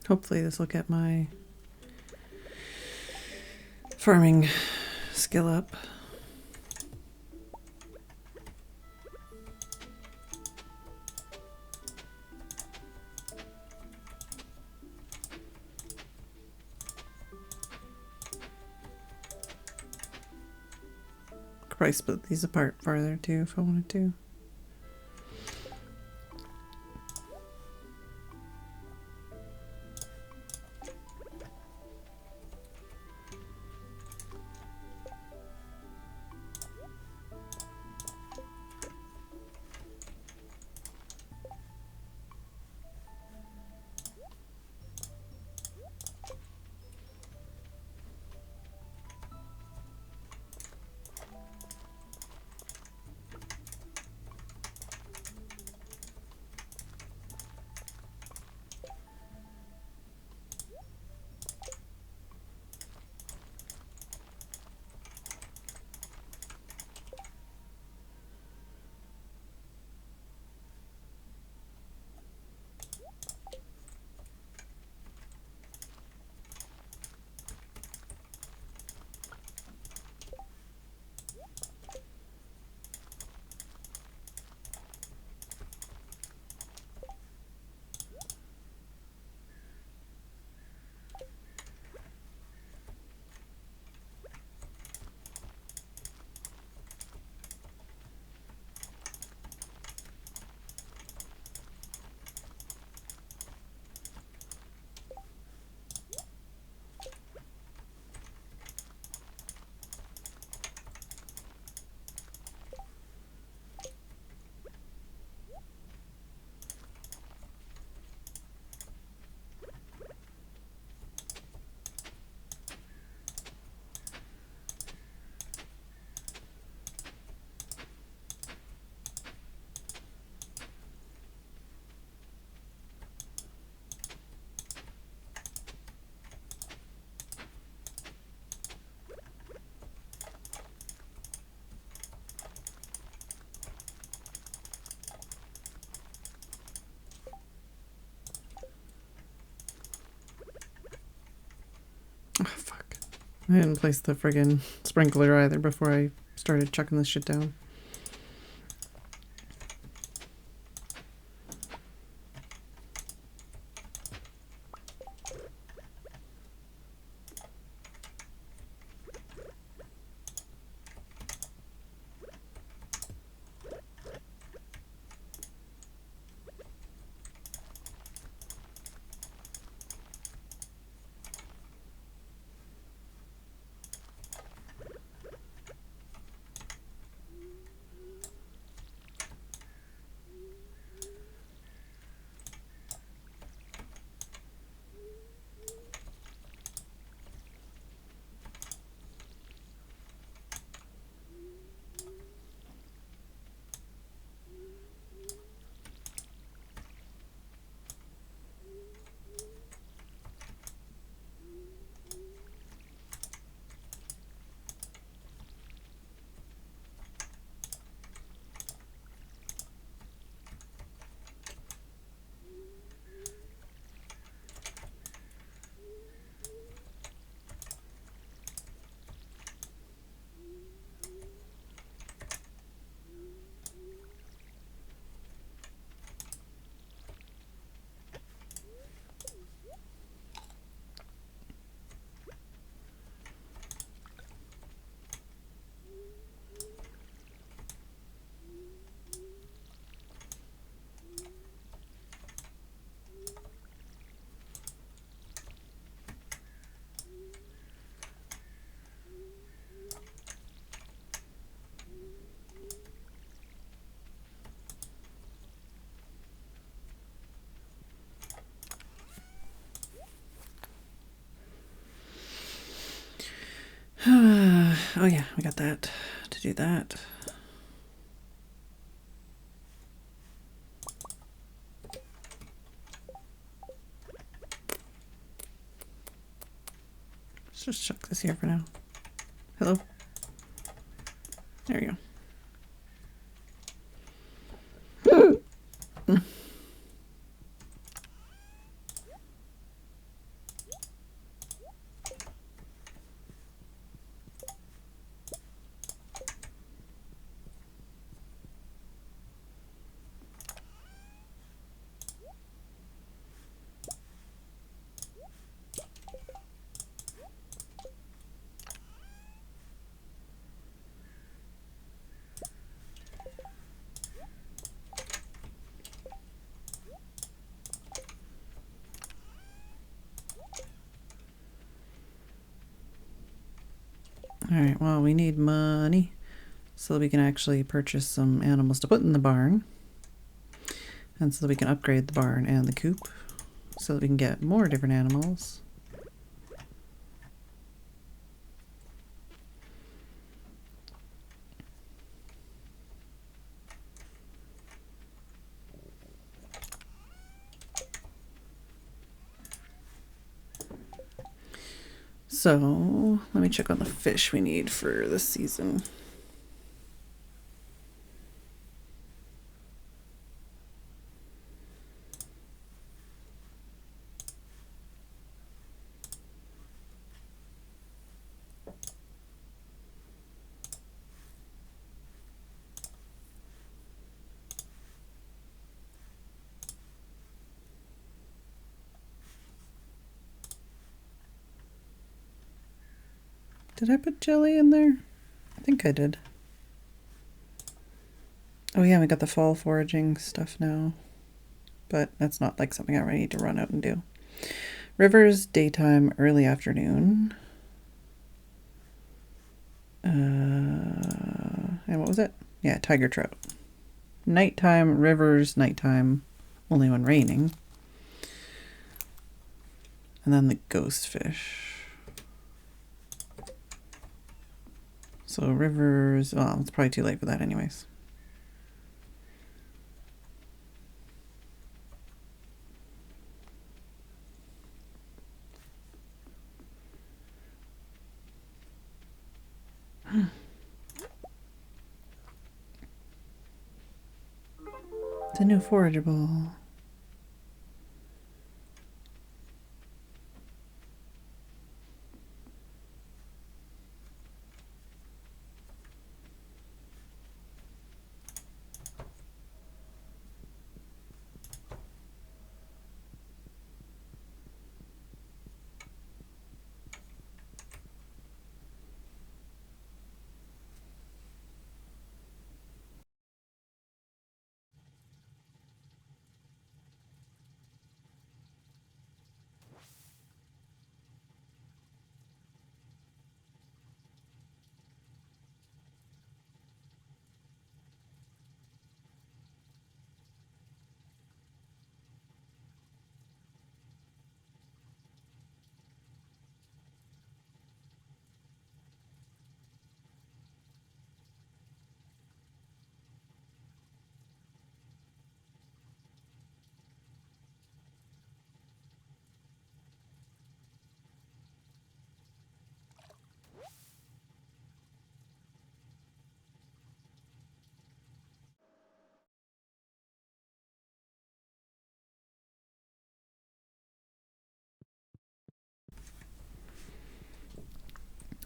Hopefully this will get my farming skill up. Could probably split these apart farther too if I wanted to. I didn't place the friggin' sprinkler either before I started chucking this shit down. Oh yeah, we got that to do that. Let's just chuck this here for now. Hello? There you go. Alright, well, we need money so that we can actually purchase some animals to put in the barn. And so that we can upgrade the barn and the coop so that we can get more different animals. So, let me check on the fish we need for this season. Did I put jelly in there? I think I did. Oh yeah, we got the fall foraging stuff now. But that's not like something I really need to run out and do. Rivers, daytime, early afternoon. And what was it? Yeah, tiger trout. Nighttime, rivers, nighttime, only when raining. And then the ghost fish. So rivers, well, it's probably too late for that anyways. It's a new forageable.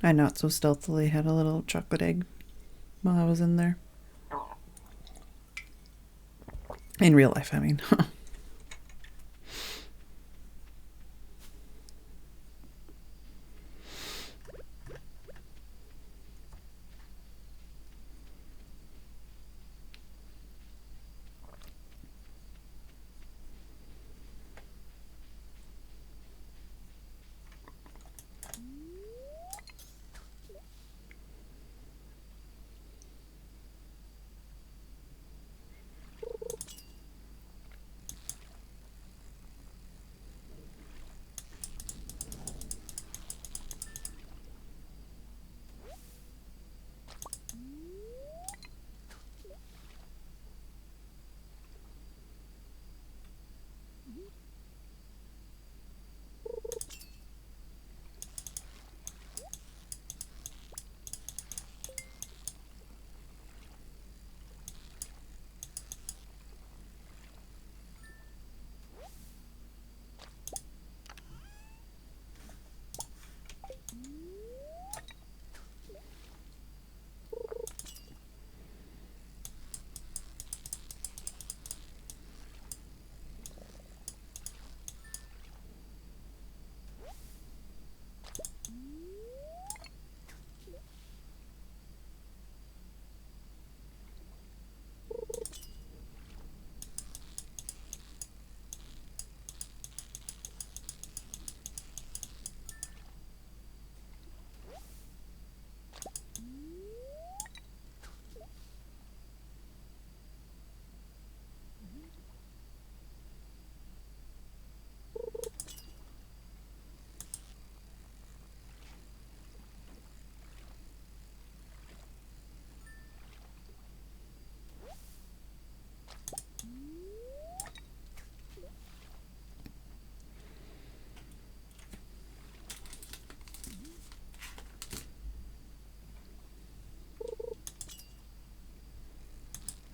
I not so stealthily had a little chocolate egg while I was in there. In real life, I mean.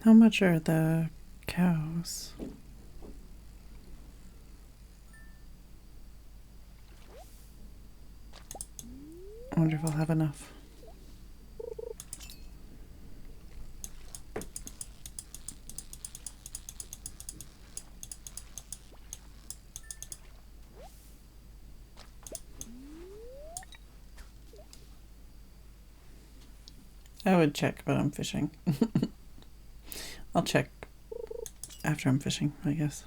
How much are the cows? I wonder if I'll have enough. I would check, but I'm fishing. I'll check after I'm fishing, I guess.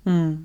Hmm.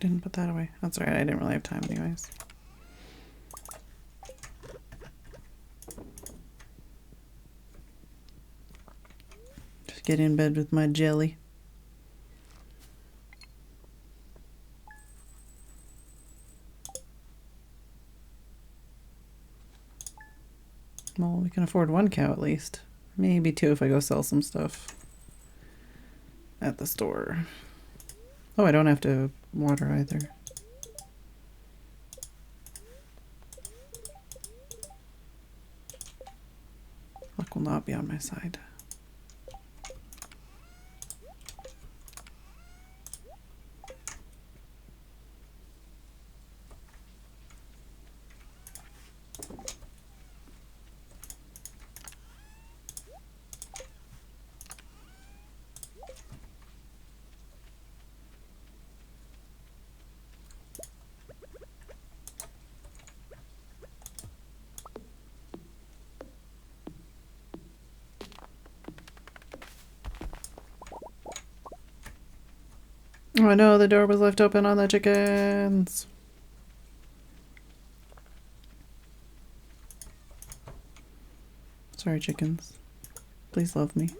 didn't put that away. That's all right. I didn't really have time anyways. Just get in bed with my jelly. Well, we can afford 1 cow at least. Maybe 2 if I go sell some stuff at the store. Oh, I don't have to water either. Luck will not be on my side. Oh no, the door was left open on the chickens. Sorry, chickens. Please love me.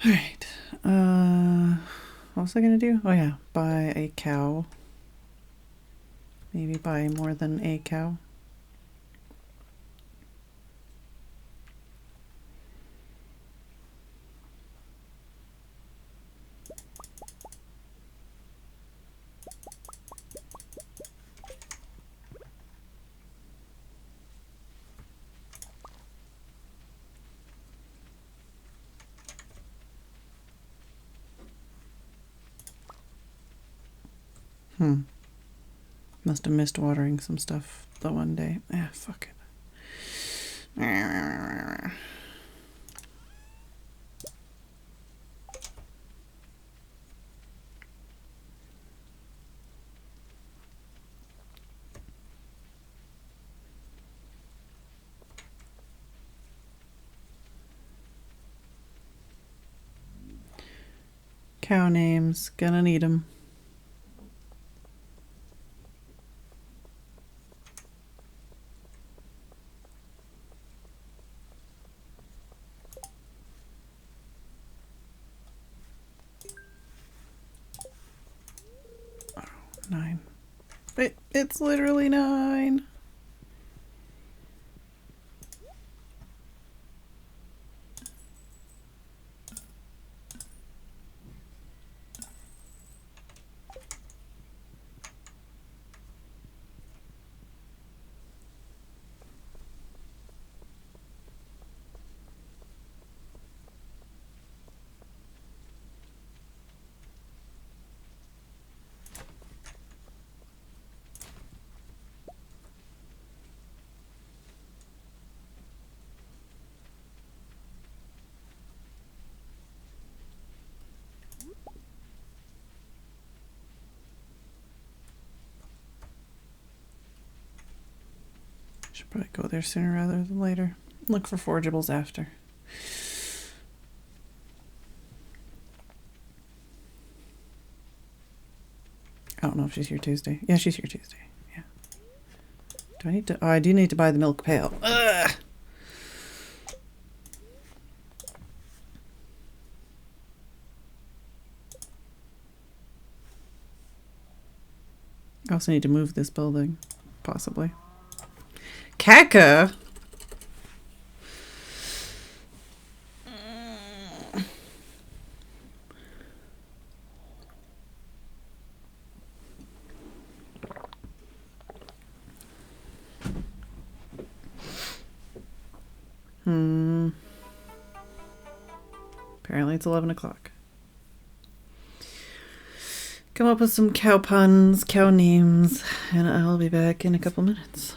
Alright. What was I gonna do? Oh yeah, buy a cow. Maybe buy more than a cow. Must have missed watering some stuff the one day. Ah, fuck it. Cow names, gonna need them. Oh, 9. It's literally 9. Should probably go there sooner rather than later. Look for forageables after. I don't know if she's here Tuesday. Yeah, she's here Tuesday. Yeah. Do I need to? Oh, I do need to buy the milk pail. Ugh! I also need to move this building, possibly. Kaka. Apparently it's 11 o'clock. Come up with some cow puns, cow names, and I'll be back in a couple minutes.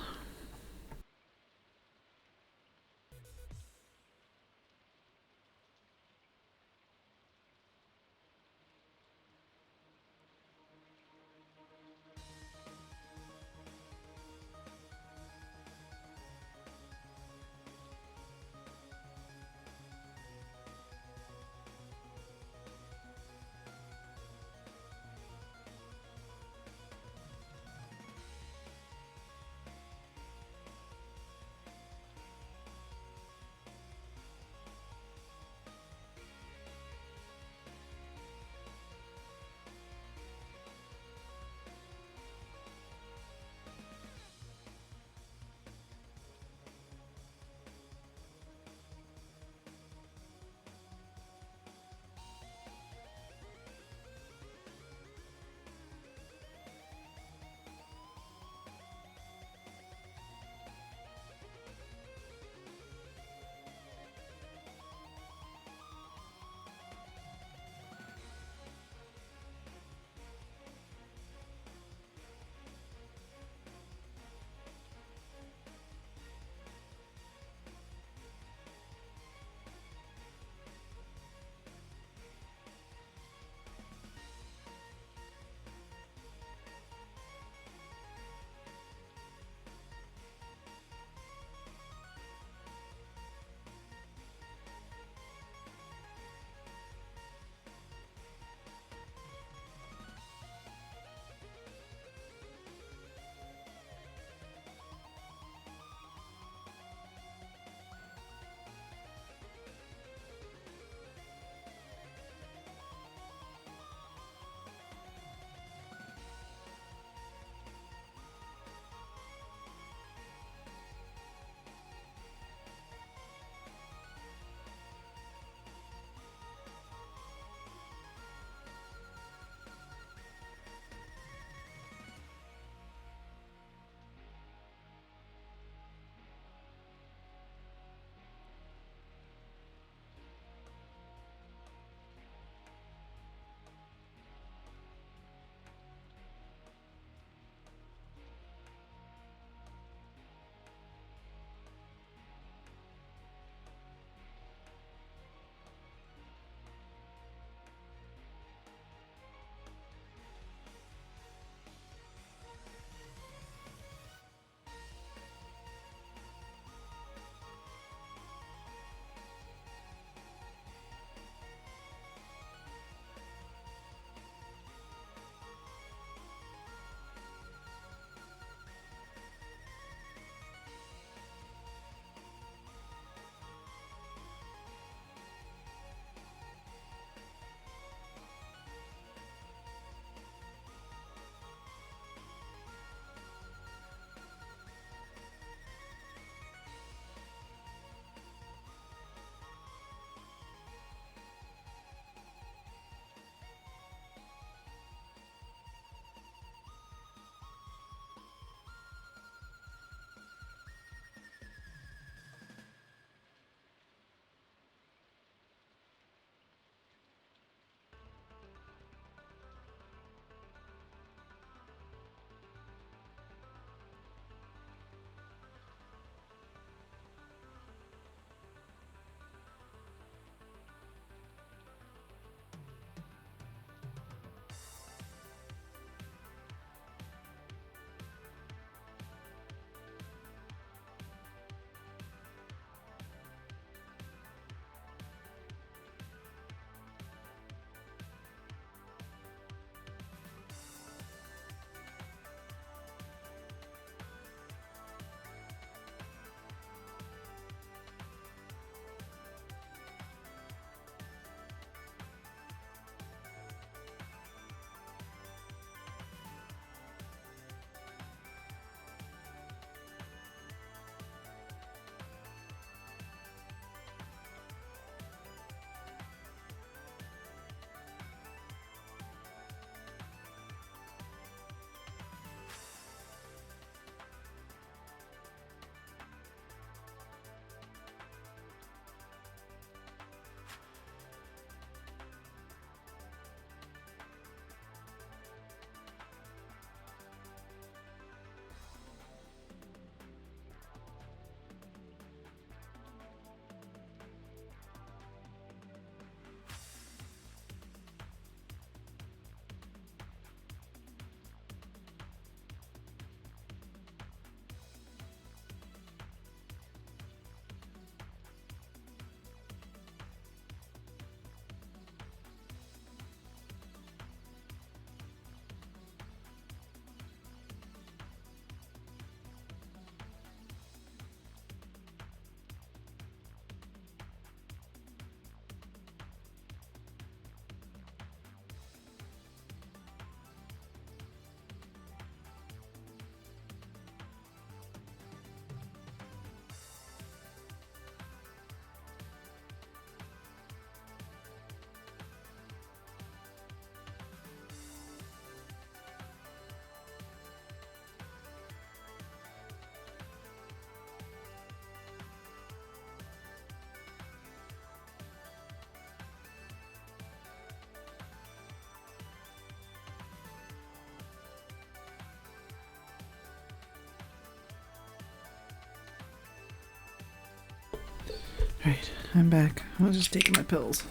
Alright, I'm back. I was just taking my pills.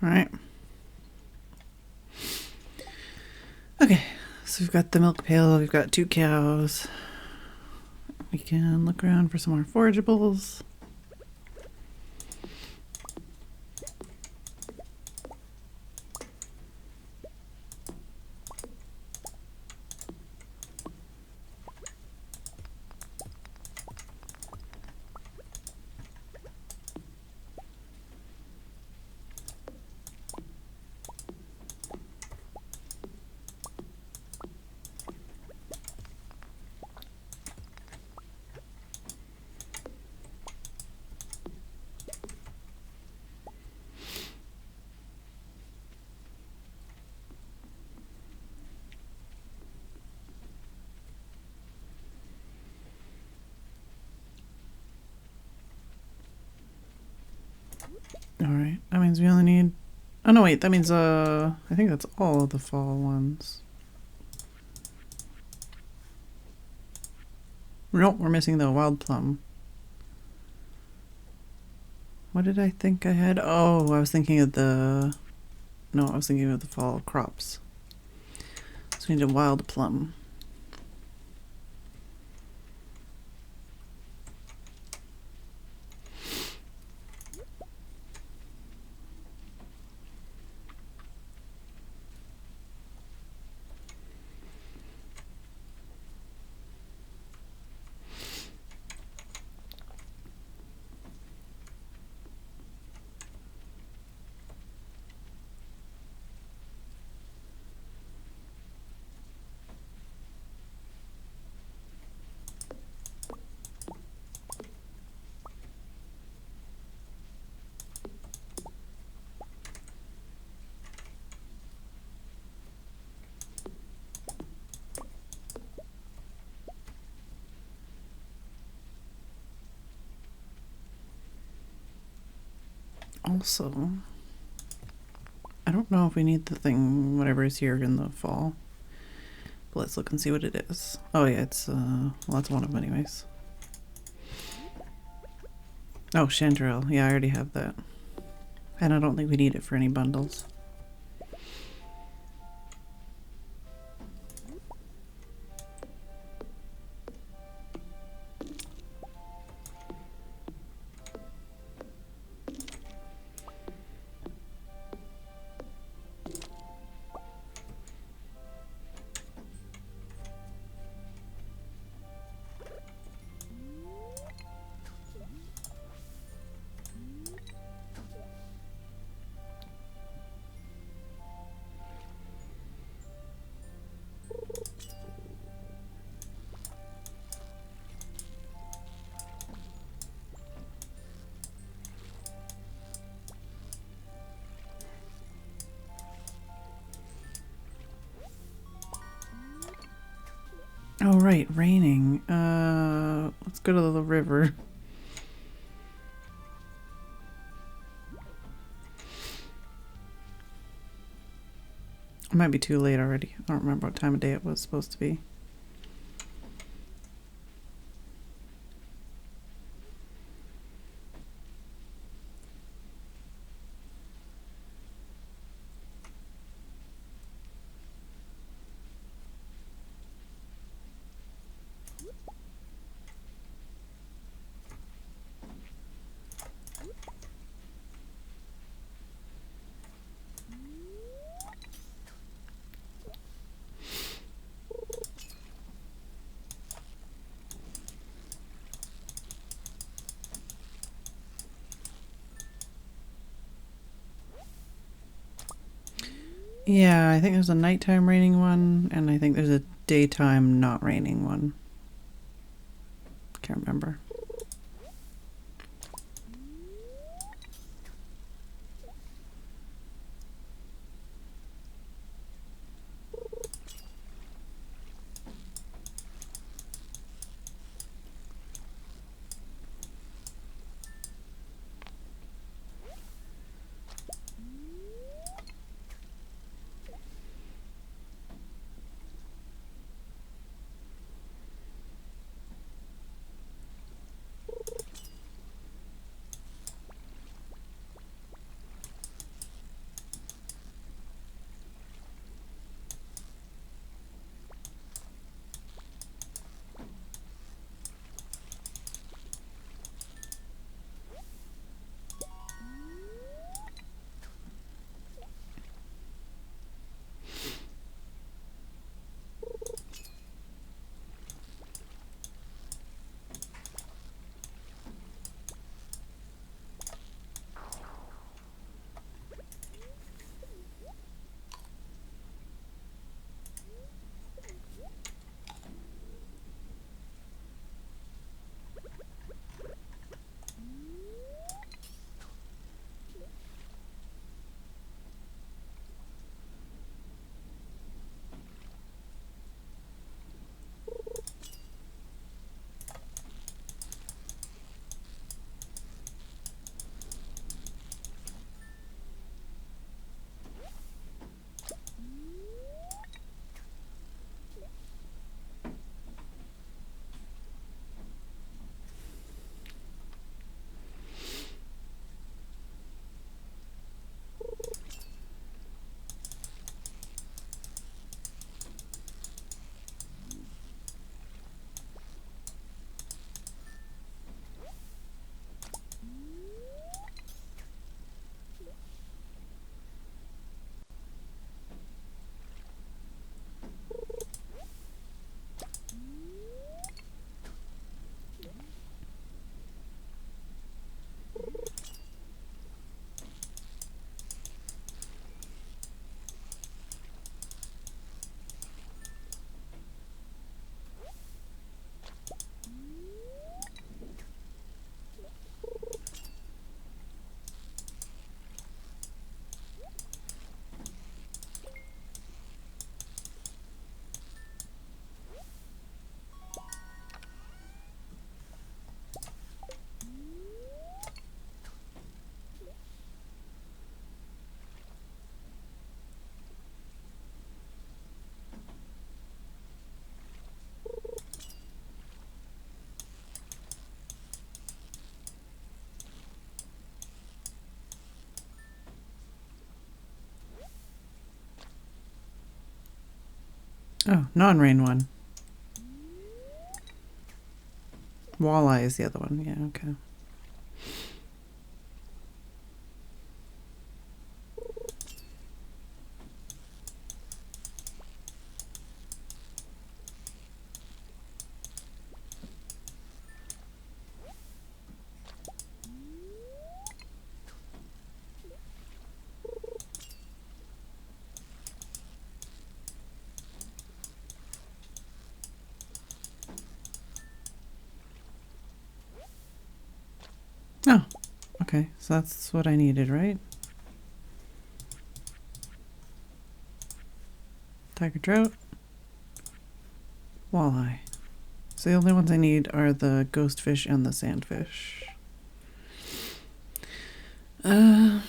Alright. Okay, so we've got the milk pail, we've got 2 cows. We can look around for some more forageables. Alright, that means we only need... Oh no, wait, that means, I think that's all of the fall ones. Nope, we're missing the wild plum. What did I think I had? Oh, I was thinking of the... No, I was thinking of the fall crops. So we need a wild plum. Also, I don't know if we need the thing, whatever is here in the fall. But let's look and see what it is. Oh yeah, it's, well, that's one of them anyways. Oh, chanterelle. Yeah, I already have that. And I don't think we need it for any bundles. Oh right, raining. Let's go to the river. It might be too late already. I don't remember what time of day it was supposed to be. Yeah, I think there's a nighttime raining one, and I think there's a daytime not raining one. Can't remember. Oh, non-rain one. Walleye is the other one. Yeah, okay. Oh, okay. So that's what I needed, right? Tiger trout. Walleye. So the only ones I need are the ghost fish and the sandfish. Yeah,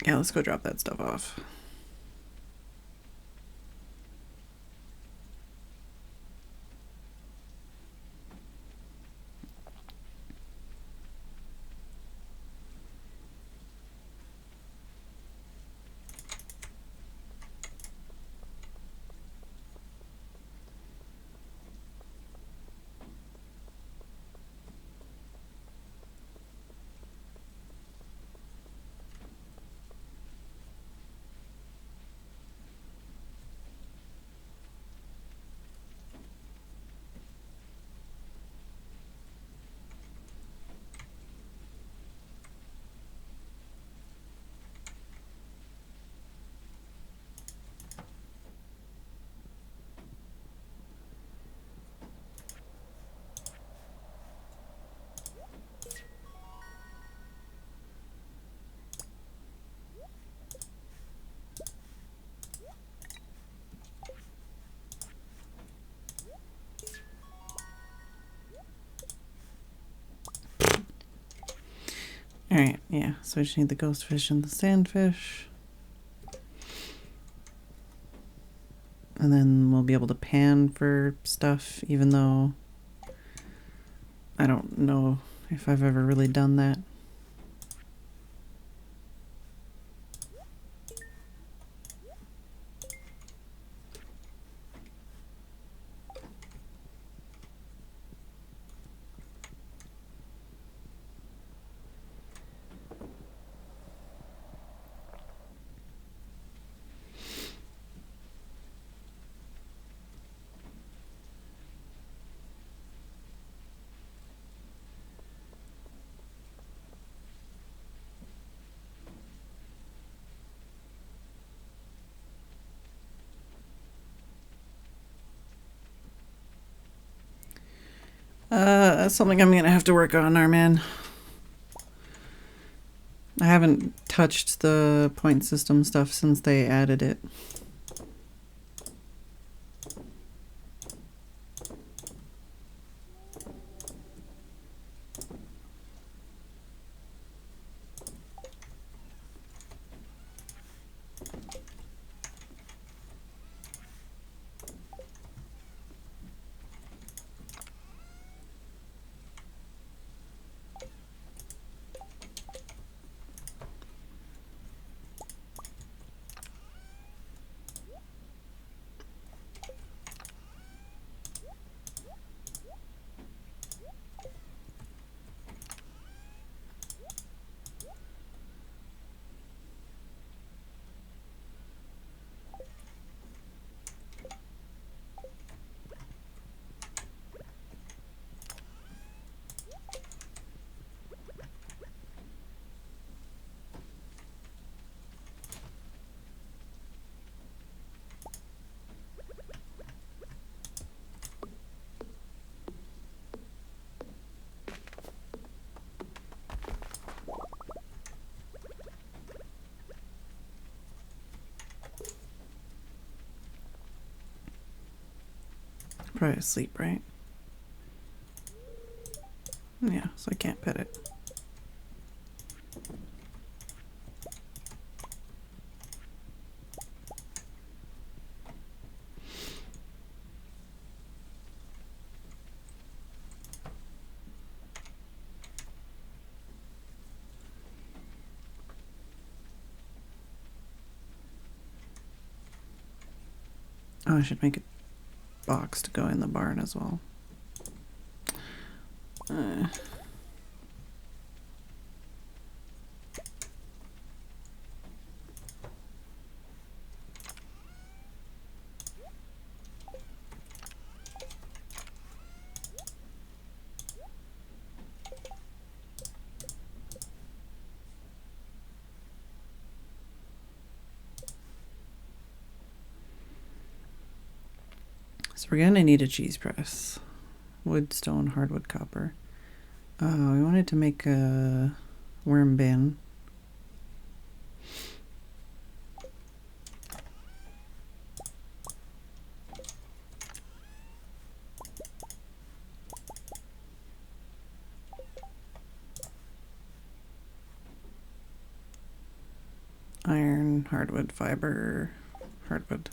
let's go drop that stuff off. Alright, yeah. So I just need the ghost fish and the sandfish. And then we'll be able to pan for stuff, even though I don't know if I've ever really done that. That's something I'm gonna have to work on, Arman. I haven't touched the point system stuff since they added it. Probably asleep, right? Yeah, so I can't pet it. Oh, I should make a box to go in the barn as well. Uh. So we're gonna need a cheese press. Wood, stone, hardwood, copper. We wanted to make a worm bin. Iron, hardwood, fiber, hardwood.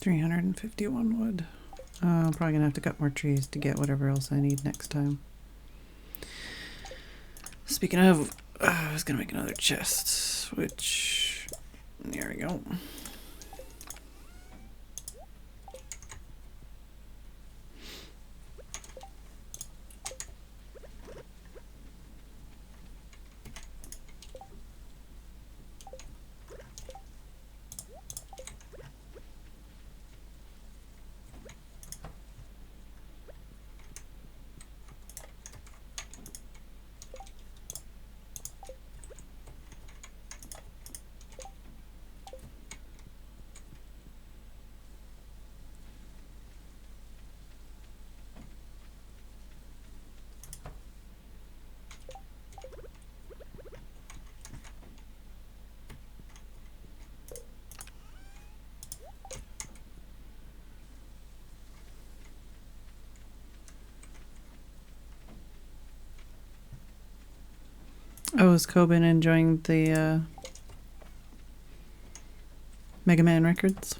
$351 wood. I'm probably gonna have to cut more trees to get whatever else I need next time. Speaking of, I was gonna make another chest, which, there we go. Oh, is Coben enjoying the Mega Man records?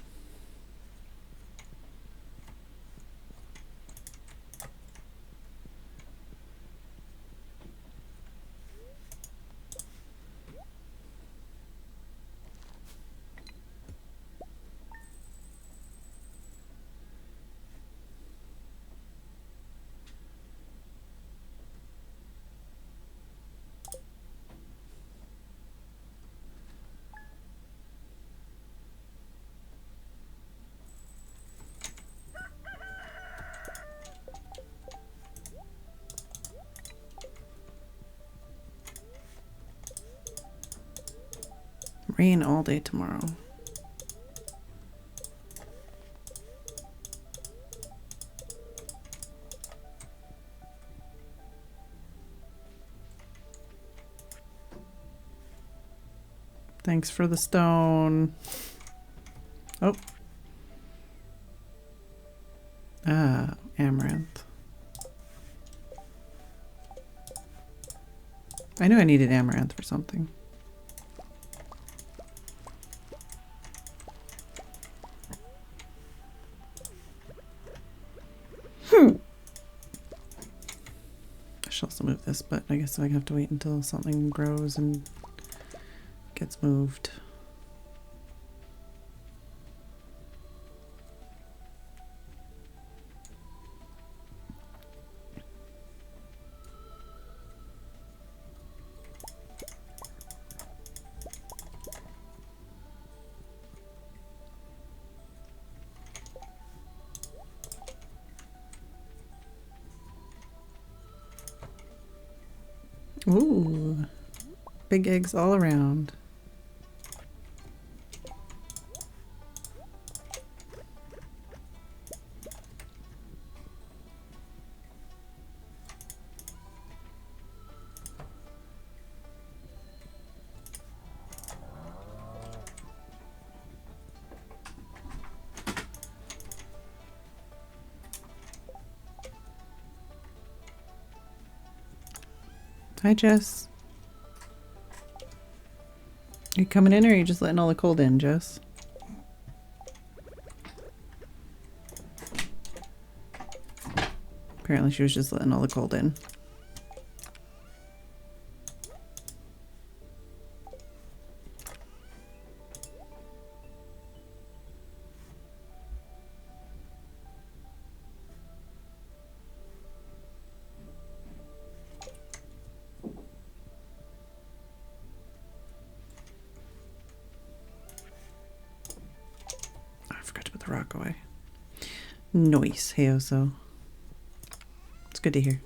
Rain all day tomorrow. Thanks for the stone. Oh. Ah, amaranth. I knew I needed amaranth for something. I should also move this, but I guess I have to wait until something grows and gets moved. Ooh, big eggs all around. Hi, Jess. You coming in or are you just letting all the cold in, Jess? Apparently she was just letting all the cold in. I forgot to put the rock away. Nice, hey Oso. It's good to hear.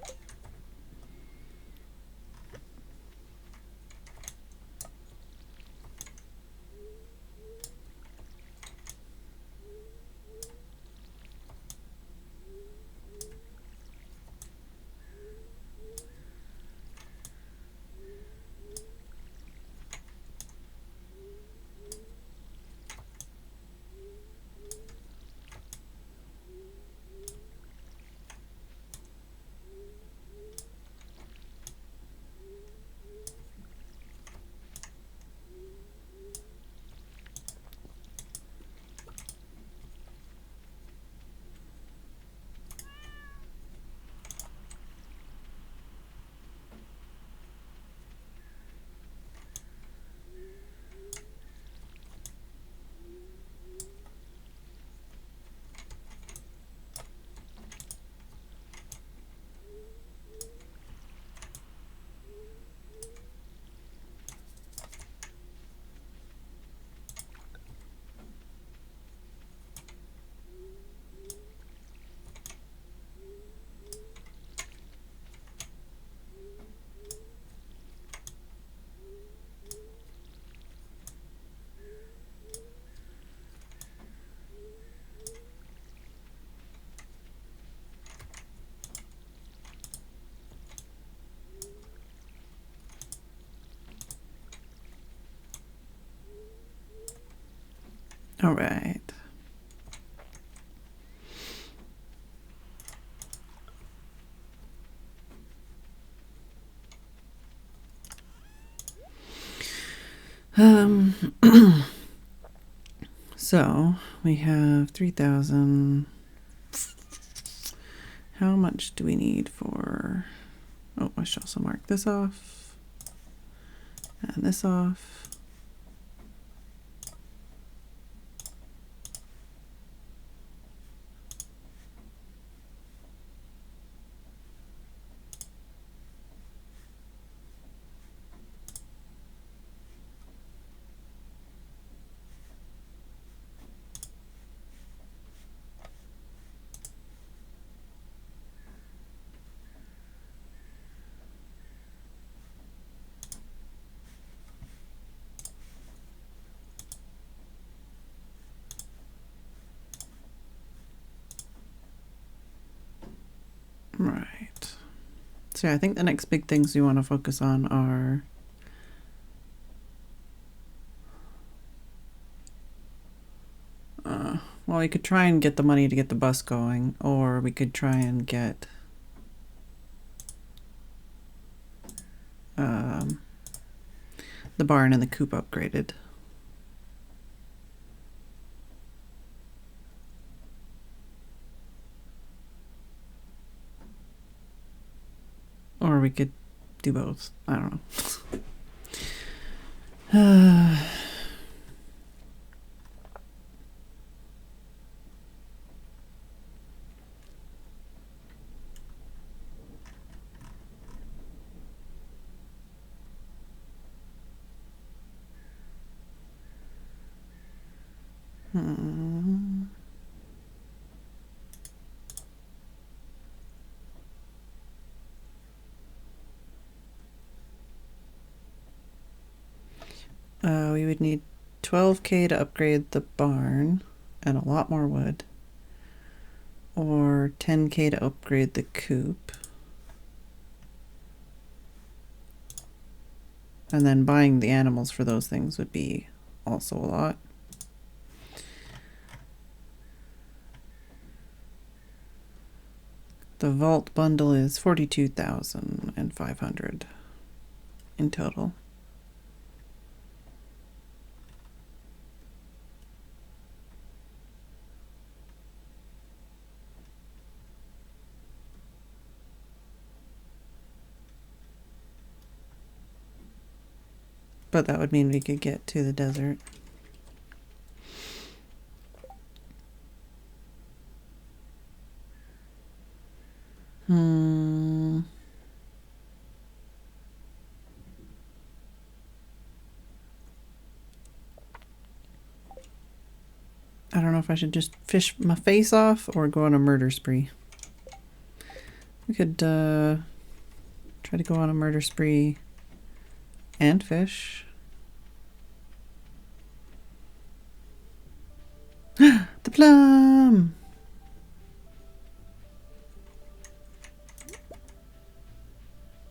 All right. Um, so we have 3,000. How much do we need for... Oh, I should also mark this off. And this off. Right. So yeah, I think the next big things we want to focus on are well, we could try and get the money to get the bus going, or we could try and get the barn and the coop upgraded. Or we could do both. I don't know. We would need 12K to upgrade the barn and a lot more wood. Or 10K to upgrade the coop. And then buying the animals for those things would be also a lot. The vault bundle is 42,500 in total. But that would mean we could get to the desert. I don't know if I should just fish my face off or go on a murder spree. We could try to go on a murder spree and fish. The plum!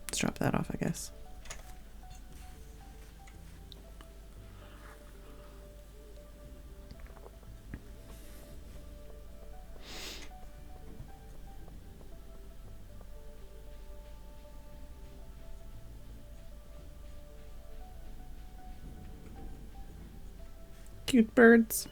Let's drop that off, I guess. Cute birds.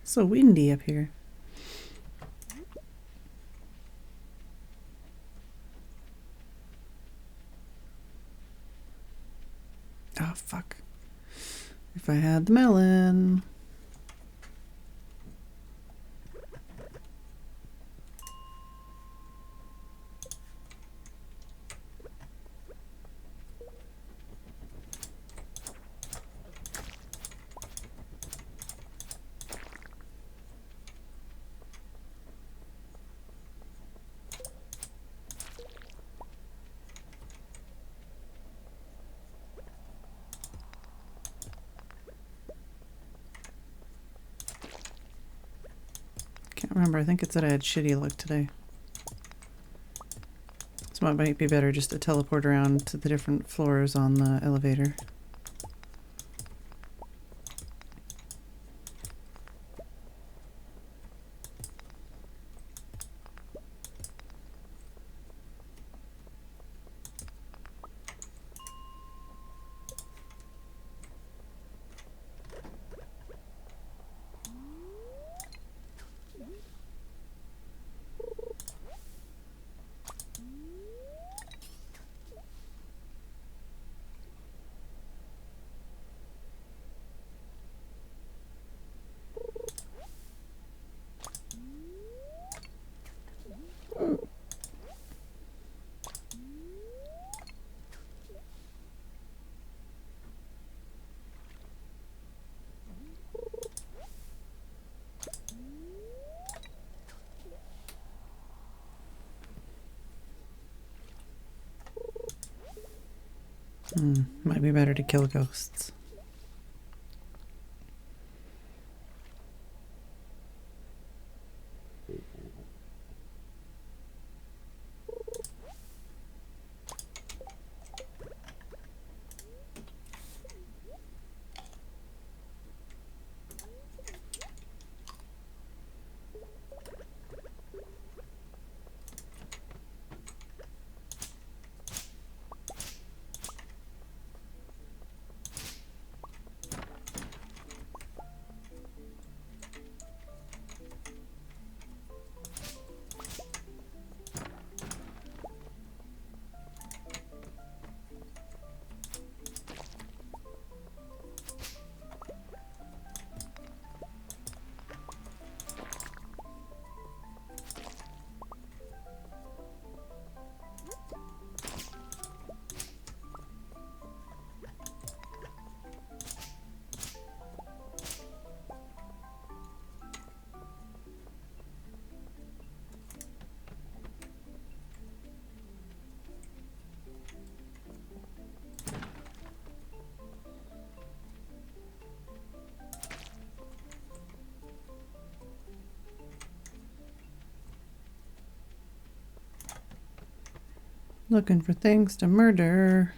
So windy up here. Oh, fuck. If I had the melon. Can't remember. I think it said I had shitty luck today. So it might be better just to teleport around to the different floors on the elevator. Might be better to kill ghosts. Looking for things to murder.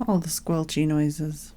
All the squelchy noises.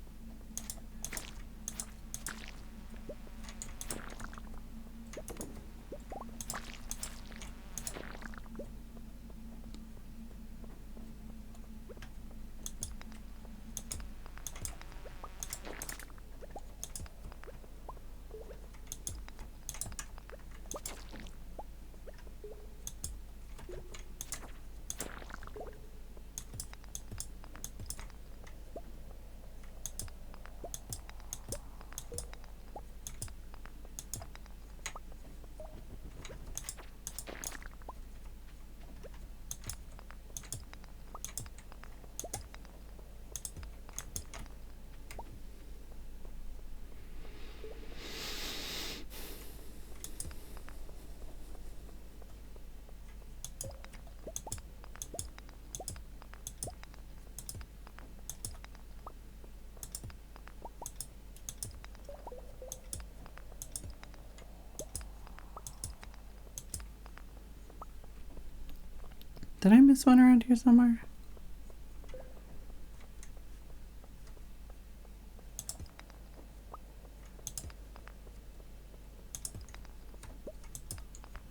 Did I miss one around here somewhere?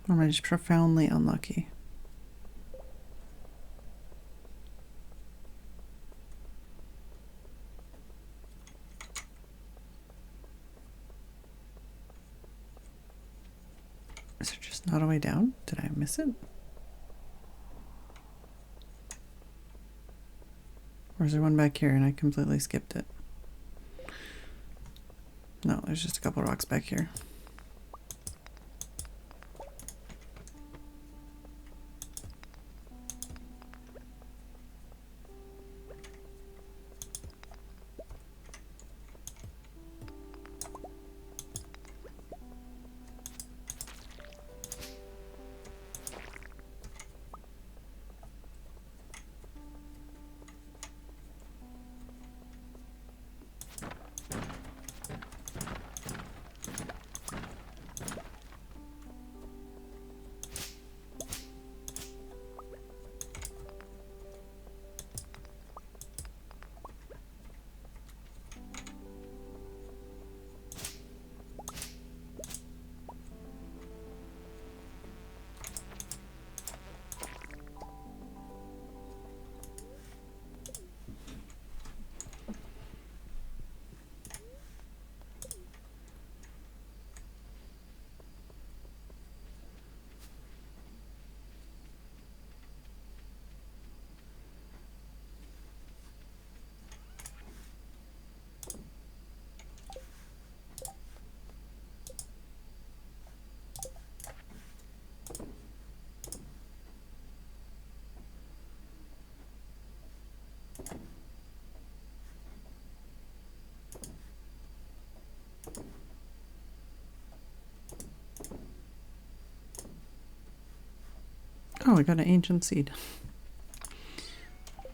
Or am I just profoundly unlucky? Is there just not a way down? Did I miss it? Or is there one back here and I completely skipped it? No, there's just a couple rocks back here. Oh, I got an ancient seed.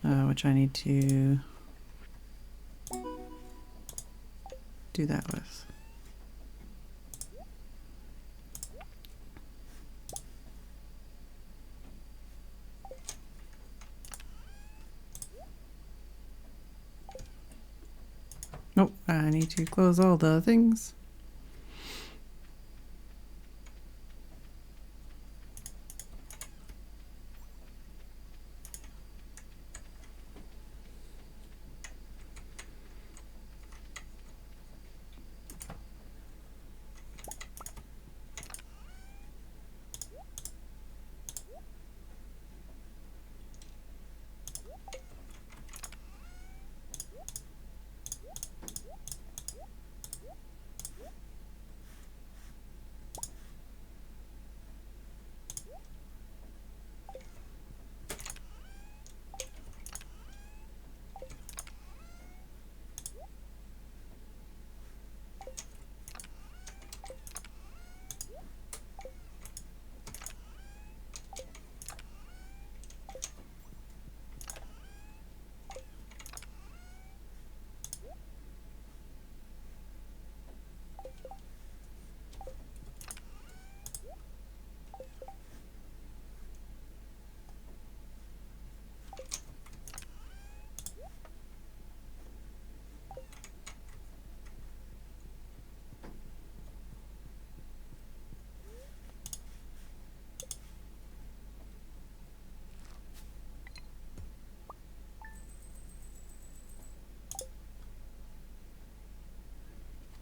Which I need to do that with. Nope, I need to close all the things.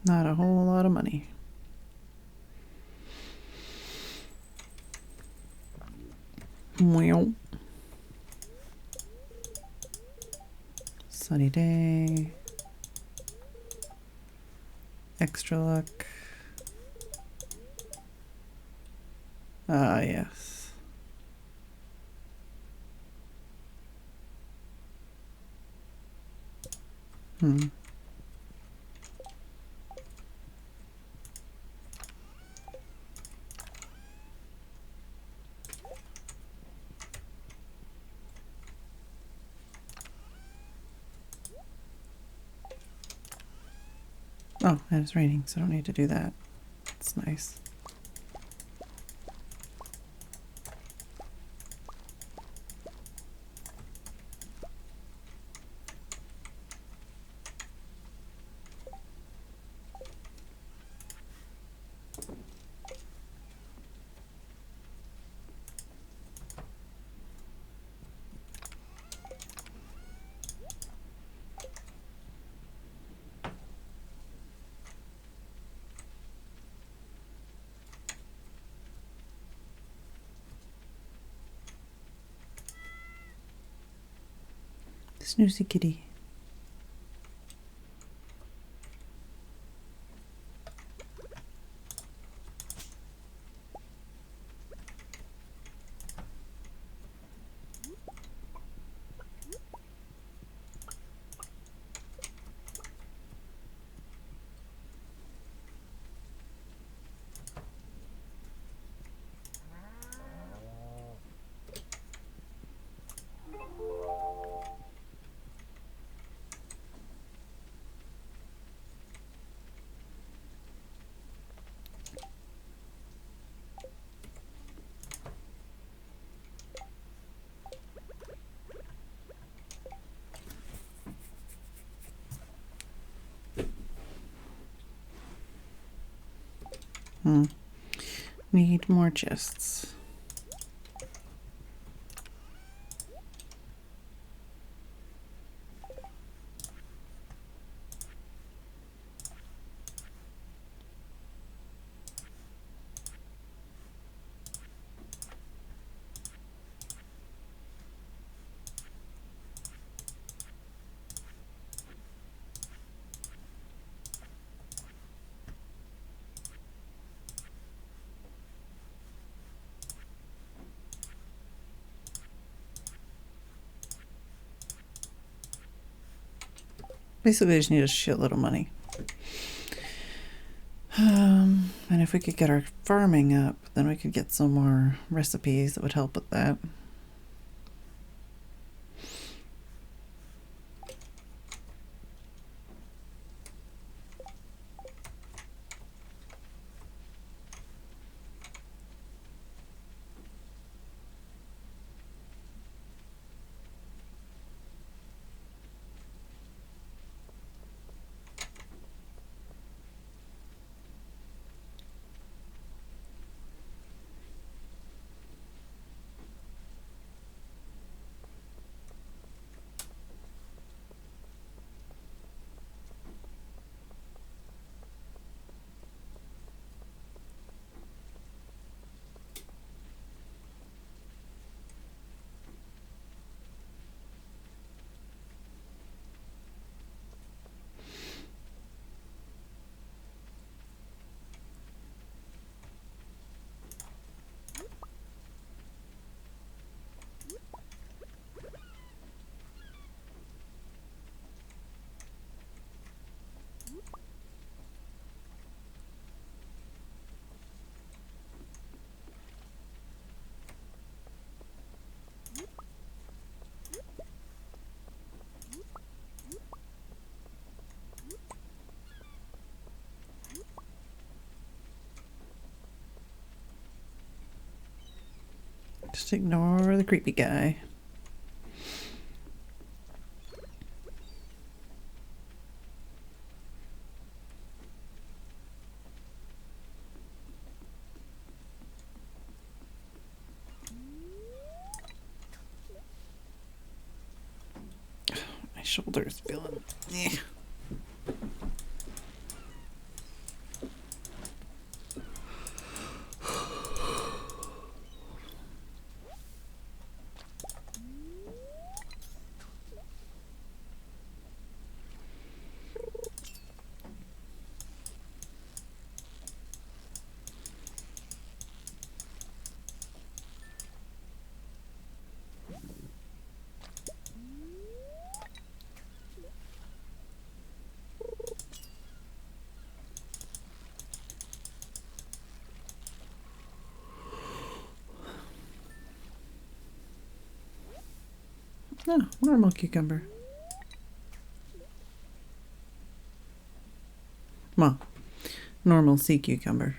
Not a whole lot of money. Well. Sunny day. Extra luck. Ah, yes. Oh, and it's raining, so I don't need to do that. It's nice. Snoozy kitty. Need more chests. Basically, I just need a shitload of money. And if we could get our farming up, then we could get some more recipes that would help with that. Just ignore the creepy guy. My shoulder's feeling. Oh, normal cucumber. Well, normal sea cucumber.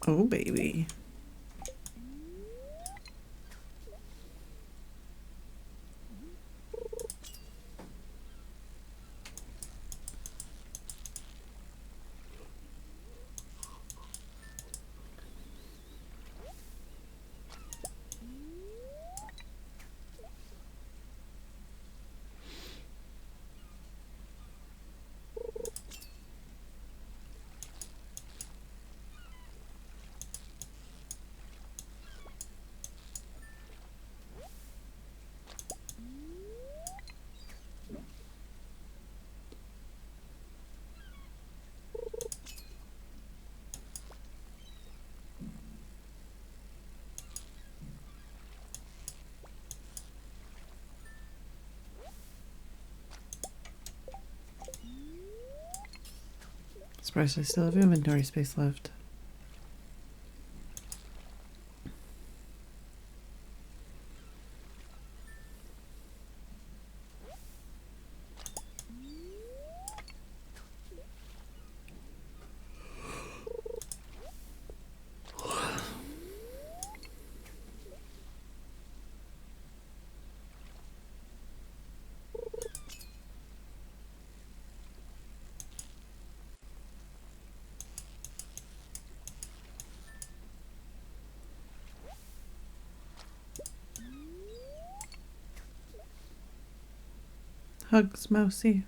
Oh, baby. Surprised I still have inventory space left. Hugs, Mousy.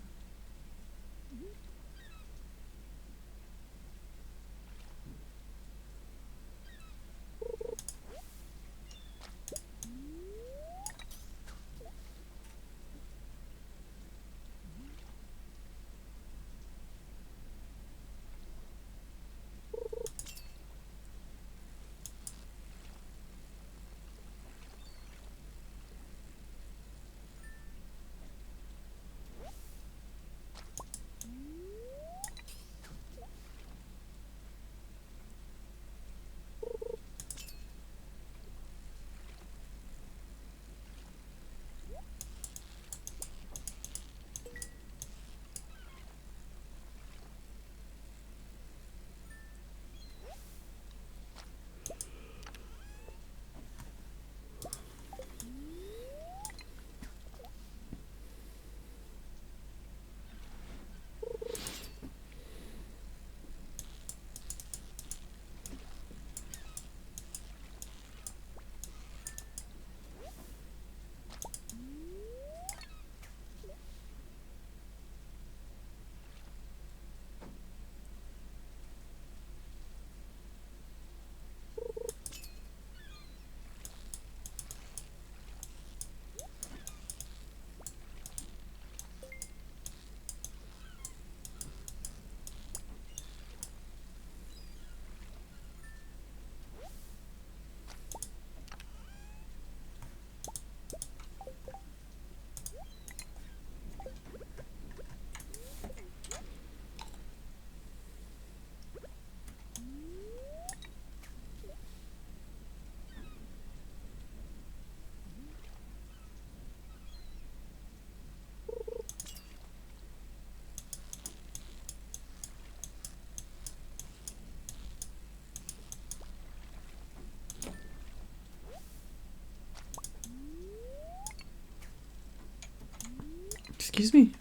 Excuse me.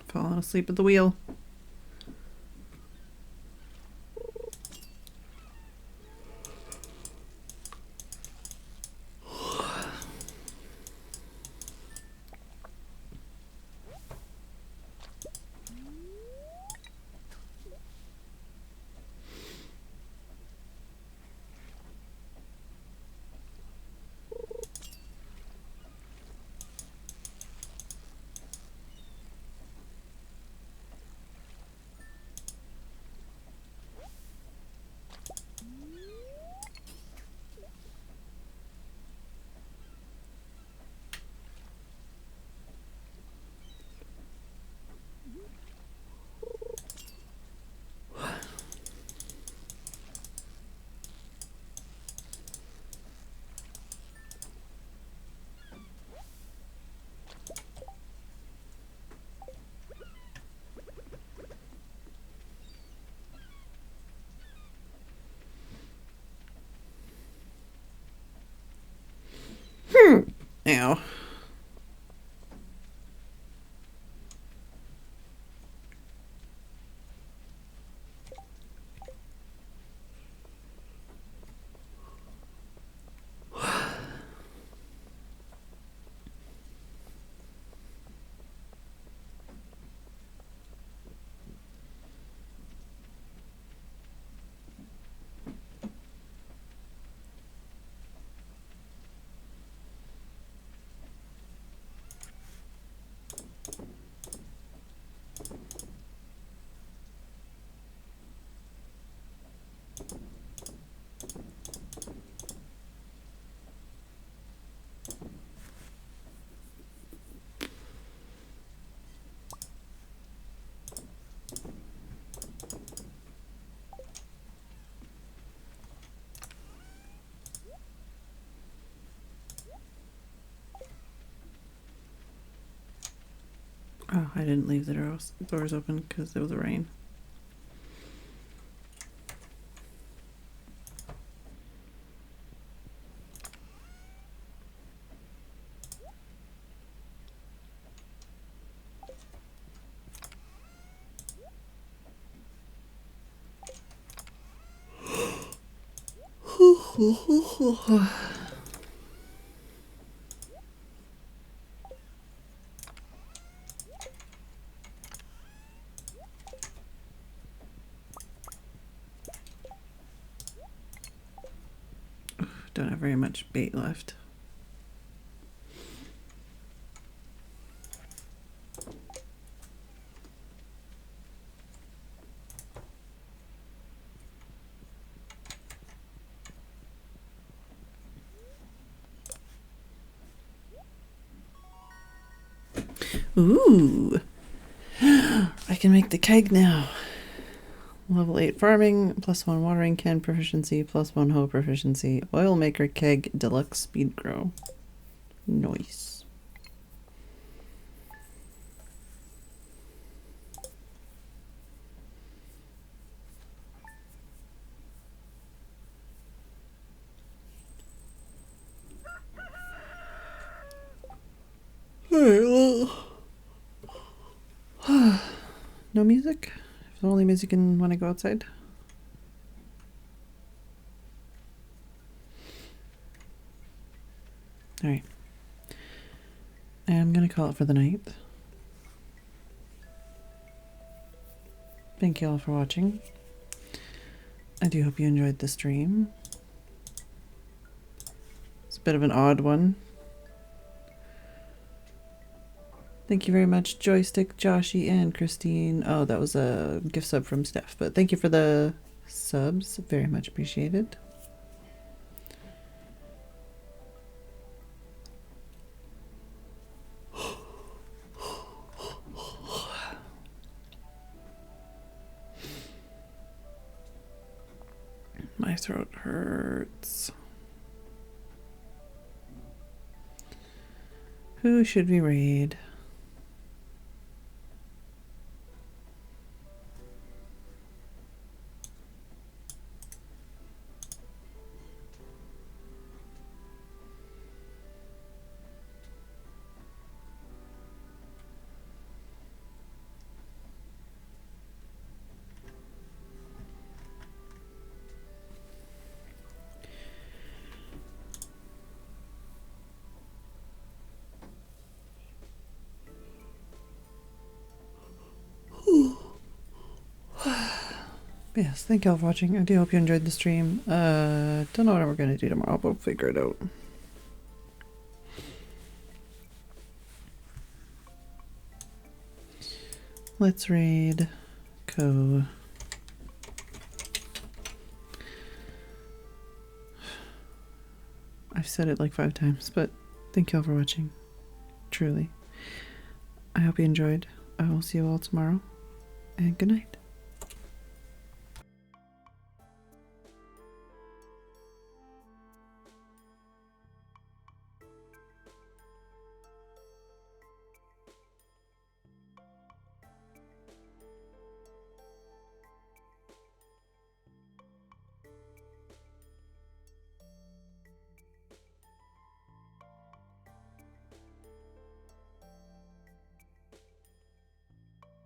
Falling asleep at the wheel. Ow. Oh, I didn't leave the doors open because it was rain. Don't have very much bait left. Ooh, I can make the keg now. Level 8 farming, +1 watering can proficiency, +1 hoe proficiency, oil maker keg, deluxe speed grow. Nice. Alright, well. No music? If only music when I go outside. Alright. I'm gonna call it for the night. Thank you all for watching. I do hope you enjoyed the stream. It's a bit of an odd one. Thank you very much, Joystick, Joshy, and Christine. Oh, that was a gift sub from Steph, but thank you for the subs. Very much appreciated. My throat hurts. Who should we raid? Yes, thank you all for watching. I do hope you enjoyed the stream. Don't know what we're gonna do tomorrow, but we'll figure it out. Let's raid Co. I've said it like 5 times, but thank you all for watching. Truly. I hope you enjoyed. I will see you all tomorrow, and good night.